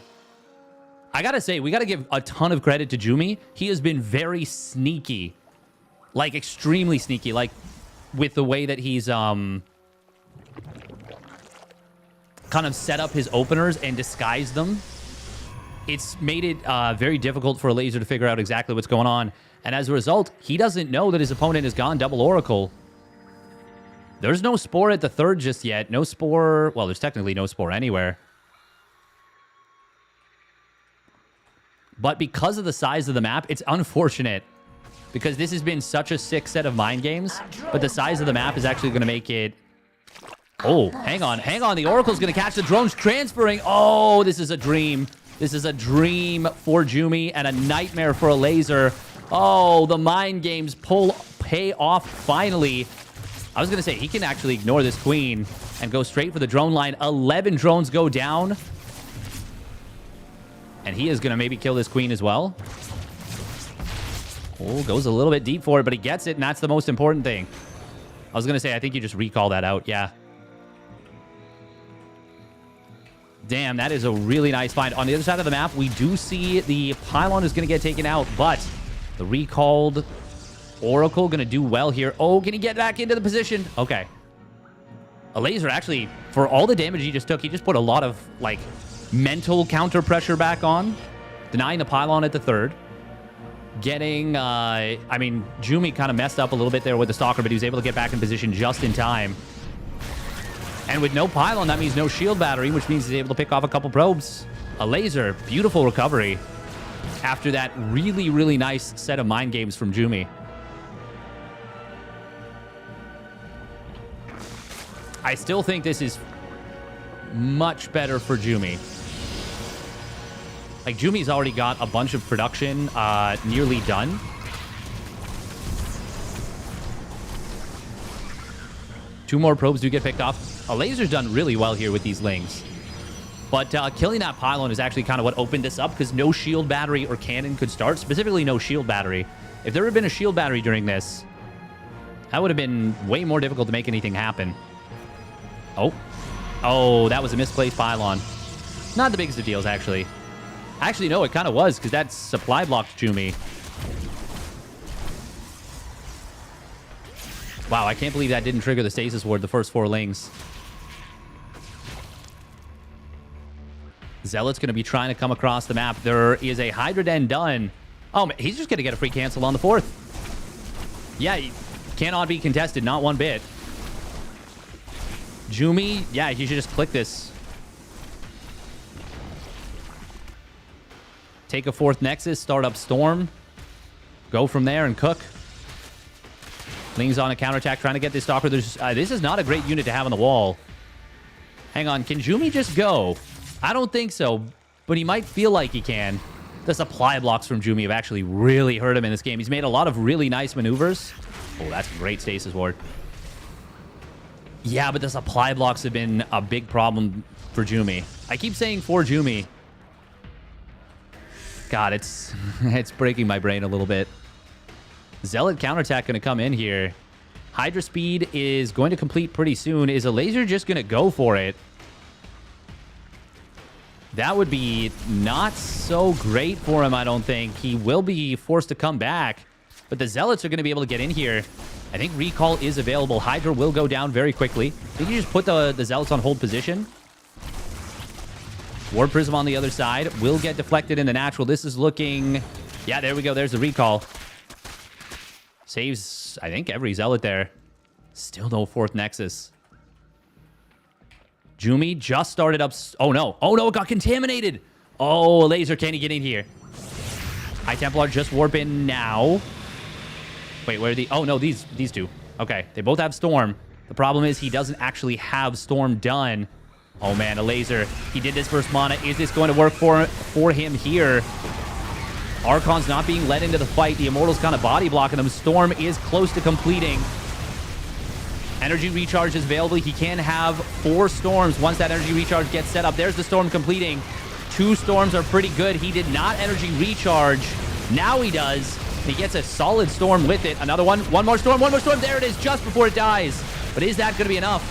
I gotta say, we gotta give a ton of credit to Jumi. He has been very sneaky. Like, extremely sneaky. Like, with the way that he's, kind of set up his openers and disguised them. It's made it very difficult for a laser to figure out exactly what's going on. And as a result, he doesn't know that his opponent has gone double Oracle. There's no Spore at the third just yet. No Spore... Well, there's technically no Spore anywhere. But because of the size of the map, it's unfortunate. Because this has been such a sick set of mind games. But the size of the map is actually going to make it... Oh, hang on. Hang on. The Oracle's going to catch the drones transferring. Oh, this is a dream. This is a dream for Jumi and a nightmare for a laser. Oh, the mind games pay off finally. I was going to say, he can actually ignore this queen and go straight for the drone line. 11 drones go down. And he is going to maybe kill this queen as well. Oh, goes a little bit deep for it, but he gets it, and that's the most important thing. I was going to say, I think you just recall that out. Yeah. Damn, that is a really nice find. On the other side of the map, we do see the pylon is going to get taken out, but the recalled Oracle going to do well here. Oh, can he get back into the position? Okay. A laser, actually, for all the damage he just took, he just put a lot of, like, mental counter pressure back on, denying the pylon at the third. Getting, I mean, Jumi kind of messed up a little bit there with the Stalker, but he was able to get back in position just in time. And with no pylon, that means no shield battery, which means he's able to pick off a couple probes. A laser, beautiful recovery after that really, really nice set of mind games from Jumi. I still think this is much better for Jumi. Like, Jumi's already got a bunch of production nearly done. Two more probes do get picked off. A laser's done really well here with these lings. But killing that pylon is actually kind of what opened this up, because no shield battery or cannon could start. Specifically, no shield battery. If there had been a shield battery during this, that would have been way more difficult to make anything happen. Oh. Oh, that was a misplaced pylon. Not the biggest of deals, actually. Actually, no, it kind of was, because that supply blocked Jumi. Wow, I can't believe that didn't trigger the stasis ward the first 4 lings. Zealot's going to be trying to come across the map. There is a Hydra Den done. Oh, he's just going to get a free cancel on the 4th. Yeah, cannot be contested, not one bit. Jumi, yeah, you should just click this. Take a 4th Nexus, start up Storm. Go from there and cook. Lings on a counterattack, trying to get this Stalker. This is not a great unit to have on the wall. Hang on, can Jumi just go? I don't think so, but he might feel like he can. The supply blocks from Jumi have actually really hurt him in this game. He's made a lot of really nice maneuvers. Oh, that's a great stasis ward. Yeah, but the supply blocks have been a big problem for Jumi. I keep saying for Jumi. God, it's breaking my brain a little bit. Zealot counterattack going to come in here. Hydra speed is going to complete pretty soon. Is a laser just going to go for it? That would be not so great for him, I don't think. He will be forced to come back. But the Zealots are going to be able to get in here. I think recall is available. Hydra will go down very quickly. I think you just put the Zealots on hold position. Ward Prism on the other side will get deflected in the natural. This is looking... Yeah, there we go. There's the recall. Saves, I think, every Zealot there. Still no 4th Nexus. Jumi just started up... Oh, no. Oh, no. It got contaminated. Oh, a laser. Can he get in here? High Templar just warp in now. Wait, where are the... Oh, no. These two. Okay. They both have Storm. The problem is he doesn't actually have Storm done. Oh, man, a laser. He did this first mana. Is this going to work for him here? Archon's not being led into the fight. The Immortal's kind of body blocking them. Storm is close to completing. Energy recharge is available. He can have 4 storms once that energy recharge gets set up. There's the storm completing. 2 storms are pretty good. He did not energy recharge. Now he does. He gets a solid storm with it. Another one. One more storm. One more storm. There it is just before it dies. But is that going to be enough?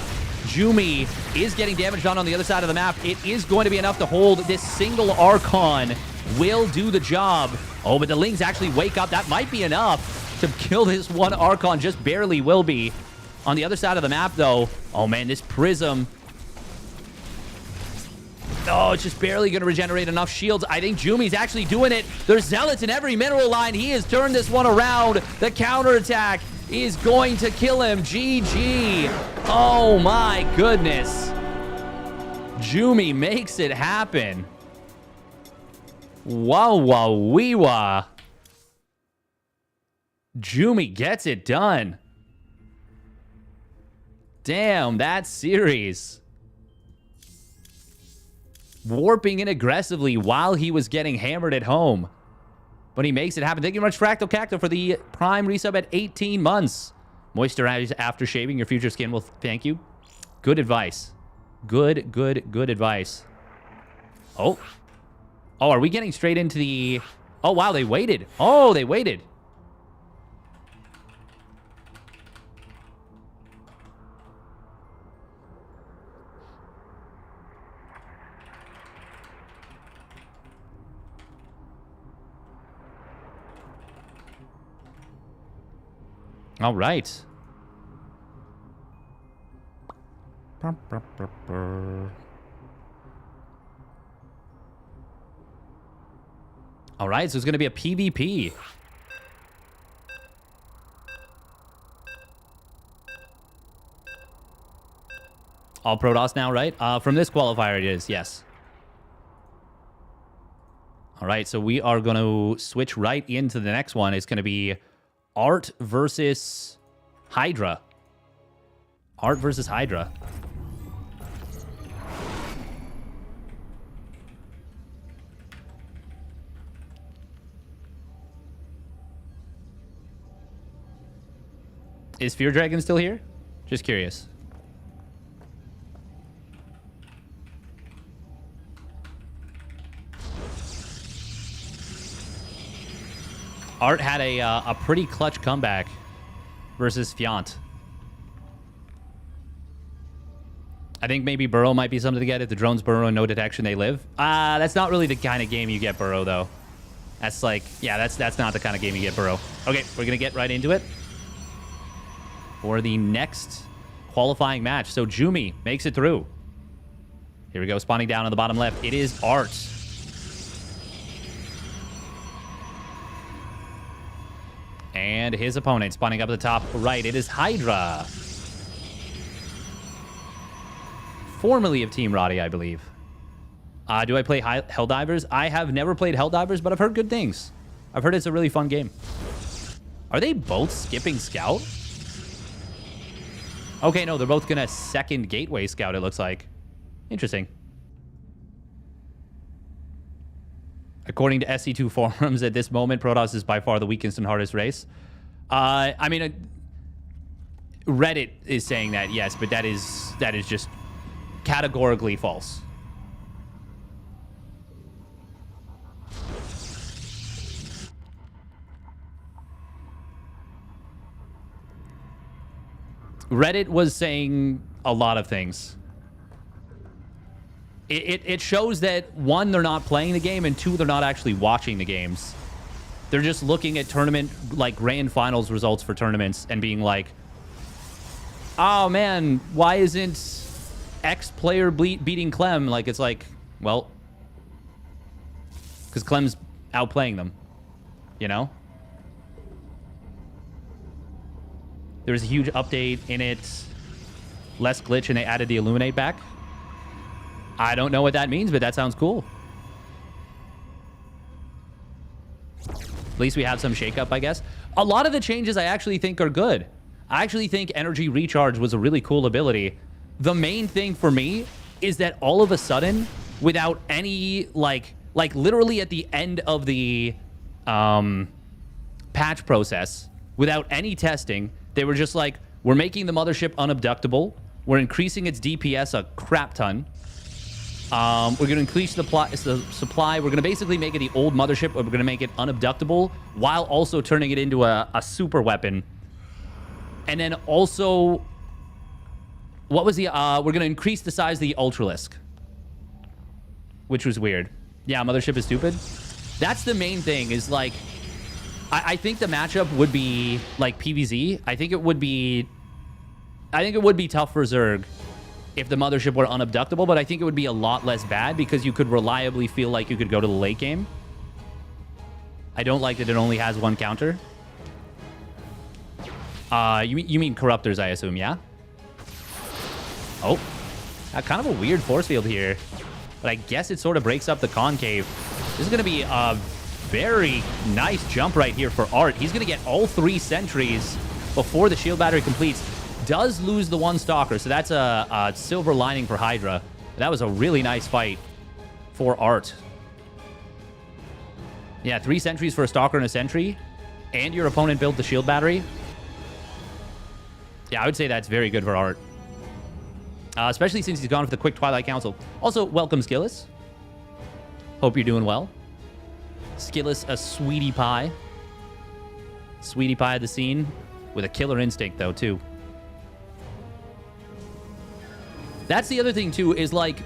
Jumi is getting damage done on the other side of the map. It is going to be enough to hold. This single Archon will do the job. Oh, but the Lings actually wake up. That might be enough to kill this one Archon. Just barely will be. On the other side of the map, though, oh, man, this Prism. Oh, it's just barely going to regenerate enough shields. I think Jumi's actually doing it. There's Zealots in every mineral line. He has turned this one around. The counterattack is going to kill him. GG. Oh, my goodness. Jumi makes it happen. Wow, wow, wee wah. Jumi gets it done. Damn, that series. Warping in aggressively while he was getting hammered at home. But he makes it happen. Thank you very much, Fractal Cacto, for the Prime resub at 18 months. Moisturize after shaving your future skin. Well, thank you. Good advice. Good advice. Oh. Oh, are we getting straight into the... Oh, wow, they waited. Oh, they waited. All right. All right, so it's going to be a PvP. All Protoss now, right? From this qualifier, it is, yes. All right, so we are going to switch right into the next one. It's going to be Art versus Hydra. Art versus Hydra. Is Fear Dragon still here? Just curious. Art had a pretty clutch comeback versus Fiant. I think maybe Burrow might be something to get. If the drones burrow and no detection, they live. That's not really the kind of game you get Burrow, though. That's like, yeah, that's not the kind of game you get Burrow. Okay, we're going to get right into it for the next qualifying match. So Jumi makes it through. Here we go, spawning down on the bottom left. It is Art. And his opponent spawning up at the top right. It is Hydra. Formerly of Team Roddy, I believe. Do I play Helldivers? I have never played Helldivers, but I've heard good things. I've heard it's a really fun game. Are they both skipping Scout? Okay, no, they're both going to second Gateway Scout, it looks like. Interesting. According to SC2 forums, at this moment, Protoss is by far the weakest and hardest race. I mean, Reddit is saying that, yes, but that is just categorically false. Reddit was saying a lot of things. It shows that, one, they're not playing the game, and two, they're not actually watching the games. They're just looking at tournament, like, grand finals results for tournaments and being like, oh, man, why isn't X player beating Clem? Like, it's like, well, because Clem's outplaying them, you know? There was a huge update in it, less glitch, and they added the Illuminate back. I don't know what that means, but that sounds cool. At least we have some shakeup, I guess. A lot of the changes I actually think are good. I actually think Energy Recharge was a really cool ability. The main thing for me is that all of a sudden, without any, like literally at the end of the patch process, without any testing, they were just like, we're making the mothership unabductable. We're increasing its DPS a crap ton. We're going to increase the supply. We're going to basically make it the old mothership, but we're going to make it unabductable while also turning it into a super weapon. And then also, what was the... we're going to increase the size of the Ultralisk, which was weird. Yeah, mothership is stupid. That's the main thing, is like... I think the matchup would be like PvZ. I think it would be tough for Zerg if the mothership were unabductable, but I think it would be a lot less bad because you could reliably feel like you could go to the late game. I don't like that it only has one counter. You mean Corruptors, I assume, yeah? Oh, kind of a weird force field here, but I guess it sort of breaks up the concave. This is going to be a very nice jump right here for Art. He's going to get all 3 sentries before the shield battery completes. Does lose the 1 Stalker, so that's a silver lining for Hydra. That was a really nice fight for Art. Yeah, 3 sentries for a Stalker and a sentry, and your opponent built the shield battery. Yeah, I would say that's very good for Art. Especially since he's gone for the quick Twilight Council. Also, welcome, Skillis. Hope you're doing well. Skillis, a sweetie pie. Sweetie pie of the scene. With a killer instinct, though, too. That's the other thing, too, is like...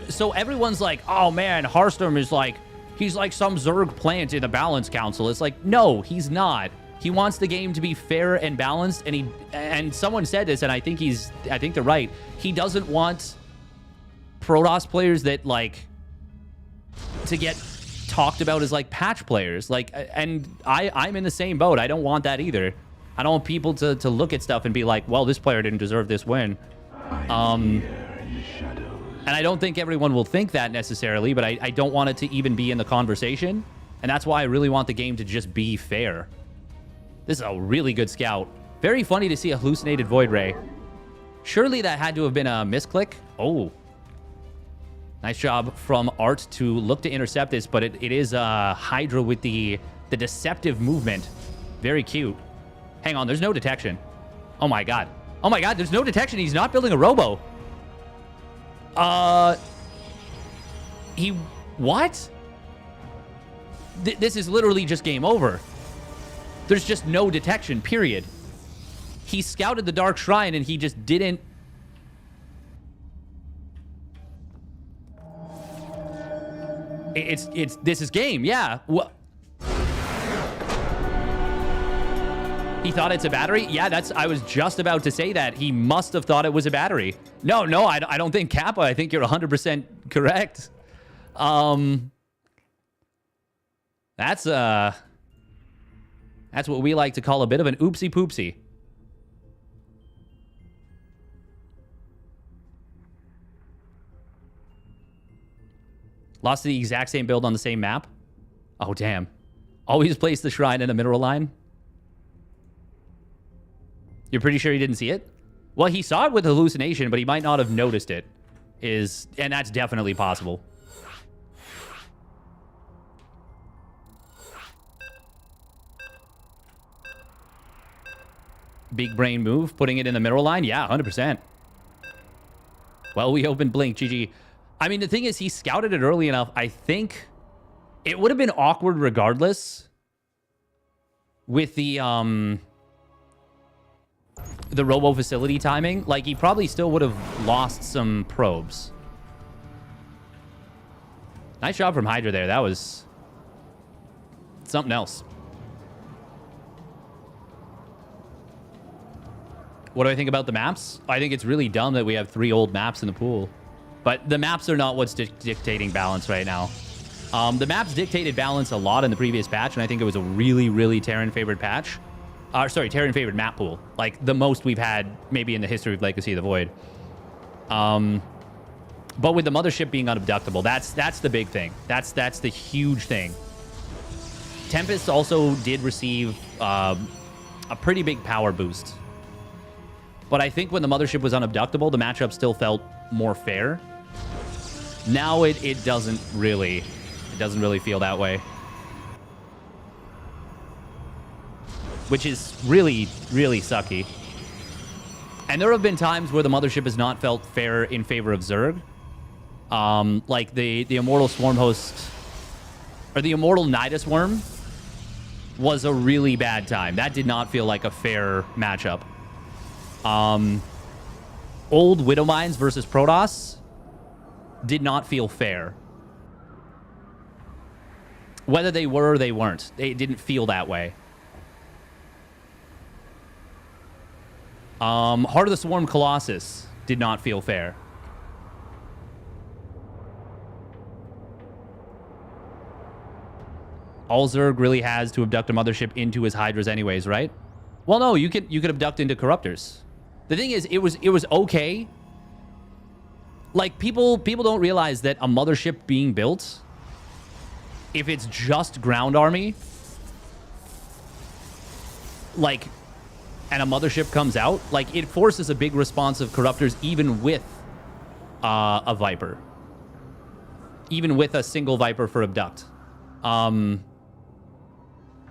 So everyone's like, oh, man, Hearthstone is like... He's like some Zerg plant in the Balance Council. It's like, no, he's not. He wants the game to be fair and balanced, and someone said this, and I think they're right. He doesn't want Protoss players that, like, to get talked about as, like, patch players. Like, and I'm in the same boat. I don't want that either. I don't want people to look at stuff and be like, well, this player didn't deserve this win. And I don't think everyone will think that necessarily, but I don't want it to even be in the conversation. And that's why I really want the game to just be fair. This is a really good scout. Very funny to see a hallucinated Void Ray. Surely that had to have been a misclick. Oh. Nice job from Art to look to intercept this, but it is Hydra with the deceptive movement. Very cute. Hang on, there's no detection. Oh my god. Oh my god, there's no detection. He's not building a robo. What? This is literally just game over. There's just no detection, period. He scouted the Dark Shrine and he just didn't... This is game, yeah. What? He thought it's a battery? Yeah, I was just about to say that. He must have thought it was a battery. No, I don't think Kappa. I think you're 100% correct. That's what we like to call a bit of an oopsie poopsie. Lost the exact same build on the same map? Oh, damn. Always place the shrine in a mineral line? You're pretty sure he didn't see it? Well, he saw it with hallucination, but he might not have noticed it. And that's definitely possible. Big brain move, putting it in the mineral line? Yeah, 100%. Well, we opened Blink, GG. I mean, the thing is, he scouted it early enough. I think it would have been awkward regardless with the robo facility timing. Like, he probably still would have lost some probes. Nice job from Hydra there. That was something else. What do I think about the maps? I think it's really dumb that we have 3 old maps in the pool. But the maps are not what's dictating balance right now. The maps dictated balance a lot in the previous patch, and I think it was a really, really Terran-favored patch. Sorry, Terran-favored map pool. Like, the most we've had maybe in the history of Legacy of the Void. But with the mothership being unabductable, that's the big thing. That's the huge thing. Tempest also did receive a pretty big power boost. But I think when the mothership was unabductable, the matchup still felt more fair. Now it doesn't really feel that way. Which is really, really sucky. And there have been times where the Mothership has not felt fair in favor of Zerg. Like the Immortal Swarm Host, or the Immortal Nidus Worm was a really bad time. That did not feel like a fair matchup. Old Widowmines versus Protoss did not feel fair. Whether they were or they weren't, they didn't feel that way. Heart of the Swarm Colossus did not feel fair. All Zerg really has to abduct a mothership into his Hydras anyways, right? Well, no, you could abduct into Corruptors. The thing is, it was okay. Like, people don't realize that a mothership being built, if it's just ground army, like, and a mothership comes out, like, it forces a big response of Corruptors even with a Viper. Even with a single Viper for abduct.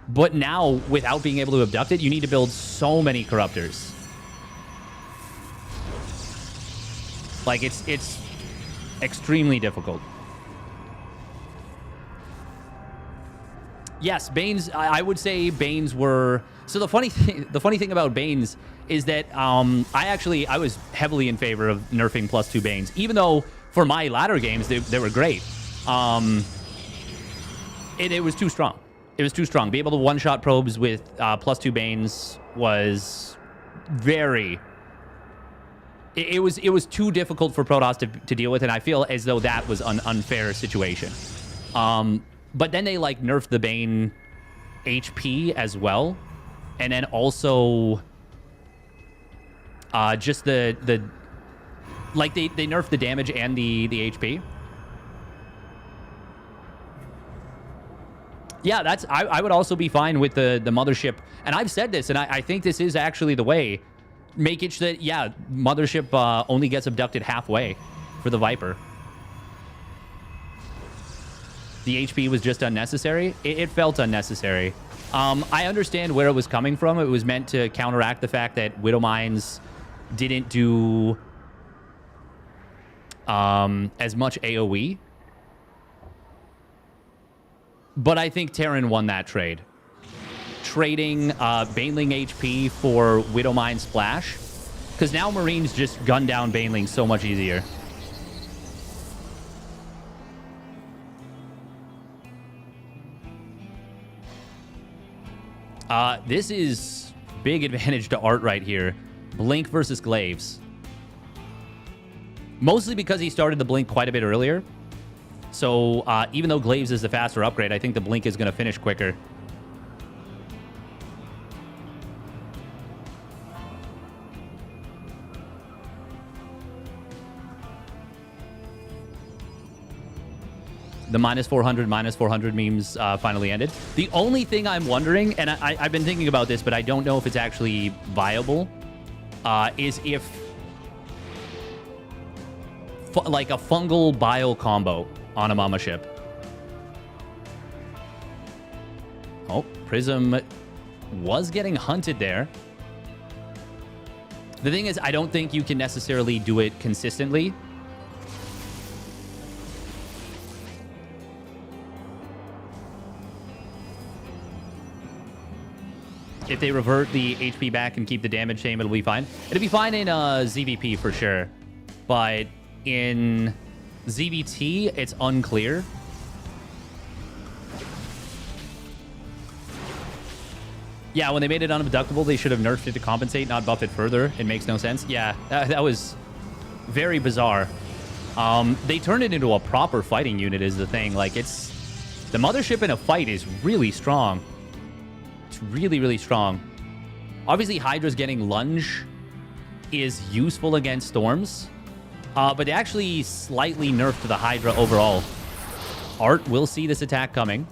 But now, without being able to abduct it, you need to build so many Corruptors. Like, it's extremely difficult. Yes, Banes, I would say Banes were... So the funny thing about Banes is that I was heavily in favor of nerfing +2 Banes, even though for my latter games, they were great. It was too strong. It was too strong. Be able to one-shot probes with +2 Banes was very... It was too difficult for Protoss to deal with, and I feel as though that was an unfair situation. But then they, like, nerfed the Bane HP as well. And then also... just the... Like, they nerfed the damage and the HP. Yeah, that's... I would also be fine with the Mothership. And I've said this, and I think this is actually the way. Make it so that, yeah, Mothership only gets abducted halfway for the Viper. The HP was just unnecessary. It felt unnecessary. I understand where it was coming from. It was meant to counteract the fact that Widowmines didn't do as much AoE. But I think Terran won that trade. Trading Baneling HP for Widowmine Splash. Because now Marines just gun down Baneling so much easier. This is big advantage to Art right here. Blink versus Glaives. Mostly because he started the Blink quite a bit earlier. So even though Glaives is the faster upgrade, I think the Blink is going to finish quicker. The -400 memes finally ended. The only thing I'm wondering, and I've been thinking about this, but I don't know if it's actually viable, is if like a fungal bile combo on a mama ship. Oh, Prism was getting hunted there. The thing is, I don't think you can necessarily do it consistently. If they revert the HP back and keep the damage same, it'll be fine. It'll be fine in ZVP for sure. But in ZVT, it's unclear. Yeah, when they made it unabductable, they should have nerfed it to compensate, not buff it further. It makes no sense. Yeah, that was very bizarre. They turned it into a proper fighting unit is the thing. Like, it's... The mothership in a fight is really strong. It's really, really strong. Obviously, Hydra's getting lunge is useful against storms. But they actually slightly nerfed the Hydra overall. Art will see this attack coming.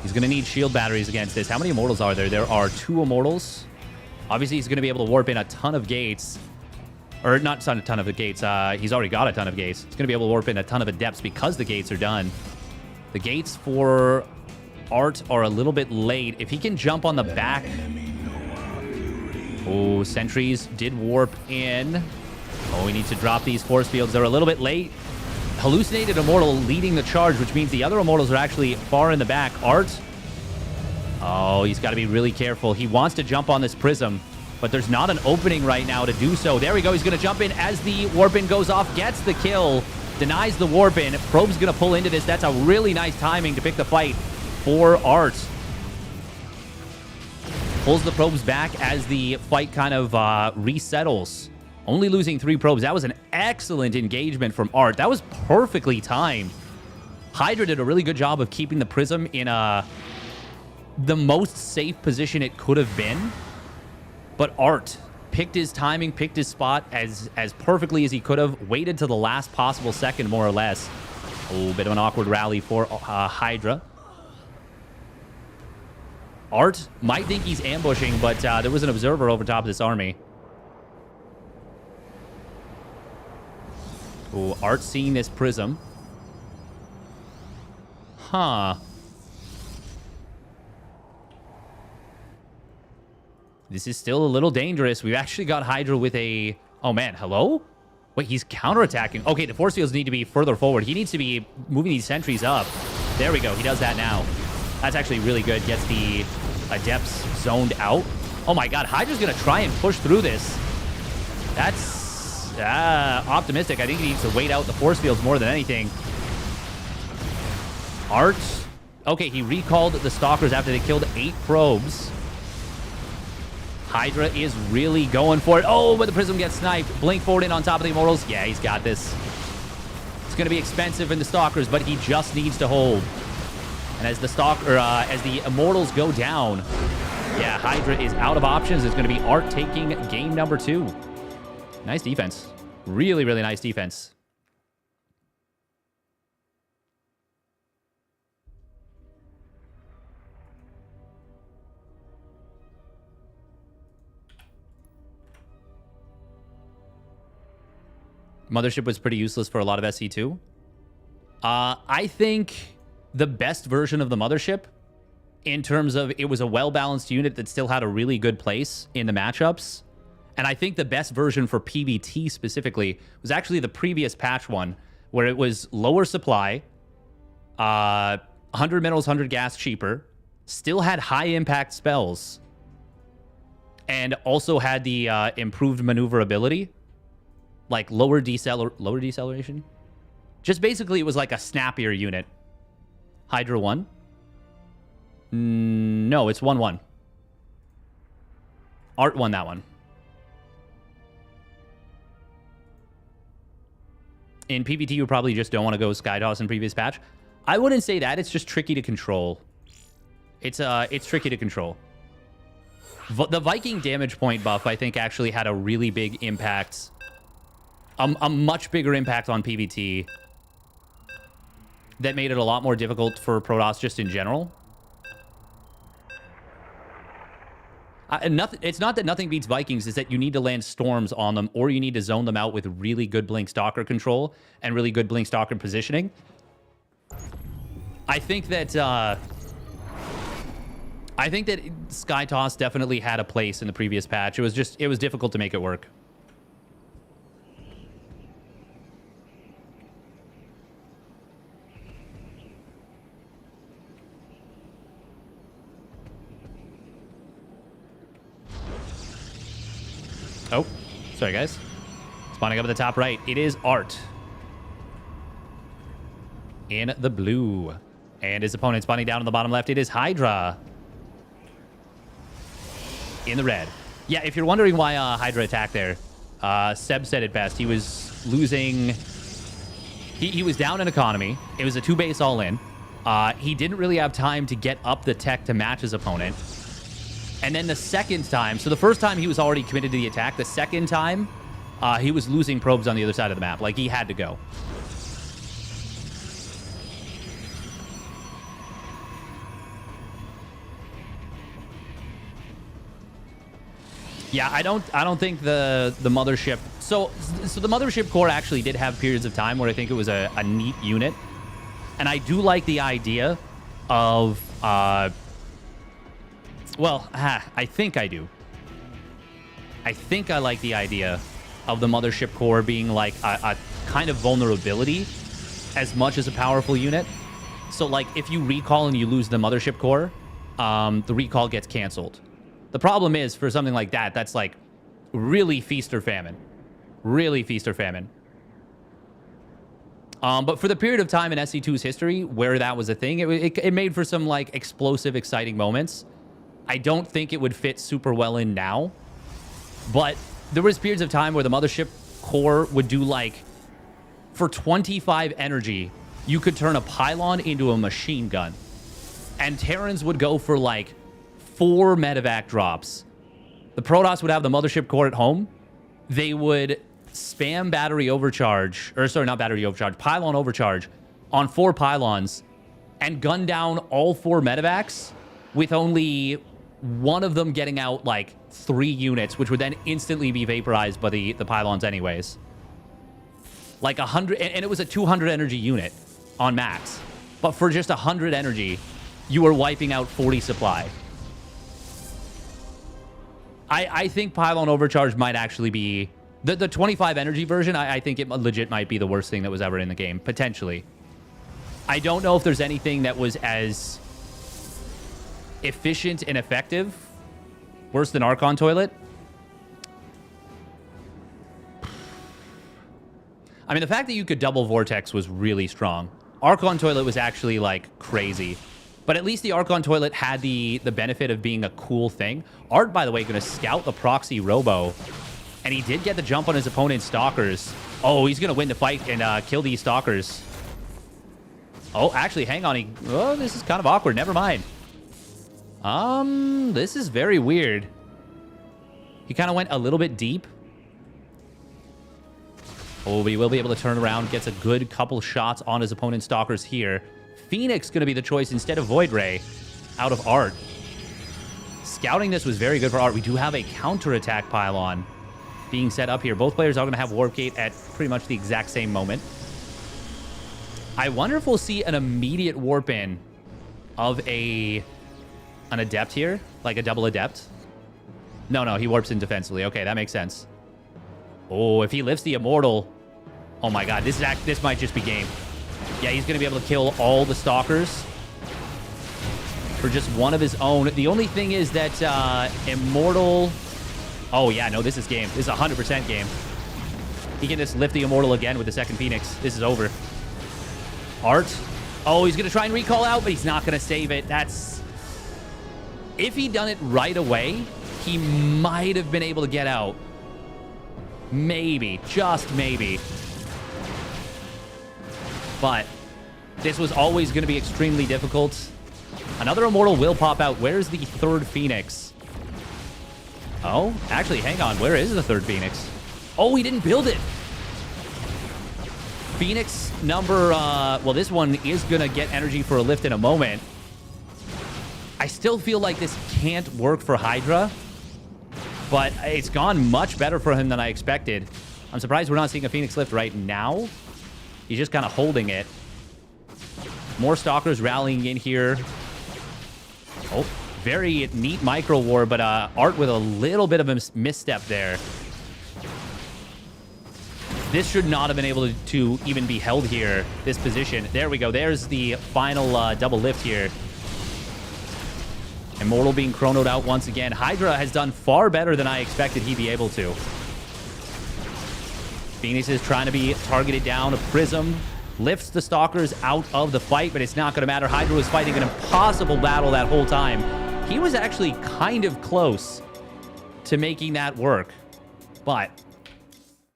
He's going to need shield batteries against this. How many immortals are there? There are 2 immortals. Obviously, he's going to be able to warp in a ton of gates. Or not a ton of the gates. He's already got a ton of gates. He's going to be able to warp in a ton of the depths because the gates are done. The gates for Art are a little bit late. If he can jump on the back... Oh, sentries did warp in. Oh, we need to drop these force fields. They're a little bit late. Hallucinated Immortal leading the charge, which means the other Immortals are actually far in the back. Art... Oh, he's got to be really careful. He wants to jump on this prism, but there's not an opening right now to do so. There we go. He's going to jump in as the warp-in goes off, gets the kill, denies the warp-in. Probe's going to pull into this. That's a really nice timing to pick the fight for Art. Pulls the probes back as the fight kind of resettles. Only losing 3 probes. That was an excellent engagement from Art. That was perfectly timed. Hydra did a really good job of keeping the prism in the most safe position it could have been. But Art picked his timing, picked his spot as perfectly as he could have. Waited to the last possible second, more or less. Oh, bit of an awkward rally for Hydra. Art might think he's ambushing, but there was an observer over top of this army. Oh, Art seeing this prism. Huh. This is still a little dangerous. We've actually got Hydra with a... Oh, man. Hello? Wait, he's counterattacking. Okay, the force fields need to be further forward. He needs to be moving these sentries up. There we go. He does that now. That's actually really good. Gets the Adepts zoned out. Oh, my God. Hydra's going to try and push through this. That's optimistic. I think he needs to wait out the force fields more than anything. Art. Okay, he recalled the Stalkers after they killed 8 probes. Hydra is really going for it. Oh, but the Prism gets sniped. Blink forward in on top of the Immortals. Yeah, he's got this. It's going to be expensive in the Stalkers, but he just needs to hold. And as the Immortals go down, yeah, Hydra is out of options. It's going to be Art taking game number 2. Nice defense. Really, really nice defense. Mothership was pretty useless for a lot of SC2. I think the best version of the Mothership, in terms of it was a well-balanced unit that still had a really good place in the matchups. And I think the best version for PvT specifically was actually the previous patch one, where it was lower supply, 100 minerals, 100 gas cheaper, still had high-impact spells, and also had the improved maneuverability. Like lower deceleration. Just basically, it was like a snappier unit. Hydra 1. No, it's 1-1. Art won that one. In PvT, you probably just don't want to go Skytoss in previous patch. I wouldn't say that. It's just tricky to control. It's tricky to control. The Viking damage point buff, I think, actually had a really big impact. A much bigger impact on PvT that made it a lot more difficult for Protoss just in general. It's not that nothing beats Vikings, it's that you need to land storms on them, or you need to zone them out with really good Blink Stalker control and really good Blink Stalker positioning. I think that Skytoss definitely had a place in the previous patch. It was difficult to make it work. Oh, sorry, guys. Spawning up at the top right. It is Art. In the blue. And his opponent spawning down on the bottom left. It is Hydra. In the red. Yeah, if you're wondering why Hydra attacked there, Seb said it best. He was losing... He was down in economy. It was a 2-base all-in. He didn't really have time to get up the tech to match his opponent. And then the second time, so the first time he was already committed to the attack. The second time, he was losing probes on the other side of the map. Like, he had to go. Yeah, I don't think the mothership. So the mothership core actually did have periods of time where I think it was a neat unit, and I do like the idea of well, I think I do. I think I like the idea of the mothership core being like a kind of vulnerability as much as a powerful unit. So like if you recall and you lose the mothership core, the recall gets canceled. The problem is for something like that, that's like really feast or famine. Really feast or famine. But for the period of time in SC2's history where that was a thing, it made for some like explosive, exciting moments. I don't think it would fit super well in now. But there was periods of time where the mothership core would do like, for 25 energy, you could turn a pylon into a machine gun. And Terrans would go for like 4 medevac drops. The Protoss would have the mothership core at home. They would spam battery overcharge, or sorry, not battery overcharge, pylon overcharge on 4 pylons and gun down all 4 medevacs with only one of them getting out like 3 units, which would then instantly be vaporized by the pylons anyways. Like 100, and it was a 200 energy unit on max. But for just 100 energy, you were wiping out 40 supply. I think pylon overcharge might actually be the 25 energy version. I think it legit might be the worst thing that was ever in the game, potentially. I don't know if there's anything that was as efficient and effective, worse than Archon Toilet. I mean, the fact that you could double Vortex was really strong. Archon Toilet was actually, like, crazy. But at least the Archon Toilet had the benefit of being a cool thing. Art, by the way, going to scout the proxy Robo. And he did get the jump on his opponent's Stalkers. Oh, he's going to win the fight and kill these Stalkers. Oh, actually, hang on. Oh, this is kind of awkward. Never mind. This is very weird. He kind of went a little bit deep. Oh, but he will be able to turn around. Gets a good couple shots on his opponent's Stalkers here. Phoenix going to be the choice instead of Void Ray out of Art. Scouting this was very good for Art. We do have a counterattack pylon being set up here. Both players are going to have Warp Gate at pretty much the exact same moment. I wonder if we'll see an immediate warp in of an Adept here, like a double Adept. No, he warps in defensively. Okay, that makes sense. Oh, if he lifts the Immortal, oh my god, this might just be game. Yeah, he's going to be able to kill all the Stalkers for just one of his own. The only thing is that Immortal... Oh, yeah, no, this is game. This is 100% game. He can just lift the Immortal again with the second Phoenix. This is over. Art. Oh, he's going to try and recall out, but he's not going to save it. That's... If he'd done it right away, he might have been able to get out. Maybe. Just maybe. But this was always going to be extremely difficult. Another Immortal will pop out. Where's the third Phoenix? Oh, actually, hang on. Where is the third Phoenix? Oh, he didn't build it. Phoenix number... well, this one is going to get energy for a lift in a moment. I still feel like this can't work for Hydra. But it's gone much better for him than I expected. I'm surprised we're not seeing a Phoenix lift right now. He's just kind of holding it. More Stalkers rallying in here. Oh, very neat micro war, but Art with a little bit of a misstep there. This should not have been able to even be held here, this position. There we go. There's the final double lift here. Immortal being chronoed out once again. Hydra has done far better than I expected he'd be able to. Phoenix is trying to be targeted down. A Prism lifts the Stalkers out of the fight, but it's not going to matter. Hydra was fighting an impossible battle that whole time. He was actually kind of close to making that work, but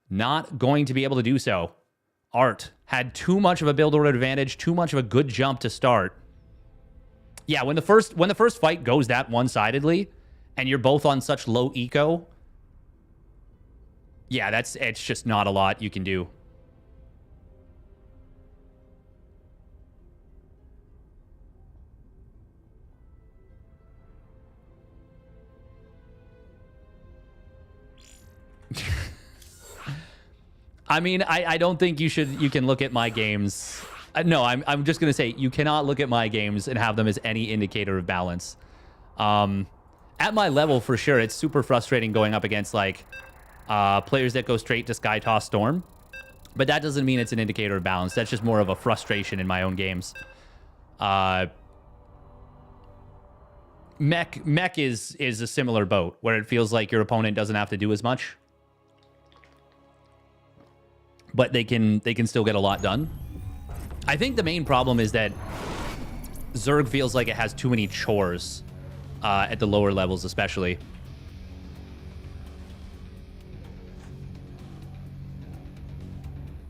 not going to be able to do so. Art had too much of a build order advantage, too much of a good jump to start. Yeah, when the first fight goes that one-sidedly, and you're both on such low eco, yeah, it's just not a lot you can do. I mean, I don't think you can look at my games. No, I'm just going to say you cannot look at my games and have them as any indicator of balance. At my level, for sure, it's super frustrating going up against, like, players that go straight to Sky Toss Storm. But that doesn't mean it's an indicator of balance. That's just more of a frustration in my own games. Mech is a similar boat, where it feels like your opponent doesn't have to do as much. But they can still get a lot done. I think the main problem is that Zerg feels like it has too many chores at the lower levels, especially.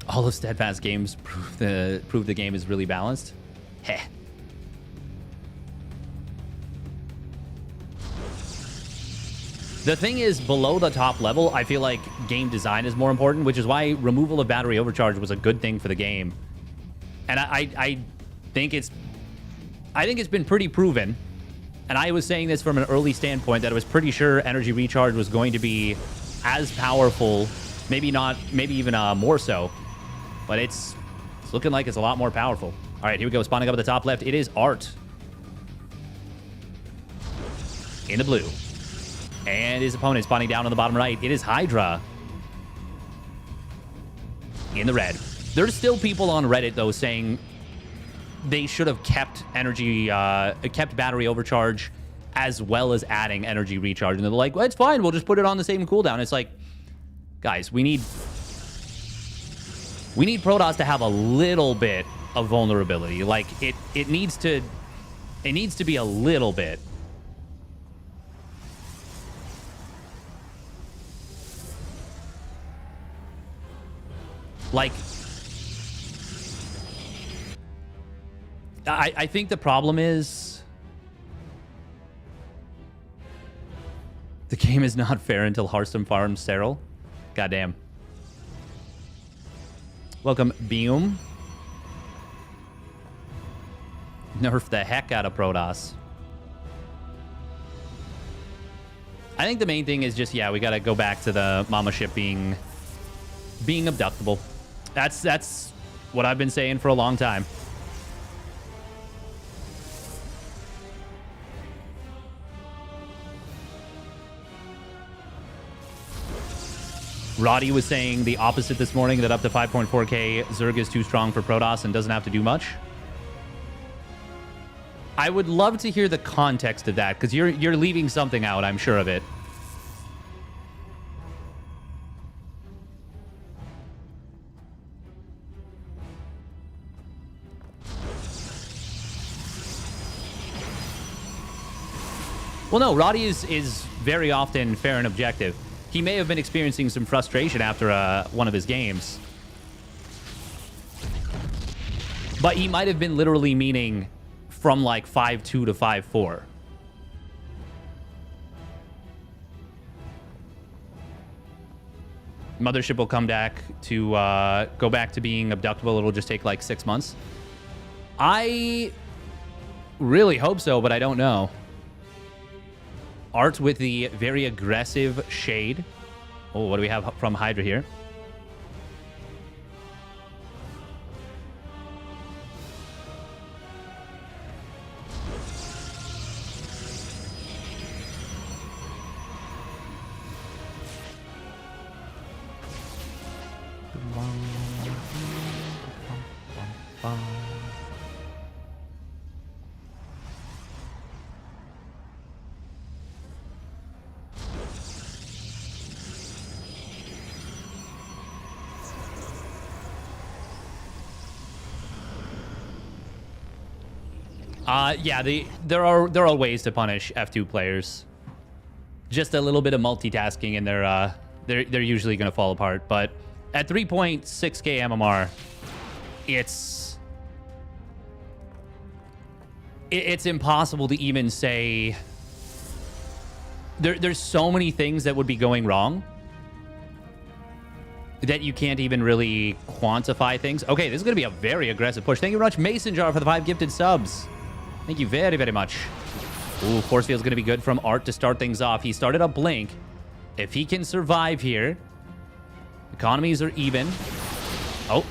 All of Steadfast games prove the game is really balanced. Heh. The thing is, below the top level, I feel like game design is more important, which is why removal of battery overcharge was a good thing for the game. And I think it's been pretty proven. And I was saying this from an early standpoint that I was pretty sure energy recharge was going to be as powerful, maybe even more so. But it's looking like it's a lot more powerful. All right, here we go. Spawning up at the top left, it is Art. In the blue. And his opponent spawning down on the bottom right, it is Hydra. In the red. There's still people on Reddit, though, saying they should have kept battery overcharge as well as adding energy recharge. And they're like, well, it's fine. We'll just put it on the same cooldown. It's like, guys, we need Protoss to have a little bit of vulnerability. Like, it needs to be a little bit. Like, I think the problem is the game is not fair until Hearthstone farms Serral. Goddamn. Welcome, Beum. Nerf the heck out of Protoss. I think the main thing is just, yeah, we got to go back to the Mama ship being abductable. That's what I've been saying for a long time. Roddy was saying the opposite this morning, that up to 5.4k, Zerg is too strong for Protoss and doesn't have to do much. I would love to hear the context of that, because you're leaving something out, I'm sure of it. Well, no, Roddy is very often fair and objective. He may have been experiencing some frustration after one of his games. But he might have been literally meaning from like 5.2 to 5.4. Mothership will come back to go back to being abductable. It'll just take like 6 months. I really hope so, but I don't know. Art with the very aggressive shade. Oh, what do we have from Hydra here? Yeah, there are ways to punish F2 players. Just a little bit of multitasking, and they're usually going to fall apart. But at 3.6k MMR, it's impossible to even say. There's so many things that would be going wrong that you can't even really quantify things. Okay, this is going to be a very aggressive push. Thank you very much, Mason Jar, for the 5 gifted subs. Thank you very, very much. Ooh, Force Field's going to be good from Art to start things off. He started a Blink. If he can survive here, Economies are even. Oh,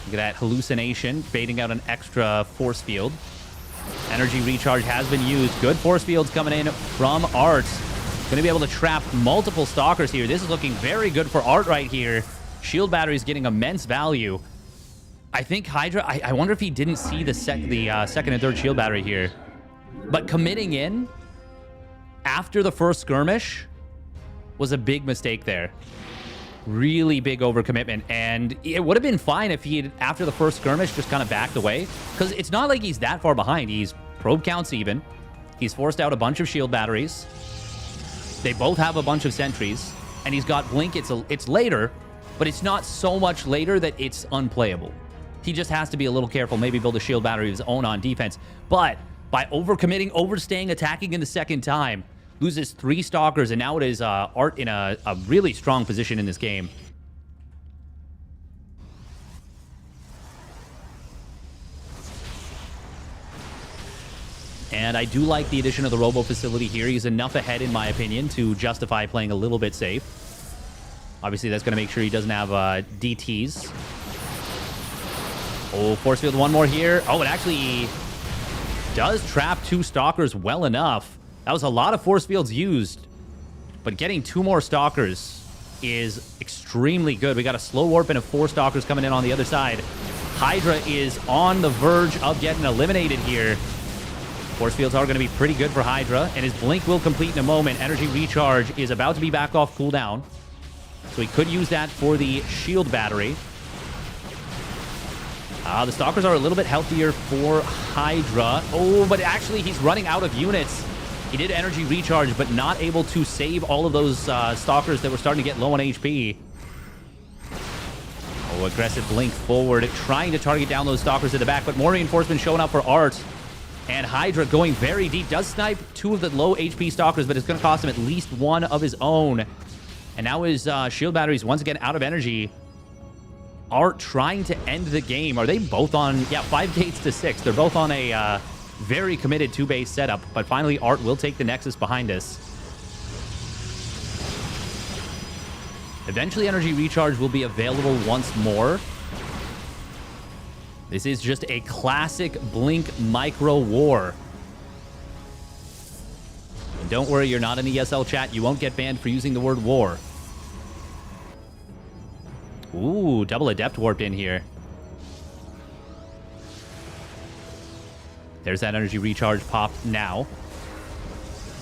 look at that hallucination, baiting out an extra force field. Energy recharge has been used. Good force fields coming in from Art. Going to be able to trap multiple stalkers here. This is looking very good for Art right here. Shield battery is getting immense value. I think Hydra, I wonder if he didn't see the second and third shield battery here. But committing in after the first skirmish was a big mistake there. Really big overcommitment. And it would have been fine if he had, after the first skirmish, just kind of backed away. Because it's not like he's that far behind. He's probe counts even. He's forced out a bunch of shield batteries. They both have a bunch of sentries. And he's got blink. It's later, but it's not so much later that it's unplayable. He just has to be a little careful. Maybe build a shield battery of his own on defense. But by overcommitting, overstaying, attacking in the second time, loses 3 stalkers, and now it is Art in a really strong position in this game. And I do like the addition of the Robo facility here. He's enough ahead, in my opinion, to justify playing a little bit safe. Obviously, that's going to make sure he doesn't have DTs. Oh, force field, one more here. Oh, it actually does trap 2 stalkers well enough. That was a lot of force fields used, but getting 2 more stalkers is extremely good. We got a slow warp and a 4 stalkers coming in on the other side. Hydra is on the verge of getting eliminated here. Force fields are going to be pretty good for Hydra, and his blink will complete in a moment. Energy recharge is about to be back off cooldown, so he could use that for the shield battery. The stalkers are a little bit healthier for Hydra. Oh, but actually he's running out of units. He did energy recharge, but not able to save all of those stalkers that were starting to get low on HP. Oh, aggressive blink forward, trying to target down those stalkers at the back, but more reinforcements showing up for Art. And Hydra going very deep. Does snipe 2 of the low HP stalkers, but it's going to cost him at least 1 of his own. And now his shield batteries once again out of energy. Art trying to end the game. Are they both on? Yeah, 5 gates to 6. They're both on a very committed 2-base setup. But finally, Art will take the Nexus behind us. Eventually, energy recharge will be available once more. This is just a classic Blink micro war. And don't worry, you're not in the ESL chat. You won't get banned for using the word war. Ooh, double Adept warped in here. There's that energy recharge pop now.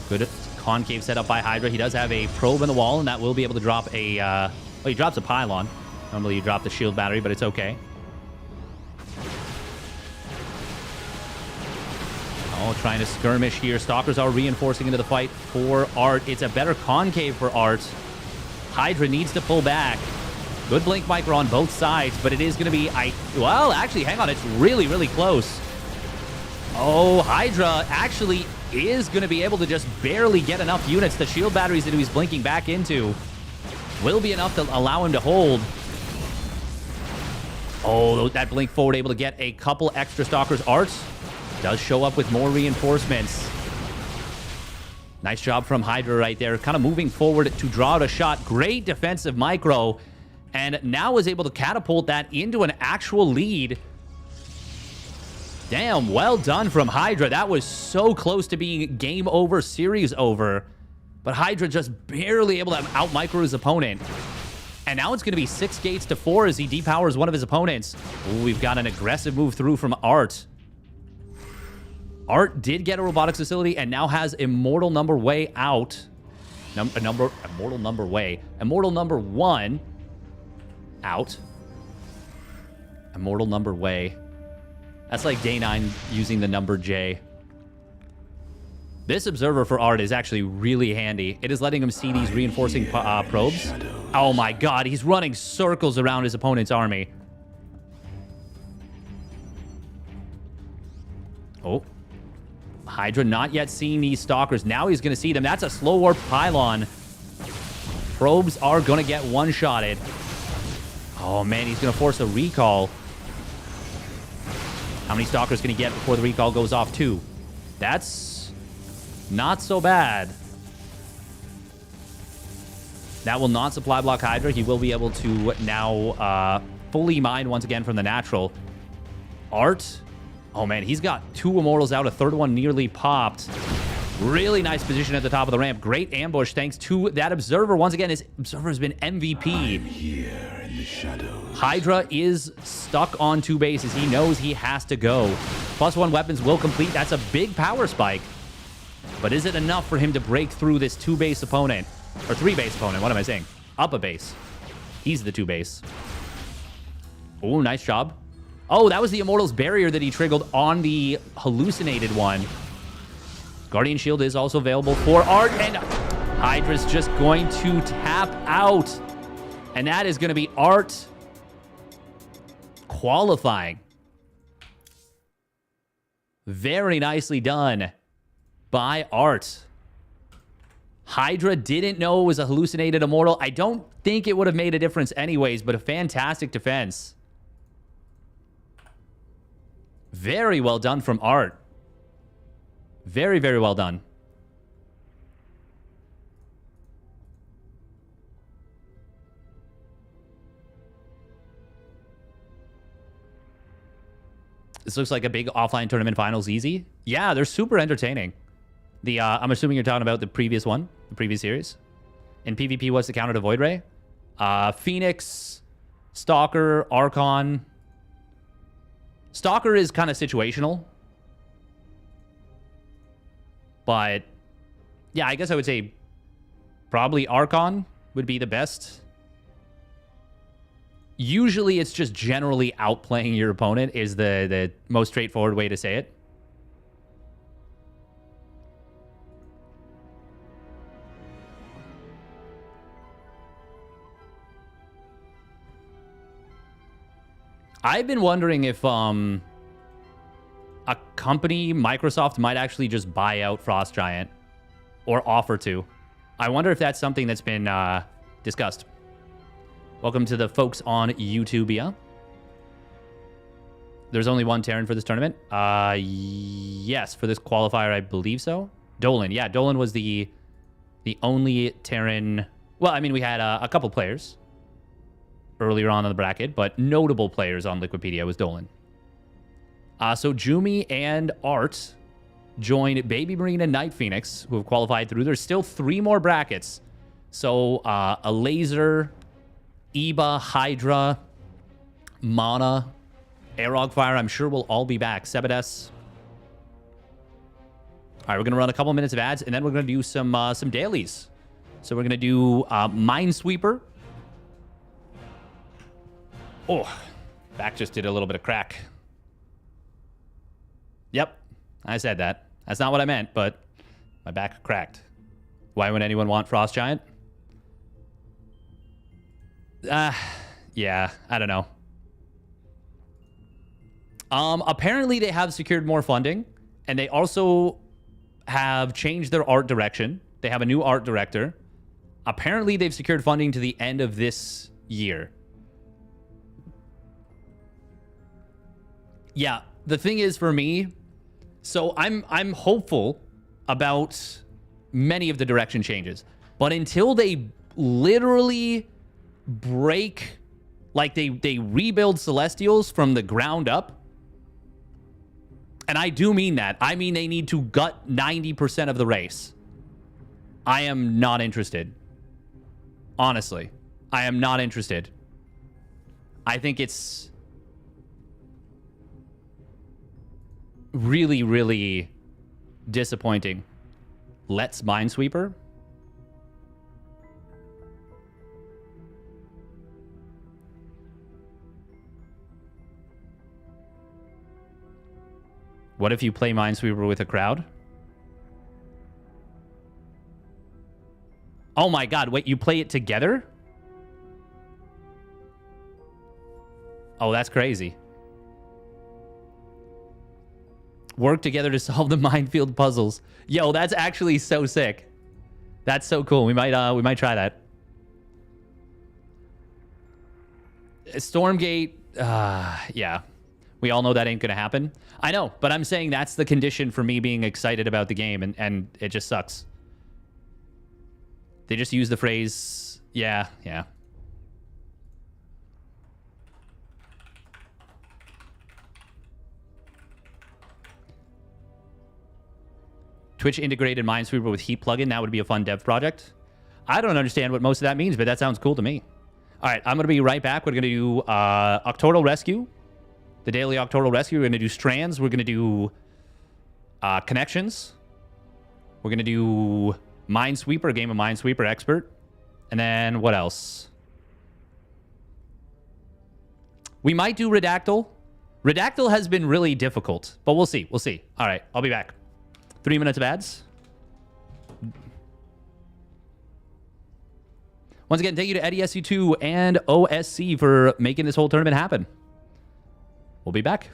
Good concave set up by Hydra. He does have a probe in the wall, and that will be able to drop a... well, he drops a pylon. Normally you drop the shield battery, but it's okay. Oh, trying to skirmish here. Stalkers are reinforcing into the fight for Art. It's a better concave for Art. Hydra needs to pull back. Good blink micro on both sides, but it is going to be... well, actually, hang on. It's really, really close. Oh, Hydra actually is going to be able to just barely get enough units. The shield batteries that he's blinking back into will be enough to allow him to hold. Oh, that blink forward able to get a couple extra stalkers. Art does show up with more reinforcements. Nice job from Hydra right there. Kind of moving forward to draw out a shot. Great defensive micro. And now is able to catapult that into an actual lead. Damn, well done from Hydra. That was so close to being game over, series over. But Hydra just barely able to out-micro his opponent. And now it's going to be 6 gates to 4 as he depowers one of his opponents. Ooh, we've got an aggressive move through from Art. Art did get a robotics facility and now has Immortal number way out. Immortal number way. Immortal number 1 out. Immortal number way. That's like day 9 using the number J. This observer for Art is actually really handy. It is letting him see these reinforcing probes. Oh my god, he's running circles around his opponent's army. Oh. Hydra not yet seeing these stalkers. Now he's going to see them. That's a slow warp pylon. Probes are going to get one-shotted. Oh man, he's going to force a recall. How many stalkers can he get before the recall goes off? 2. That's not so bad. That will not supply block Hydra. He will be able to now fully mine once again from the natural. Art. Oh, man, he's got 2 Immortals out. A third one nearly popped. Really nice position at the top of the ramp. Great ambush thanks to that Observer. Once again, his Observer has been MVP. I'm here in the shadows. Hydra is stuck on 2 bases. He knows he has to go. +1 weapons will complete. That's a big power spike. But is it enough for him to break through this 2-base opponent? Or 3-base opponent, what am I saying? Up a base. He's the 2-base. Oh, nice job. Oh, that was the Immortal's barrier that he triggered on the hallucinated one. Guardian Shield is also available for Art, and Hydra's just going to tap out. And that is going to be Art qualifying. Very nicely done by Art. Hydra didn't know it was a hallucinated Immortal. I don't think it would have made a difference anyways, but a fantastic defense. Very well done from Art. Very, very well done. This looks like a big offline tournament finals easy. Yeah, they're super entertaining. The I'm assuming you're talking about the previous one, the previous series. In PvP, what's the counter to Void Ray? Phoenix, Stalker, Archon. Stalker is kind of situational. But, yeah, I guess I would say probably Archon would be the best. Usually, it's just generally outplaying your opponent is the most straightforward way to say it. I've been wondering if a company, Microsoft, might actually just buy out Frost Giant or offer to. I wonder if that's something that's been discussed. Welcome to the folks on YouTube, yeah? There's only one Terran for this tournament. Yes, for this qualifier, I believe so. Dolan, yeah, Dolan was the only Terran. Well, I mean, we had a couple players earlier on in the bracket, but notable players on Liquipedia was Dolan. So Jumi and Art joined Baby Marine and Night Phoenix, who have qualified through. There's still 3 more brackets. So a Laser, Eba, Hydra, Mana, Aerog Fire, I'm sure we'll all be back. Sebades. All right, we're going to run a couple minutes of ads, and then we're going to do some dailies. So we're going to do Minesweeper. Oh, back just did a little bit of crack. Yep, I said that. That's not what I meant, but my back cracked. Why would anyone want Frost Giant? Yeah, I don't know. Apparently they have secured more funding, and they also have changed their art direction. They have a new art director. Apparently they've secured funding to the end of this year. Yeah, the thing is for me, so I'm hopeful about many of the direction changes, but until they literally break, like they rebuild Celestials from the ground up, and I do mean that. I mean they need to gut 90% of the race. I am not interested. Honestly, I am not interested. I think it's really, really disappointing. Let's Minesweeper. What if you play Minesweeper with a crowd? Oh my god, wait, you play it together? Oh, that's crazy. Work together to solve the minefield puzzles. Yo, that's actually so sick. That's so cool. We might try that. Stormgate, yeah. We all know that ain't gonna happen. I know, but I'm saying that's the condition for me being excited about the game, and it just sucks. They just use the phrase Yeah, yeah. Twitch integrated Minesweeper with Heat plugin. That would be a fun dev project. I don't understand what most of that means, but that sounds cool to me. All right, I'm going to be right back. We're going to do Octoral Rescue, the daily Octoral Rescue. We're going to do Strands. We're going to do Connections. We're going to do Minesweeper, a game of Minesweeper Expert. And then what else? We might do Redactyl. Redactyl has been really difficult, but we'll see. We'll see. All right, I'll be back. 3 minutes of ads. Once again, thank you to Eddie SC2 and OSC for making this whole tournament happen. We'll be back.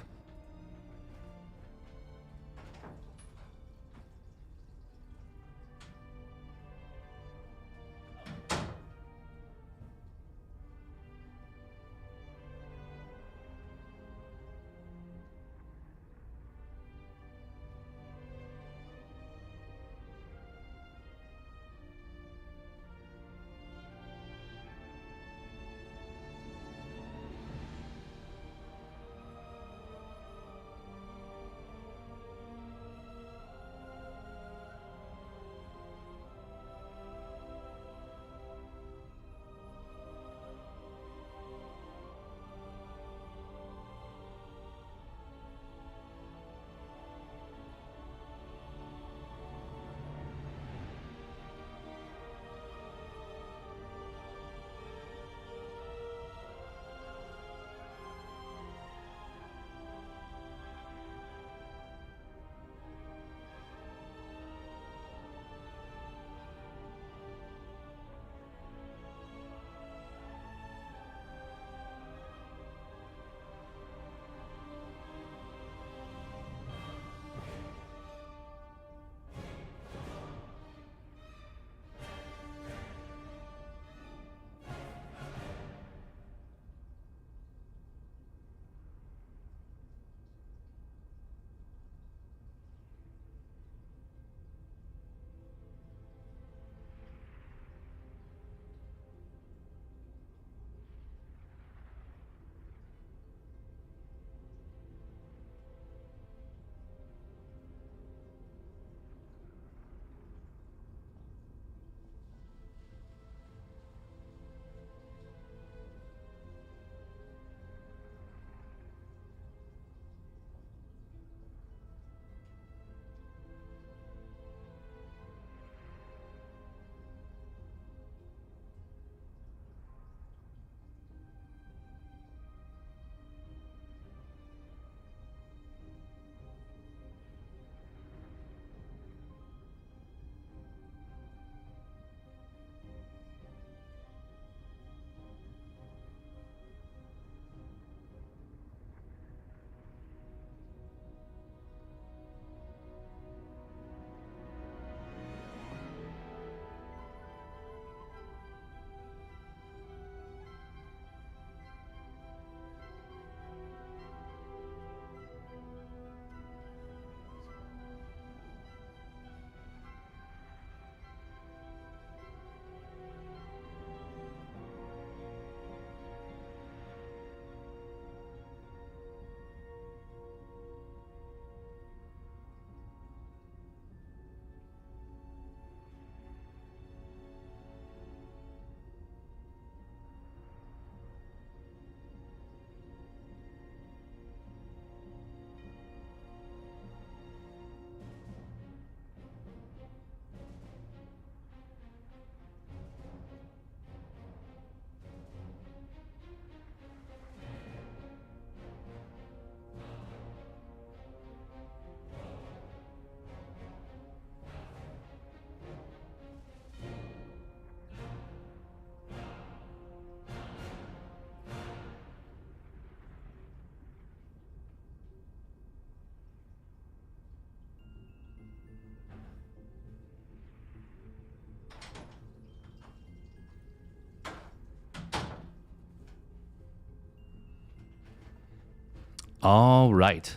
All right.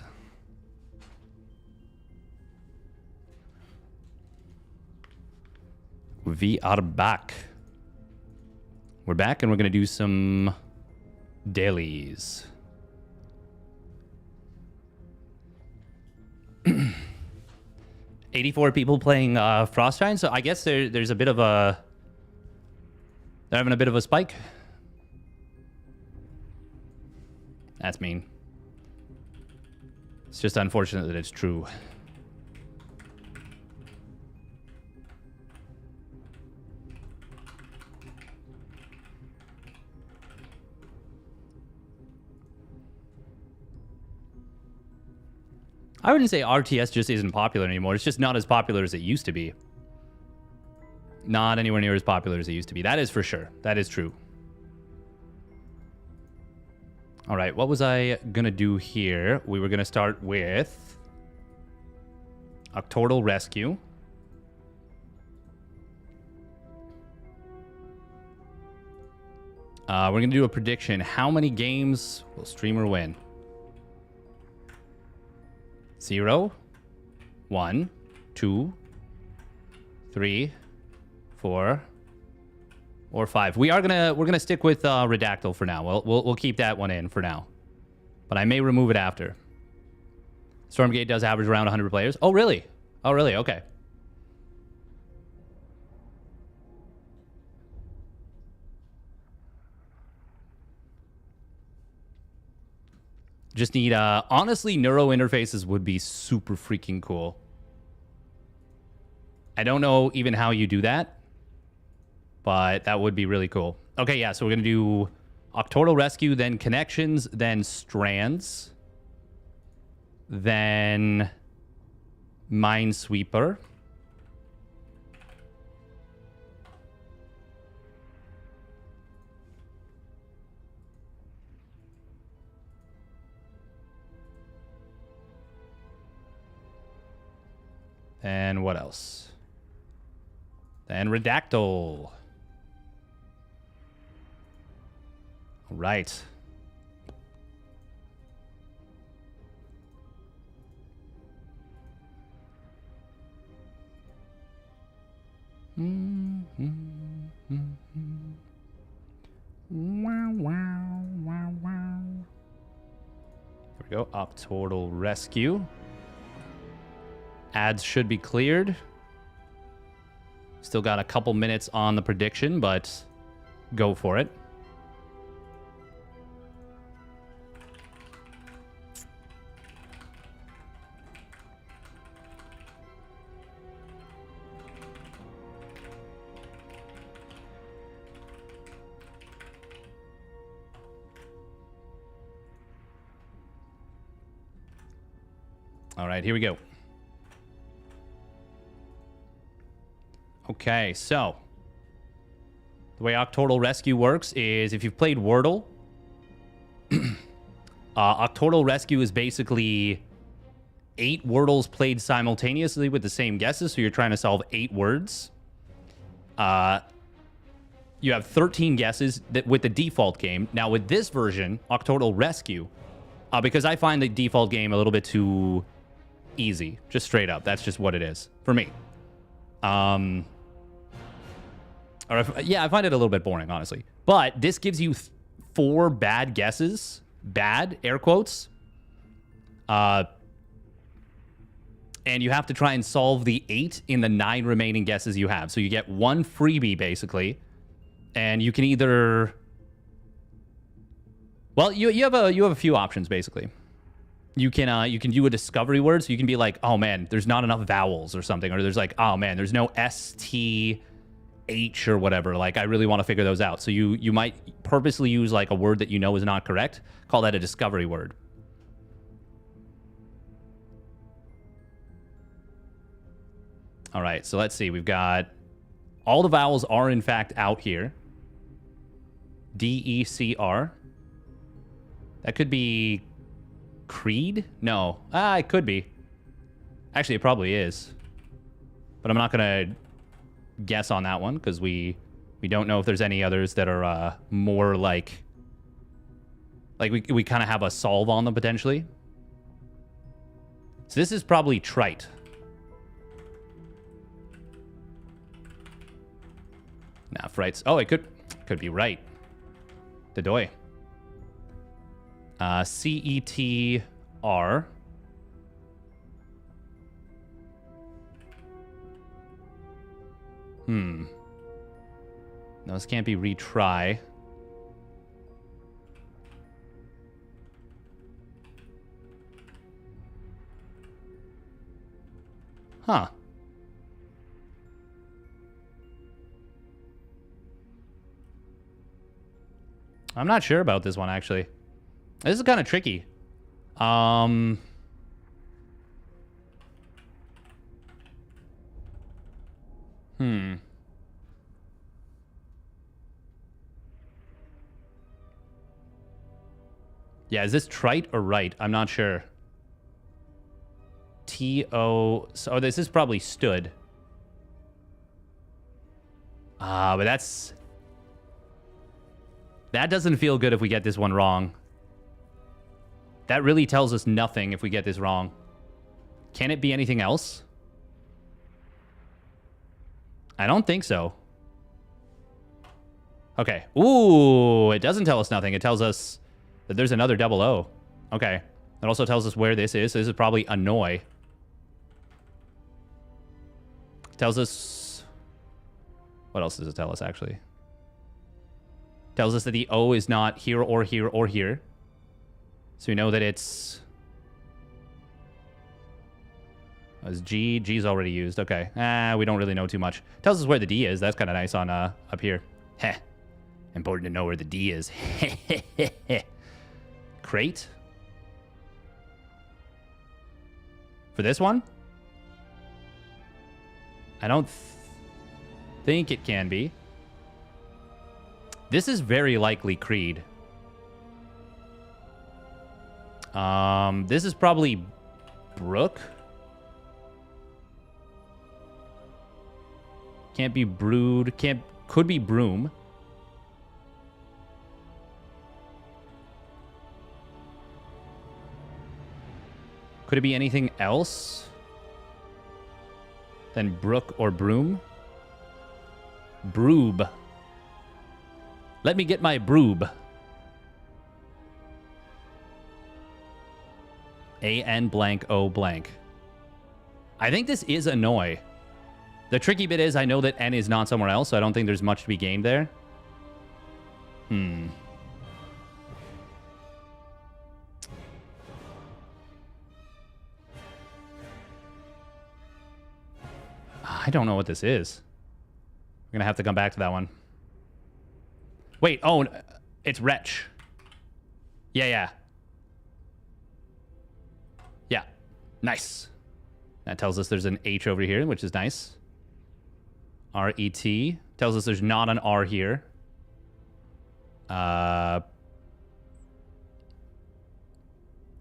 We are back. We're back and we're going to do some dailies. $84 people playing Frostgiant, so I guess there's a bit of a... They're having a bit of a spike. That's mean. It's just unfortunate that it's true. I wouldn't say RTS just isn't popular anymore. It's just not as popular as it used to be. Not anywhere near as popular as it used to be. That is for sure. That is true. All right, what was I going to do here? We were going to start with Octordal Rescue. We're going to do a prediction. How many games will streamer win? 0, 1, 2, 3, 4, or 5. We're gonna stick with Redactyl for now. We'll keep that one in for now, but I may remove it after. Stormgate does average around 100 players. Oh really? Oh really? Okay. Just need, honestly, neuro interfaces would be super freaking cool. I don't know even how you do that, but that would be really cool. Okay, yeah, so we're going to do Octordal Rescue, then Connections, then Strands, then Minesweeper. And what else? Then Redactyl. All right. Wow, wow, wow, wow. There we go. Octordal Rescue. Ads should be cleared. Still got a couple minutes on the prediction, but go for it. All right, here we go. Okay, so the way Octordal Rescue works is if you've played Wordle, Octordal Rescue is basically 8 Wordles played simultaneously with the same guesses, so you're trying to solve 8 words. You have 13 guesses with the default game. Now, with this version, Octordal Rescue, because I find the default game a little bit too easy, just straight up. That's just what it is for me. Yeah, I find it a little bit boring, honestly. But this gives you 4 bad guesses. Bad, air quotes. And you have to try and solve the 8 in the 9 remaining guesses you have. So you get 1 freebie, basically. And you can either... Well, you have a few options, basically. You can do a discovery word. So you can be like, oh, man, there's not enough vowels or something. Or there's like, oh, man, there's no S-T... H or whatever. Like, I really want to figure those out. So you might purposely use like a word that you know is not correct. Call that a discovery word. All right, so let's see. We've got all the vowels are in fact out here. D-E-C-R. That could be Creed? No. It could be. Actually, it probably is. But I'm not going to guess on that one because we don't know if there's any others that are more like we kind of have a solve on them potentially. So this is probably trite. Nah, frights. Oh, it could. Could be right. Dedoy. CETR. No, this can't be retry. Huh. I'm not sure about this one, actually. This is kind of tricky. Yeah, is this trite or right? I'm not sure. T-O... So this is probably stood. But that's... That doesn't feel good if we get this one wrong. That really tells us nothing if we get this wrong. Can it be anything else? I don't think so. Okay. Ooh, it doesn't tell us nothing. It tells us that there's another double O. Okay. It also tells us where this is. So this is probably annoy. Tells us... What else does it tell us, actually? Tells us that the O is not here or here or here. So we know that it's... It's G. G's already used. Okay. We don't really know too much. Tells us where the D is. That's kind of nice on up here. Heh. Important to know where the D is. Crate? For this one? I don't think it can be. This is very likely Creed. This is probably Brook. Can't be Brood. Could be Broom. Could it be anything else than Brook or Broom? Broob. Let me get my Broob. A-N blank O blank. I think this is annoy. The tricky bit is I know that N is not somewhere else, so I don't think there's much to be gained there. I don't know what this is. We're going to have to come back to that one. Wait, oh, it's Wretch. Yeah. Yeah, nice. That tells us there's an H over here, which is nice. R-E-T. Tells us there's not an R here. Yeah,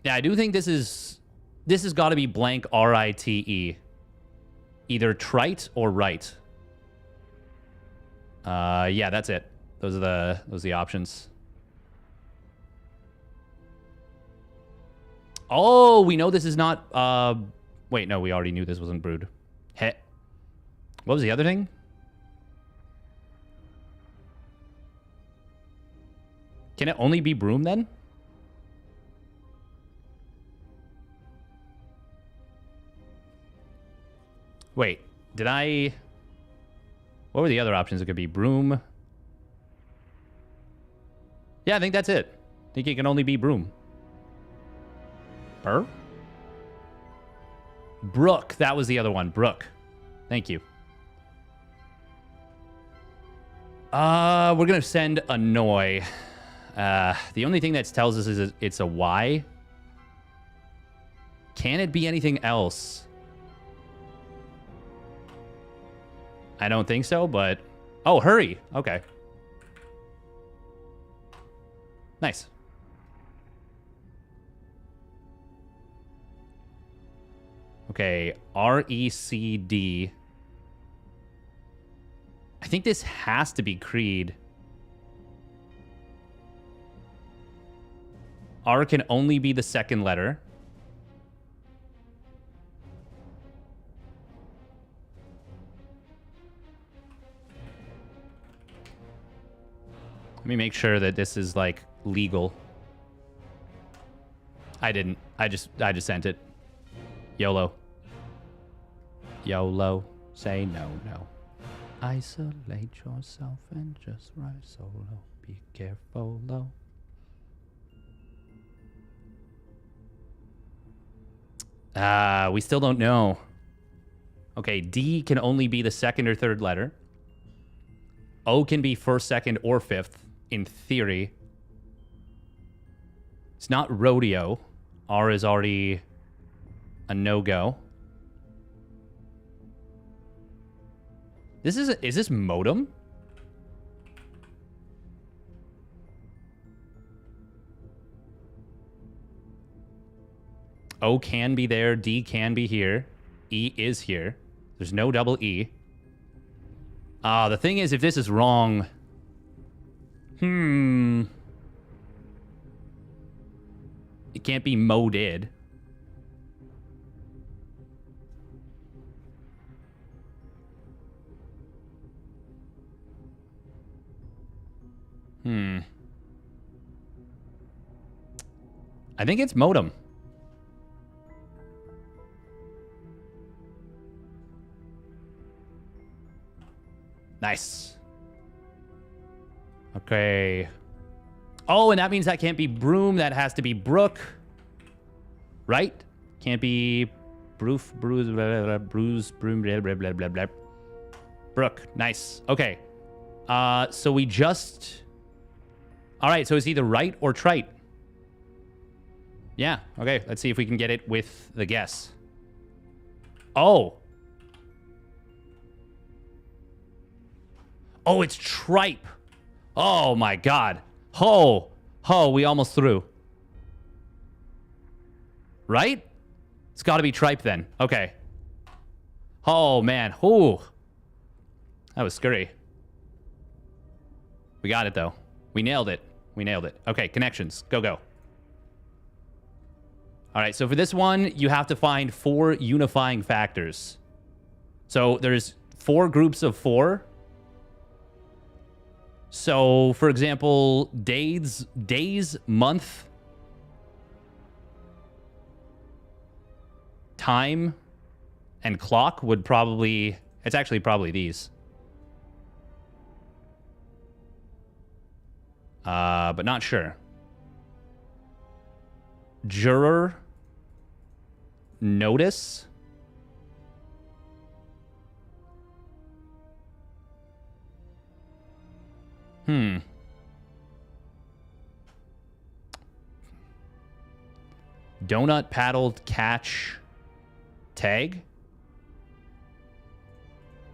I do think this has got to be blank R-I-T-E. Either trite or right. Yeah, that's it. Those are the options. Oh, we know this is not... Wait, no, we already knew this wasn't Brood. Heh. What was the other thing? Can it only be Broom, then? Wait, did I... What were the other options? It could be Broom. Yeah, I think that's it. I think it can only be Broom. Burr? Brook. That was the other one. Brook. Thank you. We're going to send Annoy. The only thing that tells us is it's a Y. Can it be anything else? I don't think so, but... Oh, hurry. Okay. Nice. Okay, R-E-C-D. I think this has to be Creed. R can only be the second letter. Let me make sure that this is like legal. I didn't. I just sent it. YOLO. YOLO. Say no, no. Isolate yourself and just ride solo. Be careful, low. We still don't know. Okay, D can only be the second or third letter. O can be first, second, or fifth, in theory. It's not rodeo. R is already a no-go. Is this modem? O can be there. D can be here. E is here. There's no double E. The thing is, if this is wrong... It can't be moded. I think it's modem. Nice. Okay. Oh, and that means that can't be broom. That has to be brook. Right? Can't be bruise, bruise, blah, blah, blah, bruise, broom, blah, blah, blah, blah, blah. Brook. Nice. Okay. So we just... All right, so it's either right or trite. Yeah, okay. Let's see if we can get it with the guess. Oh. Oh, it's tripe. Oh, my God. Oh, we almost threw. Right? It's got to be tripe then. Okay. Oh, man. Ooh. That was scary. We got it, though. We nailed it. We nailed it. Okay, connections. Go, go. All right, so for this one, you have to find 4 unifying factors. So there's 4 groups of 4. So, for example, days, month, time, and clock would probably... It's actually probably these. But not sure. Juror. Notice. Donut, paddled, catch, tag.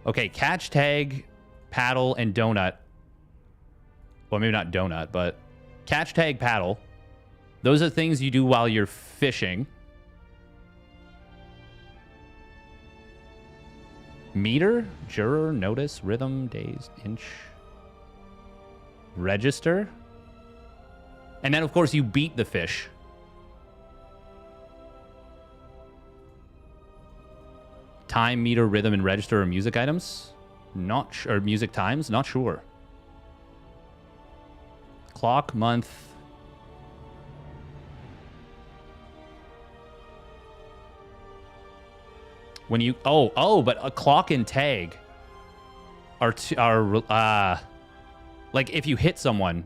Okay, catch, tag, paddle, and donut. Well, maybe not donut, but catch, tag, paddle. Those are things you do while you're fishing. Meter, juror, notice, rhythm, days, inch, register. And then, of course, you beat the fish. Time, meter, rhythm, and register are music items. Or music times. Not sure. Clock, month. When you... but a clock and tag are like, if you hit someone,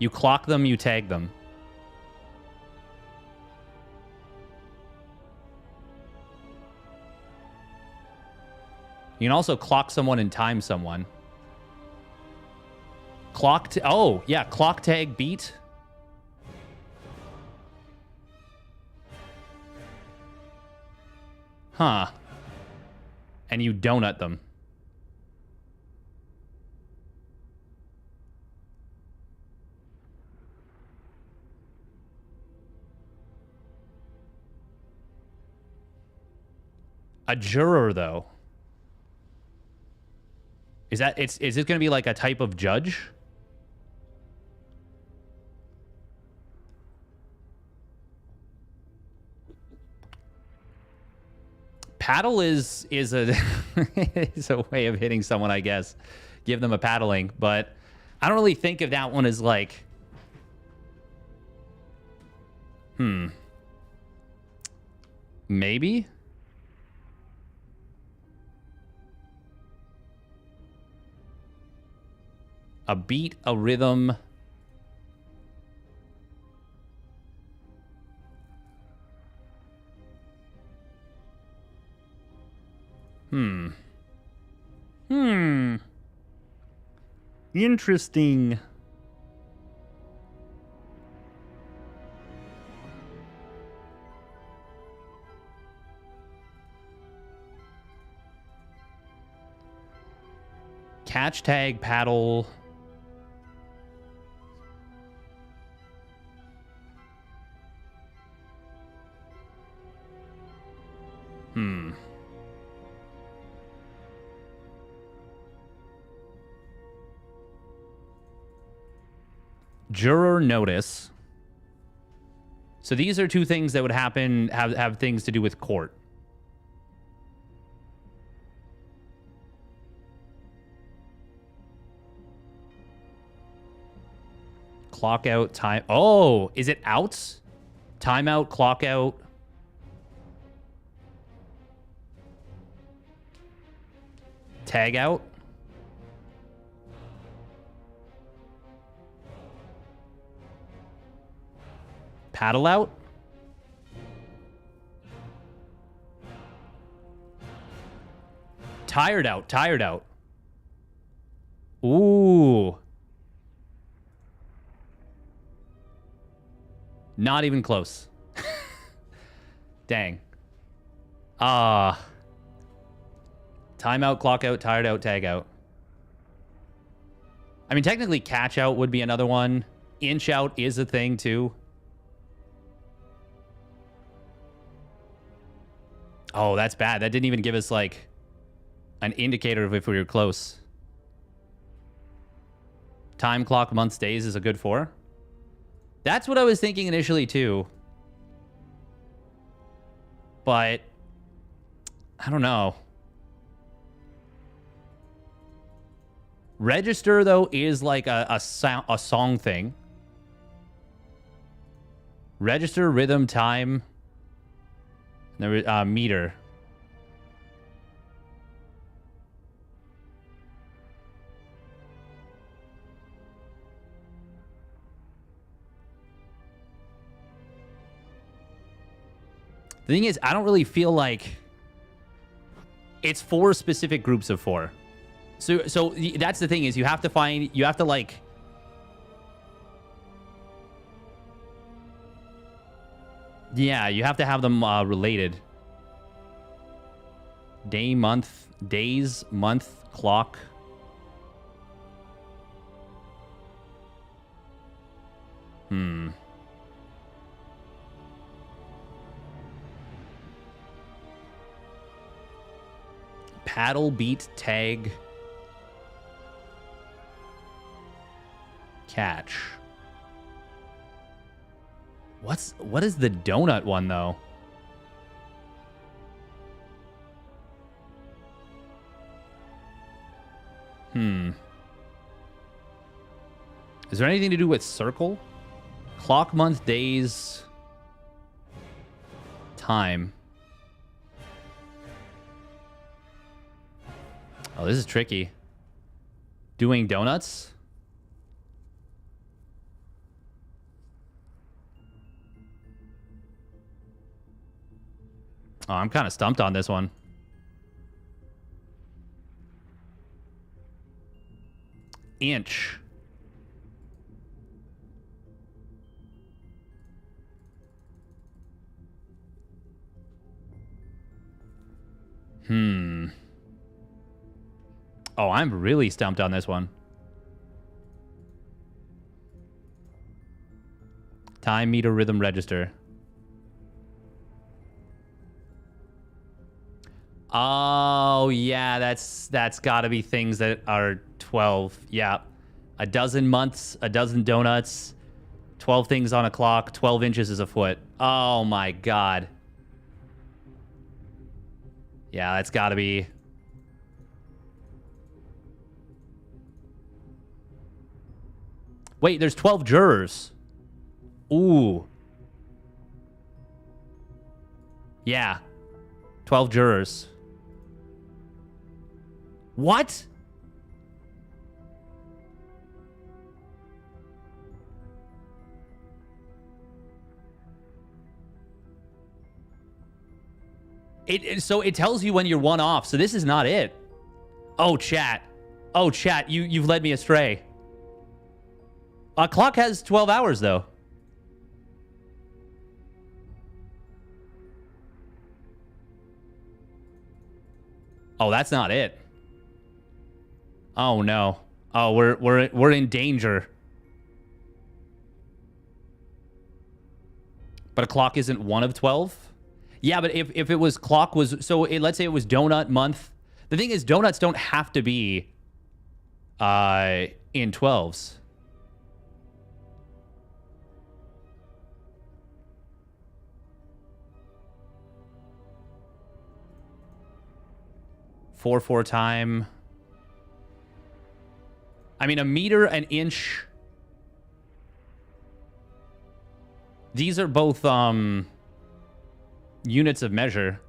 you clock them, you tag them. You can also clock someone and time someone. Clock... clock, tag, beat. Huh. And you donut them. A juror, though. Is it going to be like a type of judge? Paddle is a is a way of hitting someone, I guess. Give them a paddling, but I don't really think of that one as like... Maybe? A beat, a rhythm. Interesting. Catch, tag, paddle. Juror notice. So these are two things that would happen, have things to do with court. Clock out, time. Oh, is it outs? Timeout, clock out. Tag out. Paddle out. Tired out, tired out. Ooh. Not even close. Dang. Timeout, clock out, tired out, tag out. I mean, technically catch out would be another one. Inch out is a thing too. Oh, that's bad. That didn't even give us like an indicator of if we were close. Time, clock, months, days is a good 4. That's what I was thinking initially too. But I don't know. Register though is like a song thing. Register, rhythm, time. Meter. The thing is, I don't really feel like it's 4 specific groups of 4. So that's the thing is you have to like yeah, you have to have them related. Day, month, days, month, clock. Paddle, beat, tag, catch. What is the donut one though? Is there anything to do with circle? Clock, month, days, time. Oh, this is tricky. Doing donuts? Oh, I'm kind of stumped on this one. Inch. Oh, I'm really stumped on this one. Time, meter, rhythm, register. Oh, yeah, that's got to be things that are 12. Yeah. A dozen months, a dozen donuts, 12 things on a clock, 12 inches is a foot. Oh, my God. Yeah, that's got to be... Wait, there's 12 jurors. Ooh. Yeah. 12 jurors. What? So it tells you when you're one off. So this is not it. Oh, chat. Oh, chat. You've led me astray. Clock has 12 hours, though. Oh, that's not it. Oh, no. Oh, we're in danger. But a clock isn't one of 12? Yeah, but if it was clock was... So let's say it was donut month. The thing is, donuts don't have to be in 12s. Four time. I mean, a meter, an inch. These are both units of measure.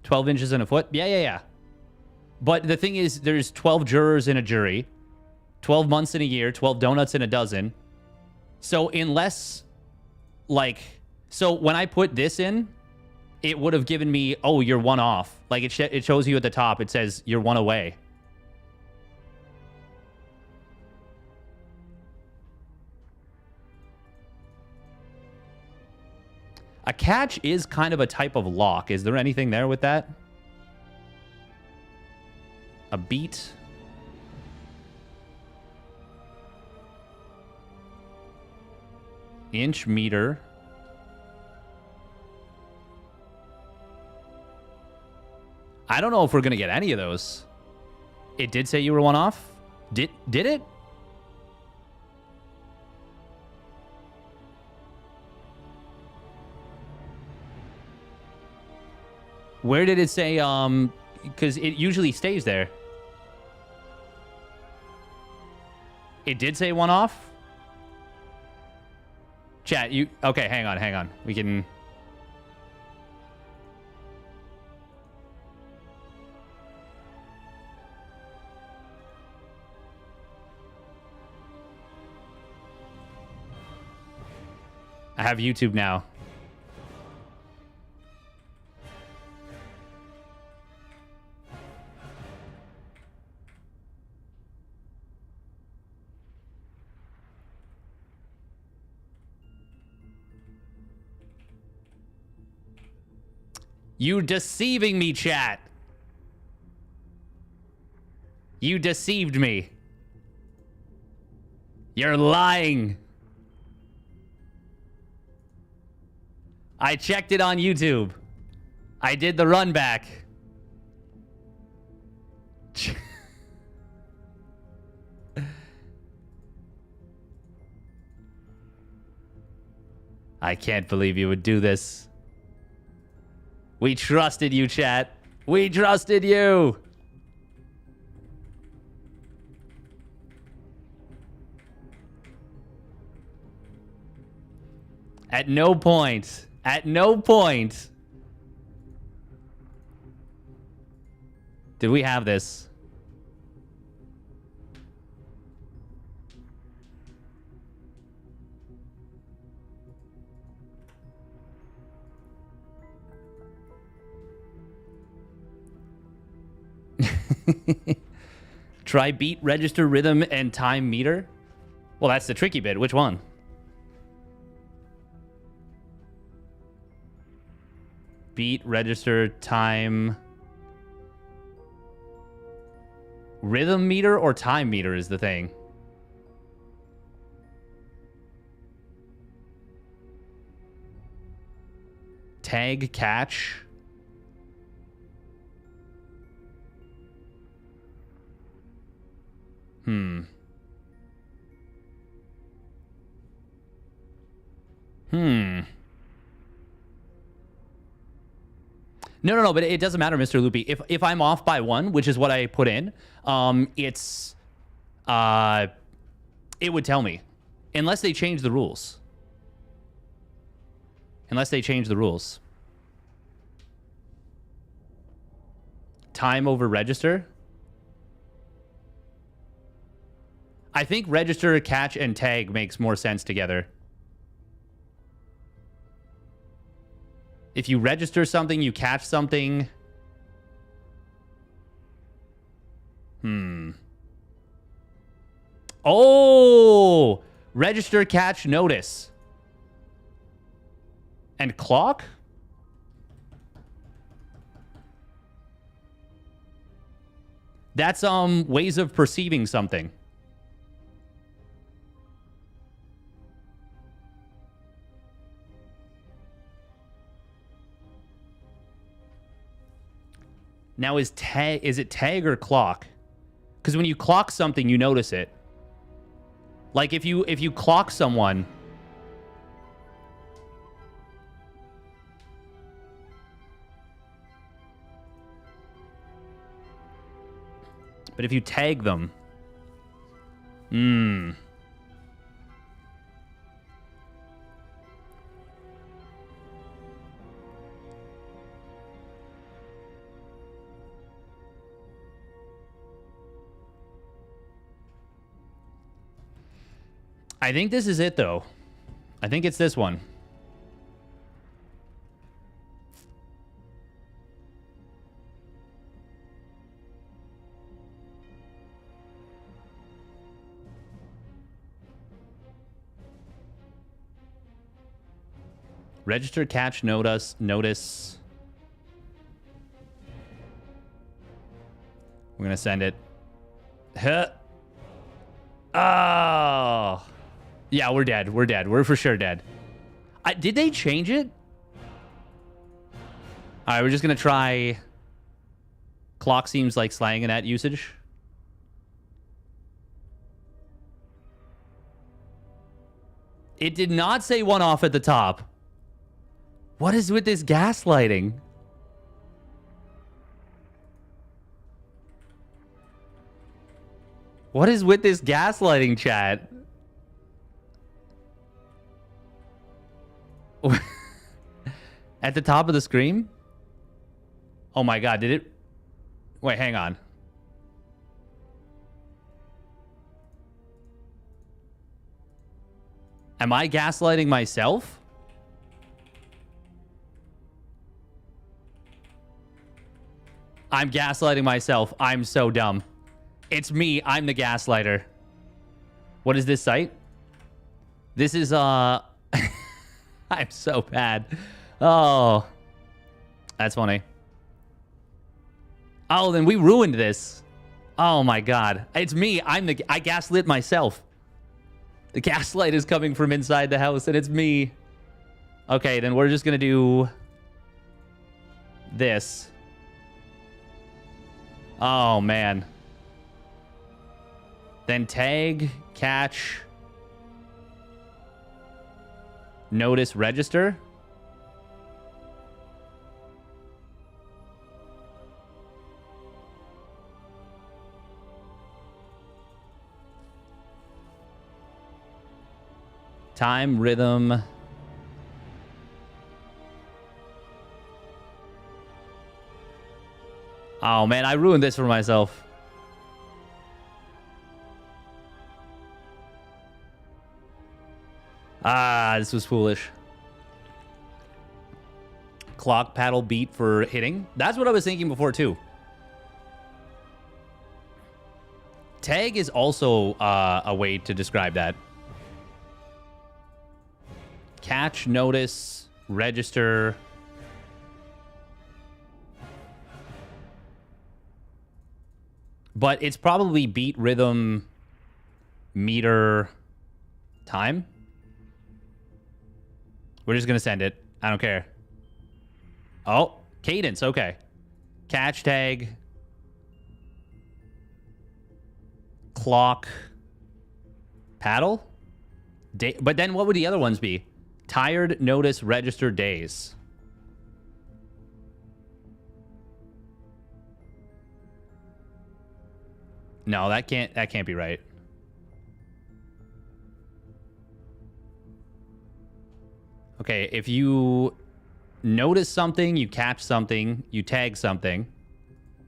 $12 inches in a foot? Yeah. But the thing is, there's 12 jurors in a jury, 12 months in a year, 12 donuts in a dozen. So unless, like... So when I put this in, it would have given me, oh, you're one off. Like, it shows you at the top. It says you're one away. A catch is kind of a type of lock. Is there anything there with that? A beat. Inch, meter. I don't know if we're going to get any of those. It did say you were one off? Did it? Where did it say, because it usually stays there. It did say one off? Chat, okay, hang on. We can... I have YouTube now. You deceiving me, chat. You deceived me. You're lying. I checked it on YouTube. I did the run back. I can't believe you would do this. We trusted you, chat. We trusted you. At no point did we have this. Try beat, register, rhythm, and time meter. Well, that's the tricky bit. Which one? Beat, register, time. Rhythm meter or time meter is the thing. Tag, catch. No, no, but it doesn't matter, Mr. Loopy. If I'm off by 1, which is what I put in, it would tell me. Unless they change the rules. Unless they change the rules. Time over register. I think register, catch, and tag makes more sense together. If you register something, you catch something. Oh! Register, catch, notice. And clock? That's ways of perceiving something. Now is it tag or clock? Because when you clock something, you notice it. Like if you clock someone, but if you tag them, I think this is it, though. I think it's this one. Register, catch, notice. We're going to send it. Huh. Oh. Yeah, we're dead. We're dead. We're for sure dead. Did they change it? All right, we're just going to try. Clock seems like slang in that usage. It did not say 1 off at the top. What is with this gaslighting? What is with this gaslighting, chat? At the top of the screen? Oh my god, did it? Wait, hang on. Am I gaslighting myself? I'm gaslighting myself. I'm so dumb. It's me. I'm the gaslighter. What is this site? This is, I'm so bad. Oh. That's funny. Oh, then we ruined this. Oh my god. It's me. I gaslit myself. The gaslight is coming from inside the house, and it's me. Okay, then we're just gonna do this. Oh, man. Then tag, catch, notice, register. Time, rhythm. Oh, man, I ruined this for myself. Ah, this was foolish. Clock, paddle, beat for hitting. That's what I was thinking before, too. Tag is also a way to describe that. Catch, notice, register. But it's probably beat, rhythm, meter, time. We're just going to send it. I don't care. Oh, cadence. Okay. Catch, tag. Clock. Paddle. But then what would the other ones be? Tired, notice, register, days. No, that can't be right. Okay, if you notice something, you catch something, you tag something.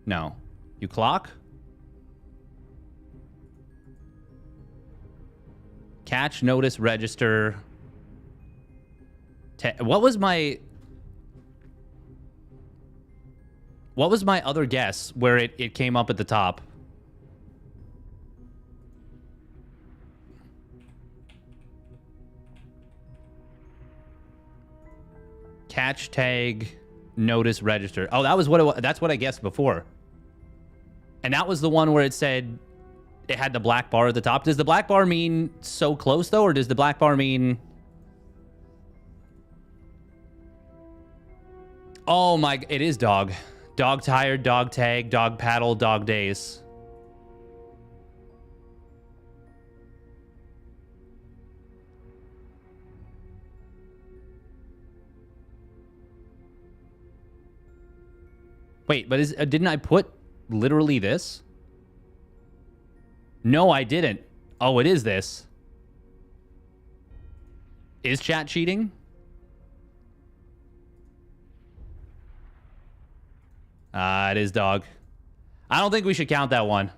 No. You clock? Catch, notice, register. What was my other guess where it came up at the top? Catch, tag, notice, register. Oh, that was what it was. That's what I guessed before. And that was the one where it said it had the black bar at the top. Does the black bar mean so close, though? Or does the black bar mean... Oh, my... It is dog. Dog tired, dog tag, dog paddle, dog days. Wait, but didn't I put literally this? No, I didn't. Oh, it is this. Is chat cheating? It is dog. I don't think we should count that one.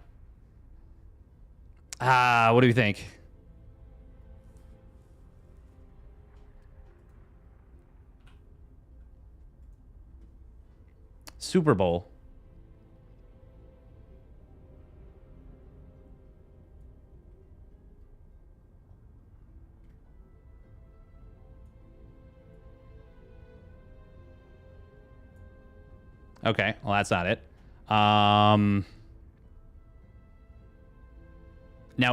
What do you think? Super Bowl. Okay, well, that's not it. Now,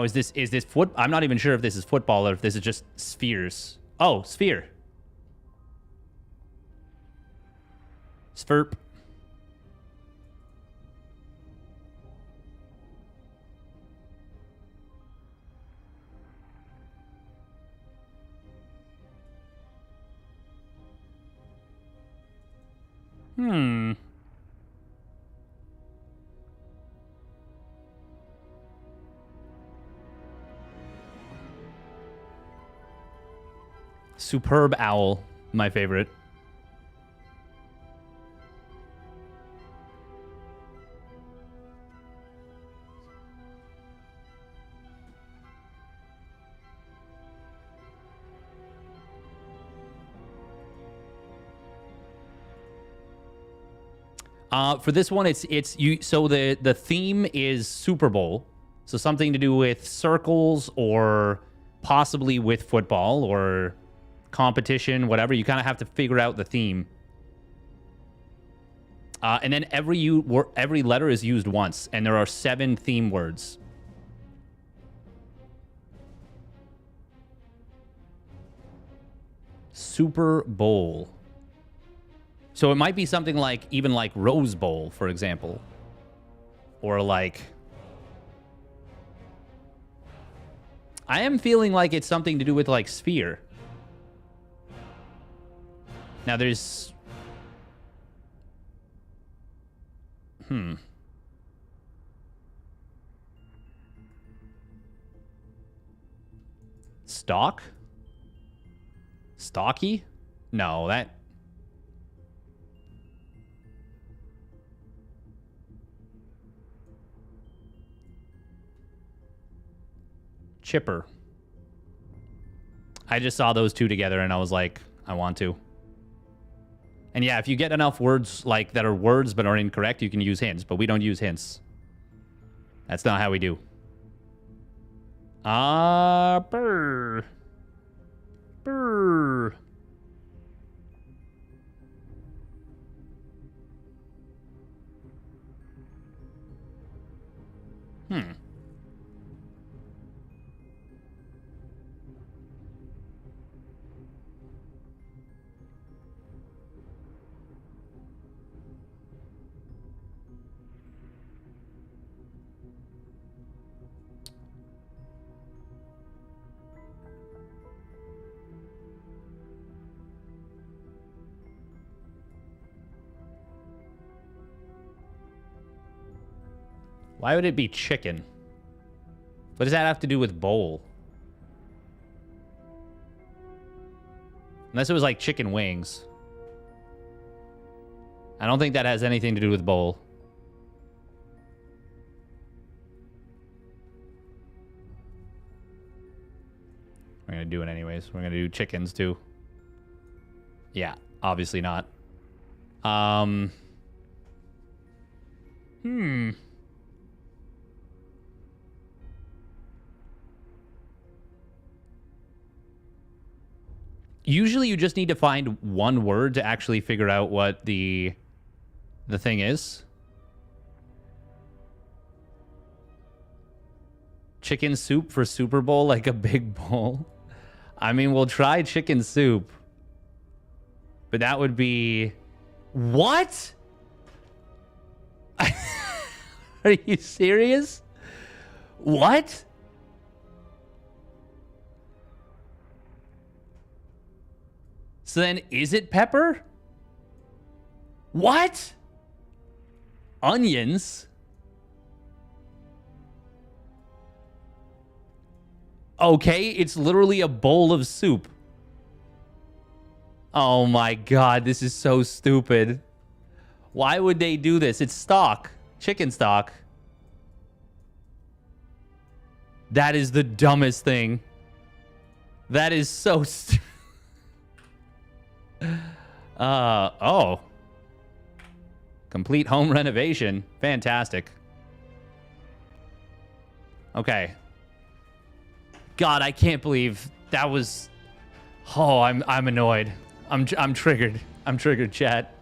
is this foot? I'm not even sure if this is football or if this is just spheres. Oh, sphere. Sverp. Superb owl, my favorite. For this one, it's you. So the theme is Super Bowl, so something to do with circles or possibly with football or competition, whatever. You kind of have to figure out the theme. And then every letter is used once, and there are 7 theme words. Super Bowl. So it might be something like, even like Rose Bowl, for example. Or like... I am feeling like it's something to do with like sphere. Now there's... Stock? Stocky? No, that... Chipper. I just saw those two together and I was like, I want to. And yeah, if you get enough words like that are words but are incorrect, you can use hints, but we don't use hints. That's not how we do. Brr. Brr. Why would it be chicken? What does that have to do with bowl? Unless it was like chicken wings. I don't think that has anything to do with bowl. We're going to do it anyways. We're going to do chickens too. Yeah, obviously not. Usually you just need to find one word to actually figure out what the thing is. Chicken soup for Super Bowl, like a big bowl. I mean, we'll try chicken soup. But that would be... What? Are you serious? What? So then, is it pepper? What? Onions? Okay, it's literally a bowl of soup. Oh my god, this is so stupid. Why would they do this? It's stock. Chicken stock. That is the dumbest thing. That is so stupid. Oh. Complete home renovation. Fantastic. Okay. God, I can't believe that was... Oh, I'm annoyed. I'm triggered. I'm triggered, chat.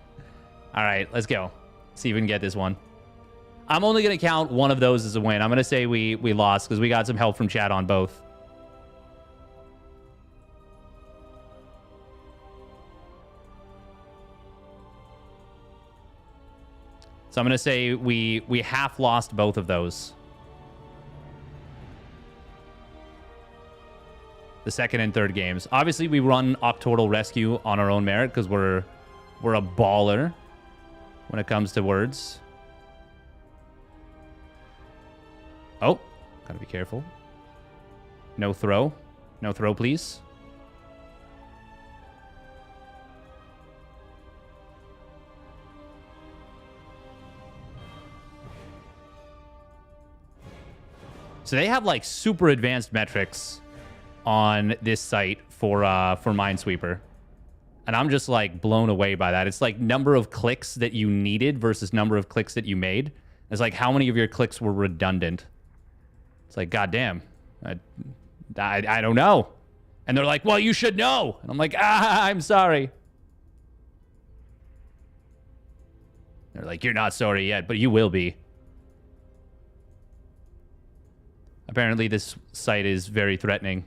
All right, let's go. See if we can get this one. I'm only going to count one of those as a win. I'm going to say we lost because we got some help from chat on both. So I'm going to say we half lost both of those. The second and third games. Obviously, we run Octotal Rescue on our own merit because we're a baller when it comes to words. Oh, gotta be careful. No throw. No throw, please. So they have like super advanced metrics on this site for Minesweeper. And I'm just like blown away by that. It's like number of clicks that you needed versus number of clicks that you made. It's like how many of your clicks were redundant. It's like, goddamn, I don't know. And they're like, well, you should know. And I'm like, I'm sorry. They're like, you're not sorry yet, but you will be. Apparently this site is very threatening.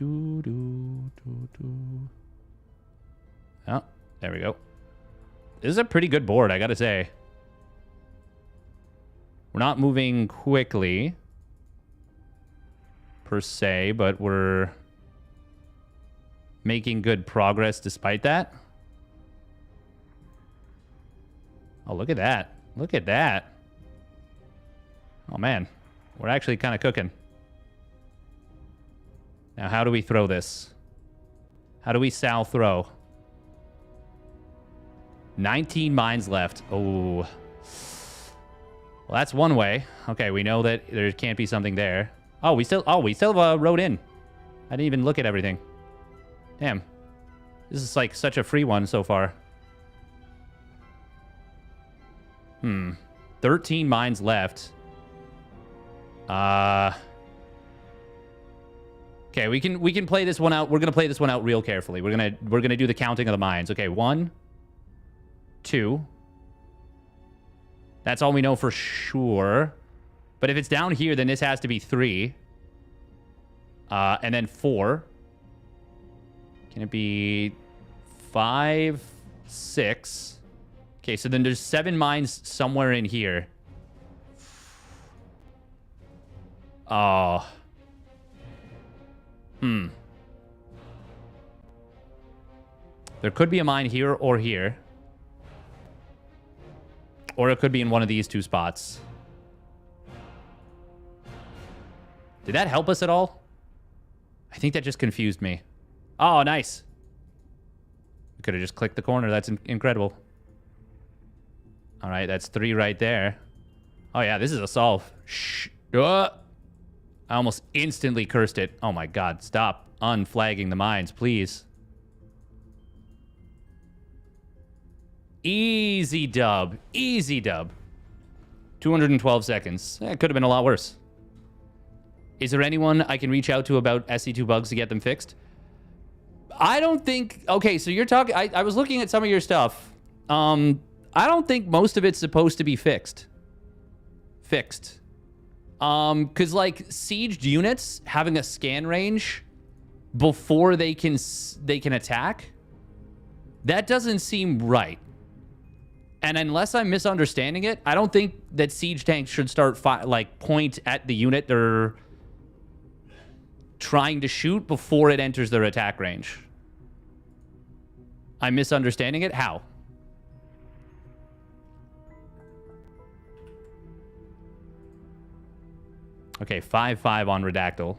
Oh, there we go. This is a pretty good board, I gotta say. We're not moving quickly, per se, but we're making good progress despite that. Oh, look at that. Look at that. Oh, man. We're actually kind of cooking. Now, how do we throw this? How do we Sal throw? 19 mines left. Oh. Well, that's one way. Okay, we know that there can't be something there. Oh, we still rode in. I didn't even look at everything. Damn. This is like such a free one so far. 13 mines left. Okay, we can play this one out. We're gonna play this one out real carefully. We're gonna do the counting of the mines. Okay, 1, 2. That's all we know for sure. But if it's down here, then this has to be 3. And then 4. Can it be 5, 6? Okay, so then there's 7 mines somewhere in here. Oh. There could be a mine here or here. Or it could be in one of these two spots. Did that help us at all? I think that just confused me. Oh, nice. We could have just clicked the corner. That's incredible. All right, that's 3 right there. Oh, yeah, this is a solve. Shh. I almost instantly cursed it. Oh, my God. Stop unflagging the mines, please. Easy dub. Easy dub. 212 seconds. That could have been a lot worse. Is there anyone I can reach out to about SC2 bugs to get them fixed? I don't think... Okay, so you're talking... I was looking at some of your stuff. I don't think most of it's supposed to be fixed. Because, like, sieged units having a scan range before they can attack, that doesn't seem right. And unless I'm misunderstanding it, I don't think that siege tanks should start, point at the unit they're trying to shoot before it enters their attack range. I'm misunderstanding it? How? Okay, 5-5 on Redactyl.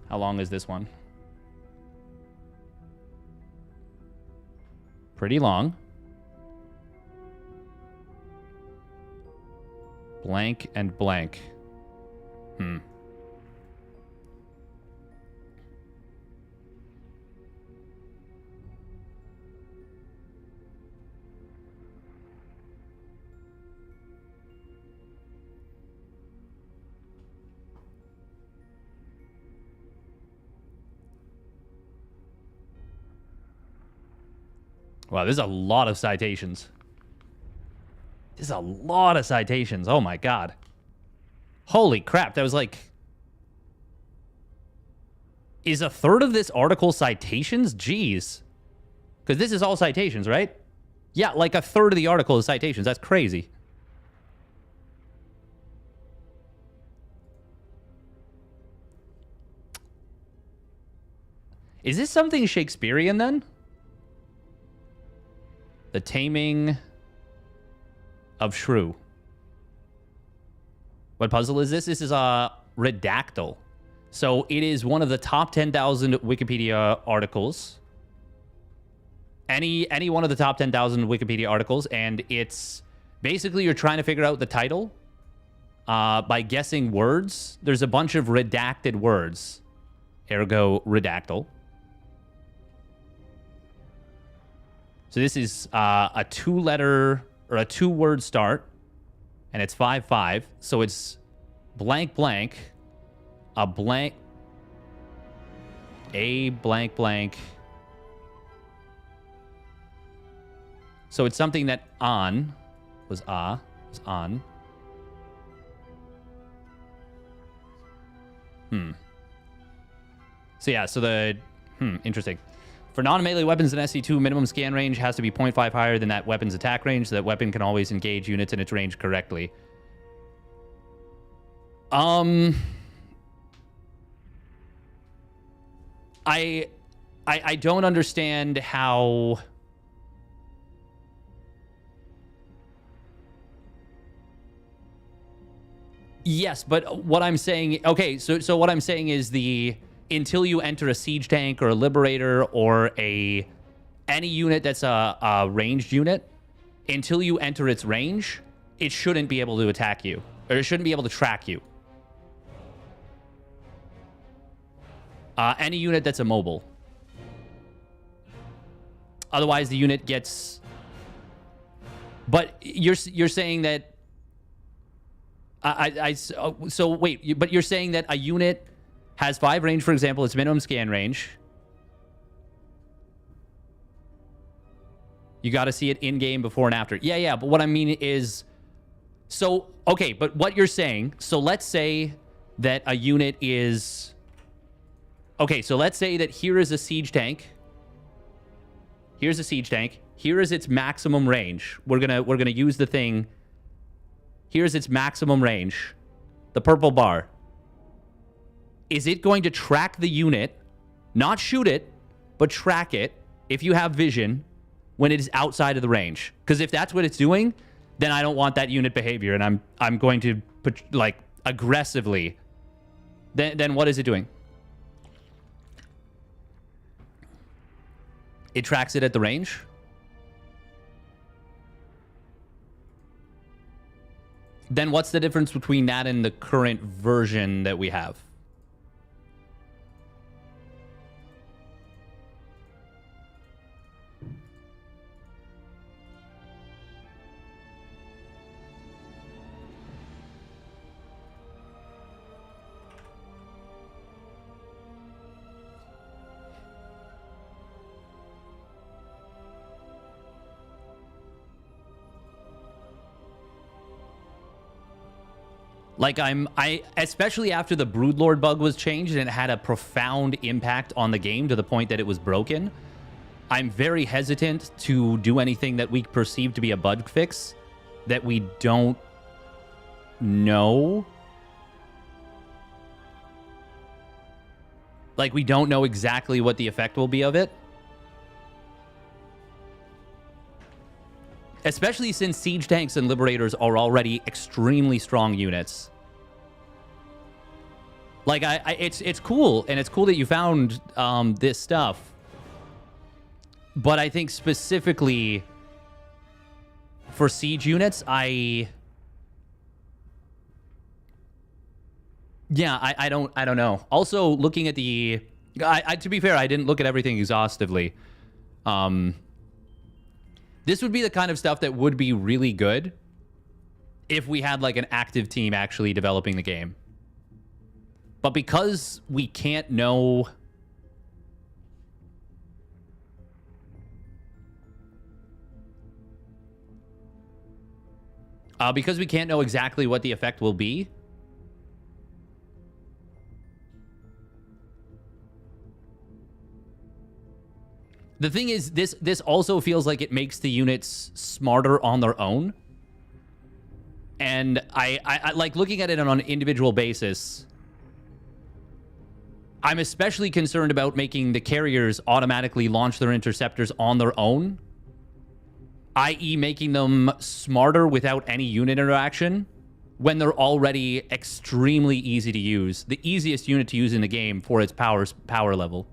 How long is this one? Pretty long. Blank and blank. Wow, there's a lot of citations. There's a lot of citations. Oh my God. Holy crap. That was like... Is a third of this article citations? Jeez. Because this is all citations, right? Yeah, like a third of the article is citations. That's crazy. Is this something Shakespearean then? The Taming of Shrew. What puzzle is this? This is a Redactyl. So it is one of the top 10,000 Wikipedia articles. Any one of the top 10,000 Wikipedia articles, and it's basically you're trying to figure out the title by guessing words. There's a bunch of redacted words. Ergo Redactyl. So this is a 2-letter or a 2-word start, and it's 5-5. So it's blank blank, a blank, a blank blank. So it's something that on was on. So yeah, so the interesting. For non-melee weapons in SC2, minimum scan range has to be 0.5 higher than that weapon's attack range, so that weapon can always engage units in its range correctly. I don't understand how... Yes, but what I'm saying... Okay, so what I'm saying is the... Until you enter a siege tank or a liberator or any unit that's a ranged unit, until you enter its range, it shouldn't be able to attack you. Or it shouldn't be able to track you. Any unit that's immobile. Otherwise, the unit gets... But you're saying that... So wait, but you're saying that a unit... has 5 range, for example, its minimum scan range. You got to see it in-game before and after. Yeah, but what I mean is... So, okay, but what you're saying... So let's say that a unit is... Okay, so let's say that here is a siege tank. Here's a siege tank. Here is its maximum range. We're gonna use the thing. Here's its maximum range. The purple bar. Is it going to track the unit Not shoot it, but track it if you have vision when it is outside of the range. Because if that's what it's doing, then I don't want that unit behavior, and I'm going to put, like, aggressively. Then what is it doing? It tracks it at the range. Then what's the difference between that and the current version that we have? Like, especially after the Broodlord bug was changed and it had a profound impact on the game to the point that it was broken, I'm very hesitant to do anything that we perceive to be a bug fix that we don't know. Like, we don't know exactly what the effect will be of it. Especially since siege tanks and liberators are already extremely strong units. Like, it's cool, and it's cool that you found this stuff. But I think specifically for siege units, I don't know. Also, looking at the, to be fair, I didn't look at everything exhaustively. This would be the kind of stuff that would be really good if we had, like, an active team actually developing the game. But because we can't know... because we can't know exactly what the effect will be... The thing is, this also feels like it makes the units smarter on their own. And I like looking at it on an individual basis. I'm especially concerned about making the carriers automatically launch their interceptors on their own. I.e. making them smarter without any unit interaction when they're already extremely easy to use. The easiest unit to use in the game for its power level.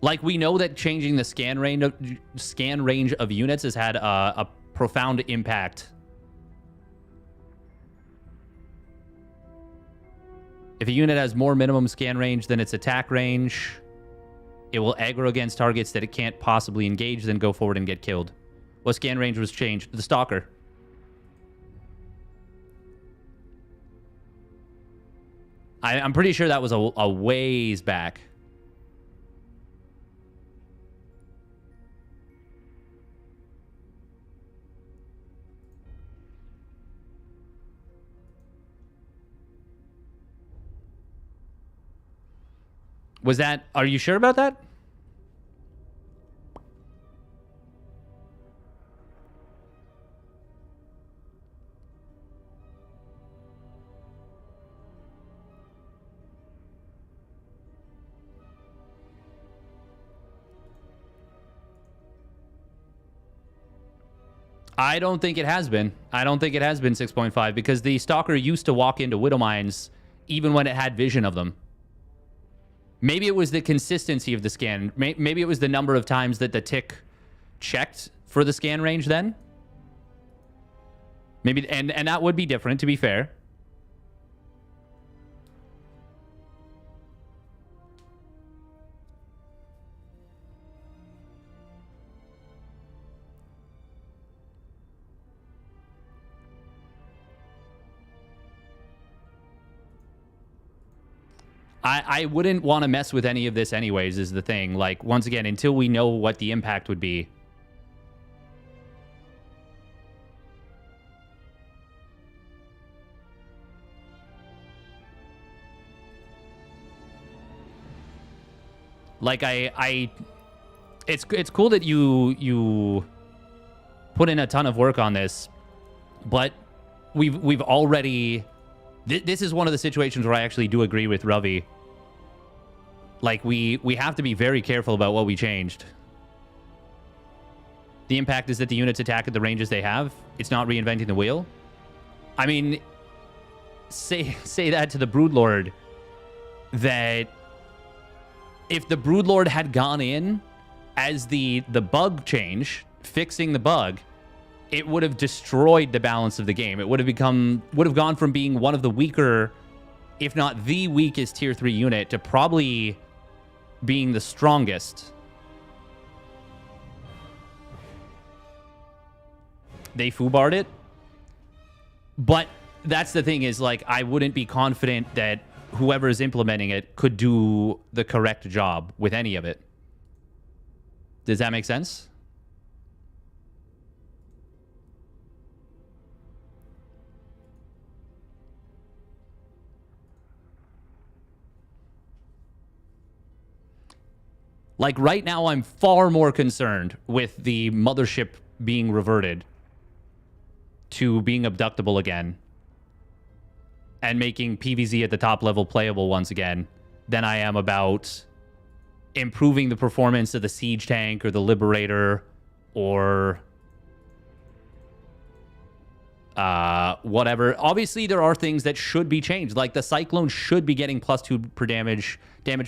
Like, we know that changing the scan range of units has had a profound impact. If a unit has more minimum scan range than its attack range, it will aggro against targets that it can't possibly engage, then go forward and get killed. What scan range was changed? The Stalker. I'm pretty sure that was a ways back. Was that... Are you sure about that? I don't think it has been. I don't think it has been 6.5 because the Stalker used to walk into Widow Mines even when it had vision of them. Maybe it was the consistency of the scan. Maybe it was the number of times that the tick checked for the scan range then. Maybe, and that would be different, to be fair. I wouldn't want to mess with any of this anyways, is the thing. Like, once again, until we know what the impact would be. Like, it's cool that you put in a ton of work on this. But we've already... This is one of the situations where I actually do agree with Ravi. Like, we have to be very careful about what we changed. The impact is that the units attack at the ranges they have. It's not reinventing the wheel. I mean, say that to the Broodlord, that if the Broodlord had gone in as the bug change, fixing the bug, it would have destroyed the balance of the game. It would have gone from being one of the weaker, if not the weakest tier 3 unit, to probably being the strongest. They foobarred it. But that's the thing is, like, I wouldn't be confident that whoever is implementing it could do the correct job with any of it. Does that make sense? Like, right now, I'm far more concerned with the mothership being reverted to being abductable again and making PvZ at the top level playable once again than I am about improving the performance of the siege tank or the liberator or whatever. Obviously, there are things that should be changed. Like, the Cyclone should be getting +2 per damage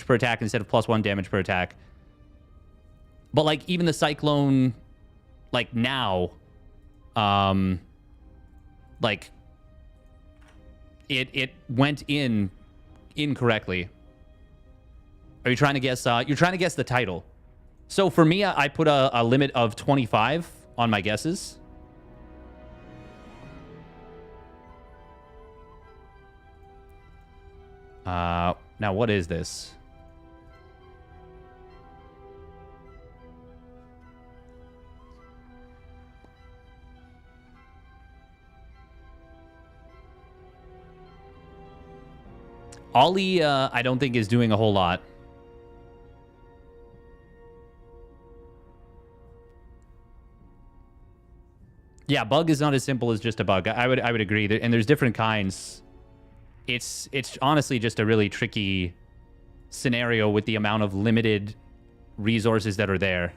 per attack instead of +1 damage per attack. But, like, even the Cyclone, like, now, like, it went in incorrectly. Are you trying to guess? You're trying to guess the title. So for me, I put a limit of 25 on my guesses. Now, what is this? Ollie, I don't think is doing a whole lot. Yeah, bug is not as simple as just a bug. I would agree. And there's different kinds. It's honestly just a really tricky scenario with the amount of limited resources that are there.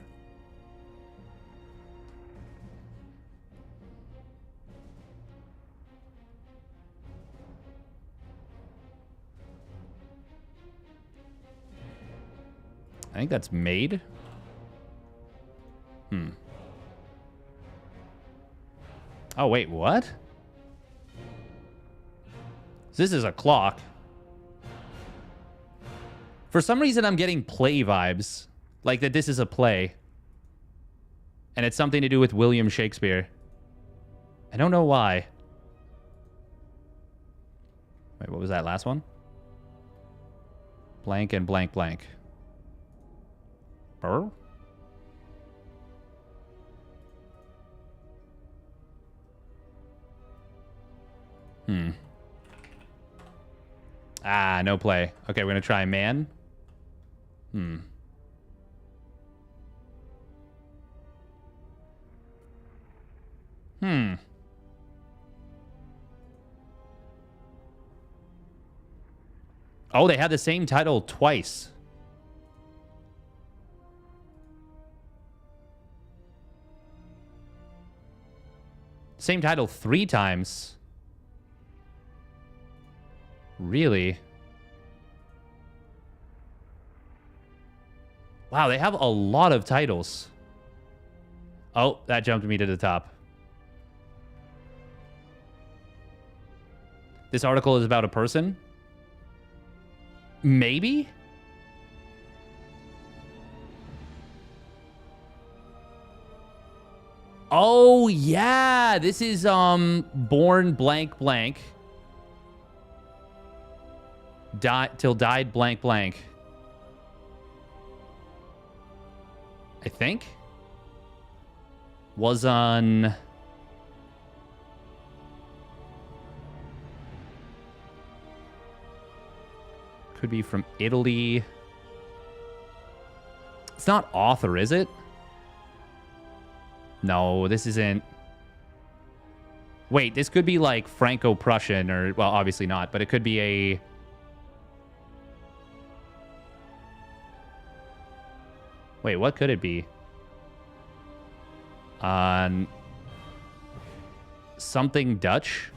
I think that's made. Oh, wait, what? So this is a clock. For some reason, I'm getting play vibes. Like that this is a play. And it's something to do with William Shakespeare. I don't know why. Wait, what was that last one? Blank and blank blank. Burr? Ah, no play. Okay, we're gonna try man. Oh, they had the same title twice. Same title 3 times. Really? Wow, they have a lot of titles. Oh, that jumped me to the top. This article is about a person? Maybe? Oh, yeah. This is born blank blank. Till died blank blank. I think. Was on... Could be from Italy. It's not author, is it? No, this isn't. Wait, this could be like Franco-Prussian or, well, obviously not, but it could be a... Wait, what could it be? Something Dutch?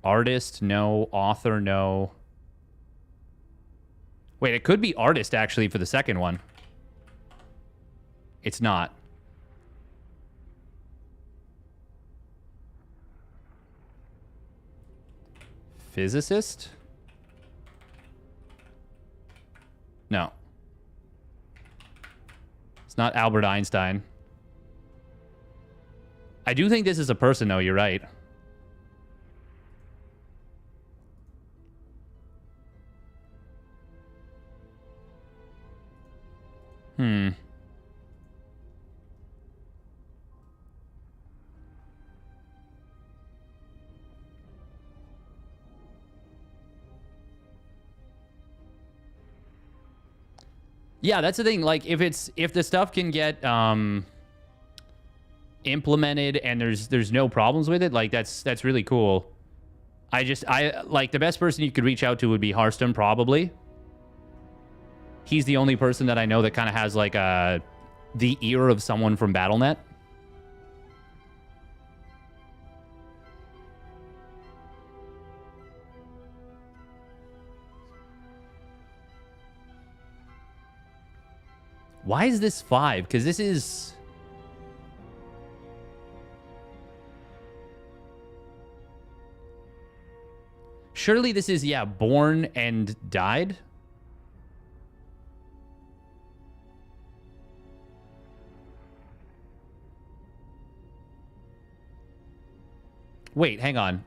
Artist, no. Author, no. Wait, it could be artist, actually, for the second one. It's not. Physicist? No. It's not Albert Einstein. I do think this is a person, though. You're right. Yeah, that's the thing. Like, if the stuff can get implemented and there's no problems with it, like that's really cool. I like the best person you could reach out to would be Harston, probably. He's the only person that I know that kind of has like the ear of someone from BattleNet. Why is this 5? Because this is... Surely this is, yeah, born and died? Wait, hang on.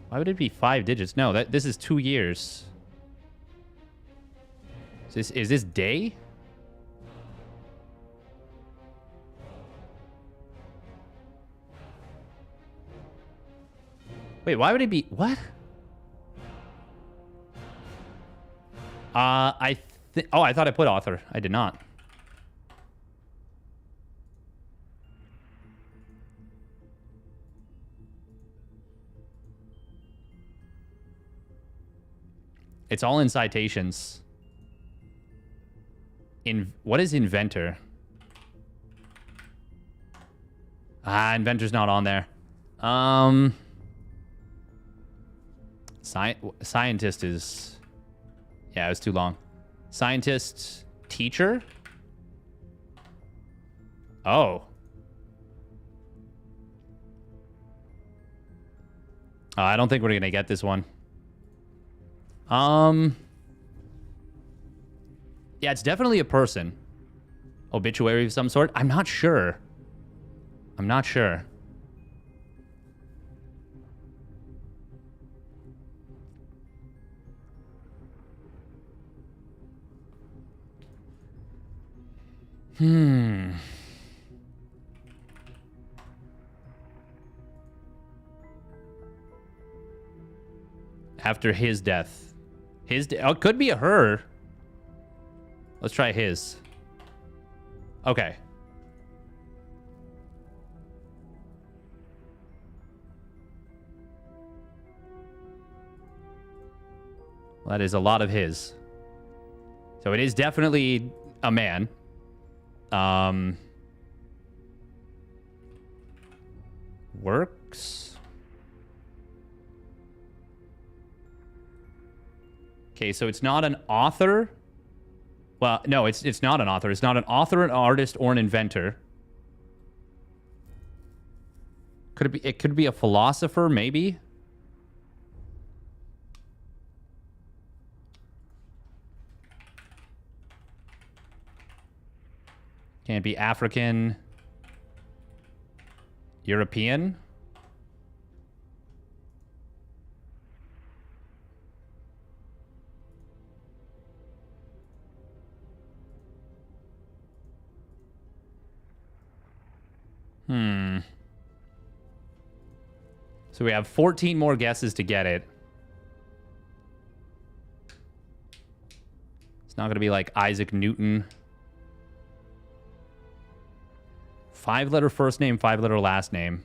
Why would it be 5 digits? No, this is 2 years. Is this day? Wait, why would it be... What? Oh, I thought I put author. I did not. It's all in citations. What is inventor? Inventor's not on there. Scientist is... Yeah, it was too long. Scientist, teacher? Oh. I don't think we're gonna get this one. Yeah, it's definitely a person. Obituary of some sort. I'm not sure. I'm not sure. After his death. Oh, it could be a her. Let's try his. Okay. Well, that is a lot of his. So it is definitely a man. Works. Okay, so it's not an author. Well, no, it's not an author. It's not an author, an artist, or an inventor. Could it be? It could be a philosopher, maybe. Can it be African? European? So we have 14 more guesses to get it. It's not going to be like Isaac Newton. 5-letter first name, 5-letter last name.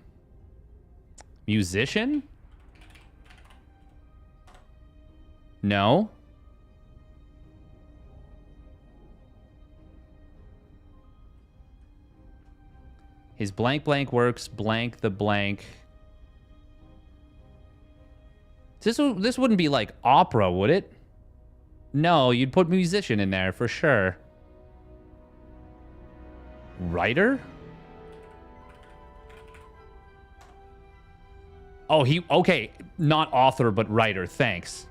Musician? No. His blank blank works, blank the blank. This wouldn't be like opera, would it? No, you'd put musician in there for sure. Writer? Oh, okay, not author, but writer. Thanks.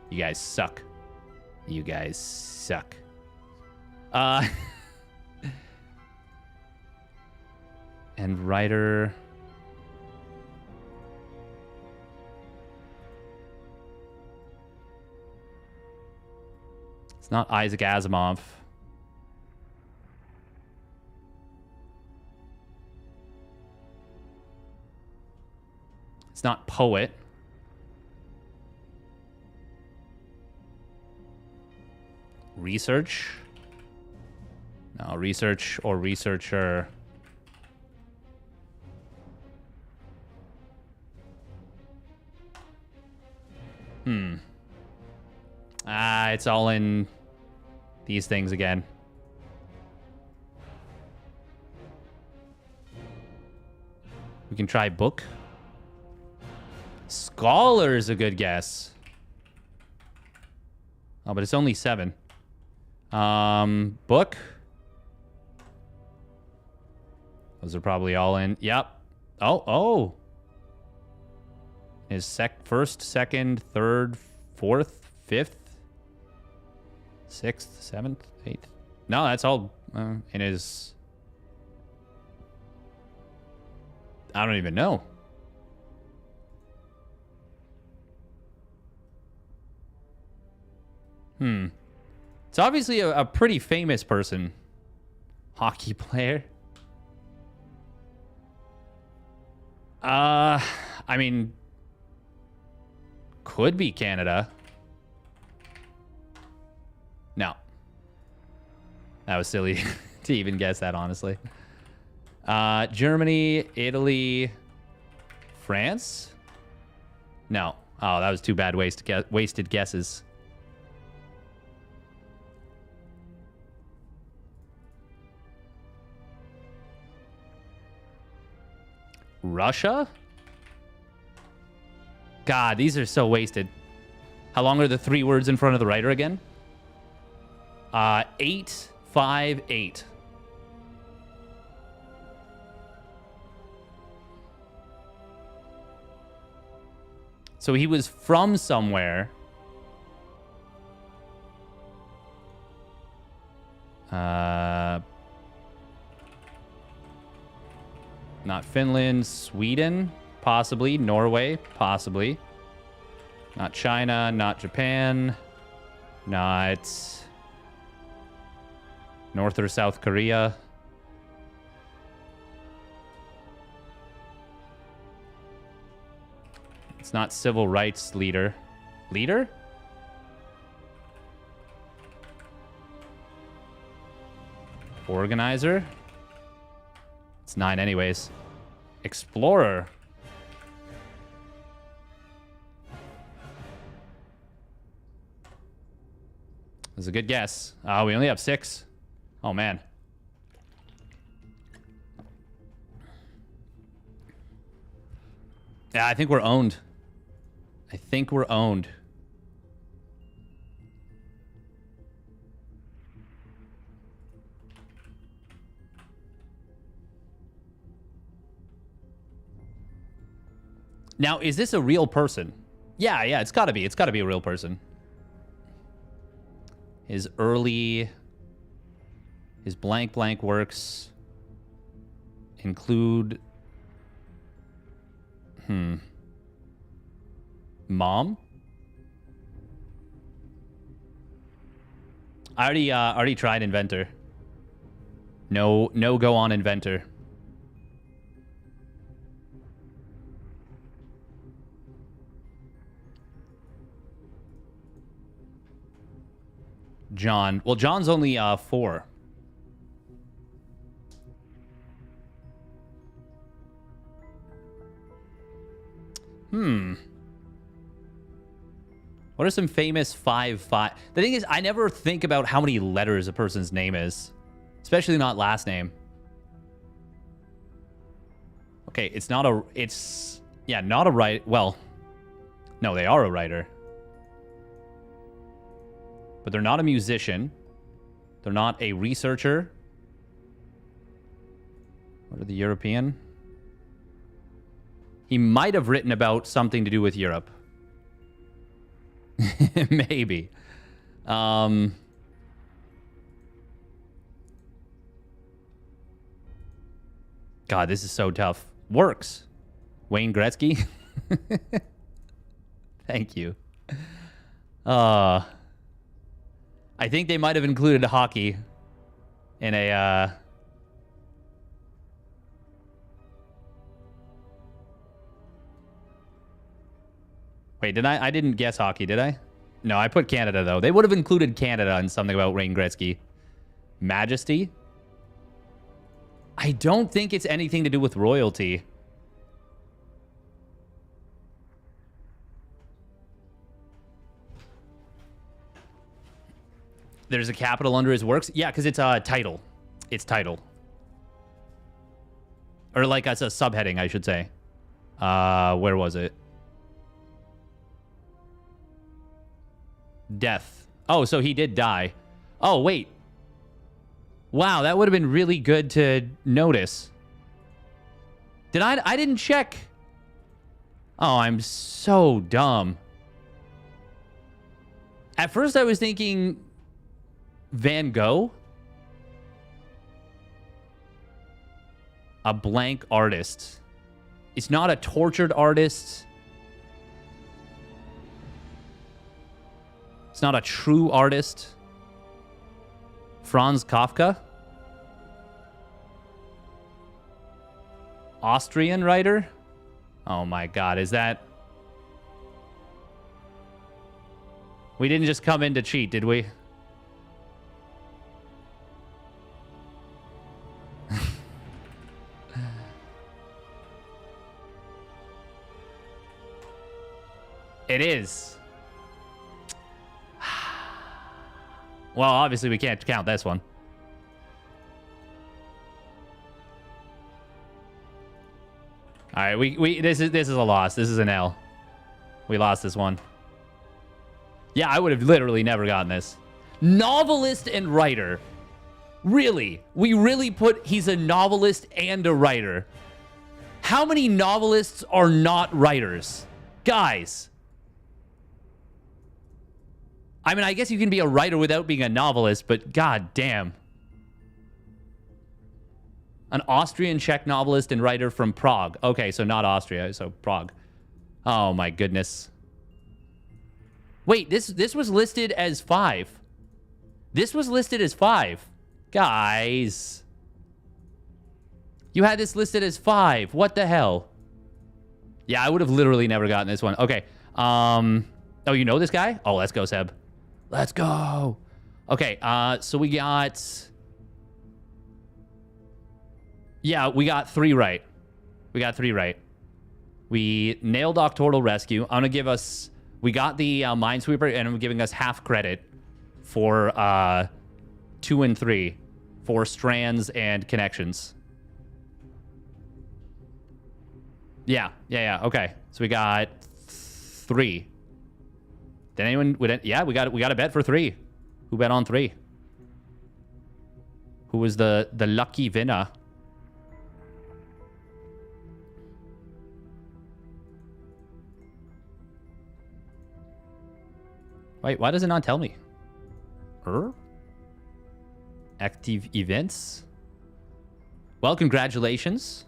You guys suck. You guys suck. And writer. It's not Isaac Asimov. It's not poet. Research? No, research or researcher. It's all in these things again. We can try book. Scholar's a good guess. Oh, but it's only 7. Book. Those are probably all in. Yep. Oh. Is first, second, third, fourth, fifth, sixth, seventh, eighth. No, that's all in his. I don't even know. It's obviously a pretty famous person. Hockey player. I mean, could be Canada. No. That was silly to even guess that, honestly. Germany, Italy, France? No. Oh, that was too bad. Wasted guesses. Russia? God, these are so wasted. How long are the 3 words in front of the writer again? 858. So he was from somewhere. Not Finland, Sweden, possibly. Norway, possibly. Not China, not Japan. Not North or South Korea. It's not civil rights leader. Leader? Organizer? It's 9 anyways. Explorer. That's a good guess. We only have 6. Oh, man. Yeah, I think we're owned. I think we're owned. Now, is this a real person? Yeah, it's gotta be. It's gotta be a real person. His blank blank works include Mom? I already tried inventor. No go on inventor. John. Well, John's only 4. What are some famous 5-5? The thing is, I never think about how many letters a person's name is, especially not last name. Okay, it's not a... It's... Yeah, not a writer. Well, no, they are a writer. But they're not a musician. They're not a researcher. What are the European? He might have written about something to do with Europe. Maybe. God, this is so tough. Works. Wayne Gretzky. Thank you. I think they might have included hockey in a... Wait, did I didn't guess hockey, did I? No, I put Canada, though. They would have included Canada in something about Wayne Gretzky. Majesty? I don't think it's anything to do with royalty. There's a capital under his works? Yeah, because it's a title. It's title. Or like as a subheading, I should say. Where was it? Death. Oh, so he did die. Oh, wait. Wow, that would have been really good to notice. I didn't check. Oh, I'm so dumb. At first I was thinking Van Gogh. A blank artist. It's not a tortured artist. It's not a true artist. Franz Kafka. Austrian writer? Oh my god, is that... We didn't just come in to cheat, did we? It is. Well, obviously we can't count this one. All right, this is a loss. This is an L. We lost this one. Yeah, I would have literally never gotten this. Novelist and writer. Really? We really put he's a novelist and a writer. How many novelists are not writers? Guys. I mean, I guess you can be a writer without being a novelist, but god damn. An Austrian Czech novelist and writer from Prague. Okay, so not Austria, so Prague. Oh my goodness. Wait, this was listed as 5. This was listed as 5. Guys. You had this listed as 5. What the hell? Yeah, I would have literally never gotten this one. Okay. Oh, you know this guy? Oh, let's go, Seb. Let's go. Okay, so we got... Yeah, we got 3 right. We got 3 right. We nailed Octoral Rescue. I'm going to give us... We got the Minesweeper, and I'm giving us half credit for 2 and 3 for strands and connections. Yeah. Okay, so we got 3. Did anyone... Yeah, we got a bet for 3. Who bet on 3? Who was the lucky winner? Wait, why does it not tell me? Active events? Well, congratulations.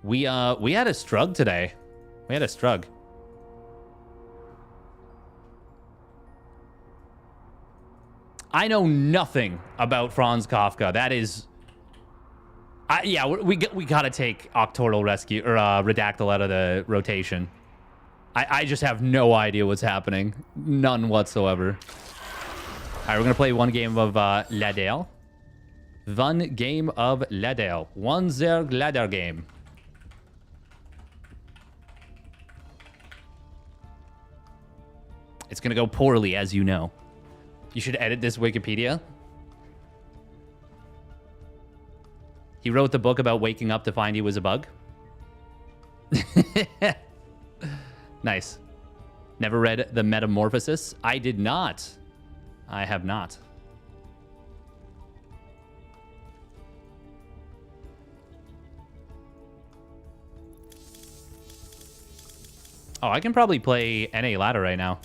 We had a strug today. We had a strug. I know nothing about Franz Kafka. That is... yeah, we gotta take Octoral Rescue or Redactyl out of the rotation. I just have no idea what's happening. None whatsoever. All right, we're going to play one game of Ladder. One game of Ladder. One Zerg Ladder game. It's going to go poorly, as you know. You should edit this Wikipedia. He wrote the book about waking up to find he was a bug. Nice. Never read The Metamorphosis? I did not. I have not. Oh, I can probably play NA Ladder right now.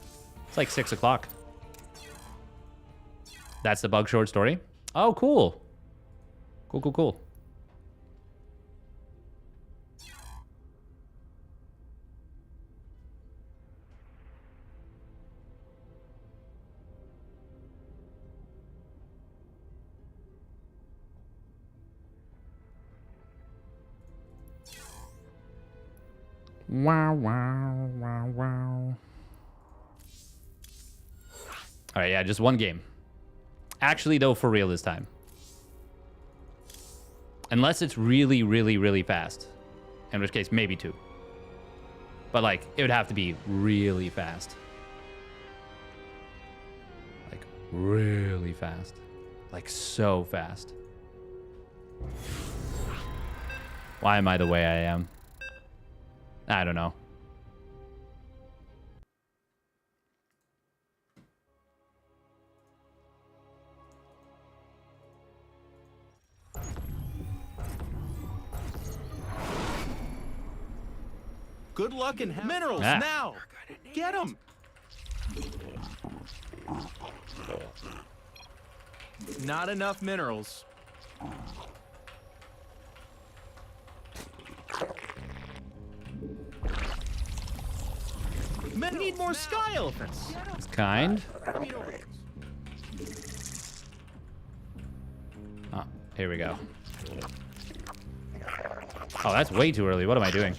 It's like 6 o'clock. That's the bug short story? Oh, cool. Cool, cool, cool. Wow, wow, wow, wow. All right, yeah, just one game. Actually, though, for real this time. Unless it's really, really, really fast. In which case, maybe 2. But, like, it would have to be really fast. Like, really fast. Like, so fast. Why am I the way I am? I don't know. Good luck and minerals now. Get them. Not enough minerals. We need more sky elephants. It's kind. Oh, here we go. Oh, that's way too early. What am I doing?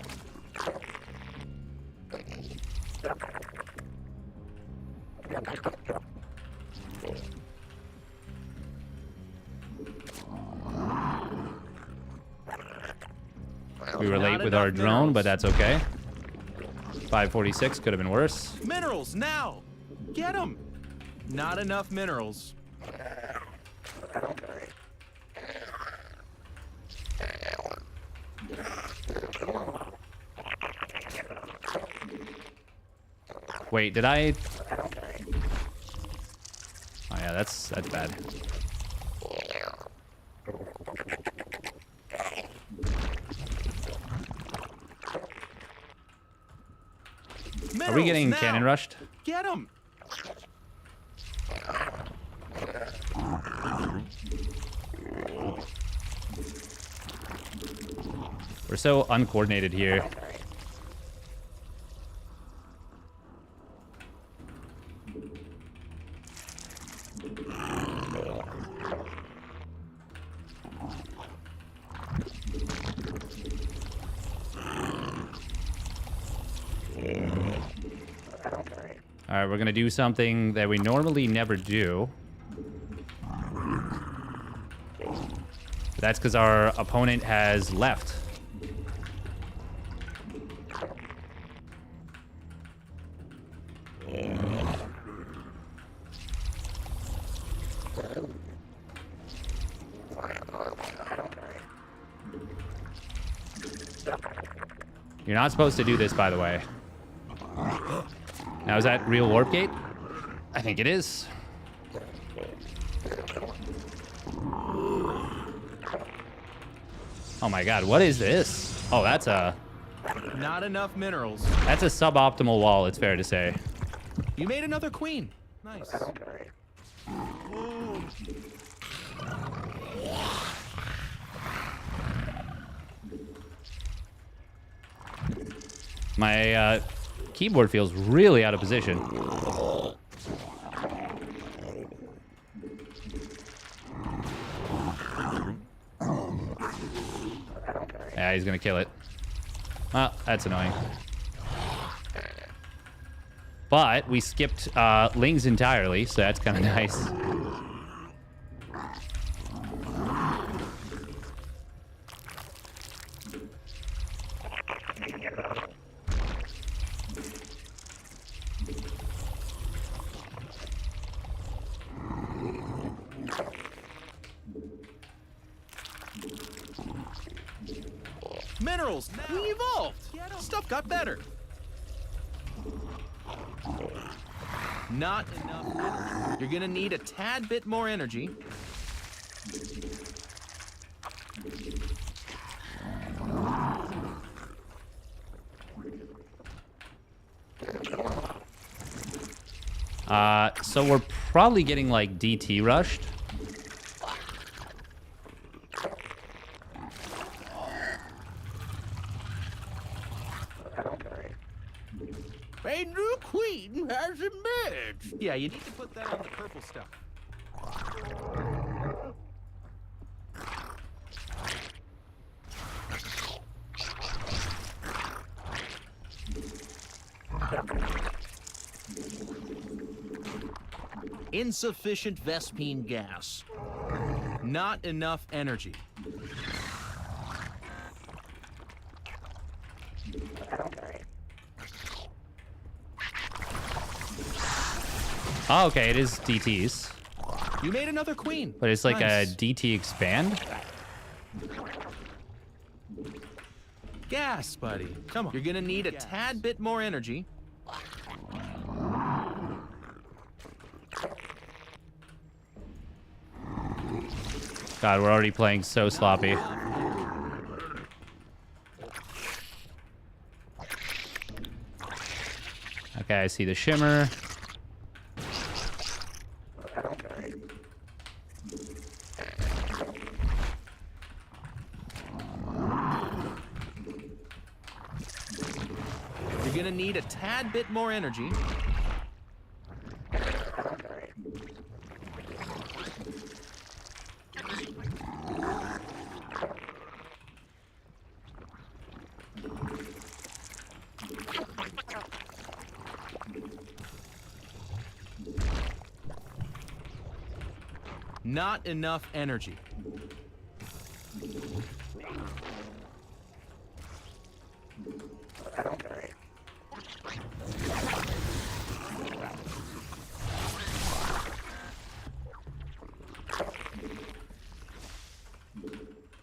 We were late with our drone, but that's okay. 546 could have been worse. Minerals now. Get them. Not enough minerals. Wait, did I? Oh yeah, that's bad. Are we getting cannon rushed? Get them. We're so uncoordinated here. All right, we're going to do something that we normally never do. That's because our opponent has left. You're not supposed to do this, by the way. Now, is that real warp gate? I think it is. Oh my god, what is this? Oh, that's a... Not enough minerals. That's a suboptimal wall, it's fair to say. You made another queen. Nice. My keyboard feels really out of position. Yeah, he's gonna kill it. Well, that's annoying. But we skipped Lings entirely, so that's kind of nice. Minerals! We evolved! Stuff got better. Not enough energy. You're gonna need a tad bit more energy. So we're probably getting like DT rushed. A new queen has emerged. Yeah, you need to put that on the purple stuff. Insufficient Vespine gas. Not enough energy. Oh, okay, it is DTs. You made another queen. But it's like Nice. a DT expand? Gas, buddy. Come on. You're gonna need a tad bit more energy. God, we're already playing so sloppy. Okay, I see the shimmer. You're gonna need a tad bit more energy. Not enough energy.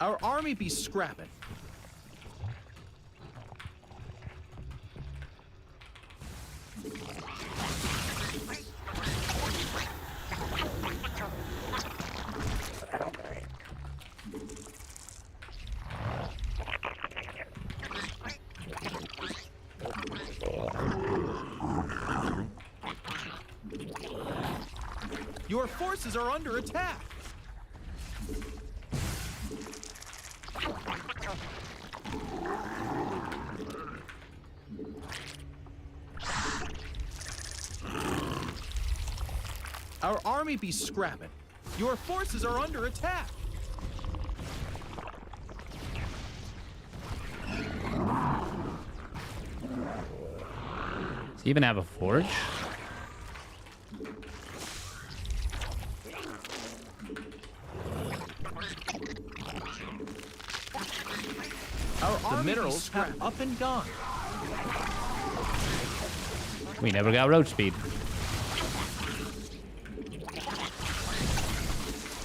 Our army be scrapping. Your forces are under attack. Our army be scrapping. Your forces are under attack. Does he even have a forge? The minerals have up and gone. We never got roach speed.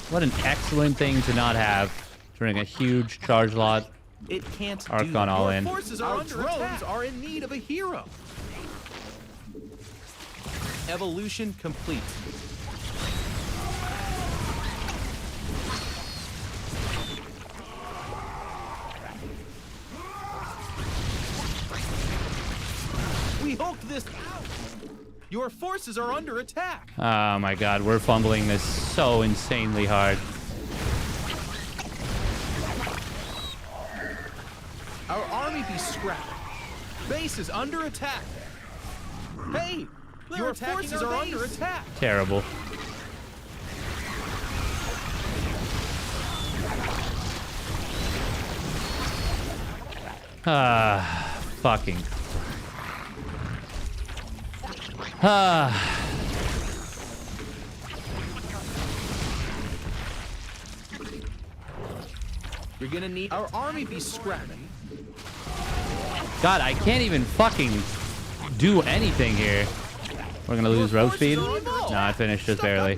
What an excellent thing to not have during a huge charge lot. It can't Archon do. all Your in. forces are under drones attack. Are in need of a hero. Evolution complete. We hulked this out. Your forces are under attack. Oh my god, we're fumbling this so insanely hard. Our army be scrapped. Base is under attack. Hey, your forces are under attack. Terrible. Fucking. You're gonna need our army be scrapping. God, I can't even fucking do anything here. We're gonna lose roach speed? No, I finished just barely.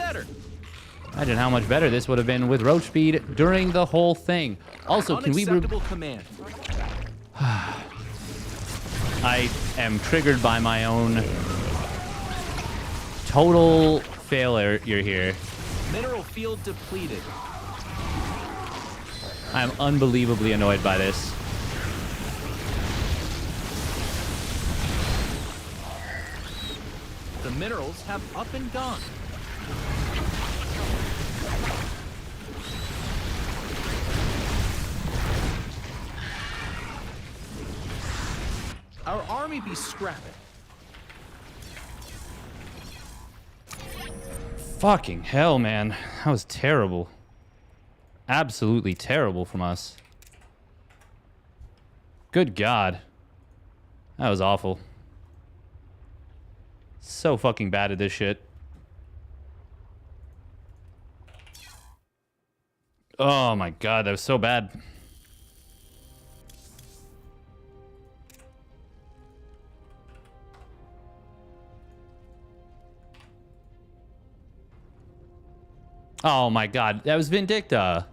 Imagine how much better this would have been with roach speed during the whole thing. Also, can we... command. I am triggered by my own total failure here. Mineral field depleted. I'm unbelievably annoyed by this. The minerals have up and gone. Our army be scrapping. Fucking hell, man. That was terrible. Absolutely terrible from us. Good God. That was awful. So fucking bad at this shit. Oh my God, that was so bad. Oh my God, that was Vindicta.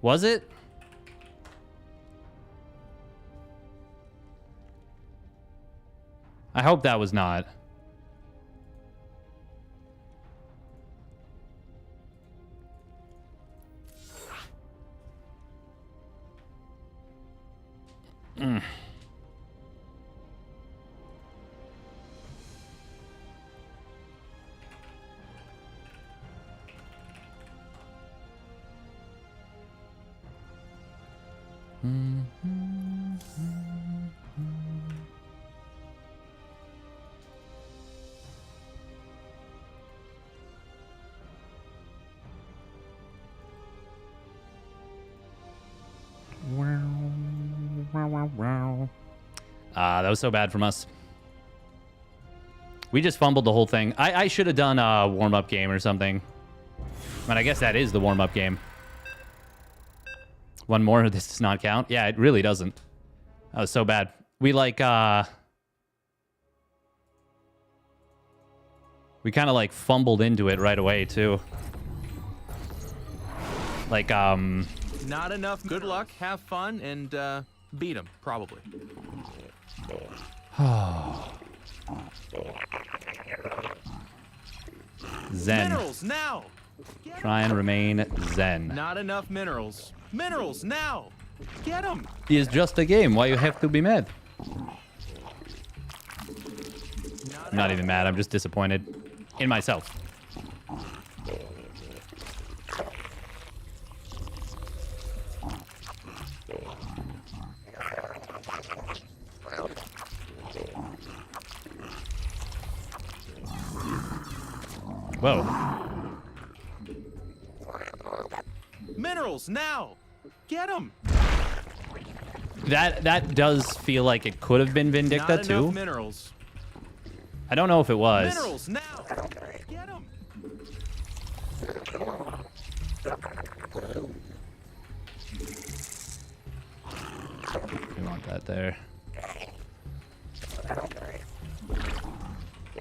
Was it? I hope that was not. That was so bad from us. We just fumbled the whole thing. I should have done a warm-up game or something. But I guess that is the warm-up game. One more, this does not count? Yeah, it really doesn't. That was so bad. We like, we kind of like fumbled into it right away, too. Like, Not enough. Good luck, have fun, and, beat them, probably. Zen. Minerals, now! Try and remain zen. Not enough minerals. Minerals, now! Get them! It's just a game. Why you have to be mad? I'm not even mad. I'm just disappointed in myself. Whoa. Minerals, now! Get them! That does feel like it could have been Vindicta, Not too. enough minerals. I don't know if it was. Minerals, now! Get them! We want that there.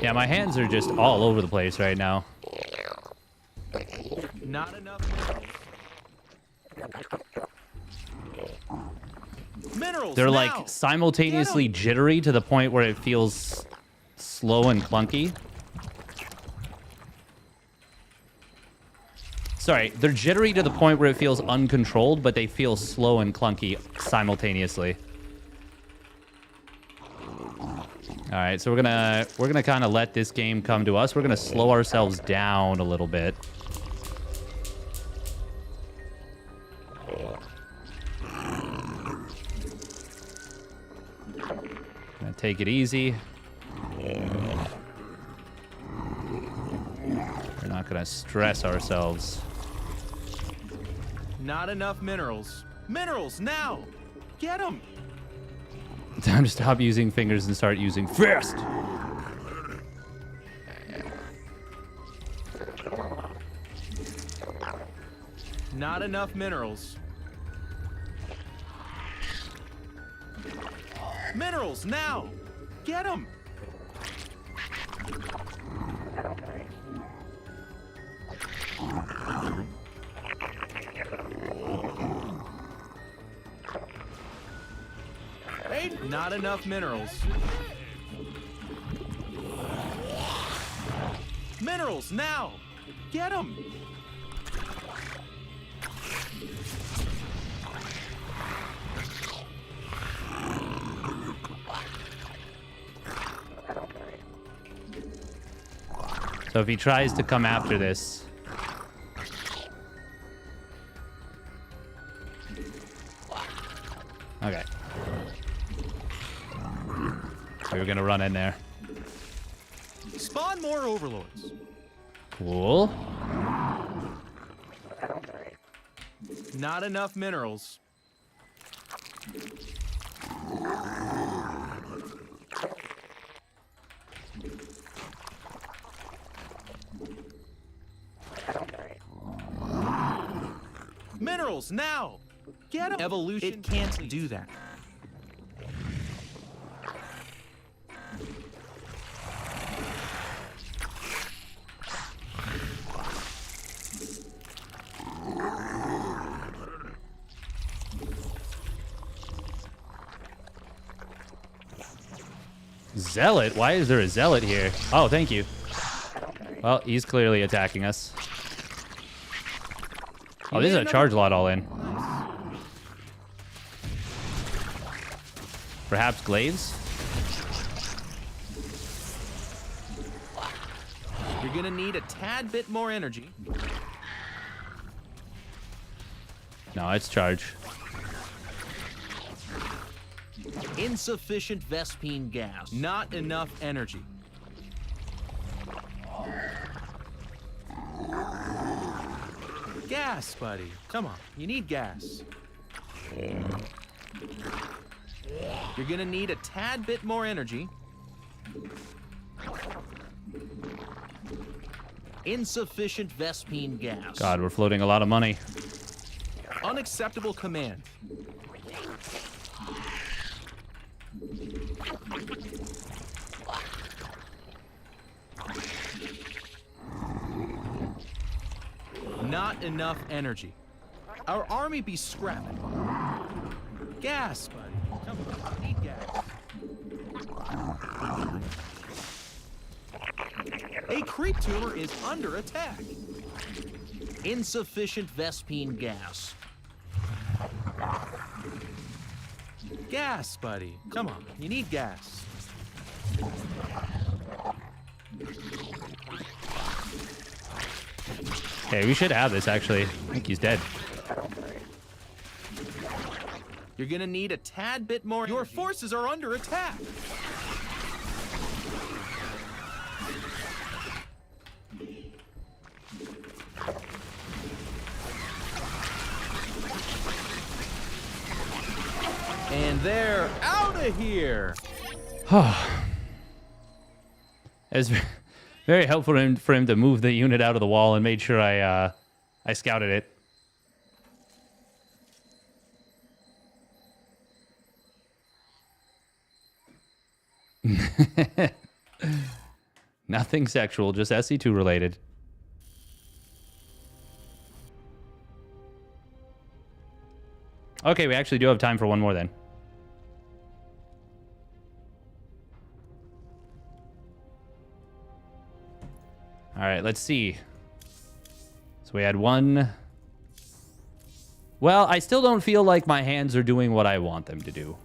Yeah, my hands are just all over the place right now. Not enough minerals. Minerals, They're now! like simultaneously jittery to the point where it feels slow and clunky. Sorry, they're jittery to the point where it feels uncontrolled, but they feel slow and clunky simultaneously. All right, so we're gonna kind of let this game come to us. We're gonna slow ourselves down a little bit. Gonna take it easy. We're not gonna stress ourselves. Not enough minerals. Minerals, now! Get him! Time to stop using fingers and start using fist. Not enough minerals. Minerals, now! Get them! Not enough minerals. Minerals, now! Get them! So if he tries to come after this... Okay. We were gonna run in there. Spawn more overlords. Cool. Not enough minerals. Minerals, now! Get 'em! Evolution, it can't do that. Zealot? Why is there a zealot here? Oh, thank you. Well, he's clearly attacking us. Oh, this is a charge lot all in. Perhaps glaives? You're gonna need a tad bit more energy. No, it's charge. Insufficient Vespine gas. Not enough energy. Gas, buddy. Come on, you need gas. You're gonna need a tad bit more energy. Insufficient Vespine gas. God, we're floating a lot of money. Unacceptable command. Not enough energy. Our army be scrapping. Gas, buddy. Come on, need gas. A creep tumor is under attack. Insufficient Vespine gas. Gas, buddy. Come on, you need gas. Okay, we should have this, actually. I think he's dead. You're gonna need a tad bit more. Your forces are under attack. And they're out of here. It's very helpful for him to move the unit out of the wall and made sure I scouted it. Nothing sexual, just SC2 related. Okay, we actually do have time for one more then. All right, let's see. So we had one. Well, I still don't feel like my hands are doing what I want them to do.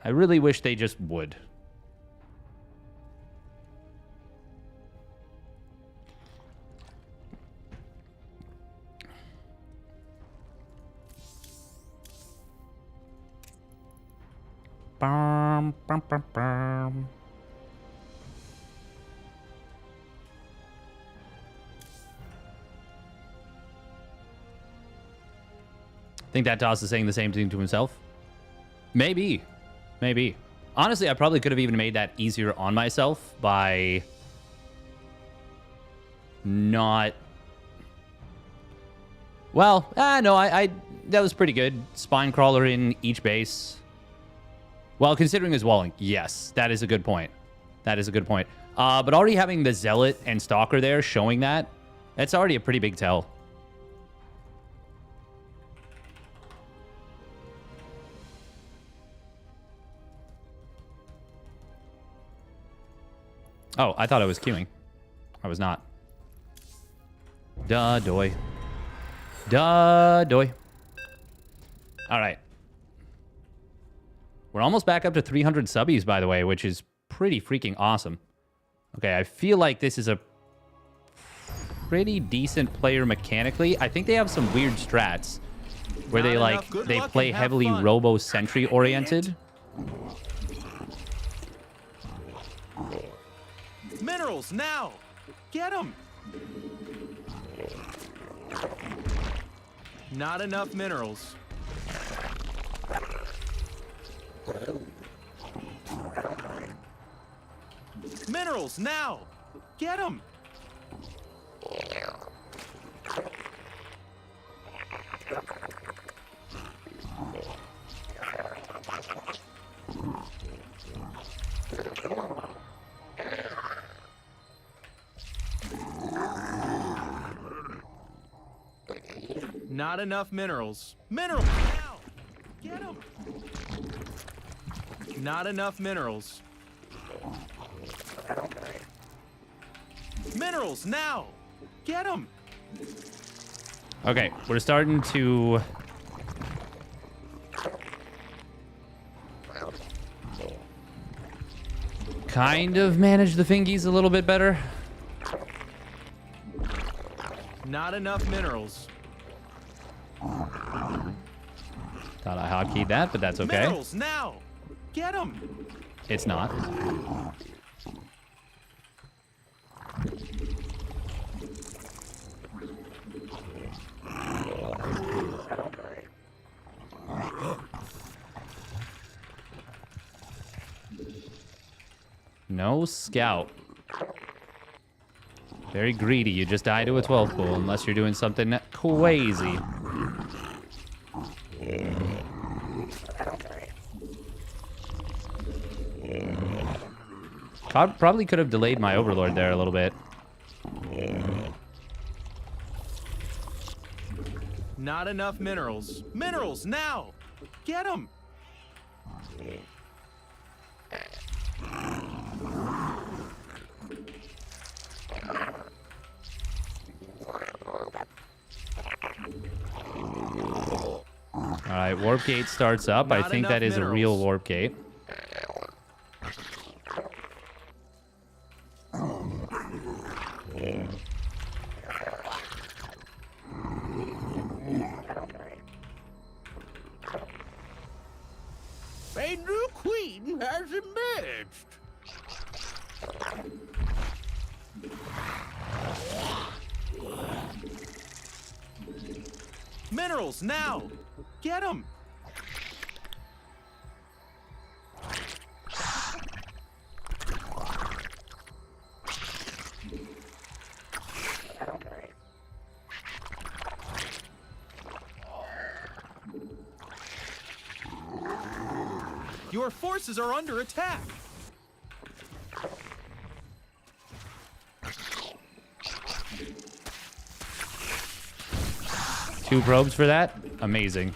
I really wish they just would. Bum, bum, bum, bum. Think that Toss is saying the same thing to himself? Maybe. Maybe. Honestly, I probably could have even made that easier on myself by not... Well, no, I that was pretty good. Spine crawler in each base. Well, considering his walling, yes, that is a good point. That is a good point. But already having the Zealot and Stalker there showing that, that's already a pretty big tell. Oh, I thought I was queuing. I was not. Duh, doy. Duh, doy. All right. We're almost back up to 300 subbies, by the way, which is pretty freaking awesome. Okay, I feel like this is a pretty decent player mechanically. I think they have some weird strats where they play heavily Robo Sentry oriented. Minerals now! Get them! Not enough minerals. Minerals now! Get them! Not enough minerals. Minerals now! Get them! Not enough minerals. Minerals now! Get them! Okay, we're starting to... kind of manage the fingies a little bit better. Not enough minerals. Thought I hotkeyed that, but that's okay. Minerals now! Get them! It's not. No scout. Very greedy. You just die to a 12 pool unless you're doing something crazy. Probably could have delayed my Overlord there a little bit. Not enough minerals. Minerals now! Get them! All right, warp gate starts up. I think that is a real warp gate. A new queen has emerged. Minerals now! Get them! Your forces are under attack. Two probes for that? Amazing.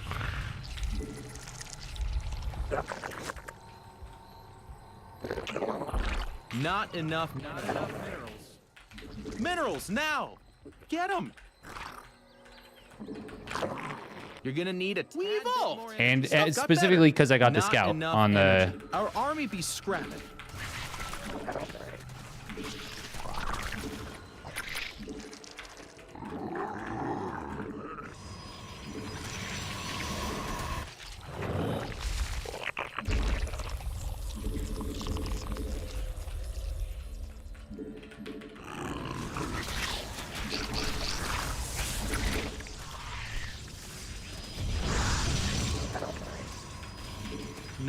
Not enough minerals. Minerals now! Get them! You're gonna need a we've all and specifically because I got the scout on the... Our army be scrapping.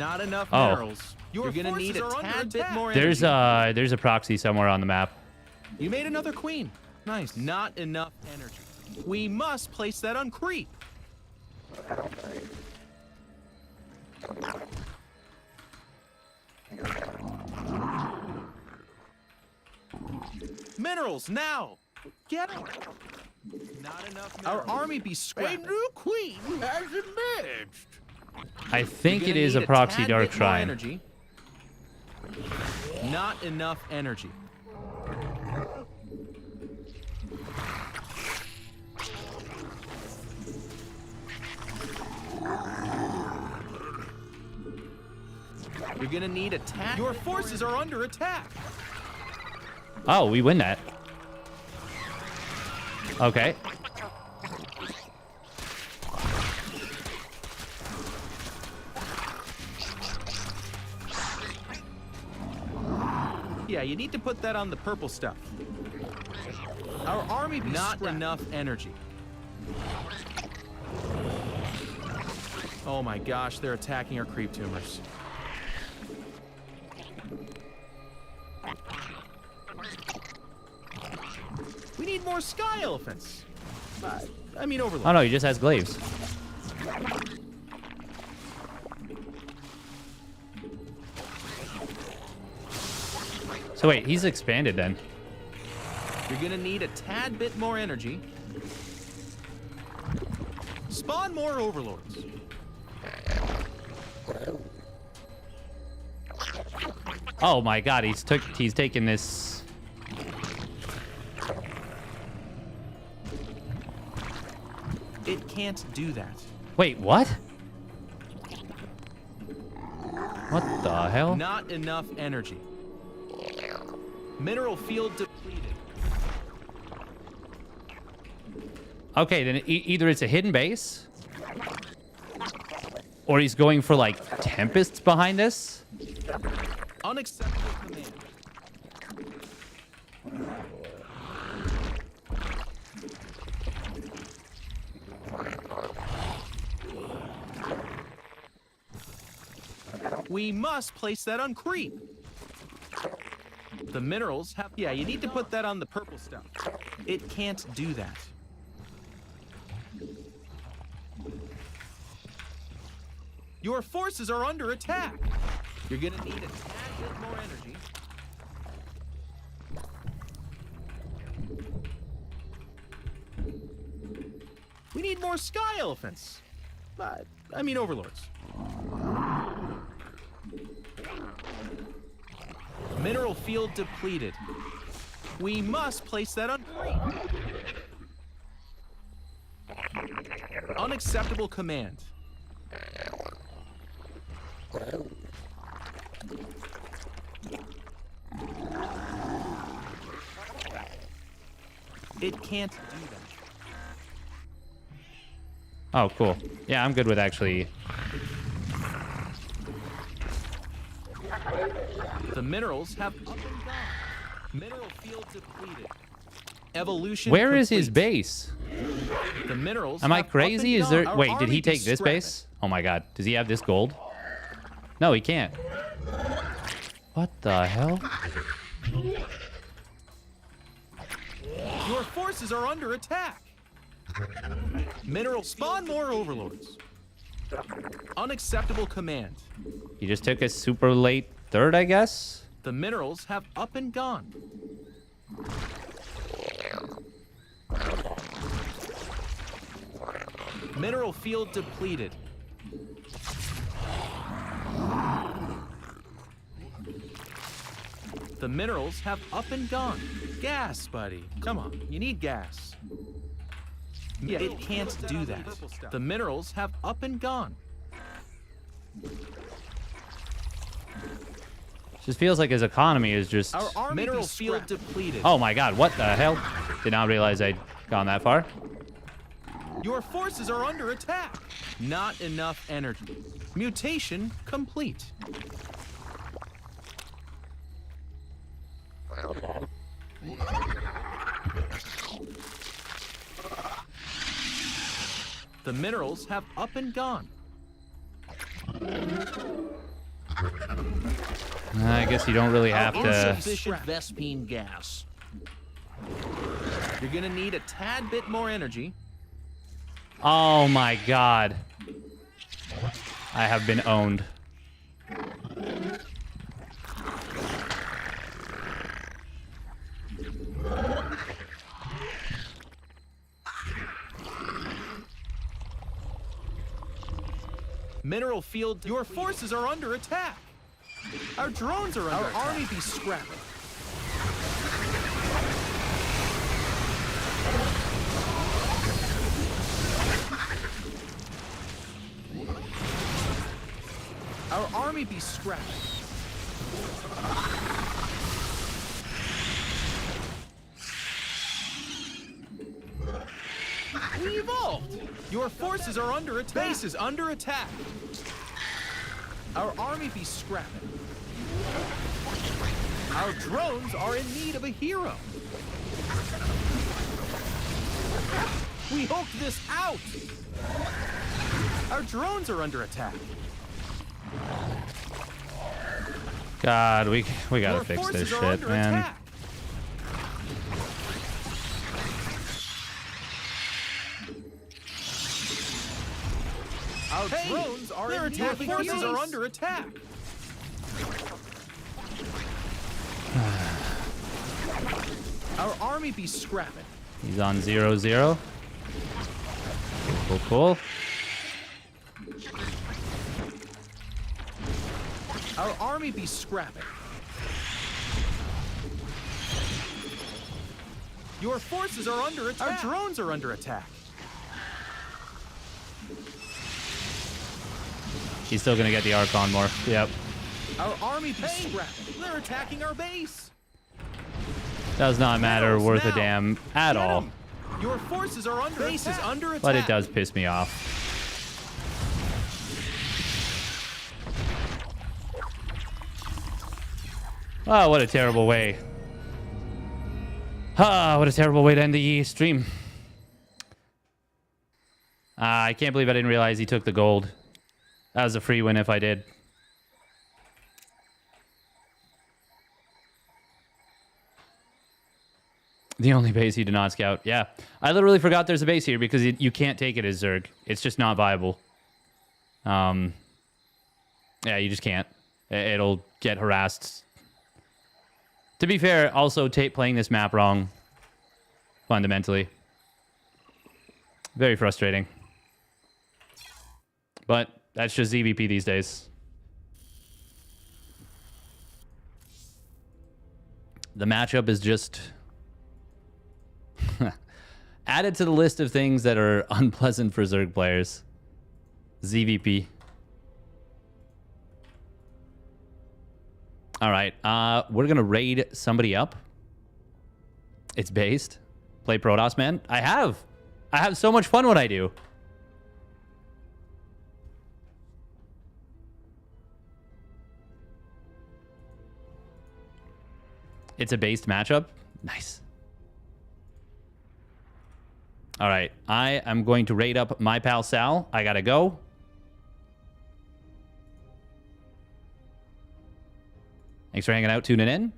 Not enough Oh. minerals. You're gonna need a tad bit more There's energy. there's a proxy somewhere on the map. You made another queen. Nice. Not enough energy. We must place that on creep. Minerals now. Get it. Not enough minerals. Our army be scrapped. A new queen has emerged. I think You're it gonna is a need proxy tad dark bit more shrine. energy. Not enough energy. You're gonna need a tad. Your forces are under attack. Oh, we win that. Okay. Yeah, you need to put that on the purple stuff. Our army be not enough energy. Oh my gosh, they're attacking our creep tumors. We need more sky elephants. I mean overlords. Oh no, he just has glaives. So wait, he's expanded then. You're gonna need a tad bit more energy. Spawn more overlords. Oh my god, he's taken this. It can't do that. Wait, what? What the hell? Not enough energy. Mineral field depleted. Okay, then either it's a hidden base, or he's going for like tempests behind this. Unacceptable command. We must place that on creep. The minerals have... Yeah, you need to put that on the purple stuff. It can't do that. Your forces are under attack. You're gonna need a tad bit more energy. We need more sky elephants. I mean overlords. Mineral field depleted. We must place that on green. Unacceptable command. It can't do that. Oh, cool. Yeah, I'm good with actually. The minerals have up and gone. Mineral field depleted. Evolution. Where is his complete. base? The minerals. Am I have up crazy? and Is there? gone. Our Wait, did he army take this scrap it. base? Oh my god. Does he have this gold? No, he can't. What the hell? Your forces are under attack. Mineral spawn more overlords. Unacceptable command. He just took a super late third, I guess. The minerals have up and gone. Mineral field depleted. The minerals have up and gone. Gas, buddy. Come on, you need gas. Yeah, it can't do that. The minerals have up and gone. Just feels like his economy is just. Our army mineral field depleted. Oh my god, what the hell? Did not realize I'd gone that far. Your forces are under attack. Not enough energy. Mutation complete. The minerals have up and gone. I guess you don't really have to... Insufficient Vespine gas. You're gonna need a tad bit more energy. Oh my god. I have been owned. Mineral field. Your forces are under attack. Our drones are under attack. Our army be scrapping. Our army be scrapping. We evolved. Your forces are under attack. Base is under attack. Our army be scrapping. Our drones are in need of a hero. We hoked this out. Our drones are under attack. God, we gotta fix this shit, man. Attack. Our drones are in need. Our forces are under attack. Our army be scrapping. He's on 0-0. Cool, cool. Our army be scrapping. Your forces are under attack. Our drones are under attack. He's still gonna get the Archon more. Yep. Our army be scrapping. They're attacking our base. Does not matter worth a damn at all. Your forces are under base attack. Is under attack. But it does piss me off. Oh, what a terrible way. Ah, what a terrible way to end the stream. I can't believe I didn't realize he took the gold. That was a free win if I did. The only base he did not scout. Yeah. I literally forgot there's a base here because you can't take it as Zerg. It's just not viable. Yeah, you just can't. It'll get harassed. To be fair, also playing this map wrong. Fundamentally. Very frustrating. But that's just ZVP these days. The matchup is just added to the list of things that are unpleasant for Zerg players. ZVP. All right, we're gonna raid somebody up. It's based. Play Protoss, man. I have so much fun when I do. It's a based matchup. Nice. All right, I am going to raid up my pal Sal. I gotta go. Thanks for hanging out, tuning in.